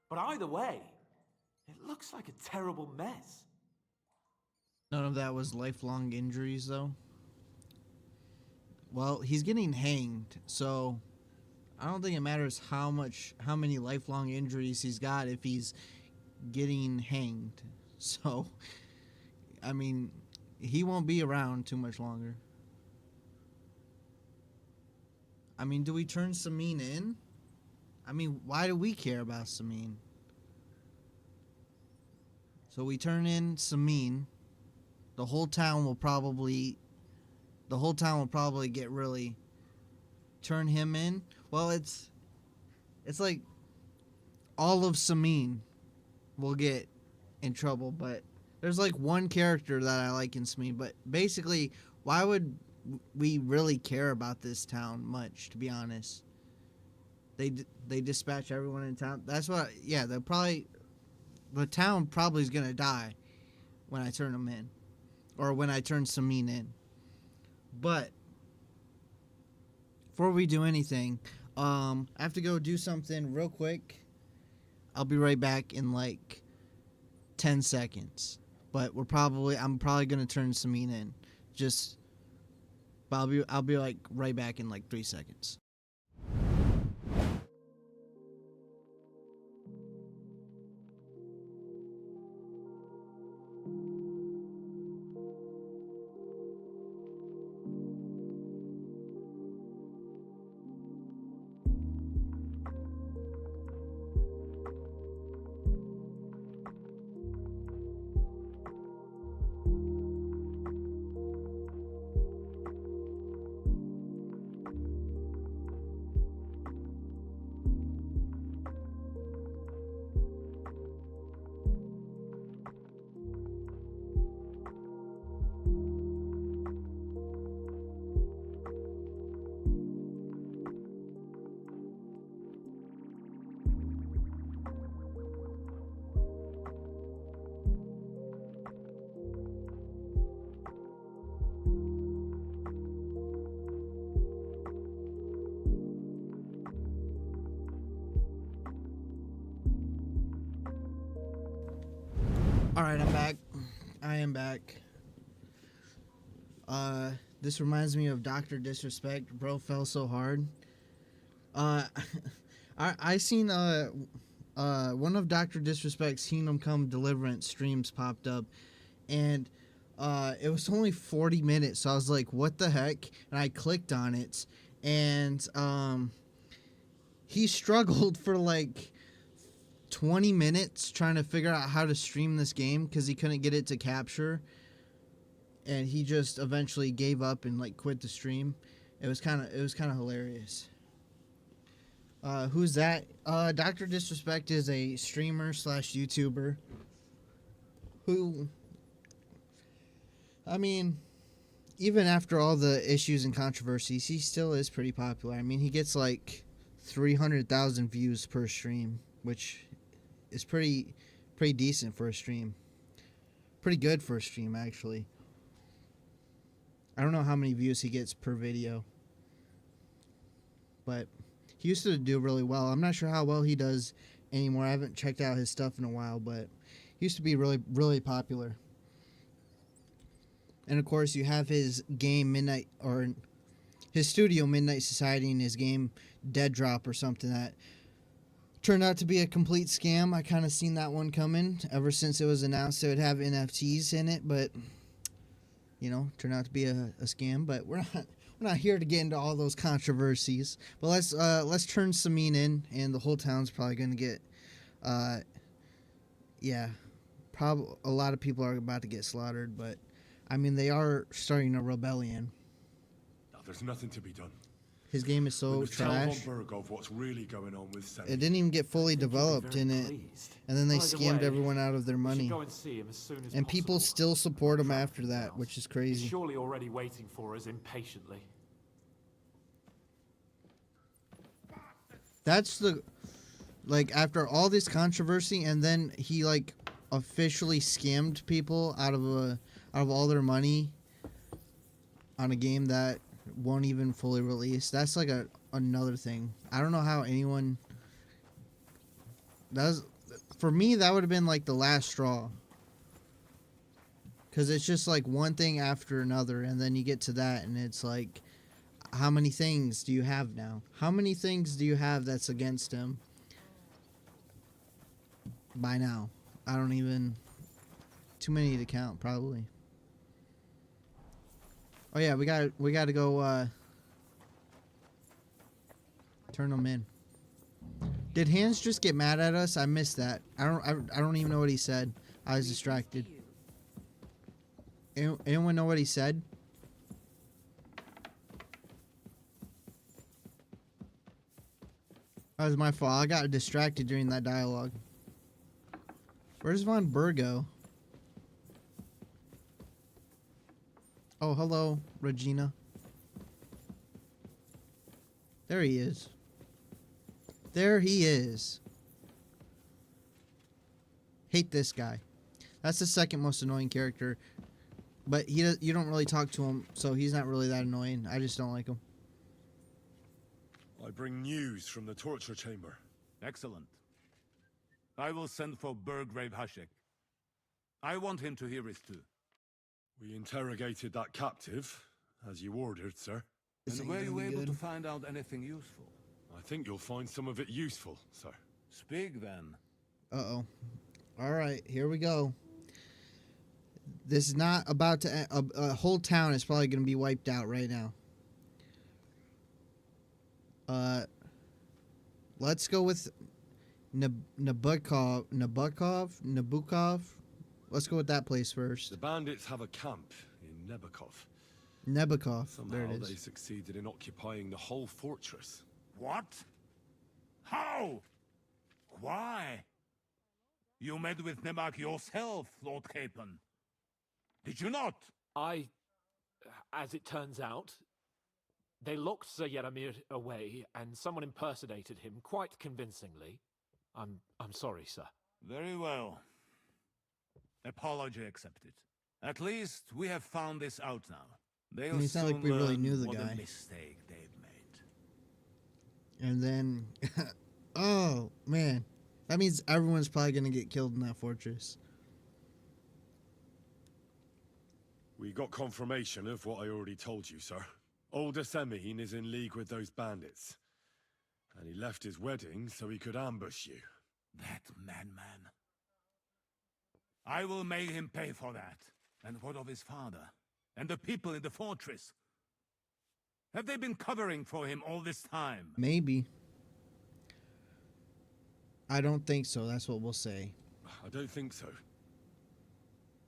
But either way, it looks like a terrible mess. None of that was lifelong injuries, though. Well, he's getting hanged, so I don't think it matters how many lifelong injuries he's got if he's getting hanged. So, I mean, he won't be around too much longer. I mean, do we turn Samin in? I mean, why do we care about Samin? So we turn in Samin. The whole town will probably get really turn him in. Well, it's like all of Samin will get in trouble, but there's like one character that I like in Samin, but basically, why would we really care about this town much, to be honest? They dispatch everyone in town. That's what, yeah, the town probably is going to die when I turn them in, or when I turn Samin in. But before we do anything, I have to go do something real quick. I'll be right back in like 10 seconds. But I'm probably gonna turn Samin in. But I'll be like right back in like 3 seconds. Alright, I'm back. I am back. This reminds me of Dr. Disrespect. Bro fell so hard. I seen one of Dr. Disrespect's Kingdom Come Deliverance streams popped up, and it was only 40 minutes, so I was like, what the heck? And I clicked on it, and he struggled for like 20 minutes trying to figure out how to stream this game because he couldn't get it to capture, and he just eventually gave up and like quit the stream. It was kind of hilarious. Who's that? Dr. Disrespect is a streamer slash YouTuber who, I mean, even after all the issues and controversies, he still is pretty popular. I mean, he gets like 300,000 views per stream, which is pretty decent for a stream. Pretty good for a stream, actually. I don't know how many views he gets per video, but he used to do really well. I'm not sure how well he does anymore. I haven't checked out his stuff in a while, but he used to be really popular. And of course, you have his game Midnight, or his studio Midnight Society, and his game Dead Drop or something that turned out to be a complete scam. I kind of seen that one coming ever since it was announced it would have NFTs in it, but you know, turned out to be a scam. But we're not here to get into all those controversies. But let's turn Samin in, and the whole town's probably going to get, probably a lot of people are about to get slaughtered. But I mean, they are starting a rebellion. Now, there's nothing to be done. His game is so trash. Tell von Bergov what's really going on with Semi. It didn't even get fully developed in it, and then they scammed everyone out of their money. Go and see him as soon as and people possible. still support him after that, which is crazy. He's surely already waiting for us impatiently. That's the, like, after all this controversy, and then he like officially scammed people out of all their money on a game that won't even fully release. That's like another thing. I don't know how anyone does. For me, that would have been like the last straw, because it's just like one thing after another, and then you get to that, and it's like, how many things do you have now? How many things do you have that's against him by now? I don't even, too many to count, probably. Oh yeah, we got to go turn them in. Did Hans just get mad at us? I missed that. I don't even know what he said. I was distracted. Anyone know what he said? That was my fault. I got distracted during that dialogue. Where's Von Burgo? Oh, hello, Regina. There he is. There he is. Hate this guy. That's the second most annoying character. But you don't really talk to him, so he's not really that annoying. I just don't like him. I bring news from the torture chamber. Excellent. I will send for Burgrave Hashek. I want him to hear it too. We interrogated that captive, as you ordered, sir. And were you able to find out anything useful? I think you'll find some of it useful, sir. Speak then. Uh-oh. All right, here we go. This is not about to... A whole town is probably going to be wiped out right now. Let's go with Nabokov. Let's go with that place first. The bandits have a camp in Nebokov. Nebokov. Somehow There it they is. succeeded in occupying the whole fortress. What? How? Why? You met with Nebak yourself, Lord Capon. Did you not? As it turns out, they locked Sir Yaramir away, and someone impersonated him quite convincingly. I'm sorry, sir. Very well. Apology accepted. At least we have found this out now. They'll I mean, it's not like soon we really learn knew the what guy. a mistake they've made. And then... oh, man. That means everyone's probably going to get killed in that fortress. We got confirmation of what I already told you, sir. Old Semine is in league with those bandits. And he left his wedding so he could ambush you. That madman. I will make him pay for that. And what of his father? And the people in the fortress? Have they been covering for him all this time? Maybe. I don't think so. That's what we'll say. I don't think so.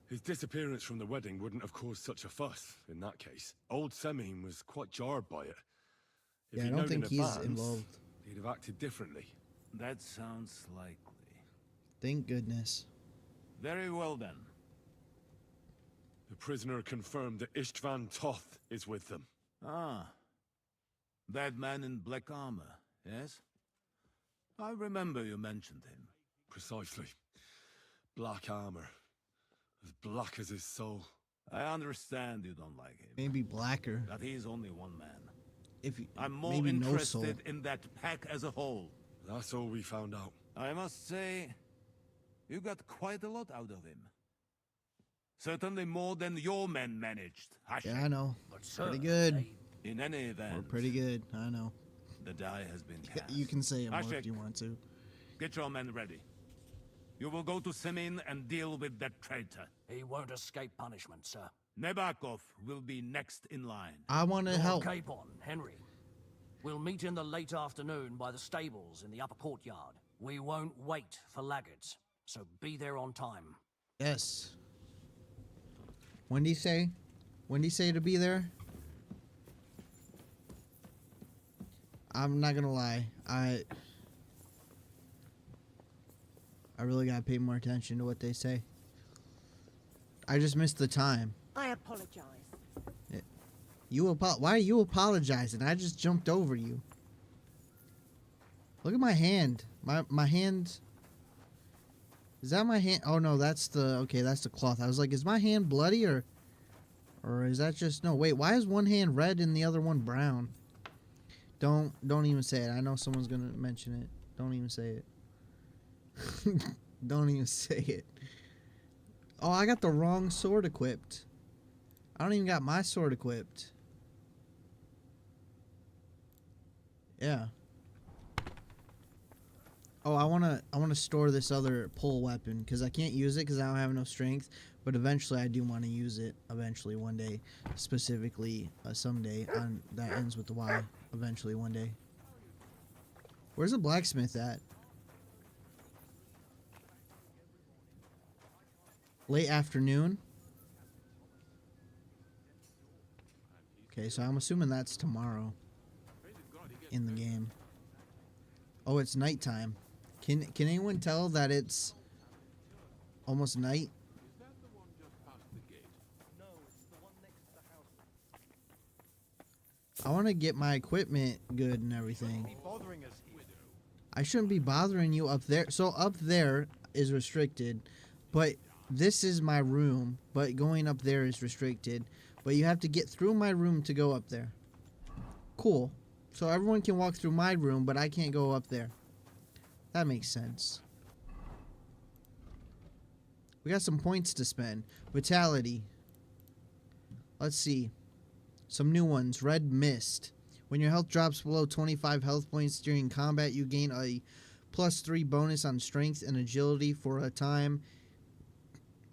His disappearance from the wedding wouldn't have caused such a fuss, in that case. Old Semine was quite jarred by it. If Yeah, I he'd don't known think in he's advance, involved. he'd have acted differently. That sounds likely. Thank goodness. Very well then. The prisoner confirmed that Istvan Toth is with them. Ah. That man in black armor, yes? I remember you mentioned him. Precisely. Black armor. As black as his soul. I understand you don't like him. Maybe blacker. But he's only one man. If you, I'm more maybe no soul. interested in that pack as a whole. That's all we found out. I must say, you got quite a lot out of him. Certainly more than your men managed. Yeah, I know. But Pretty good. In any event, We're pretty good. I know. the die has been cast. You can say it more Ashik, if you want to. get your men ready. You will go to Semine and deal with that traitor. He won't escape punishment, sir. Nebakov will be next in line. I want to help. Capon, Henry. We'll meet in the late afternoon by the stables in the upper courtyard. We won't wait for laggards, so be there on time. Yes. When do you say? When do you say to be there? I'm not gonna lie. I really gotta pay more attention to what they say. I just missed the time. I apologize. Why are you apologizing? I just jumped over you. Look at my hand. My hand. Is that my hand? Oh no, that's the that's the cloth. I was like, is my hand bloody or is that just no? Wait, why is one hand red and the other one brown? Don't even say it. I know someone's gonna mention it. Don't even say it. Don't even say it. Oh, I got the wrong sword equipped. I don't even got my sword equipped. Yeah. Oh, I wanna store this other pole weapon because I can't use it because I don't have enough strength. But eventually, I do want to use it. Eventually, one day, specifically someday. On that ends with the Y. Eventually, one day. Where's the blacksmith at? Late afternoon. Okay, so I'm assuming that's tomorrow in the game. Oh, it's nighttime. Can anyone tell that it's almost night? I want to get my equipment good and everything. I shouldn't be bothering you up there. So up there is restricted, but this is my room, but going up there is restricted. But you have to get through my room to go up there. Cool. So everyone can walk through my room, but I can't go up there. That makes sense. We got some points to spend. Vitality. Let's see. Some new ones. Red Mist. When your health drops below 25 health points during combat, you gain a +3 bonus on strength and agility for a time,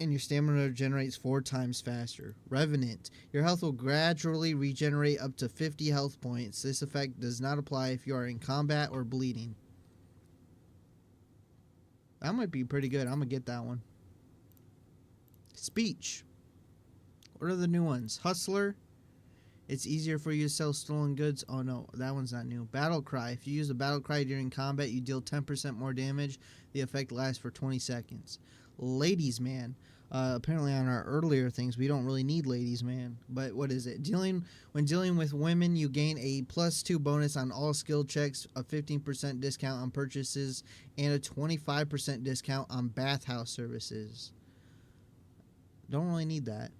and your stamina regenerates 4 times faster. Revenant. Your health will gradually regenerate up to 50 health points. This effect does not apply if you are in combat or bleeding. That might be pretty good. I'm going to get that one. Speech. What are the new ones? Hustler. It's easier for you to sell stolen goods. Oh no, that one's not new. Battle Cry. If you use a battle cry during combat, you deal 10% more damage. The effect lasts for 20 seconds. Ladies Man. Apparently on our earlier things, we don't really need Ladies Man. But what is it? When dealing with women, you gain a +2 bonus on all skill checks, a 15% discount on purchases, and a 25% discount on bathhouse services. Don't really need that.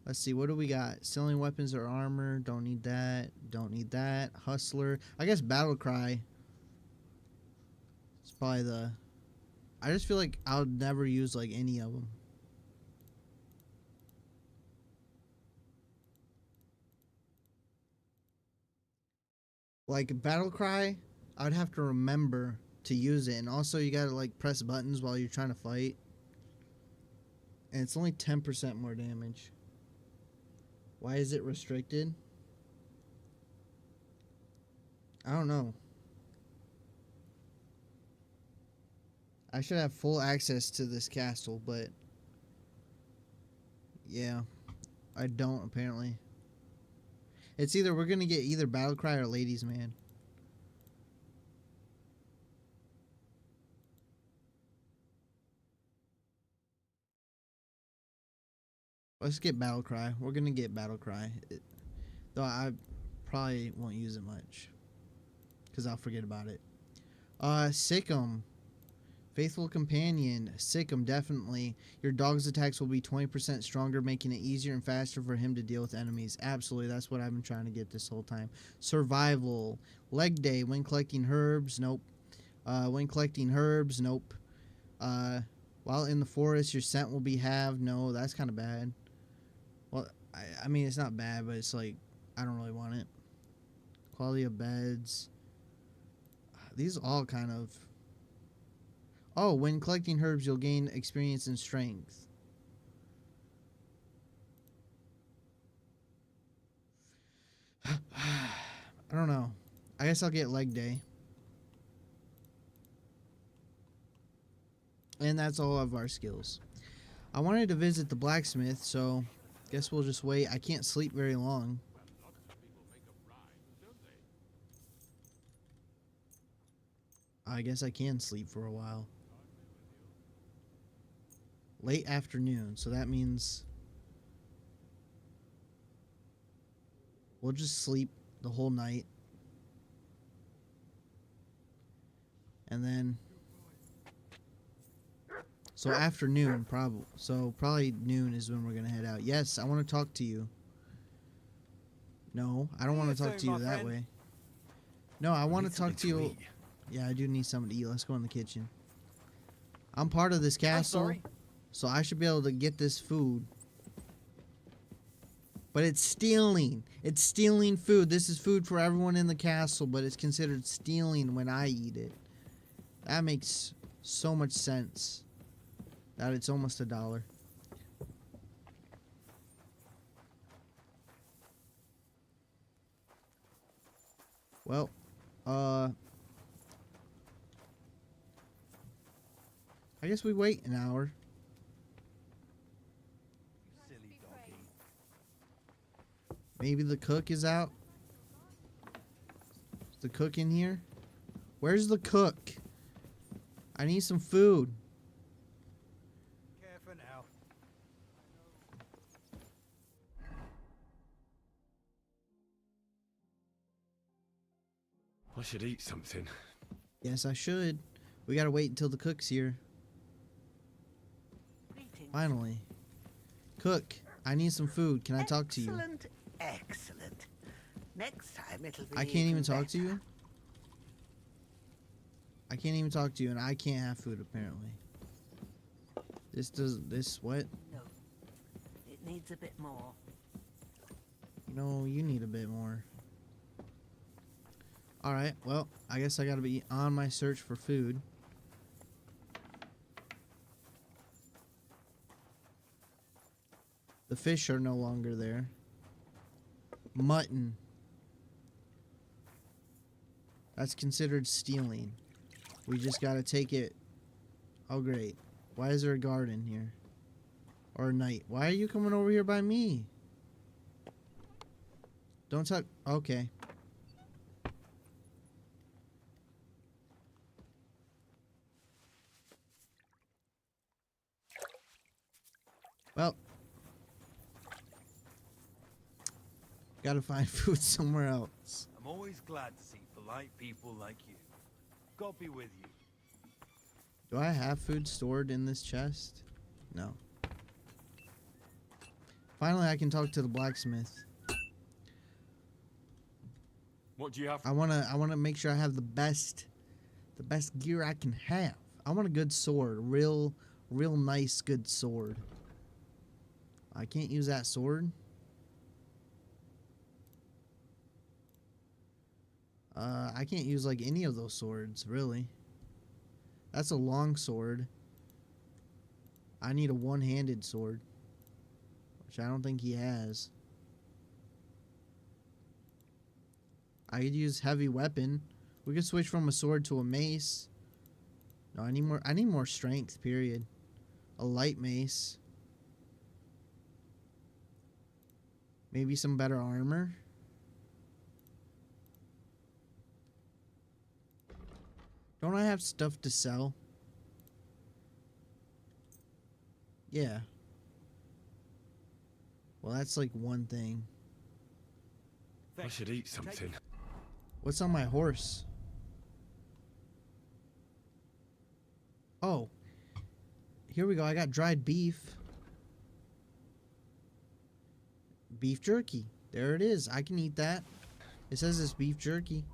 Let's see, what do we got? Selling weapons or armor. Don't need that. Don't need that. Hustler. I guess Battle Cry. It's probably the... I just feel like I would never use, like, any of them. Like battle cry, I would have to remember to use it, and also you gotta like press buttons while you're trying to fight, and it's only 10% more damage. Why is it restricted? I don't know. I should have full access to this castle, but yeah, I don't apparently. It's either we're gonna get either Battlecry or Ladies Man. Let's get Battlecry. We're gonna get Battlecry. Though I probably won't use it much, because I'll forget about it. Sikkim. Faithful Companion. Sikkim, definitely. Your dog's attacks will be 20% stronger, making it easier and faster for him to deal with enemies. Absolutely, that's what I've been trying to get this whole time. Survival. Leg Day. When collecting herbs, nope. When collecting herbs, nope. While in the forest, your scent will be halved. No, that's kind of bad. Well, I mean, it's not bad, but it's like, I don't really want it. Quality of beds. These all kind of... Oh, when collecting herbs, you'll gain experience and strength. I don't know. I guess I'll get Leg Day. And that's all of our skills. I wanted to visit the blacksmith, so guess we'll just wait. I can't sleep very long. I guess I can sleep for a while. Late afternoon, so that means we'll just sleep the whole night. And then so afternoon, probably noon is when we're gonna head out. Yes, I want to talk to you. No, I don't want to talk to you that way. No, I want to talk to you. Yeah, I do need something to eat. Let's go in the kitchen. I'm part of this castle, so I should be able to get this food. But it's stealing. It's stealing food. This is food for everyone in the castle, but it's considered stealing when I eat it. That makes so much sense. That it's almost $1. Well, I guess we wait an hour. Silly doggy. Maybe the cook is out. Is the cook in here? Where's the cook? I need some food. Care for now. I should eat something. Yes, I should. We gotta wait until the cook's here. Finally. Cook, I need some food. Can I talk to you? Excellent, excellent. Next time it'll be I can't even talk to better. you? I can't even talk to you, and I can't have food, apparently. This what? No, it needs a bit more. You know, you need a bit more. Alright, well, I guess I gotta be on my search for food. The fish are no longer there. Mutton. That's considered stealing. We just gotta take it. Oh, great. Why is there a garden here? Or a knight? Why are you coming over here by me? Don't talk. Okay. Well. Gotta find food somewhere else. I'm always glad to see polite people like you. God be with you. Do I have food stored in this chest? No. Finally, I can talk to the blacksmith. What do you have? I wanna make sure I have the best gear I can have. I want a good sword, real nice good sword. I can't use that sword. I can't use like any of those swords, really. That's a long sword. I need a one-handed sword, which I don't think he has. I could use heavy weapon. We could switch from a sword to a mace. No, I need more strength, period. A light mace. Maybe some better armor. Don't I have stuff to sell? Yeah. Well, that's like one thing. I should eat something. What's on my horse? Oh. Here we go. I got dried beef. Beef jerky. There it is. I can eat that. It says it's beef jerky.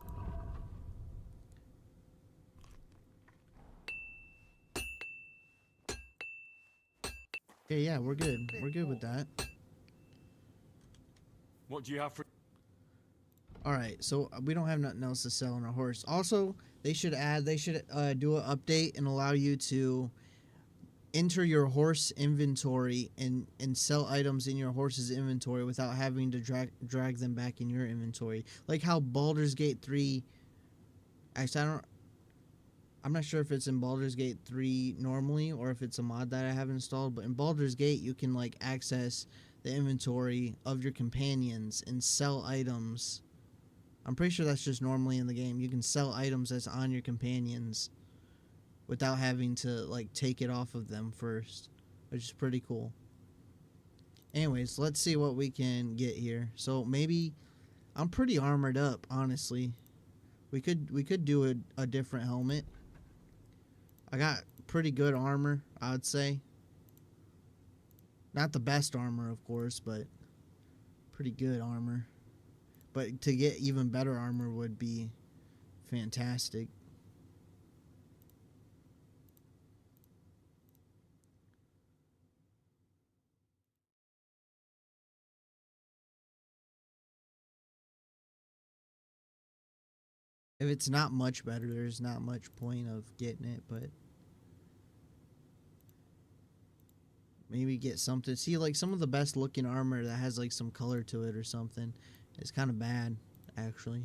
Okay, yeah, we're good. We're good with that. What do you have for... Alright, so we don't have nothing else to sell on our horse. Also, they should do an update and allow you to enter your horse inventory and sell items in your horse's inventory without having to drag them back in your inventory. Like how Baldur's Gate 3... Actually, I'm not sure if it's in Baldur's Gate 3 normally or if it's a mod that I have installed, but in Baldur's Gate you can like access the inventory of your companions and sell items. I'm pretty sure that's just normally in the game. You can sell items that's on your companions without having to like take it off of them first, which is pretty cool. Anyways, let's see what we can get here. So maybe I'm pretty armored up, honestly. We could do a different helmet. I got pretty good armor, I would say. Not the best armor, of course, but pretty good armor. But to get even better armor would be fantastic. If it's not much better, there's not much point of getting it, but maybe get something. See, like some of the best looking armor that has like some color to it or something is kind of bad, actually.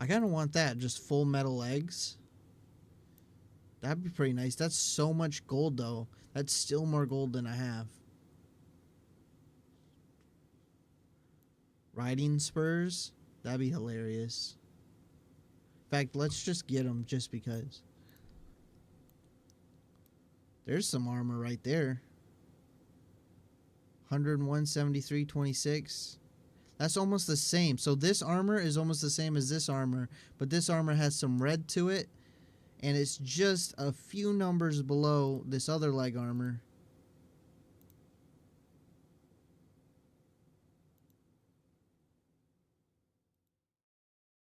I kind of want that, just full metal legs. That'd be pretty nice. That's so much gold, though. That's still more gold than I have. Riding spurs? That'd be hilarious. In fact, let's just get them just because. There's some armor right there. 101, 73, 26. That's almost the same. So this armor is almost the same as this armor, but this armor has some red to it, and it's just a few numbers below this other leg armor.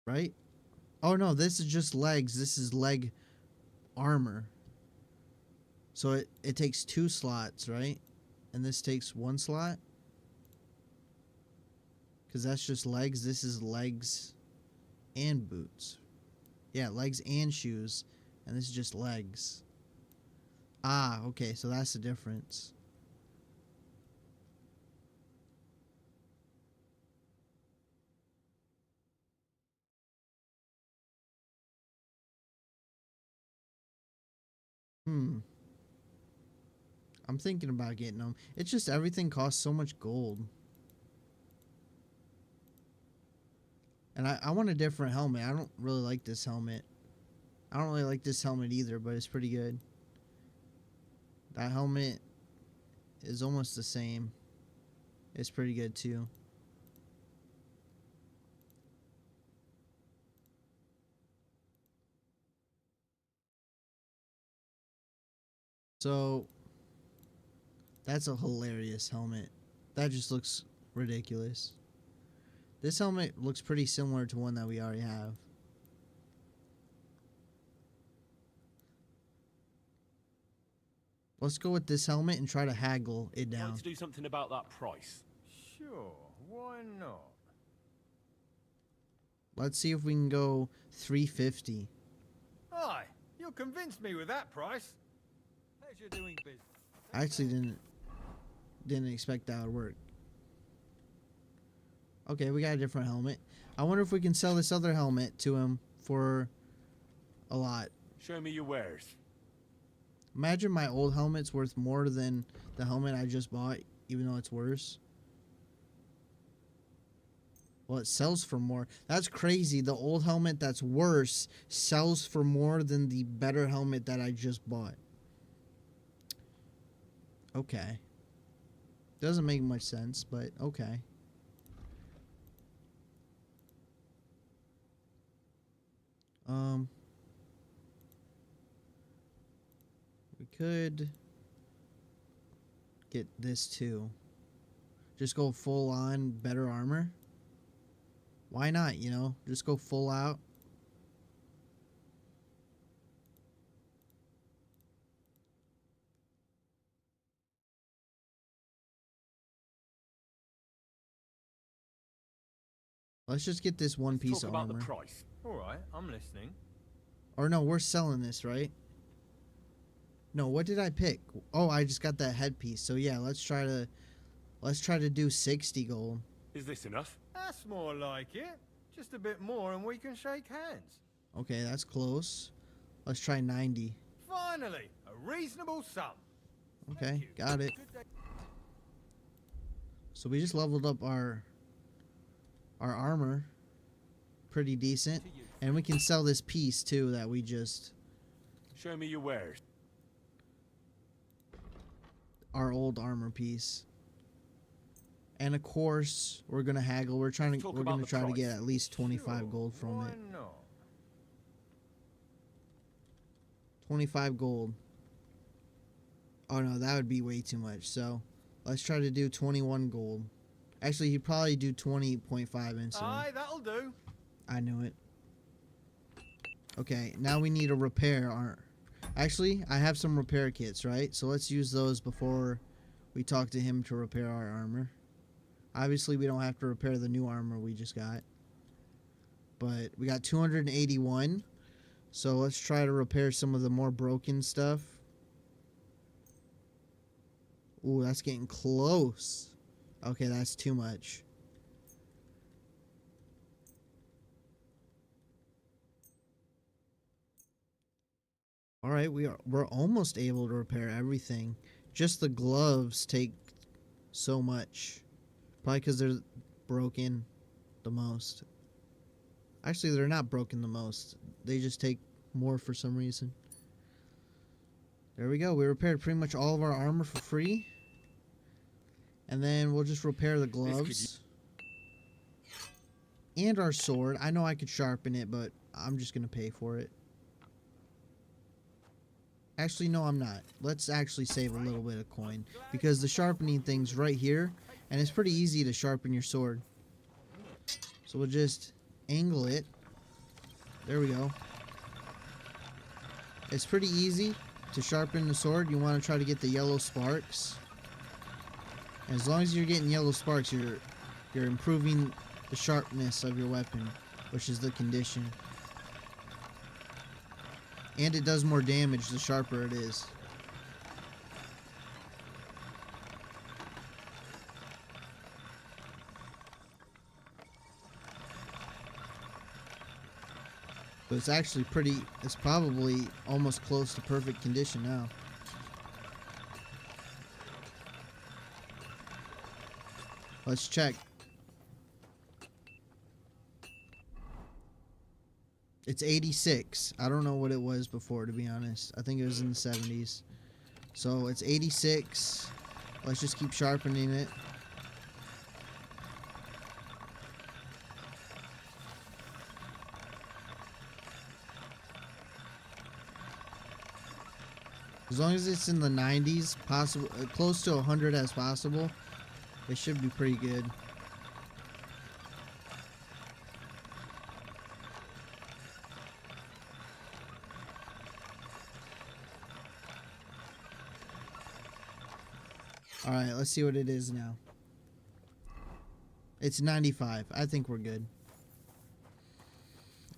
Right? Oh no, this is just legs. This is leg armor. So it takes 2 slots, right? And this takes 1 slot? Because that's just legs. This is legs and boots. Yeah, legs and shoes. And this is just legs. Ah, okay, so that's the difference. I'm thinking about getting them. It's just everything costs so much gold. And I want a different helmet. I don't really like this helmet. I don't really like this helmet either, but it's pretty good. That helmet is almost the same. It's pretty good too. So that's a hilarious helmet. That just looks ridiculous. This helmet looks pretty similar to one that we already have. Let's go with this helmet and try to haggle it I'd down. like to do something about that price. Sure, why not? Let's see if we can go 350. Aye, you convinced me with that price. Pleasure doing business. I actually didn't expect that would work. Okay, we got a different helmet. I wonder if we can sell this other helmet to him for a lot. Show me your wares. Imagine my old helmet's worth more than the helmet I just bought, even though it's worse. Well, it sells for more. That's crazy. The old helmet that's worse sells for more than the better helmet that I just bought. Okay. Doesn't make much sense, but okay. We could get this too. Just go full on better armor. Why not, you know? Just go full out. Let's just get this one piece of armor. Talk about the price. All right, I'm listening. Or no, we're selling this, right? No, what did I pick? Oh, I just got that headpiece. So yeah, let's try to do 60 gold. Is this enough? That's more like it. Just a bit more and we can shake hands. Okay, that's close. Let's try 90. Finally, a reasonable sum. Okay, got it. So we just leveled up our armor pretty decent, and we can sell this piece too that we just show me your wares. Our old armor piece. And of course, we're gonna haggle. We're gonna try to get at least 25 gold from it. 25 gold. Oh no, that would be way too much. So let's try to do 21 gold. Actually, he'd probably do 20.5 instantly. Aye, that'll do. I knew it. Okay, now we need to repair our... Actually, I have some repair kits, right? So let's use those before we talk to him to repair our armor. Obviously, we don't have to repair the new armor we just got. But we got 281. So let's try to repair some of the more broken stuff. Ooh, that's getting close. Okay, that's too much. All right, we're almost able to repair everything. Just the gloves take so much. Probably because they're broken the most. Actually, they're not broken the most. They just take more for some reason. There we go. We repaired pretty much all of our armor for free. And then we'll just repair the gloves. And our sword. I know I could sharpen it, but I'm just going to pay for it. Actually, no, I'm not. Let's actually save a little bit of coin. Because the sharpening thing's right here. And it's pretty easy to sharpen your sword. So we'll just angle it. There we go. It's pretty easy to sharpen the sword. You want to try to get the yellow sparks. As long as you're getting yellow sparks, you're improving the sharpness of your weapon, which is the condition. And it does more damage the sharper it is. But it's actually it's probably almost close to perfect condition now. Let's check. It's 86. I don't know what it was before, to be honest. I think it was in the 70s. So it's 86. Let's just keep sharpening it. As long as it's in the 90s, possible, close to 100 as possible, it should be pretty good. Alright, let's see what it is now. It's 95. I think we're good.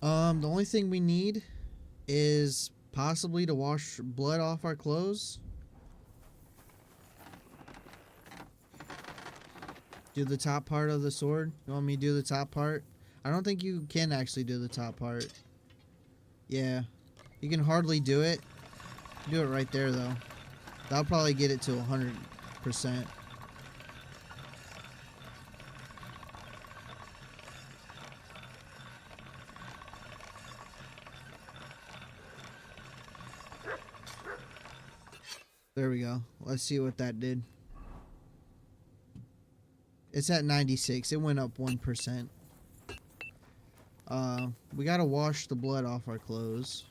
The only thing we need is possibly to wash blood off our clothes. Do the top part of the sword. You want me to do the top part? I don't think you can actually do the top part. Yeah. You can hardly do it. Do it right there, though. That'll probably get it to 100%. There we go. Let's see what that did. It's at 96. It went up 1%. We gotta wash the blood off our clothes.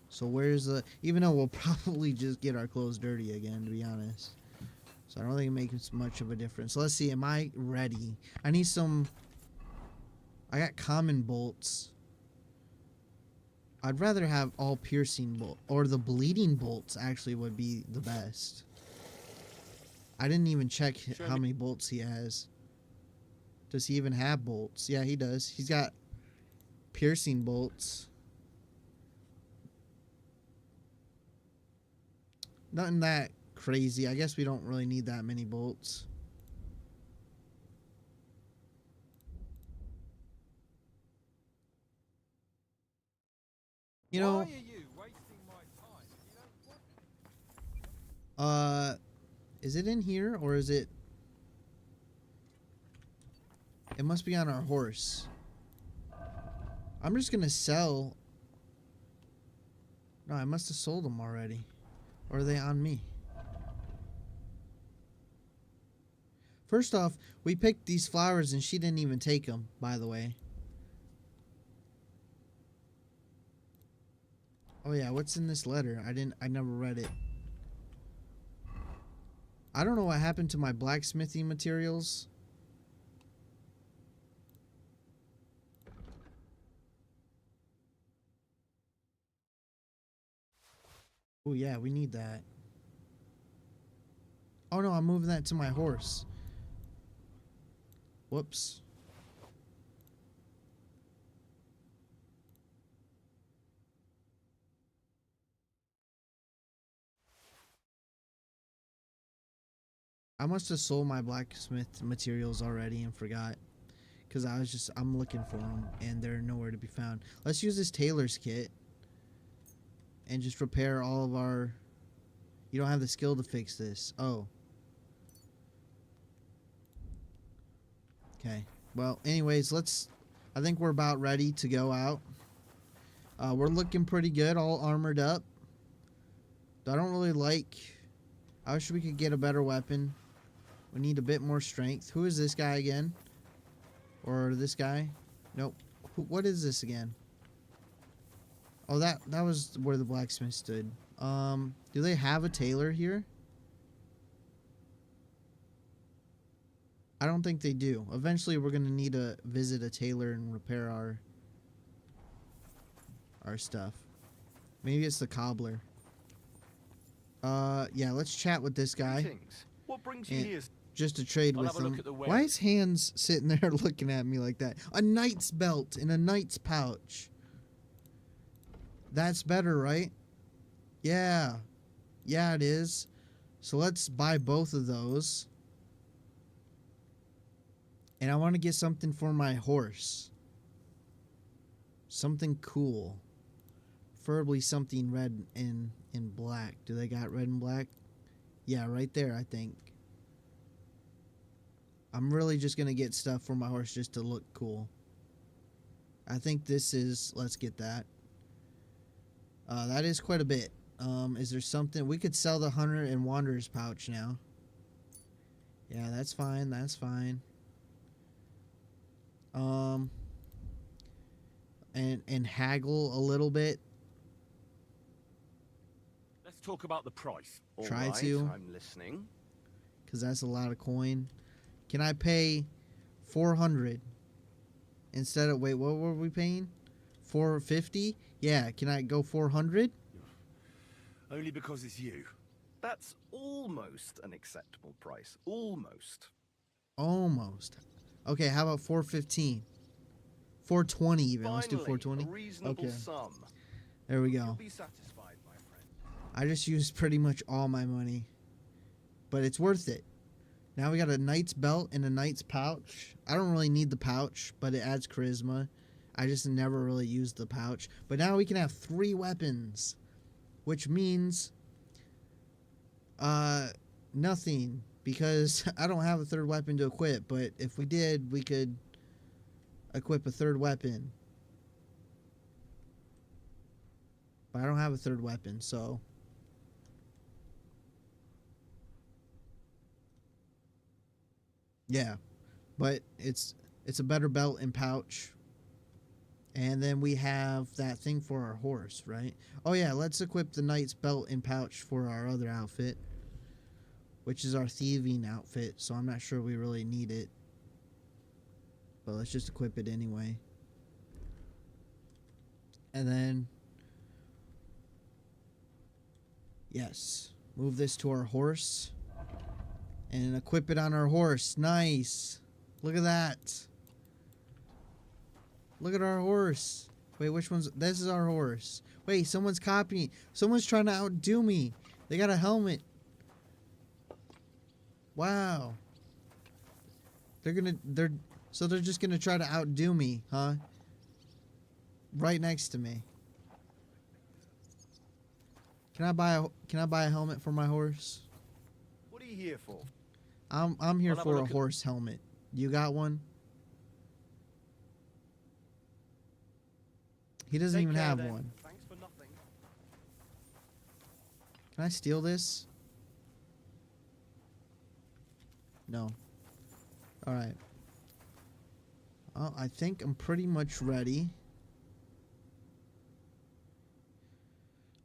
So where's the... Even though we'll probably just get our clothes dirty again, to be honest. So I don't think it makes much of a difference. Let's see. Am I ready? I need some... I got common bolts. I'd rather have all piercing bolt. Or the bleeding bolts actually would be the best. I didn't even check how many bolts he has. Does he even have bolts? Yeah, he does. He's got piercing bolts. Nothing that crazy. I guess we don't really need that many bolts. You know, Why are you wasting my time if you don't want it? Is it in here or is it... It must be on our horse. I'm just gonna sell... No, I must have sold them already. Or are they on me? First off, we picked these flowers and she didn't even take them, by the way. Oh yeah, what's in this letter? I never read it. I don't know what happened to my blacksmithing materials. Oh yeah, we need that. Oh no, I'm moving that to my horse. Whoops. I must have sold my blacksmith materials already and forgot. Because I'm looking for them and they're nowhere to be found. Let's use this tailor's kit. And just repair all of our... You don't have the skill to fix this. Oh. Okay. Well, anyways, I think we're about ready to go out. We're looking pretty good, all armored up. I don't really like... I wish we could get a better weapon. We need a bit more strength. Who is this guy again? Or this guy? Nope. What is this again? Oh, that was where the blacksmith stood. Do they have a tailor here? I don't think they do. Eventually, we're gonna need to visit a tailor and repair our stuff. Maybe it's the cobbler. Yeah, let's chat with this guy. Greetings. What brings you here? Just to trade I'll with have a look him. at the Why is Hans sitting there looking at me like that? A knight's belt in a knight's pouch. That's better, right? Yeah. Yeah, it is. So let's buy both of those. And I want to get something for my horse. Something cool. Preferably something red and black. Do they got red and black? Yeah, right there, I think. I'm really just going to get stuff for my horse just to look cool. I think this is... Let's get that. That is quite a bit. Is there something... We could sell the Hunter and Wanderer's pouch now. Yeah, that's fine. That's fine. And haggle a little bit. Let's talk about the price. Try to. I'm listening. Because that's a lot of coin. Can I pay 400 instead of... Wait, what were we paying? 450? Yeah, can I go 400? Only because it's you. That's almost an acceptable price. Almost. Almost. Okay, how about 415? 420 even. Let's do Finally, 420. a reasonable Okay. sum. There we You'll go. be satisfied, my friend. I just used pretty much all my money. But it's worth it. Now we got a knight's belt and a knight's pouch. I don't really need the pouch, but it adds charisma. I just never really used the pouch. But now we can have 3 weapons. Which means nothing. Because I don't have a 3rd weapon to equip. But if we did, we could equip a 3rd weapon. But I don't have a 3rd weapon, so... Yeah, but it's a better belt and pouch. And then we have that thing for our horse, right? Oh yeah, let's equip the knight's belt and pouch for our other outfit, which is our thieving outfit, so I'm not sure we really need it. But let's just equip it anyway. And then... Yes, move this to our horse. And equip it on our horse. Nice. Look at that. Look at our horse. Wait, which one's... This is our horse. Wait, someone's copying. Someone's trying to outdo me. They got a helmet. Wow. So they're just gonna try to outdo me, huh? Right next to me. Can I buy a helmet for my horse? What are you here for? I'm here I'll have a for a look at- horse helmet. You got one? He doesn't Take even care have then. one. Thanks for nothing. Can I steal this? No. Alright. Well, I think I'm pretty much ready.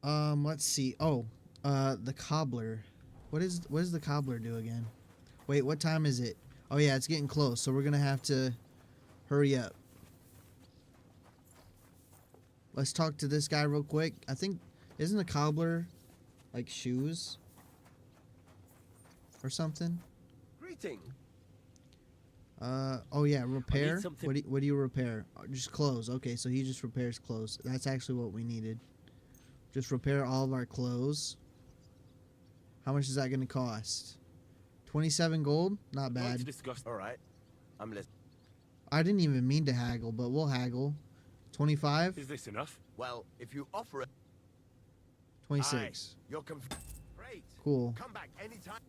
Let's see. Oh, the cobbler. What does the cobbler do again? Wait, what time is it? Oh yeah, it's getting close, so we're gonna have to hurry up. Let's talk to this guy real quick. I think, isn't a cobbler like shoes or something? Greeting. Oh yeah, repair. something- What do you repair? Just clothes. Okay, so he just repairs clothes. That's actually what we needed. Just repair all of our clothes. How much is that gonna cost? 27 gold? Not Like to bad. discuss. All right. I'm listening. I didn't even mean to haggle, but we'll haggle. 25? Is this enough? Well, if you offer it, 26. you're great. Cool. Come back anytime.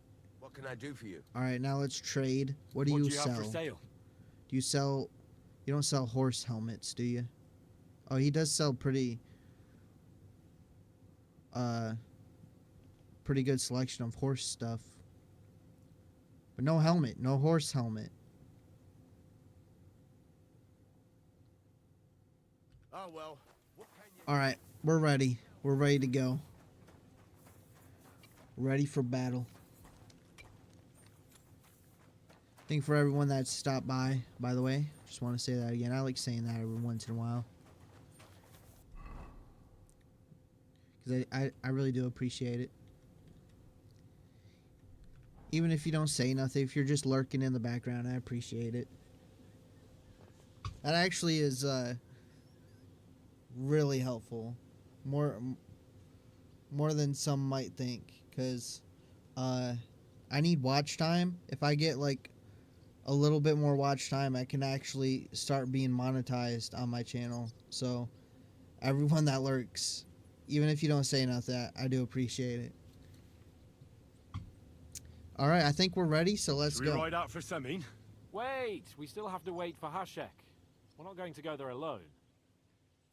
What can I do for you? Alright, now let's trade. What do What you do you sell? have for sale? Do you sell... You don't sell horse helmets, do you? Oh, he does sell pretty good selection of horse stuff. But no helmet. No horse helmet. Oh well. What can you? Alright, we're ready. We're ready to go. Ready for battle. Thank you for everyone that stopped by the way. Just want to say that again. I like saying that every once in a while. Because I really do appreciate it. Even if you don't say nothing, if you're just lurking in the background, I appreciate it. That actually is really helpful. More than some might think. Because I need watch time. If I get like a little bit more watch time, I can actually start being monetized on my channel. So everyone that lurks, even if you don't say nothing, I do appreciate it. All right, I think we're ready, so let's Should we go. ride out for Semin? Wait, we still have to wait for Hashek. We're not going to go there alone.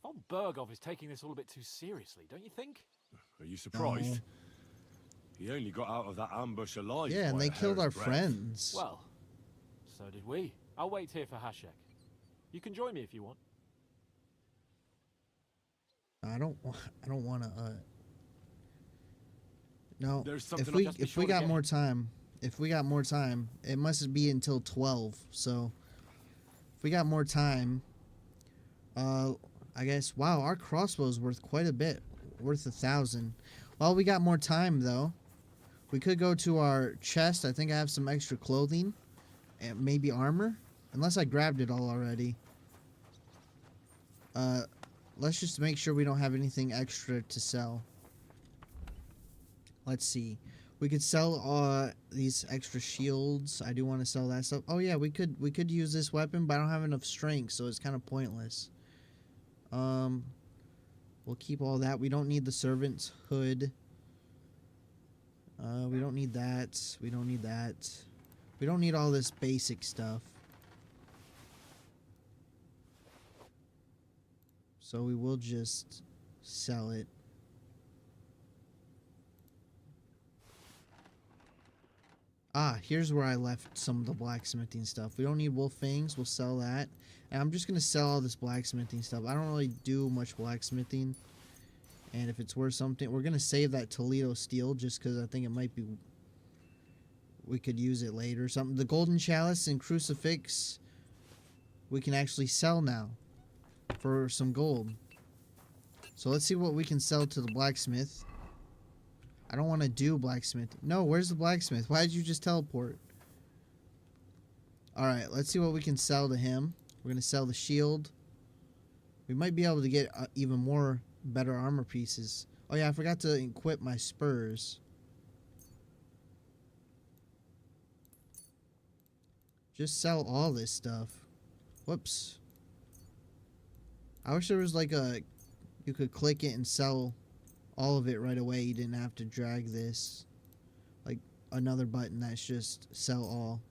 Von Bergov is taking this all a bit too seriously, don't you think? Are you surprised? He only got out of that ambush alive. Yeah, and by they a killed hair's our breadth. friends. Well, so did we. I'll wait here for Hashek. You can join me if you want. I don't want to. No, There's something if I'll we just be if sure we to got get. more time, it must be until 12. So if we got more time, I guess. Wow, our crossbow's worth quite a bit, worth 1,000. Well, we got more time though. We could go to our chest. I think I have some extra clothing, and maybe armor, unless I grabbed it all already. Let's just make sure we don't have anything extra to sell. Let's see. We could sell these extra shields. I do want to sell that stuff. Oh yeah, we could use this weapon, but I don't have enough strength, so it's kind of pointless. We'll keep all that. We don't need the servant's hood. We don't need that. We don't need that. We don't need all this basic stuff. So we will just sell it. Ah, here's where I left some of the blacksmithing stuff. We don't need wolf fangs. We'll sell that. And I'm just going to sell all this blacksmithing stuff. I don't really do much blacksmithing. And if it's worth something, we're going to save that Toledo steel just because I think it might be... we could use it later or something. The golden chalice and crucifix we can actually sell now for some gold. So let's see what we can sell to the blacksmith. I don't want to do blacksmith. No, where's the blacksmith? Why did you just teleport? Alright, let's see what we can sell to him. We're going to sell the shield. We might be able to get even more better armor pieces. Oh yeah, I forgot to equip my spurs. Just sell all this stuff. Whoops. I wish there was like a... you could click it and sell all of it right away. You didn't have to drag this. Like another button that's just sell all.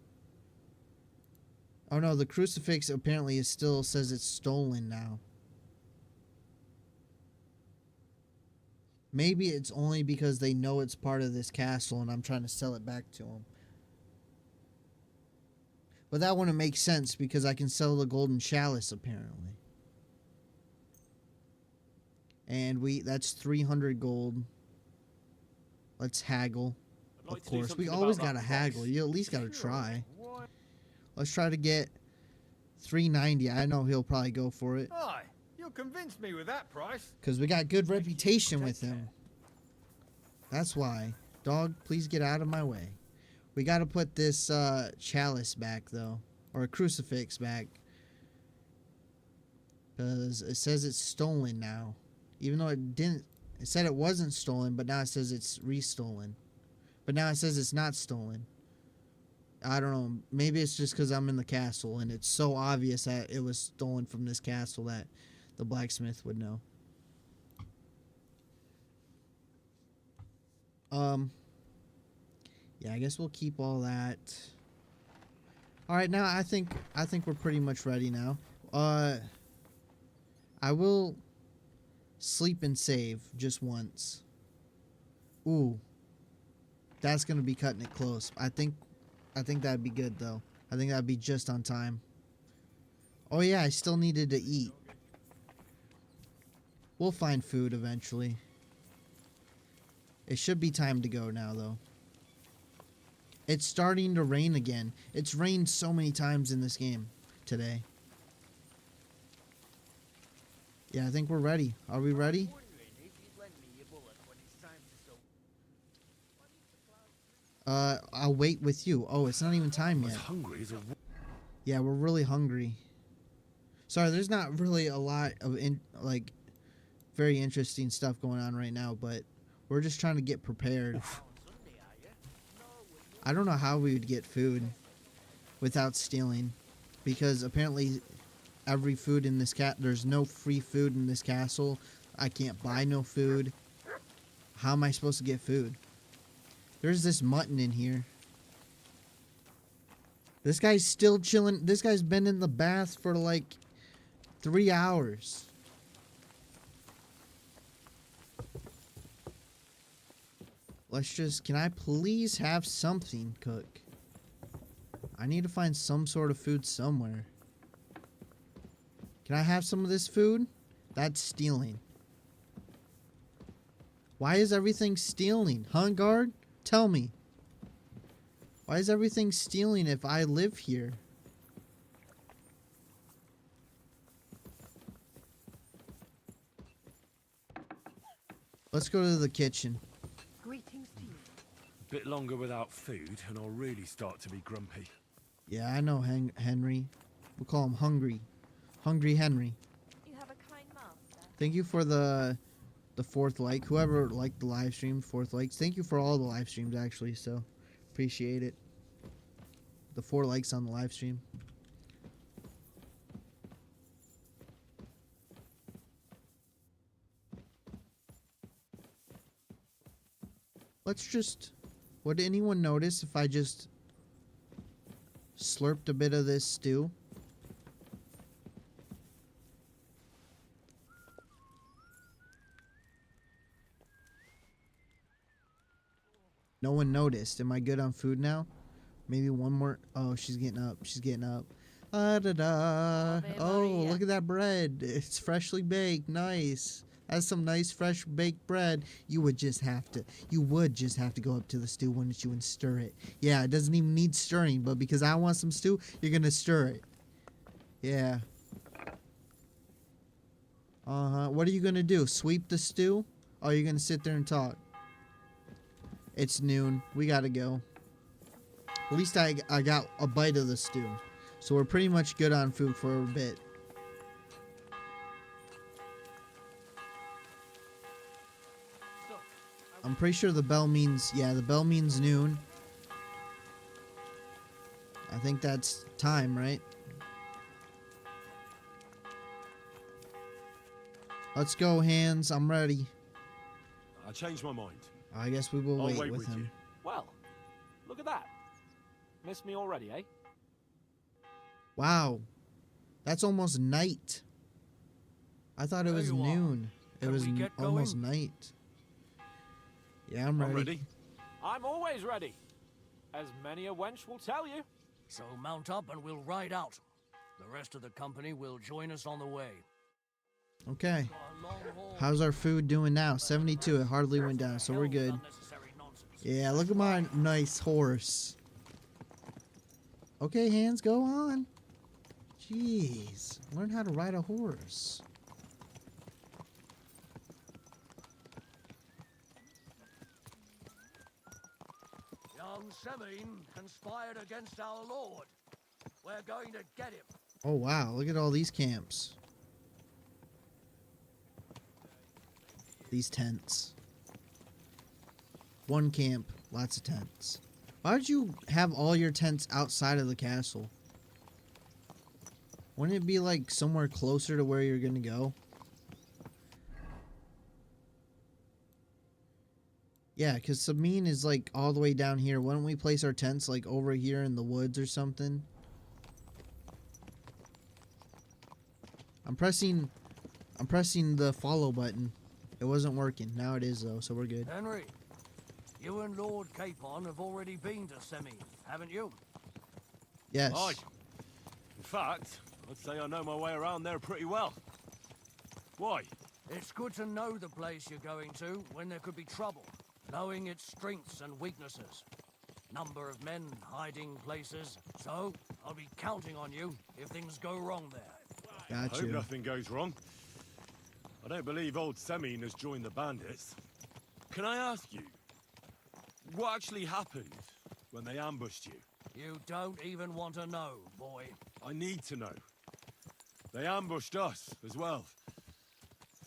Oh no, the crucifix apparently it still says it's stolen now. Maybe it's only because they know it's part of this castle and I'm trying to sell it back to them. But that wouldn't make sense because I can sell the golden chalice apparently. And that's 300 gold. Let's haggle. Of course, we always gotta haggle. You at least gotta try. Let's try to get 390. I know he'll probably go for it. Aye, you'll convince me with that price. Because we got good reputation with him. That's why. Dog, please get out of my way. We gotta put this chalice back though. Or a crucifix back. Because it says it's stolen now. Even though it didn't, it said it wasn't stolen, but now it says it's restolen. But now it says it's not stolen. I don't know. Maybe it's just because I'm in the castle and it's so obvious that it was stolen from this castle that the blacksmith would know. Yeah, I guess we'll keep all that. All right, now I think we're pretty much ready now. I will sleep and save just once. Ooh. That's going to be cutting it close. I think that'd be good though. I think that'd be just on time. Oh yeah, I still needed to eat. We'll find food eventually. It should be time to go now though. It's starting to rain again. It's rained so many times in this game today. Yeah, I think we're ready. Are we ready? I'll wait with you. Oh, it's not even time yet. Hungry as a... Yeah, we're really hungry. Sorry, there's not really a lot of very interesting stuff going on right now, but we're just trying to get prepared. Oof. I don't know how we would get food without stealing, because apparently every food in this there's no free food in this castle. I can't buy no food. How am I supposed to get food? There's this mutton in here. This guy's still chilling. This guy's been in the bath for like 3 hours. Let's just... can I please have something, cook? I need to find some sort of food somewhere. Can I have some of this food? That's stealing. Why is everything stealing? Huh, guard? Tell me. Why is everything stealing if I live here? Let's go to the kitchen. Greetings to you. A bit longer without food and I'll really start to be grumpy. Yeah, I know Henry. We'll call him Hungry. Hungry Henry. You have a Thank you for the fourth like. Whoever liked the live stream, fourth likes. Thank you for all the live streams actually. So appreciate it. The 4 likes on the live stream. Let's just... Would anyone notice if I just slurped a bit of this stew? No one noticed. Am I good on food now? Maybe one more. Oh, she's getting up. She's getting up. Ah, da, da. Oh, look at that bread. It's freshly baked. Nice. That's some nice fresh baked bread. You would just have to go up to the stew, wouldn't you, and stir it. Yeah, it doesn't even need stirring, but because I want some stew, you're gonna stir it. Yeah. What are you gonna do? Sweep the stew? Oh, you're gonna sit there and talk. It's noon. We gotta go. At least I got a bite of the stew. So we're pretty much good on food for a bit. I'm pretty sure the bell means, yeah, the bell means noon. I think that's time, right? Let's go, Hands. I'm ready. I changed my mind. I guess we will I'll wait with him. you. Well, look at that. Missed me already, eh? Wow. That's almost night. I thought it was noon. It was almost night. Yeah, I'm ready. I'm always ready. As many a wench will tell you. So mount up and we'll ride out. The rest of the company will join us on the way. Okay. How's our food doing now? 72. It hardly went down, so we're good. Yeah, look at my nice horse. Okay, Hands, go on. Jeez. Learn how to ride a horse. Young Semine conspired against our lord. We're going to get him. Oh, wow. Look at all these camps. These tents. One camp, lots of tents. Why would you have all your tents outside of the castle? Wouldn't it be like somewhere closer to where you're gonna go? Yeah, because Sabine is like all the way down here. Why don't we place our tents like over here in the woods or something? I'm pressing the follow button. It wasn't working. Now it is though, so we're good. Henry, you and Lord Capon have already been to Semine, haven't you? Yes. Aye. In fact, I'd say I know my way around there pretty well. Why? It's good to know the place you're going to when there could be trouble, knowing its strengths and weaknesses. Number of men, hiding places. So, I'll be counting on you if things go wrong there. I hope nothing goes wrong. I don't believe old Semine has joined the bandits. Can I ask you, what actually happened when they ambushed you? You don't even want to know, boy. I need to know. They ambushed us as well.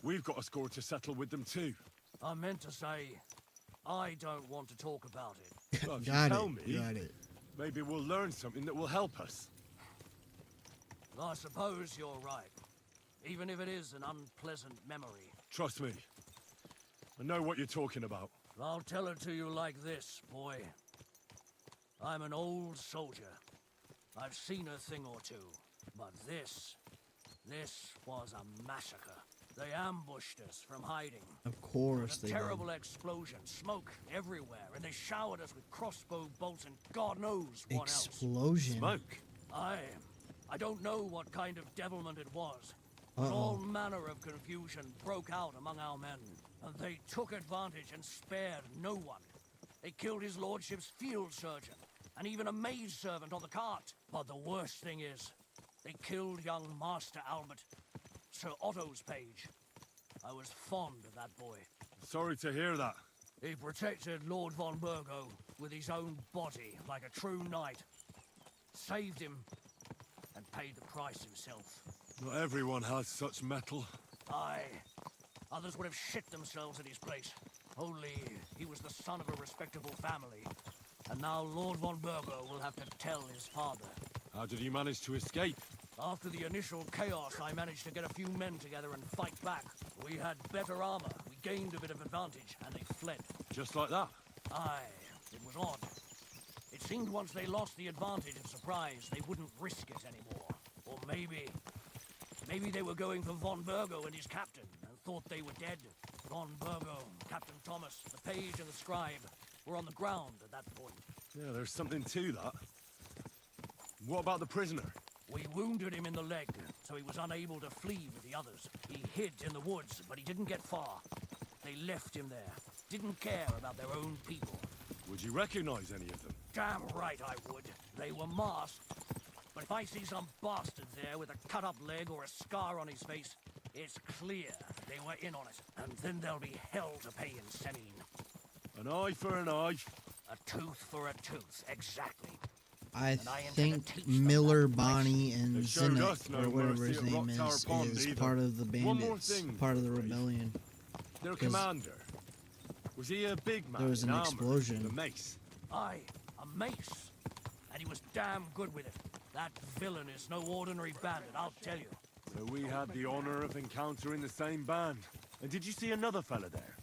We've got a score to settle with them too. I meant to say, I don't want to talk about it. Well, if you Got tell it, me, got it. maybe we'll learn something that will help us. I suppose you're right. Even if it is an unpleasant memory. Trust me. I know what you're talking about. I'll tell it to you like this, boy. I'm an old soldier. I've seen a thing or two. But this was a massacre. They ambushed us from hiding. Of course they did. A terrible explosion, smoke everywhere, and they showered us with crossbow bolts and God knows what else. Explosion? Smoke? I don't know what kind of devilment it was. But all manner of confusion broke out among our men, and they took advantage and spared no one. They killed his lordship's field surgeon, and even a maidservant on the cart. But the worst thing is, they killed young Master Albert, Sir Otto's page. I was fond of that boy. Sorry to hear that. He protected Lord von Burgo with his own body like a true knight. Saved him, and paid the price himself. Not everyone has such mettle. Aye, Others would have shit themselves at his place. Only he was the son of a respectable family. And now Lord von Burgo will have to tell his father. How did he manage to escape? After the initial chaos, I managed to get a few men together and fight back. We had better armor, we gained a bit of advantage, and they fled. Just like that? Aye, it was odd. It seemed once they lost the advantage of surprise, they wouldn't risk it anymore. Or maybe they were going for von Burgo and his captain, and thought they were dead. Von Burgo, Captain Thomas, the page and the scribe were on the ground at that point. Yeah, there's something to that. What about the prisoner? We wounded him in the leg, so he was unable to flee with the others. He hid in the woods, but he didn't get far. They left him there. Didn't care about their own people. Would you recognize any of them? Damn right I would. They were masked. But if I see some bastard there with a cut-up leg or a scar on his face, it's clear they were in on it. And then there'll be hell to pay in Semine. An eye for an eye. A tooth for a tooth, exactly. I think Miller, Bonnie, and Zinnet, or whatever his name is part of the bandits, part of the rebellion. Their commander. Was he a big man? There was an armor, explosion. with a mace. Aye, a mace. And he was damn good with it. That villain is no ordinary bandit, I'll tell you. So we had the honor of encountering the same band. And did you see another fella there?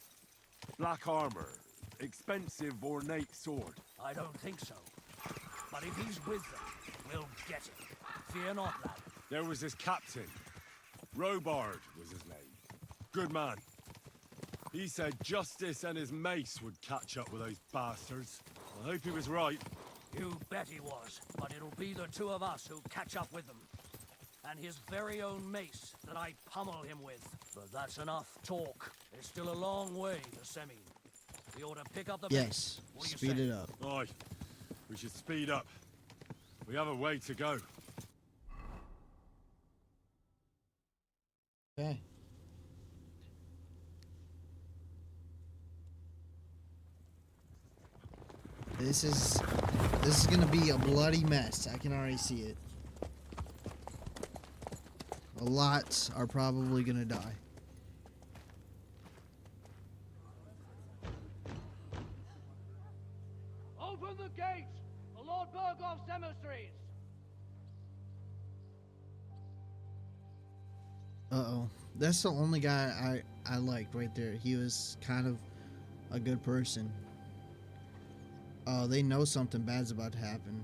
Black armor, expensive ornate sword. I don't think so. But if he's with them, we'll get him. Fear not, lad. There was his captain. Robard was his name. Good man. He said justice and his mace would catch up with those bastards. I hope he was right. You bet he was. But it'll be the two of us who catch up with them. And his very own mace that I pummel him with. But that's enough talk. There's still a long way to Semine. We ought to pick up the Yes, pace. speed it up. Aye, we should speed up. We have a way to go. Okay. This is gonna be a bloody mess. I can already see it. A lot are probably gonna die. Open the gates for Lord Burgoff's emissaries. Uh-oh. That's the only guy I liked right there. He was kind of a good person. Oh, they know something bad's about to happen.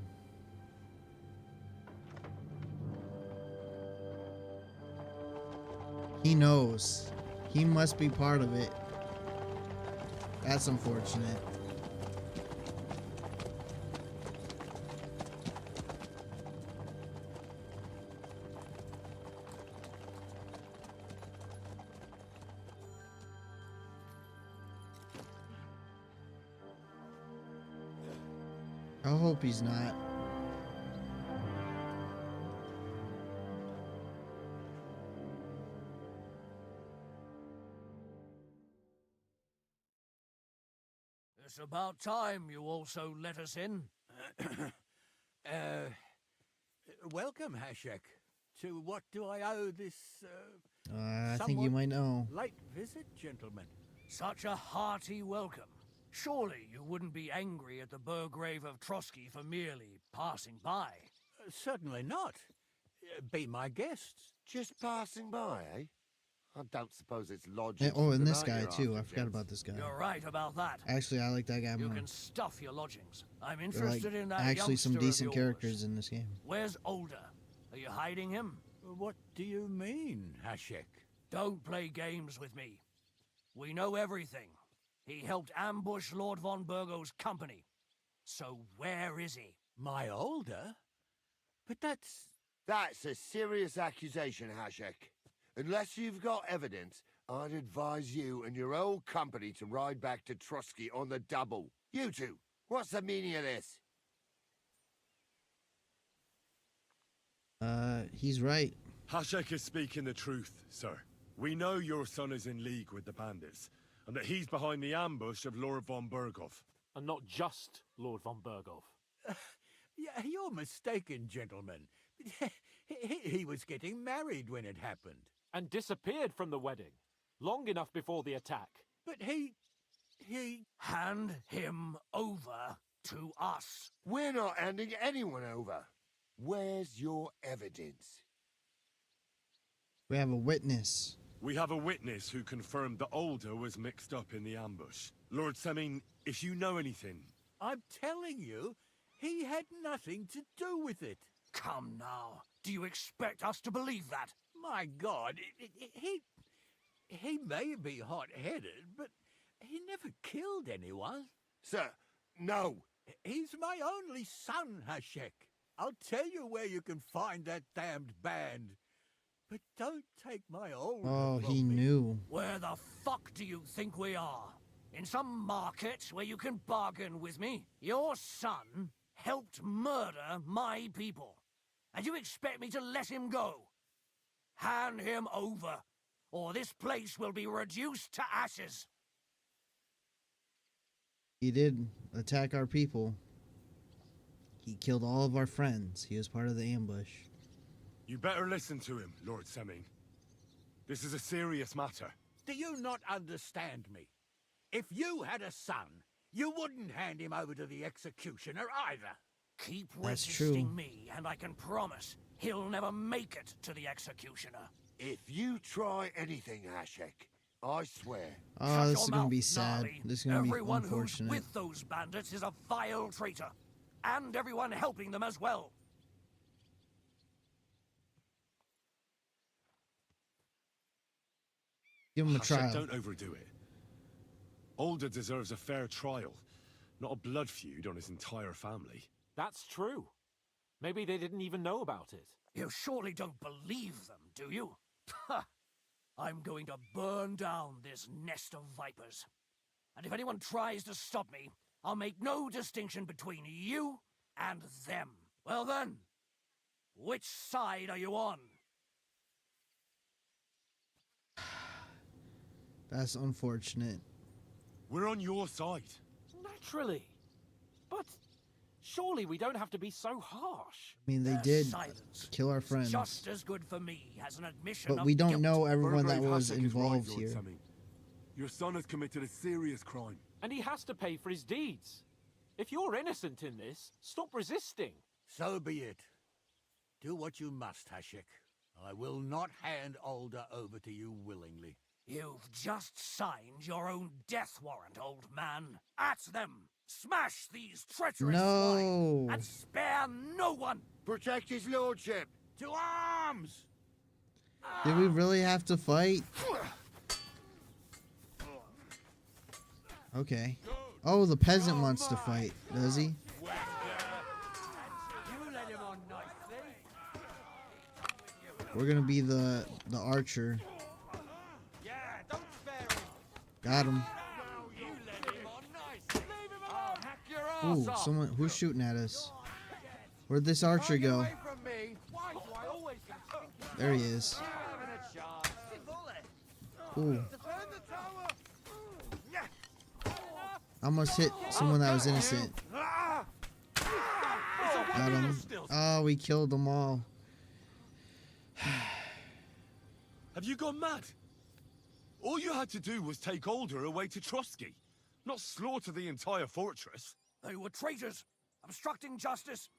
He knows. He must be part of it. That's unfortunate. I hope he's not. It's about time you also let us in. Welcome, Hashek. To what do I owe this, I think you might know. late visit, gentlemen? Such a hearty welcome. Surely you wouldn't be angry at the Burgrave of Trotsky for merely passing by. Certainly not. Be my guests. Just passing by, eh? I don't suppose it's logical. Oh, and this guy too. I forgot about this guy. You're right about that. Actually, I like that guy You more. can stuff your lodgings. I'm There are, interested in that actually some youngster of decent yours. characters in this game. Where's Older? Are you hiding him? What do you mean, Hashek? Don't play games with me. We know everything. He helped ambush Lord von Burgo's company. So where is he? My Older? But that's... That's a serious accusation, Hashek. Unless you've got evidence, I'd advise you and your old company to ride back to Trotsky on the double. You two, what's the meaning of this? He's right. Hashek is speaking the truth, sir. We know your son is in league with the bandits, and that he's behind the ambush of Lord von Burgov. And not just Lord von Burgov. Yeah, you're mistaken, gentlemen. He was getting married when it happened. And disappeared from the wedding. long enough before the attack. But he... Hand him over to us. We're not handing anyone over. Where's your evidence? We have a witness. We have a witness who confirmed that Alder was mixed up in the ambush. Lord Semin, if you know anything... I'm telling you, he had nothing to do with it. Come now. Do you expect us to believe that? My God, he may be hot-headed, but he never killed anyone. Sir, no. He's my only son, Hashek. I'll tell you where you can find that damned band. But don't take my old... Oh, he knew. Where the fuck do you think we are? In some market where you can bargain with me? Your son helped murder my people. And you expect me to let him go? Hand him over, or this place will be reduced to ashes. He did attack our people. He killed all of our friends. He was part of the ambush. You better listen to him, Lord Semin. This is a serious matter. Do you not understand me? If you had a son, you wouldn't hand him over to the executioner either. Keep That's resisting true. me, and I can promise he'll never make it to the executioner. If you try anything, Hashek, I swear. Oh, this Shut is your gonna mouth, be sad. Gnarly. This is gonna be Everyone who's unfortunate. with those bandits is a vile traitor. And everyone helping them as well. Give him a Hashek, trial. don't overdo it. Alder deserves a fair trial, not a blood feud on his entire family. That's true. Maybe they didn't even know about it. You surely don't believe them, do you? Ha! I'm going to burn down this nest of vipers. And if anyone tries to stop me, I'll make no distinction between you and them. Well then, which side are you on? That's unfortunate. We're on your side. Naturally. But surely we don't have to be so harsh. I mean, they Their did silence kill our is friends. just as good for me as an admission But of we don't guilt. know everyone that Burgrave was Hashek is right, involved Lord here. Semin. Your son has committed a serious crime. And he has to pay for his deeds. If you're innocent in this, stop resisting. So be it. Do what you must, Hashek. I will not hand Alder over to you willingly. You've just signed your own death warrant, old man. At them! Smash these treacherous swine! No. And spare no one! Protect his lordship. To arms! Did we really have to fight? Okay. Oh, the peasant wants to fight, does he? You let him on nicely. We're gonna be the archer. Yeah, don't spare him. Got him. You let him on nicely. Leave him alone. Hack your Ooh, ass off. someone who's shooting at us? Where'd this archer go? Away from me. Why do I always get There he is. having a chance? Ooh, Defend the tower. I almost hit someone that was innocent. Got him. Oh, we killed them all. Have you gone mad? All you had to do was take Alder away to Trotsky, not slaughter the entire fortress. They were traitors, obstructing justice.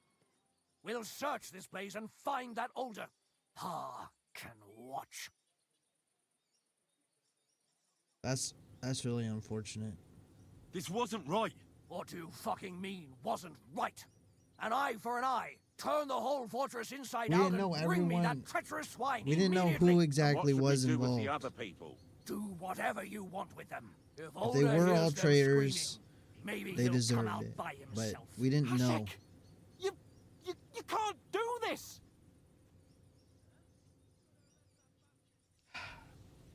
We'll search this place and find that Alder. Pa can watch. That's really unfortunate. This wasn't right. What do you fucking mean wasn't right? An eye for an eye. Turn the whole fortress inside We out didn't know and bring me that everyone- treacherous swine We didn't know immediately. who exactly was involved. Do whatever you want with them. If If they Alder were hears all them traitors, screaming, maybe they he'll deserved come out it. by But himself. we didn't know. Hashek, you can't do this.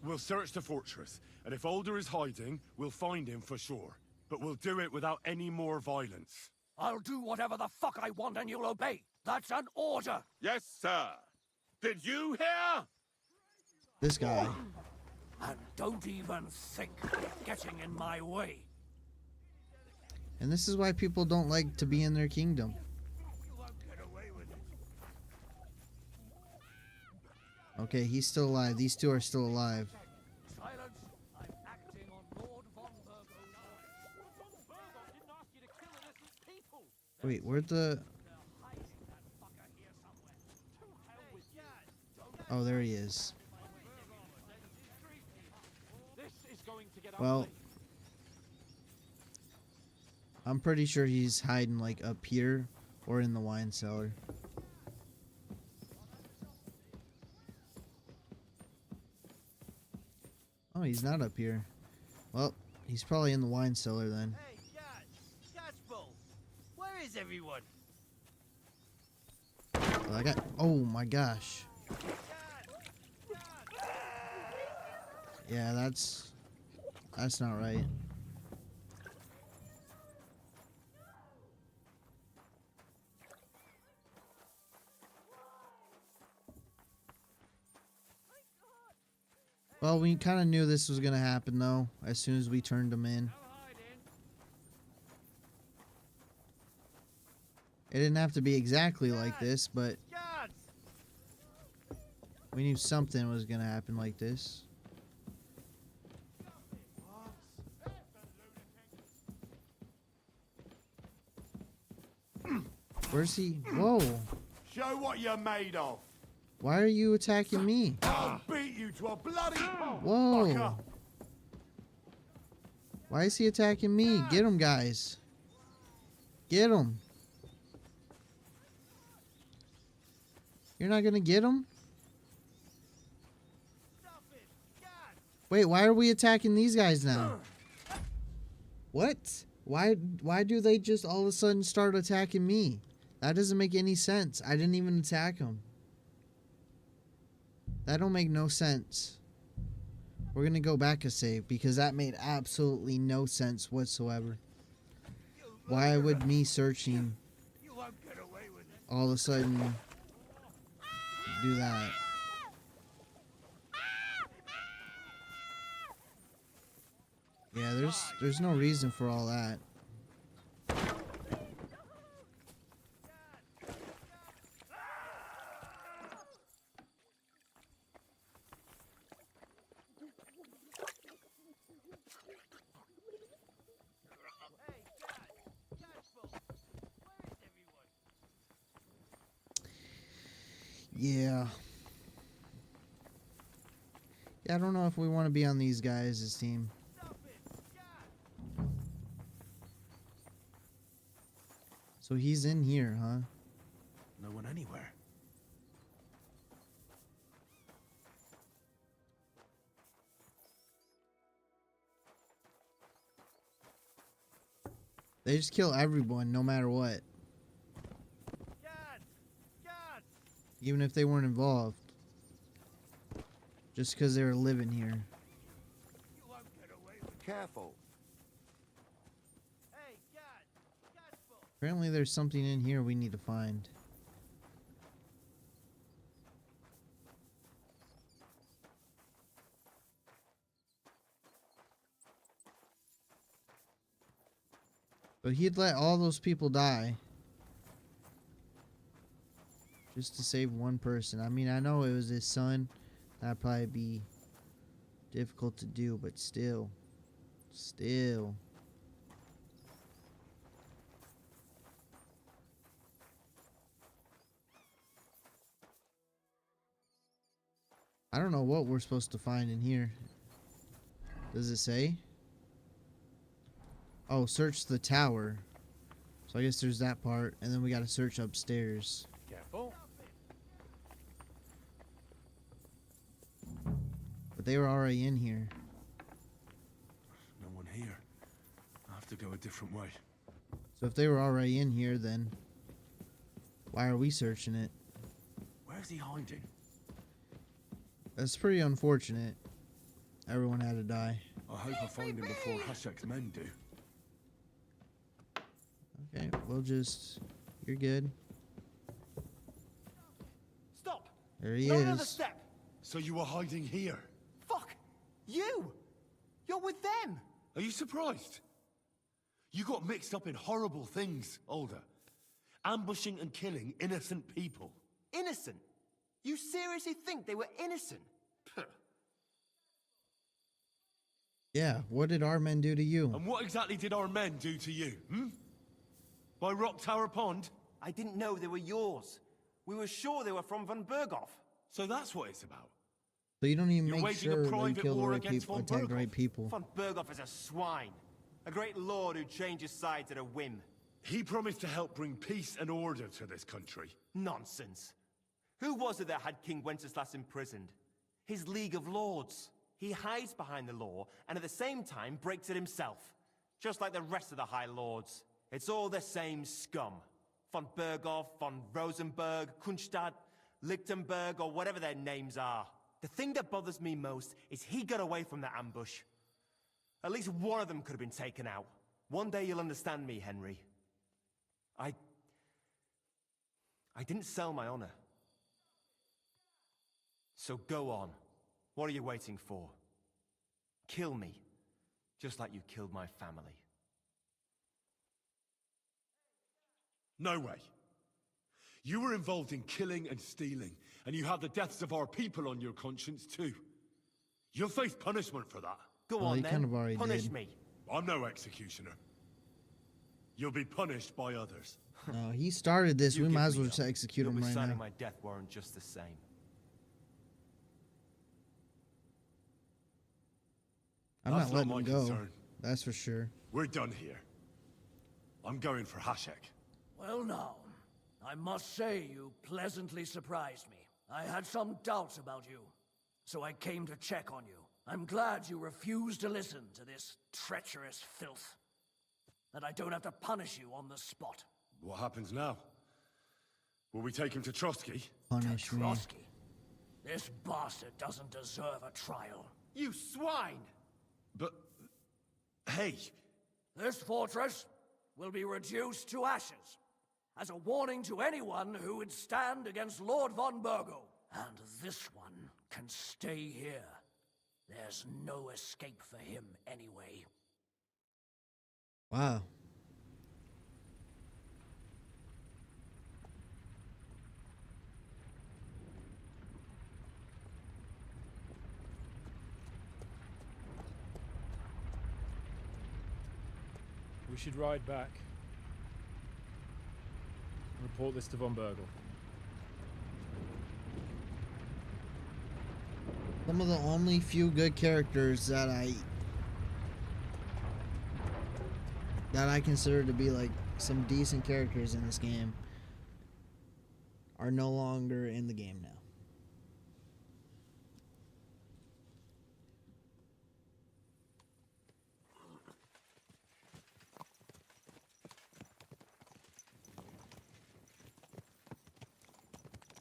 We'll search the fortress, and if Alder is hiding, we'll find him for sure. But we'll do it without any more violence. I'll do whatever the fuck I want and you'll obey. That's an order. Yes, sir. Did you hear? This guy. And don't even think of getting in my way. And this is why people don't like to be in their kingdom. Okay, he's still alive. These two are still alive. Silence! Wait, where'd the... Oh, there he is. Well, I'm pretty sure he's hiding like up here or in the wine cellar. Oh, he's not up here. Well, he's probably in the wine cellar then. Hey, Catchbull! Where is everyone? Well, I got... Oh my gosh. Yeah, that's not right. Well, we kind of knew this was going to happen, though, as soon as we turned them in. It didn't have to be exactly like this, but we knew something was going to happen like this. Where's he? Whoa. Show what you're made of. Why are you attacking me? I'll beat you to a bloody pulp. Whoa. Why is he attacking me? Get him, guys. Get him. You're not gonna get him? Wait, why are we attacking these guys now? What? Why do they just all of a sudden start attacking me? That doesn't make any sense. I didn't even attack them. That don't make no sense. We're gonna go back a save because that made absolutely no sense whatsoever. Why would me searching all of a sudden do that? Yeah, there's no reason for all that. Yeah. Yeah, I don't know if we want to be on these guys' team. So he's in here, huh? No one anywhere. They just kill everyone, no matter what. Even if they weren't involved. Just because they were living here. Careful. Apparently there's something in here we need to find. But he'd let all those people die. Just to save one person. I mean, I know it was his son. That'd probably be difficult to do, but still. Still. I don't know what we're supposed to find in here. Does it say? Oh, search the tower. So I guess there's that part, and then we gotta search upstairs. Careful. But they were already in here. No one here. I have to go a different way. So if they were already in here, then why are we searching it? Where's he hiding? That's pretty unfortunate. Everyone had to die. I hope I find him before Hashek's men do. Okay, we'll just... You're good. Stop! There he Not is. another step! So you were hiding here? Fuck! You! You're with them! Are you surprised? You got mixed up in horrible things, Alder. Ambushing and killing innocent people. Innocent? You seriously think they were innocent? Puh. Yeah, what did our men do to you? And what exactly did our men do to you, hmm? By Rock Tower Pond? I didn't know they were yours. We were sure they were from Von Berghoff. So that's what it's about. So you don't even You're make waging a sure that you private kill the war right against people, von attack the right people. Von Berghoff is a swine. A great lord who changes sides at a whim. He promised to help bring peace and order to this country. Nonsense. Who was it that had King Wenceslas imprisoned? His League of Lords. He hides behind the law, and at the same time breaks it himself. Just like the rest of the High Lords. It's all the same scum. Von Berghoff, von Rosenberg, Kunstadt, Lichtenberg, or whatever their names are. The thing that bothers me most is he got away from the ambush. At least one of them could have been taken out. One day you'll understand me, Henry. I didn't sell my honor. So go on. What are you waiting for? Kill me, just like you killed my family. No way. You were involved in killing and stealing, and you have the deaths of our people on your conscience too. You'll face punishment for that. Go Well, on you then, kind of already punish did. me. I'm no executioner. You'll be punished by others. No, he started this. You We give might as me well up. just execute You'll him be right signing now. my death warrant just the same. I'm That's not letting my him go. concern. That's for sure. We're done here. I'm going for Hashek. Well now, I must say you pleasantly surprised me. I had some doubts about you, so I came to check on you. I'm glad you refused to listen to this treacherous filth. That I don't have to punish you on the spot. What happens now? Will we take him to Trotsky? Punish me. Trotsky. This bastard doesn't deserve a trial. You swine! But... hey! This fortress will be reduced to ashes, as a warning to anyone who would stand against Lord von Burgo. And this one can stay here. There's no escape for him anyway. Wow. We should ride back. Report this to von Bergel. Some of the only few good characters that I consider to be like some decent characters in this game are no longer in the game now.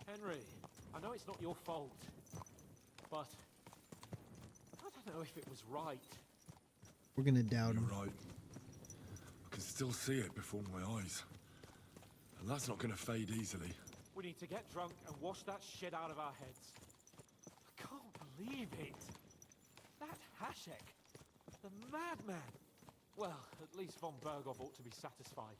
Henry, I know it's not your fault, but I don't know if it was right. We're gonna doubt him. You're right. I can still see it before my eyes. And that's not gonna fade easily. We need to get drunk and wash that shit out of our heads. I can't believe it. That Hashek, the madman. Well, at least von Berghoff ought to be satisfied.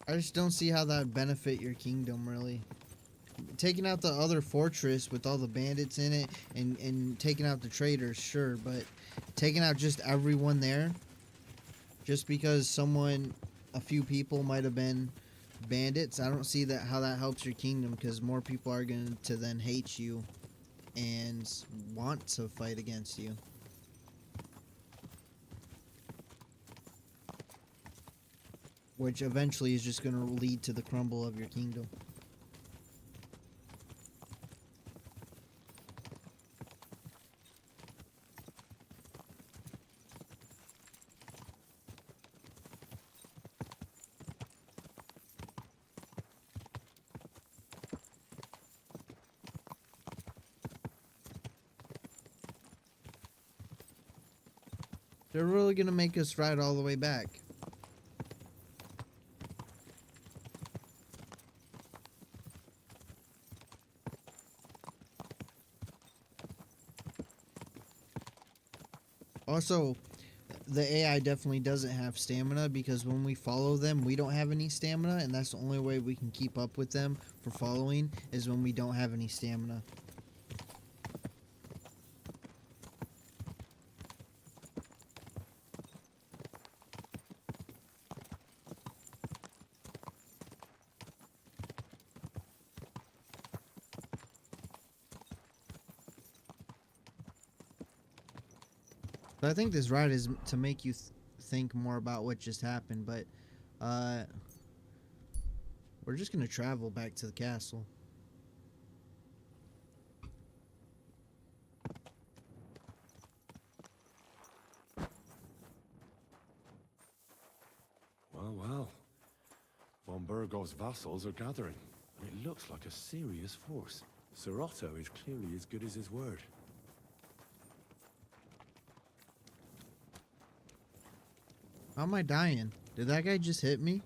I just don't see how that would benefit your kingdom, really. Taking out the other fortress with all the bandits in it and taking out the traders, sure, but taking out just everyone there, just because a few people might have been bandits, I don't see how that helps your kingdom, because more people are going to then hate you and want to fight against you. Which eventually is just going to lead to the crumble of your kingdom. They're really going to make us ride all the way back. Also, the AI definitely doesn't have stamina, because when we follow them, we don't have any stamina, and that's the only way we can keep up with them for following is when we don't have any stamina. But I think this ride is to make you think more about what just happened, but we're just going to travel back to the castle. Well, well. Von Burgov's vassals are gathering, and it looks like a serious force. Sir Otto is clearly as good as his word. How am I dying? Did that guy just hit me?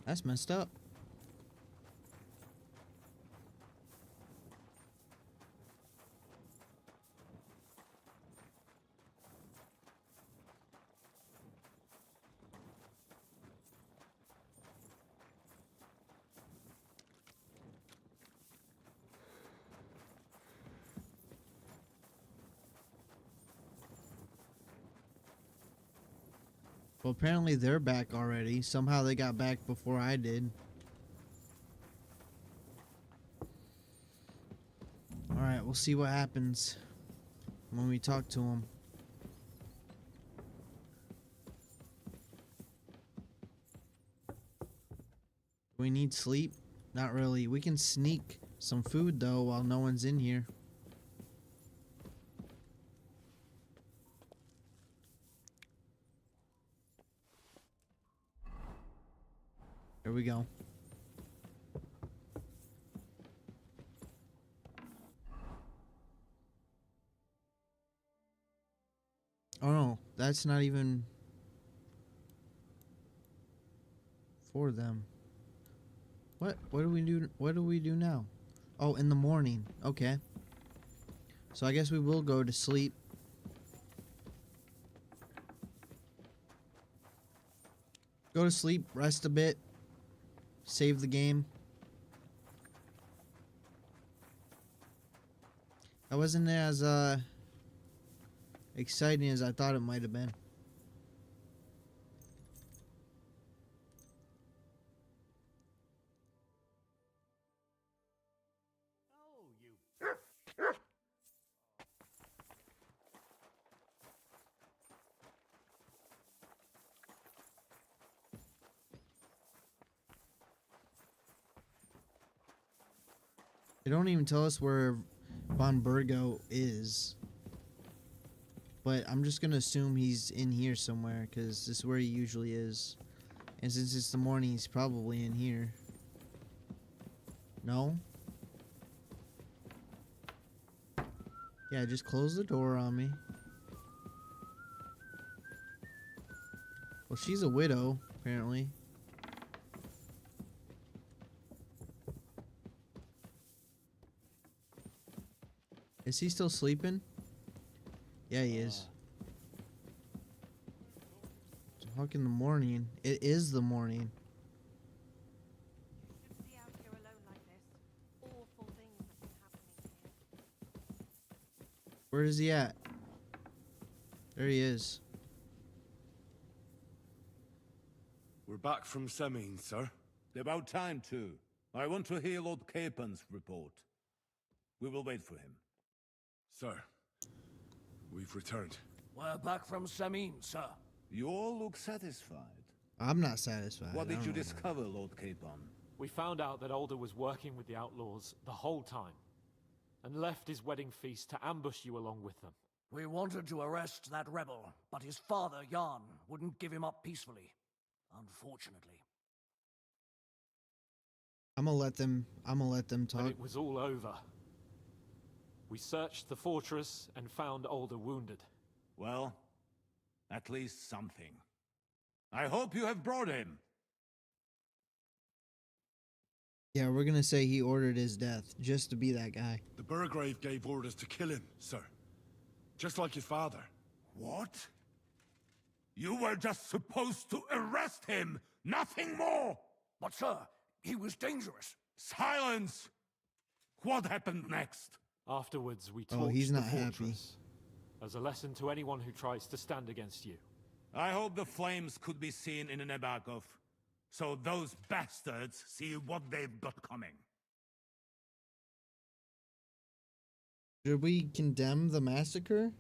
That's messed up. Well, apparently they're back already. Somehow they got back before I did. Alright, we'll see what happens when we talk to them. Do we need sleep? Not really. We can sneak some food, though, while no one's in here. Here we go. Oh no, that's not even for them. What do we do? What do we do now? Oh, in the morning. Okay. So I guess we will go to sleep. Go to sleep, rest a bit, save the game. That wasn't as exciting as I thought it might have been. They don't even tell us where Von Burgo is. But I'm just going to assume he's in here somewhere, because this is where he usually is. And since it's the morning, he's probably in here. No? Yeah, just close the door on me. Well, she's a widow, apparently. Is he still sleeping? Yeah, he is. It's o'clock in the morning. It is the morning. Shouldn't be out here alone like this. Awful things have been happening here. Where is he at? There he is. We're back from Semine, sir. About time, too. I want to hear Lord Capen's report. We will wait for him. Sir, we've returned. We're back from Semine, sir. You all look satisfied. I'm not satisfied. What did you I don't know. discover, Lord Capon? We found out that Alder was working with the outlaws the whole time, and left his wedding feast to ambush you along with them. We wanted to arrest that rebel, but his father, Jan, wouldn't give him up peacefully. Unfortunately. I'm gonna let them talk. When it was all over, we searched the fortress and found Alder wounded. Well, at least something. I hope you have brought him. Yeah, we're gonna say he ordered his death just to be that guy. The Burgrave gave orders to kill him, sir. Just like his father. What? You were just supposed to arrest him, nothing more! But sir, he was dangerous. Silence! What happened next? Afterwards, we Oh, torched he's the not happy. fortress. As a lesson to anyone who tries to stand against you. I hope the flames could be seen in Nebakov, so those bastards see what they've got coming. Should we condemn the massacre?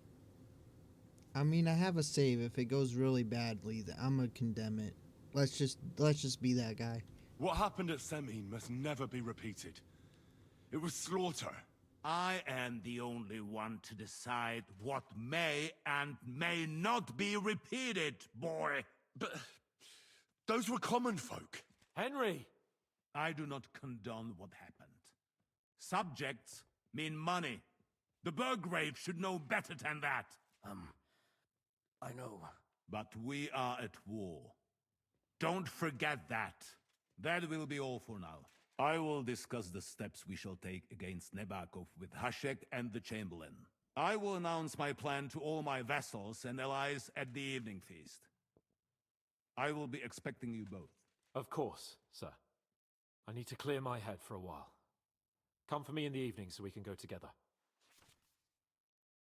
I mean, I have a save. If it goes really badly, then I'm gonna condemn it. Let's just be that guy. What happened at Semin must never be repeated. It was slaughter. I am the only one to decide what may and may not be repeated, boy. But those were common folk. Henry! I do not condone what happened. Subjects mean money. The Burgrave should know better than that. I know. But we are at war. Don't forget that. That will be all for now. I will discuss the steps we shall take against Nebakov with Hashek and the Chamberlain. I will announce my plan to all my vassals and allies at the evening feast. I will be expecting you both. Of course, sir. I need to clear my head for a while. Come for me in the evening so we can go together.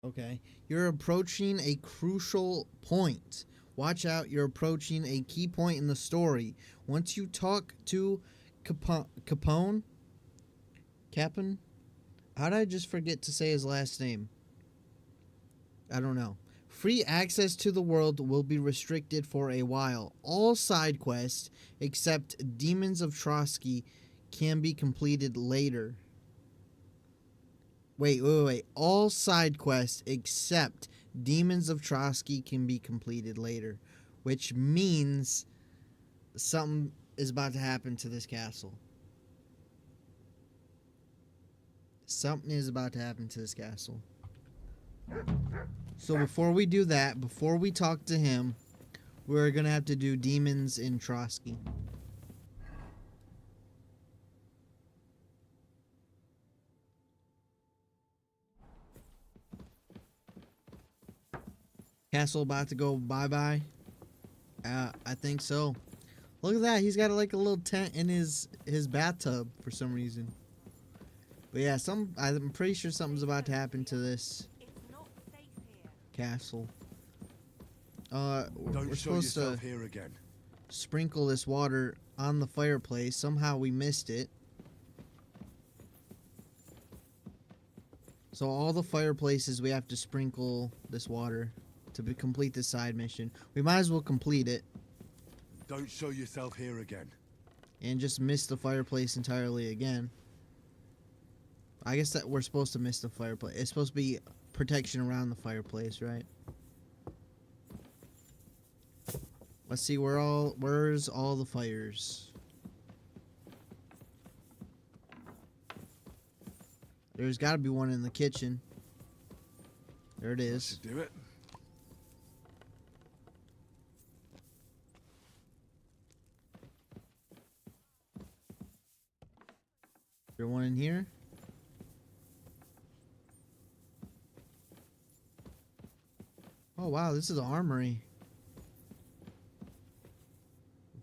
Okay. You're approaching a crucial point. Watch out, you're approaching a key point in the story. Once you talk to Capone? How did I just forget to say his last name? I don't know. Free access to the world will be restricted for a while. All side quests, except Demons of Trotsky, can be completed later. Wait. All side quests, except Demons of Trotsky, can be completed later. Which means something is about to happen to this castle. Something is about to happen to this castle. So before we do that, before we talk to him, we're going to have to do Demons in Trotsky. Castle about to go bye-bye? I think so. Look at that. He's got like a little tent in his bathtub for some reason. But yeah, I'm pretty sure something's about to happen to this castle. We're supposed to here again. sprinkle this water on the fireplace. Somehow we missed it. So all the fireplaces we have to sprinkle this water to complete this side mission. We might as well complete it. Don't show yourself here again. And just miss the fireplace entirely again. I guess that we're supposed to miss the fireplace. It's supposed to be protection around the fireplace, right? Let's see, where's all the fires? There's got to be one in the kitchen. There it is. Do it. Is there one in here? Oh wow, this is the armory.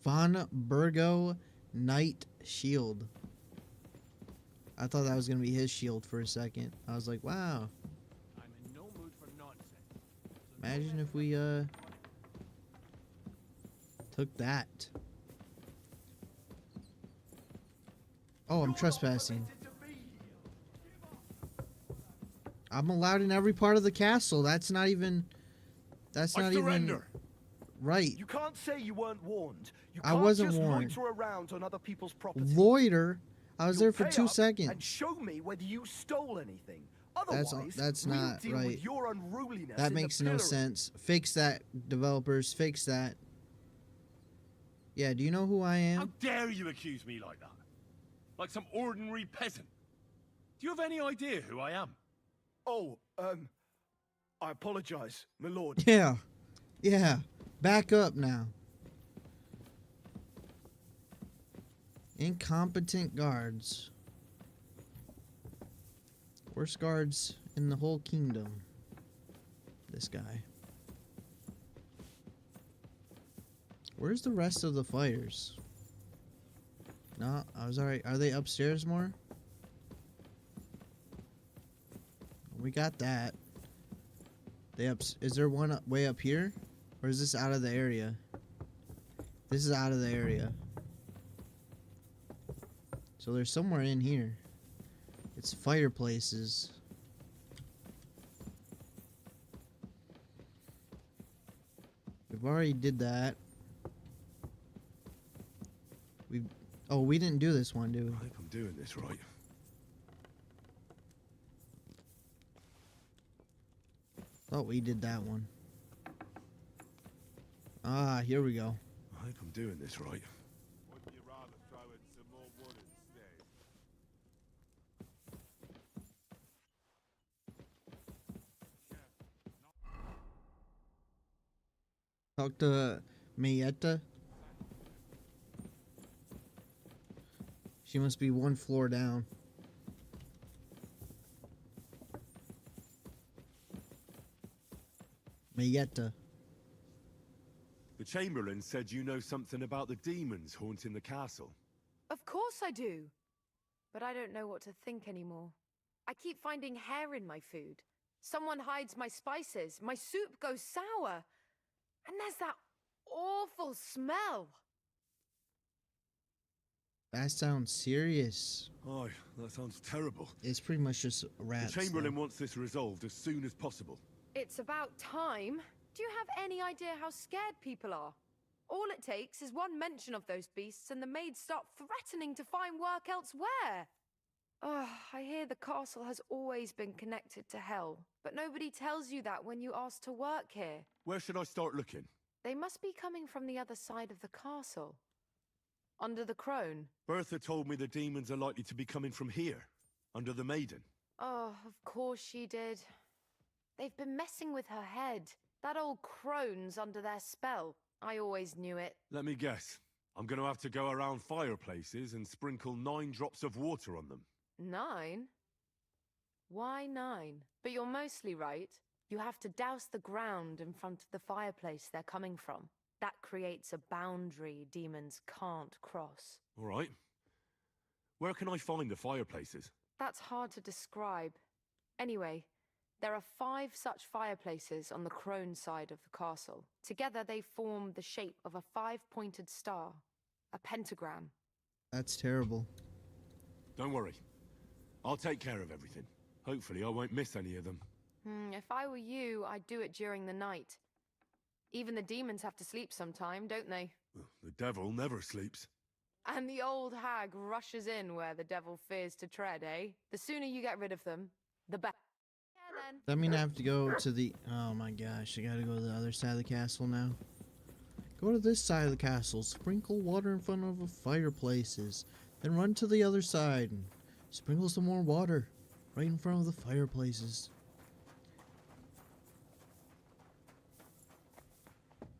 Von Burgo Knight Shield. I thought that was gonna be his shield for a second. I was like, wow. I'm in no mood for nonsense. Imagine if we took that. Oh, I'm trespassing. I'm allowed in every part of the castle. That's not even right. You can't say you weren't warned. You I can't wasn't just warned. loiter around on other people's property. Loiter? I was there for Pay 2 up seconds. And show me whether you stole anything. Otherwise, That's we'll not deal right. with your unruliness That in the makes no pillory. sense. Fix that, developers. Fix that. Yeah, do you know who I am? How dare you accuse me like that? Like some ordinary peasant. Do you have any idea who I am? Oh, I apologize, my lord. Yeah. Yeah. Back up now. Incompetent guards. Worst guards in the whole kingdom. this guy. Where's the rest of the fires? No, I was alright. Are they upstairs more? We got that. Is there one way up here? Or is this out of the area? This is out of the area. So there's somewhere in here. It's fireplaces. We've already did that. We didn't do this one, do we? I hope I'm doing this right. Thought we did that one. Ah, here we go. I hope I'm doing this right. Wouldn't you rather throw in some more wood instead? Talk to Mayetta. She must be one floor down. Mayetta. The Chamberlain said you know something about the demons haunting the castle. Of course I do. But I don't know what to think anymore. I keep finding hair in my food. Someone hides my spices. My soup goes sour. And there's that awful smell. That sounds serious. Oh, that sounds terrible. It's pretty much just rats. The Chamberlain wants this resolved as soon as possible. It's about time. Do you have any idea how scared people are? All it takes is one mention of those beasts and the maids start threatening to find work elsewhere. Ugh, I hear the castle has always been connected to hell, but nobody tells you that when you ask to work here. Where should I start looking? They must be coming from the other side of the castle. Under the crone. Bertha told me the demons are likely to be coming from here, under the Maiden. Oh, of course she did. They've been messing with her head. That old crone's under their spell. I always knew it. Let me guess. I'm going to have to go around fireplaces and sprinkle 9 drops of water on them. 9? Why 9? But you're mostly right. You have to douse the ground in front of the fireplace they're coming from. That creates a boundary demons can't cross. All right. Where can I find the fireplaces? That's hard to describe. Anyway, there are 5 such fireplaces on the crone side of the castle. Together they form the shape of a 5-pointed star, a pentagram. That's terrible. Don't worry. I'll take care of everything. Hopefully I won't miss any of them. If I were you, I'd do it during the night. Even the demons have to sleep sometime, don't they? The devil never sleeps. And the old hag rushes in where the devil fears to tread, eh? The sooner you get rid of them, the better. Yeah, then. That mean I have to go to the... Oh my gosh, I gotta go to the other side of the castle now. Go to this side of the castle, sprinkle water in front of the fireplaces, then run to the other side and sprinkle some more water right in front of the fireplaces.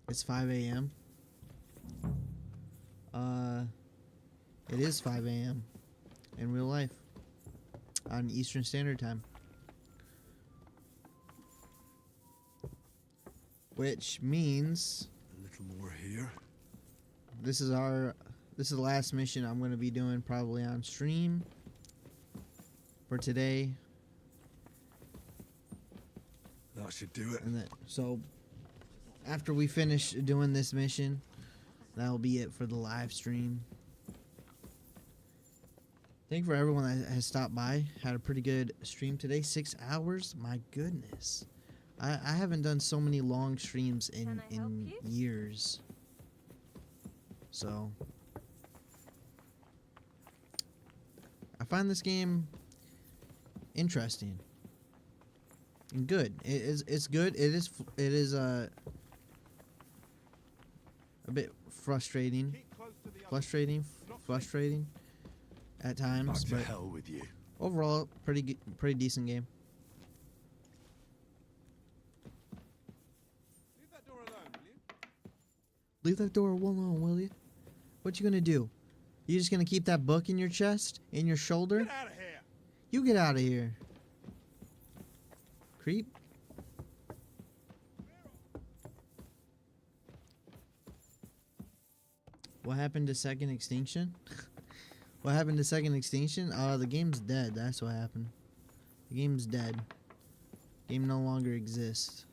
It's 5 a.m. It is 5 a.m. in real life on Eastern Standard Time. Which means a little more here. This is the last mission I'm going to be doing probably on stream for today. That should do it. And so after we finish doing this mission, that'll be it for the live stream. Thank you for everyone that has stopped by. Had a pretty good stream today. 6 hours? My goodness. I haven't done so many long streams in years. So I find this game interesting and good. It's good. It is a bit frustrating at times, Back but to hell with you. Overall pretty decent game. Leave that door alone, will you? What you gonna do? You just gonna keep that book in your chest, in your shoulder? Get out of here! You get out of here. Creep. What happened to Second Extinction? What happened to Second Extinction? The game's dead. That's what happened. The game's dead. Game no longer exists.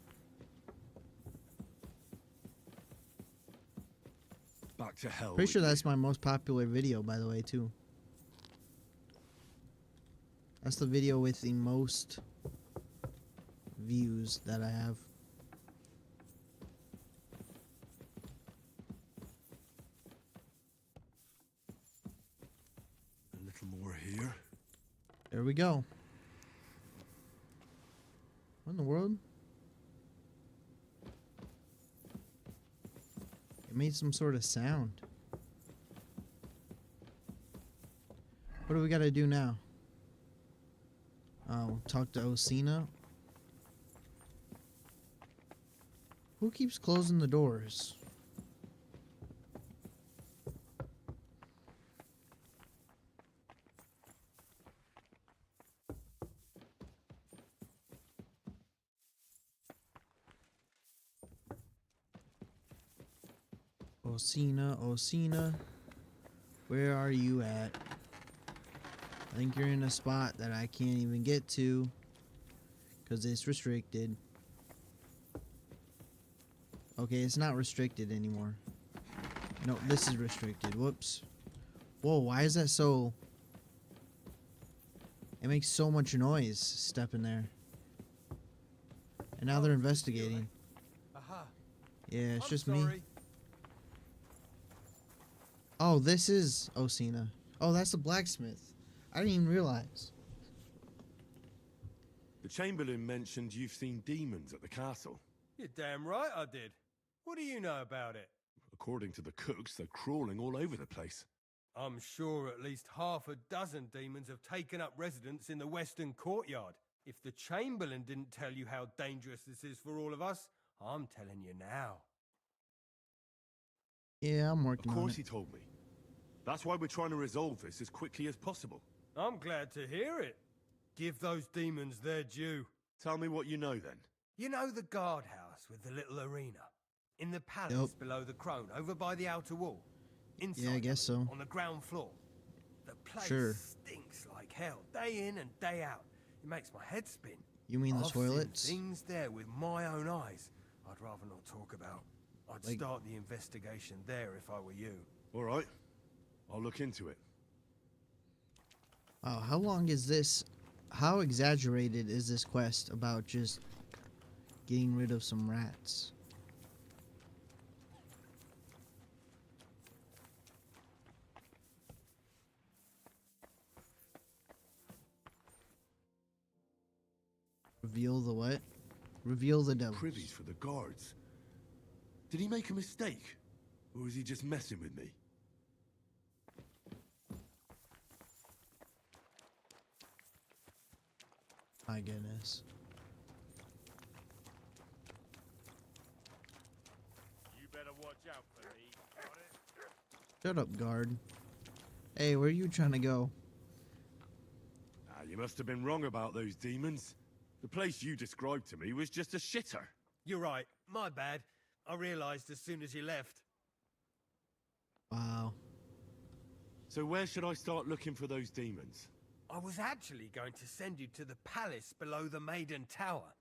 Back to hell. Pretty sure that's my most popular video, by the way, too. That's the video with the most views that I have. A little more here. There we go. What in the world? It made some sort of sound. What do we gotta do now? Oh, talk to Osina. Who keeps closing the doors? Osina, Osina, where are you at? I think you're in a spot that I can't even get to because it's restricted. Okay, it's not restricted anymore. No, this is restricted. Whoops. Whoa, why is that so... It makes so much noise stepping there. And now they're investigating. Aha. Yeah, it's I'm just sorry. me. Oh, this is Osina. Oh, that's the blacksmith. I didn't even realize. The Chamberlain mentioned you've seen demons at the castle. You're damn right I did. What do you know about it? According to the cooks, they're crawling all over the place. I'm sure at least half a dozen demons have taken up residence in the western courtyard. If the Chamberlain didn't tell you how dangerous this is for all of us, I'm telling you now. Yeah, I'm working on it. Of course he told me. That's why we're trying to resolve this as quickly as possible. I'm glad to hear it. Give those demons their due. Tell me what you know then. You know the guardhouse with the little arena? In the palace below the Crone, over by the outer wall? Inside, Yeah, I guess so. On the ground floor. The place Sure. stinks like hell, day in and day out. It makes my head spin. You mean the I've toilets? seen things there with my own eyes I'd rather not talk about. I'd Like- start the investigation there if I were you. All right. I'll look into it. Oh, how long is this? How exaggerated is this quest about just getting rid of some rats? Reveal the what? Reveal the devil. Privies for the guards. Did he make a mistake? Or is he just messing with me? My goodness. You better watch out for me. Got it? Shut up, guard. Hey, where are you trying to go? Ah, you must have been wrong about those demons. The place you described to me was just a shitter. You're right. My bad. I realised as soon as you left. Wow. So where should I start looking for those demons? I was actually going to send you to the palace below the Maiden Tower.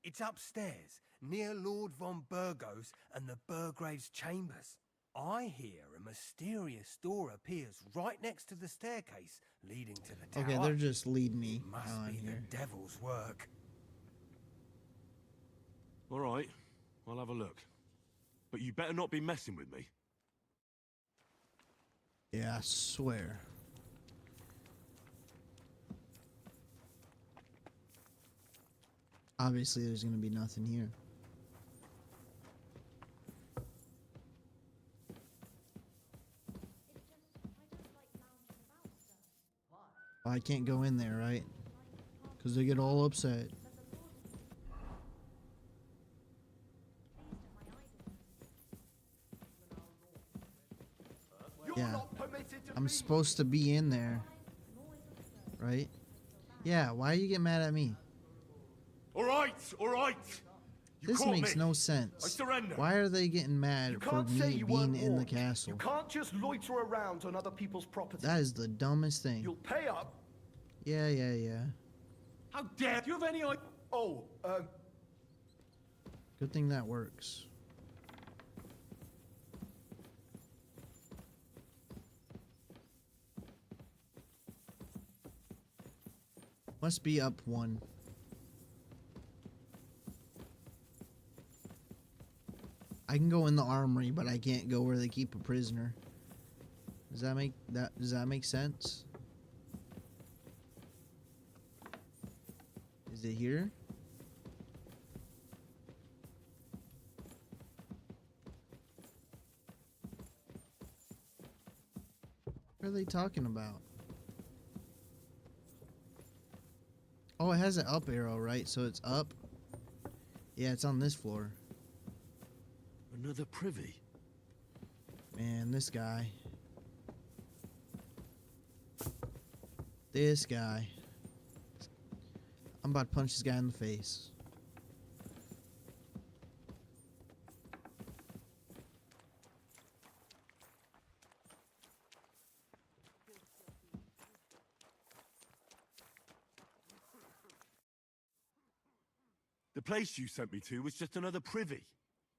It's upstairs, near Lord von Burgos and the Burgrave's chambers. I hear a mysterious door appears right next to the staircase leading to the tower. Okay, they're just leading me Must on be here. the devil's work. All right, I'll have a look. But you better not be messing with me. Yeah, I swear. Obviously, there's gonna be nothing here. Oh, I can't go in there, right? Because they get all upset. Yeah. I'm supposed to be in there. Right? Yeah, why do you get mad at me? All right, all right. You This caught makes me. no I sense. surrender. Why are they getting mad You for can't say me you being weren't in the warned. castle? You can't just loiter around on other people's property. That is the dumbest thing. You'll pay up. Yeah. How dare you have any idea? Oh, Good thing that works. Must be up one. I can go in the armory, but I can't go where they keep a prisoner. Does that make sense? Is it here? What are they talking about? Oh, it has an up arrow, right? So it's up. Yeah, it's on this floor. Another privy. Man, this guy. This guy. I'm about to punch this guy in the face. The place you sent me to was just another privy.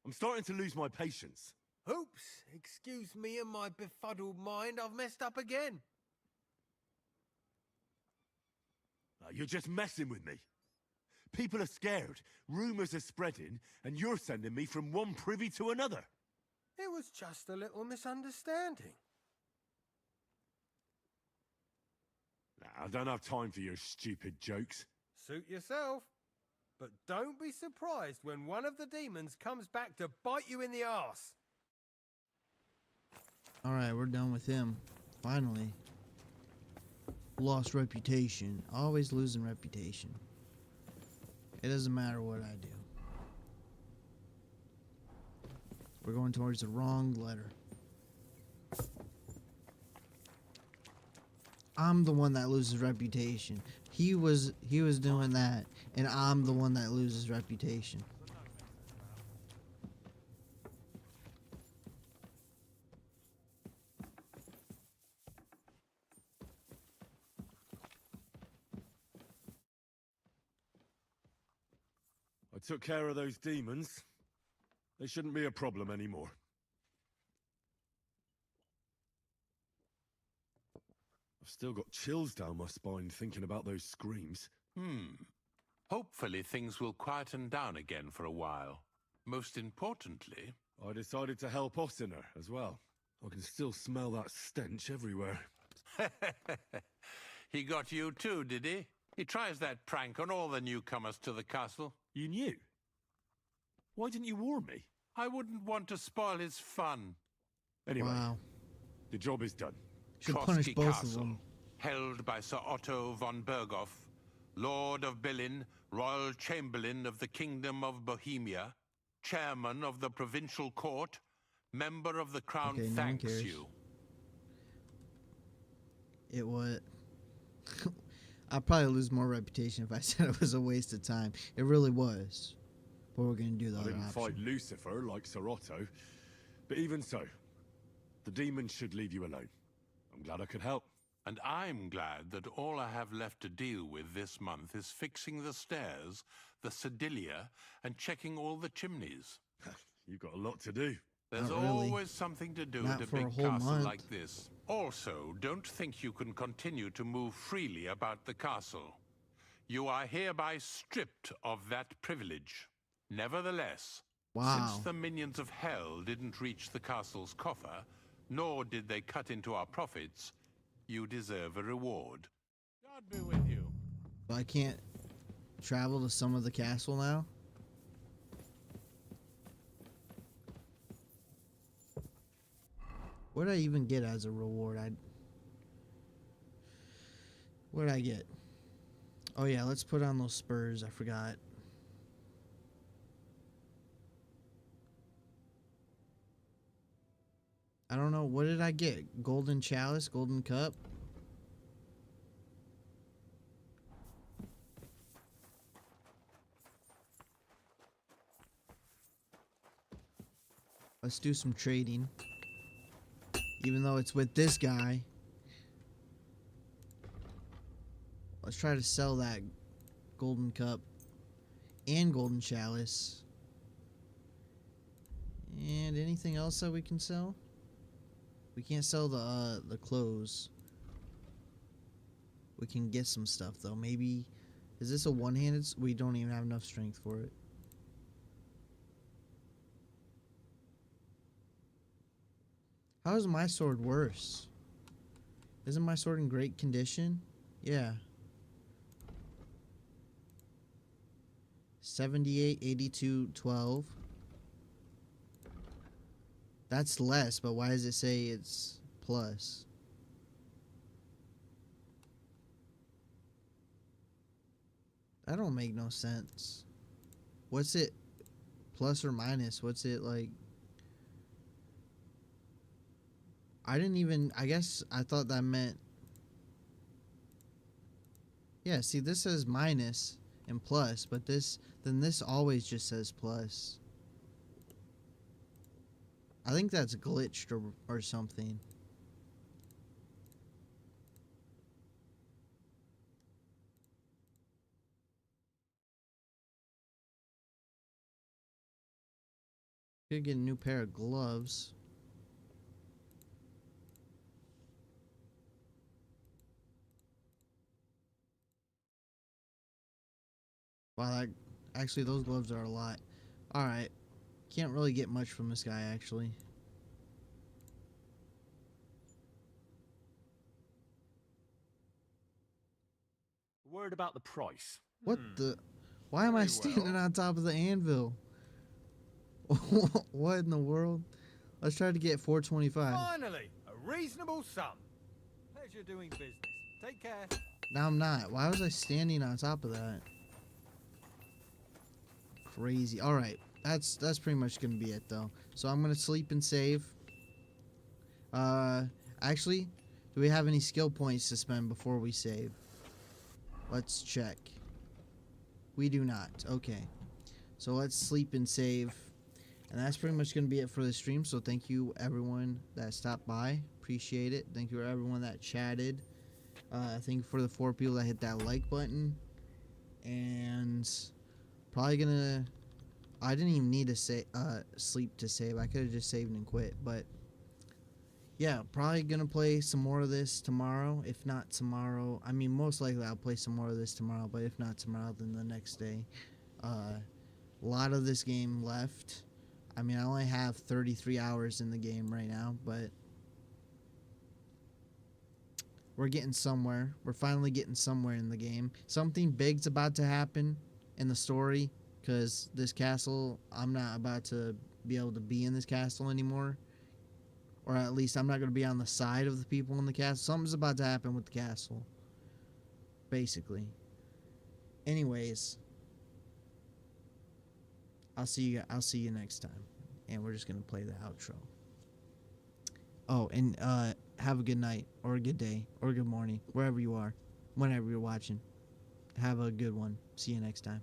I'm starting to lose my patience. Oops, excuse me and my befuddled mind, I've messed up again. You're just messing with me. People are scared, rumors are spreading, and you're sending me from one privy to another. It was just a little misunderstanding. I don't have time for your stupid jokes. Suit yourself. But don't be surprised when one of the demons comes back to bite you in the arse. Alright, we're done with him. Finally. Lost reputation. Always losing reputation. It doesn't matter what I do. We're going towards the wrong letter. I'm the one that loses reputation. He was doing that, and I'm the one that loses reputation. I took care of those demons. They shouldn't be a problem anymore. I've still got chills down my spine thinking about those screams. Hopefully things will quieten down again for a while. Most importantly... I decided to help Ossiner as well. I can still smell that stench everywhere. He got you too, did he? He tries that prank on all the newcomers to the castle. You knew? Why didn't you warn me? I wouldn't want to spoil his fun. Anyway, Wow. the job is done. Should punish Trotsky both Castle, of them. held by Sir Otto von Berghoff, Lord of Billin, Royal Chamberlain of the Kingdom of Bohemia, Chairman of the Provincial Court, Member of the Crown, Okay, no one thanks cares. you. It would. I'd probably lose more reputation if I said it was a waste of time. It really was. But we're going to do the I other didn't option. fight Lucifer like Sir Otto, but even so, the demons should leave you alone. I'm glad I could help. And I'm glad that all I have left to deal with this month is fixing the stairs, the sedilia, and checking all the chimneys. You've got a lot to do. There's Not really. always something to do Not at a for a big whole castle month. like this. Also, don't think you can continue to move freely about the castle. You are hereby stripped of that privilege. Nevertheless, Wow. since the minions of hell didn't reach the castle's coffer, nor did they cut into our profits, you deserve a reward. God be with you. So I can't travel to some of the castle now? What did I even get as a reward? What did I get? Oh yeah, let's put on those spurs. I forgot. I don't know. What did I get? Golden chalice? Golden cup? Let's do some trading. Even though it's with this guy. Let's try to sell that golden cup and golden chalice. And anything else that we can sell? We can't sell the clothes. We can get some stuff though. Maybe, is this a one-handed? We don't even have enough strength for it. How is my sword worse? Isn't my sword in great condition? Yeah. 78, 82, 12. That's less, but why does it say it's plus? That don't make no sense. What's it plus or minus? What's it like? I didn't even, I guess I thought that meant, yeah, see this says minus and plus, but then this always just says plus. I think that's glitched or something. Could get a new pair of gloves. Wow, actually those gloves are a lot. Alright. Can't really get much from this guy, actually. Word about the price. What the? Why am I standing on top of the anvil? What in the world? Let's try to get 425. Finally, a reasonable sum. Pleasure doing business. Take care. Now I'm not. Why was I standing on top of that? Crazy. All right, that's pretty much gonna be it though. So I'm gonna sleep and save. Actually, do we have any skill points to spend before we save? Let's check. We do not. Okay. So let's sleep and save. And that's pretty much going to be it for the stream. So thank you everyone that stopped by. Appreciate it. Thank you everyone that chatted. Thank you for the 4 people that hit that like button. And probably going to... I didn't even need to sleep to save. I could have just saved and quit. But yeah, probably going to play some more of this tomorrow. If not tomorrow, I mean, most likely I'll play some more of this tomorrow. But if not tomorrow, then the next day. A lot of this game left. I mean, I only have 33 hours in the game right now, but we're getting somewhere. We're finally getting somewhere in the game. Something big's about to happen in the story, because this castle, I'm not about to be able to be in this castle anymore. Or at least I'm not going to be on the side of the people in the castle. Something's about to happen with the castle, basically. Anyways, I'll see you next time. And we're just going to play the outro. Oh, and have a good night, or a good day, or a good morning, wherever you are, whenever you're watching. Have a good one. See you next time.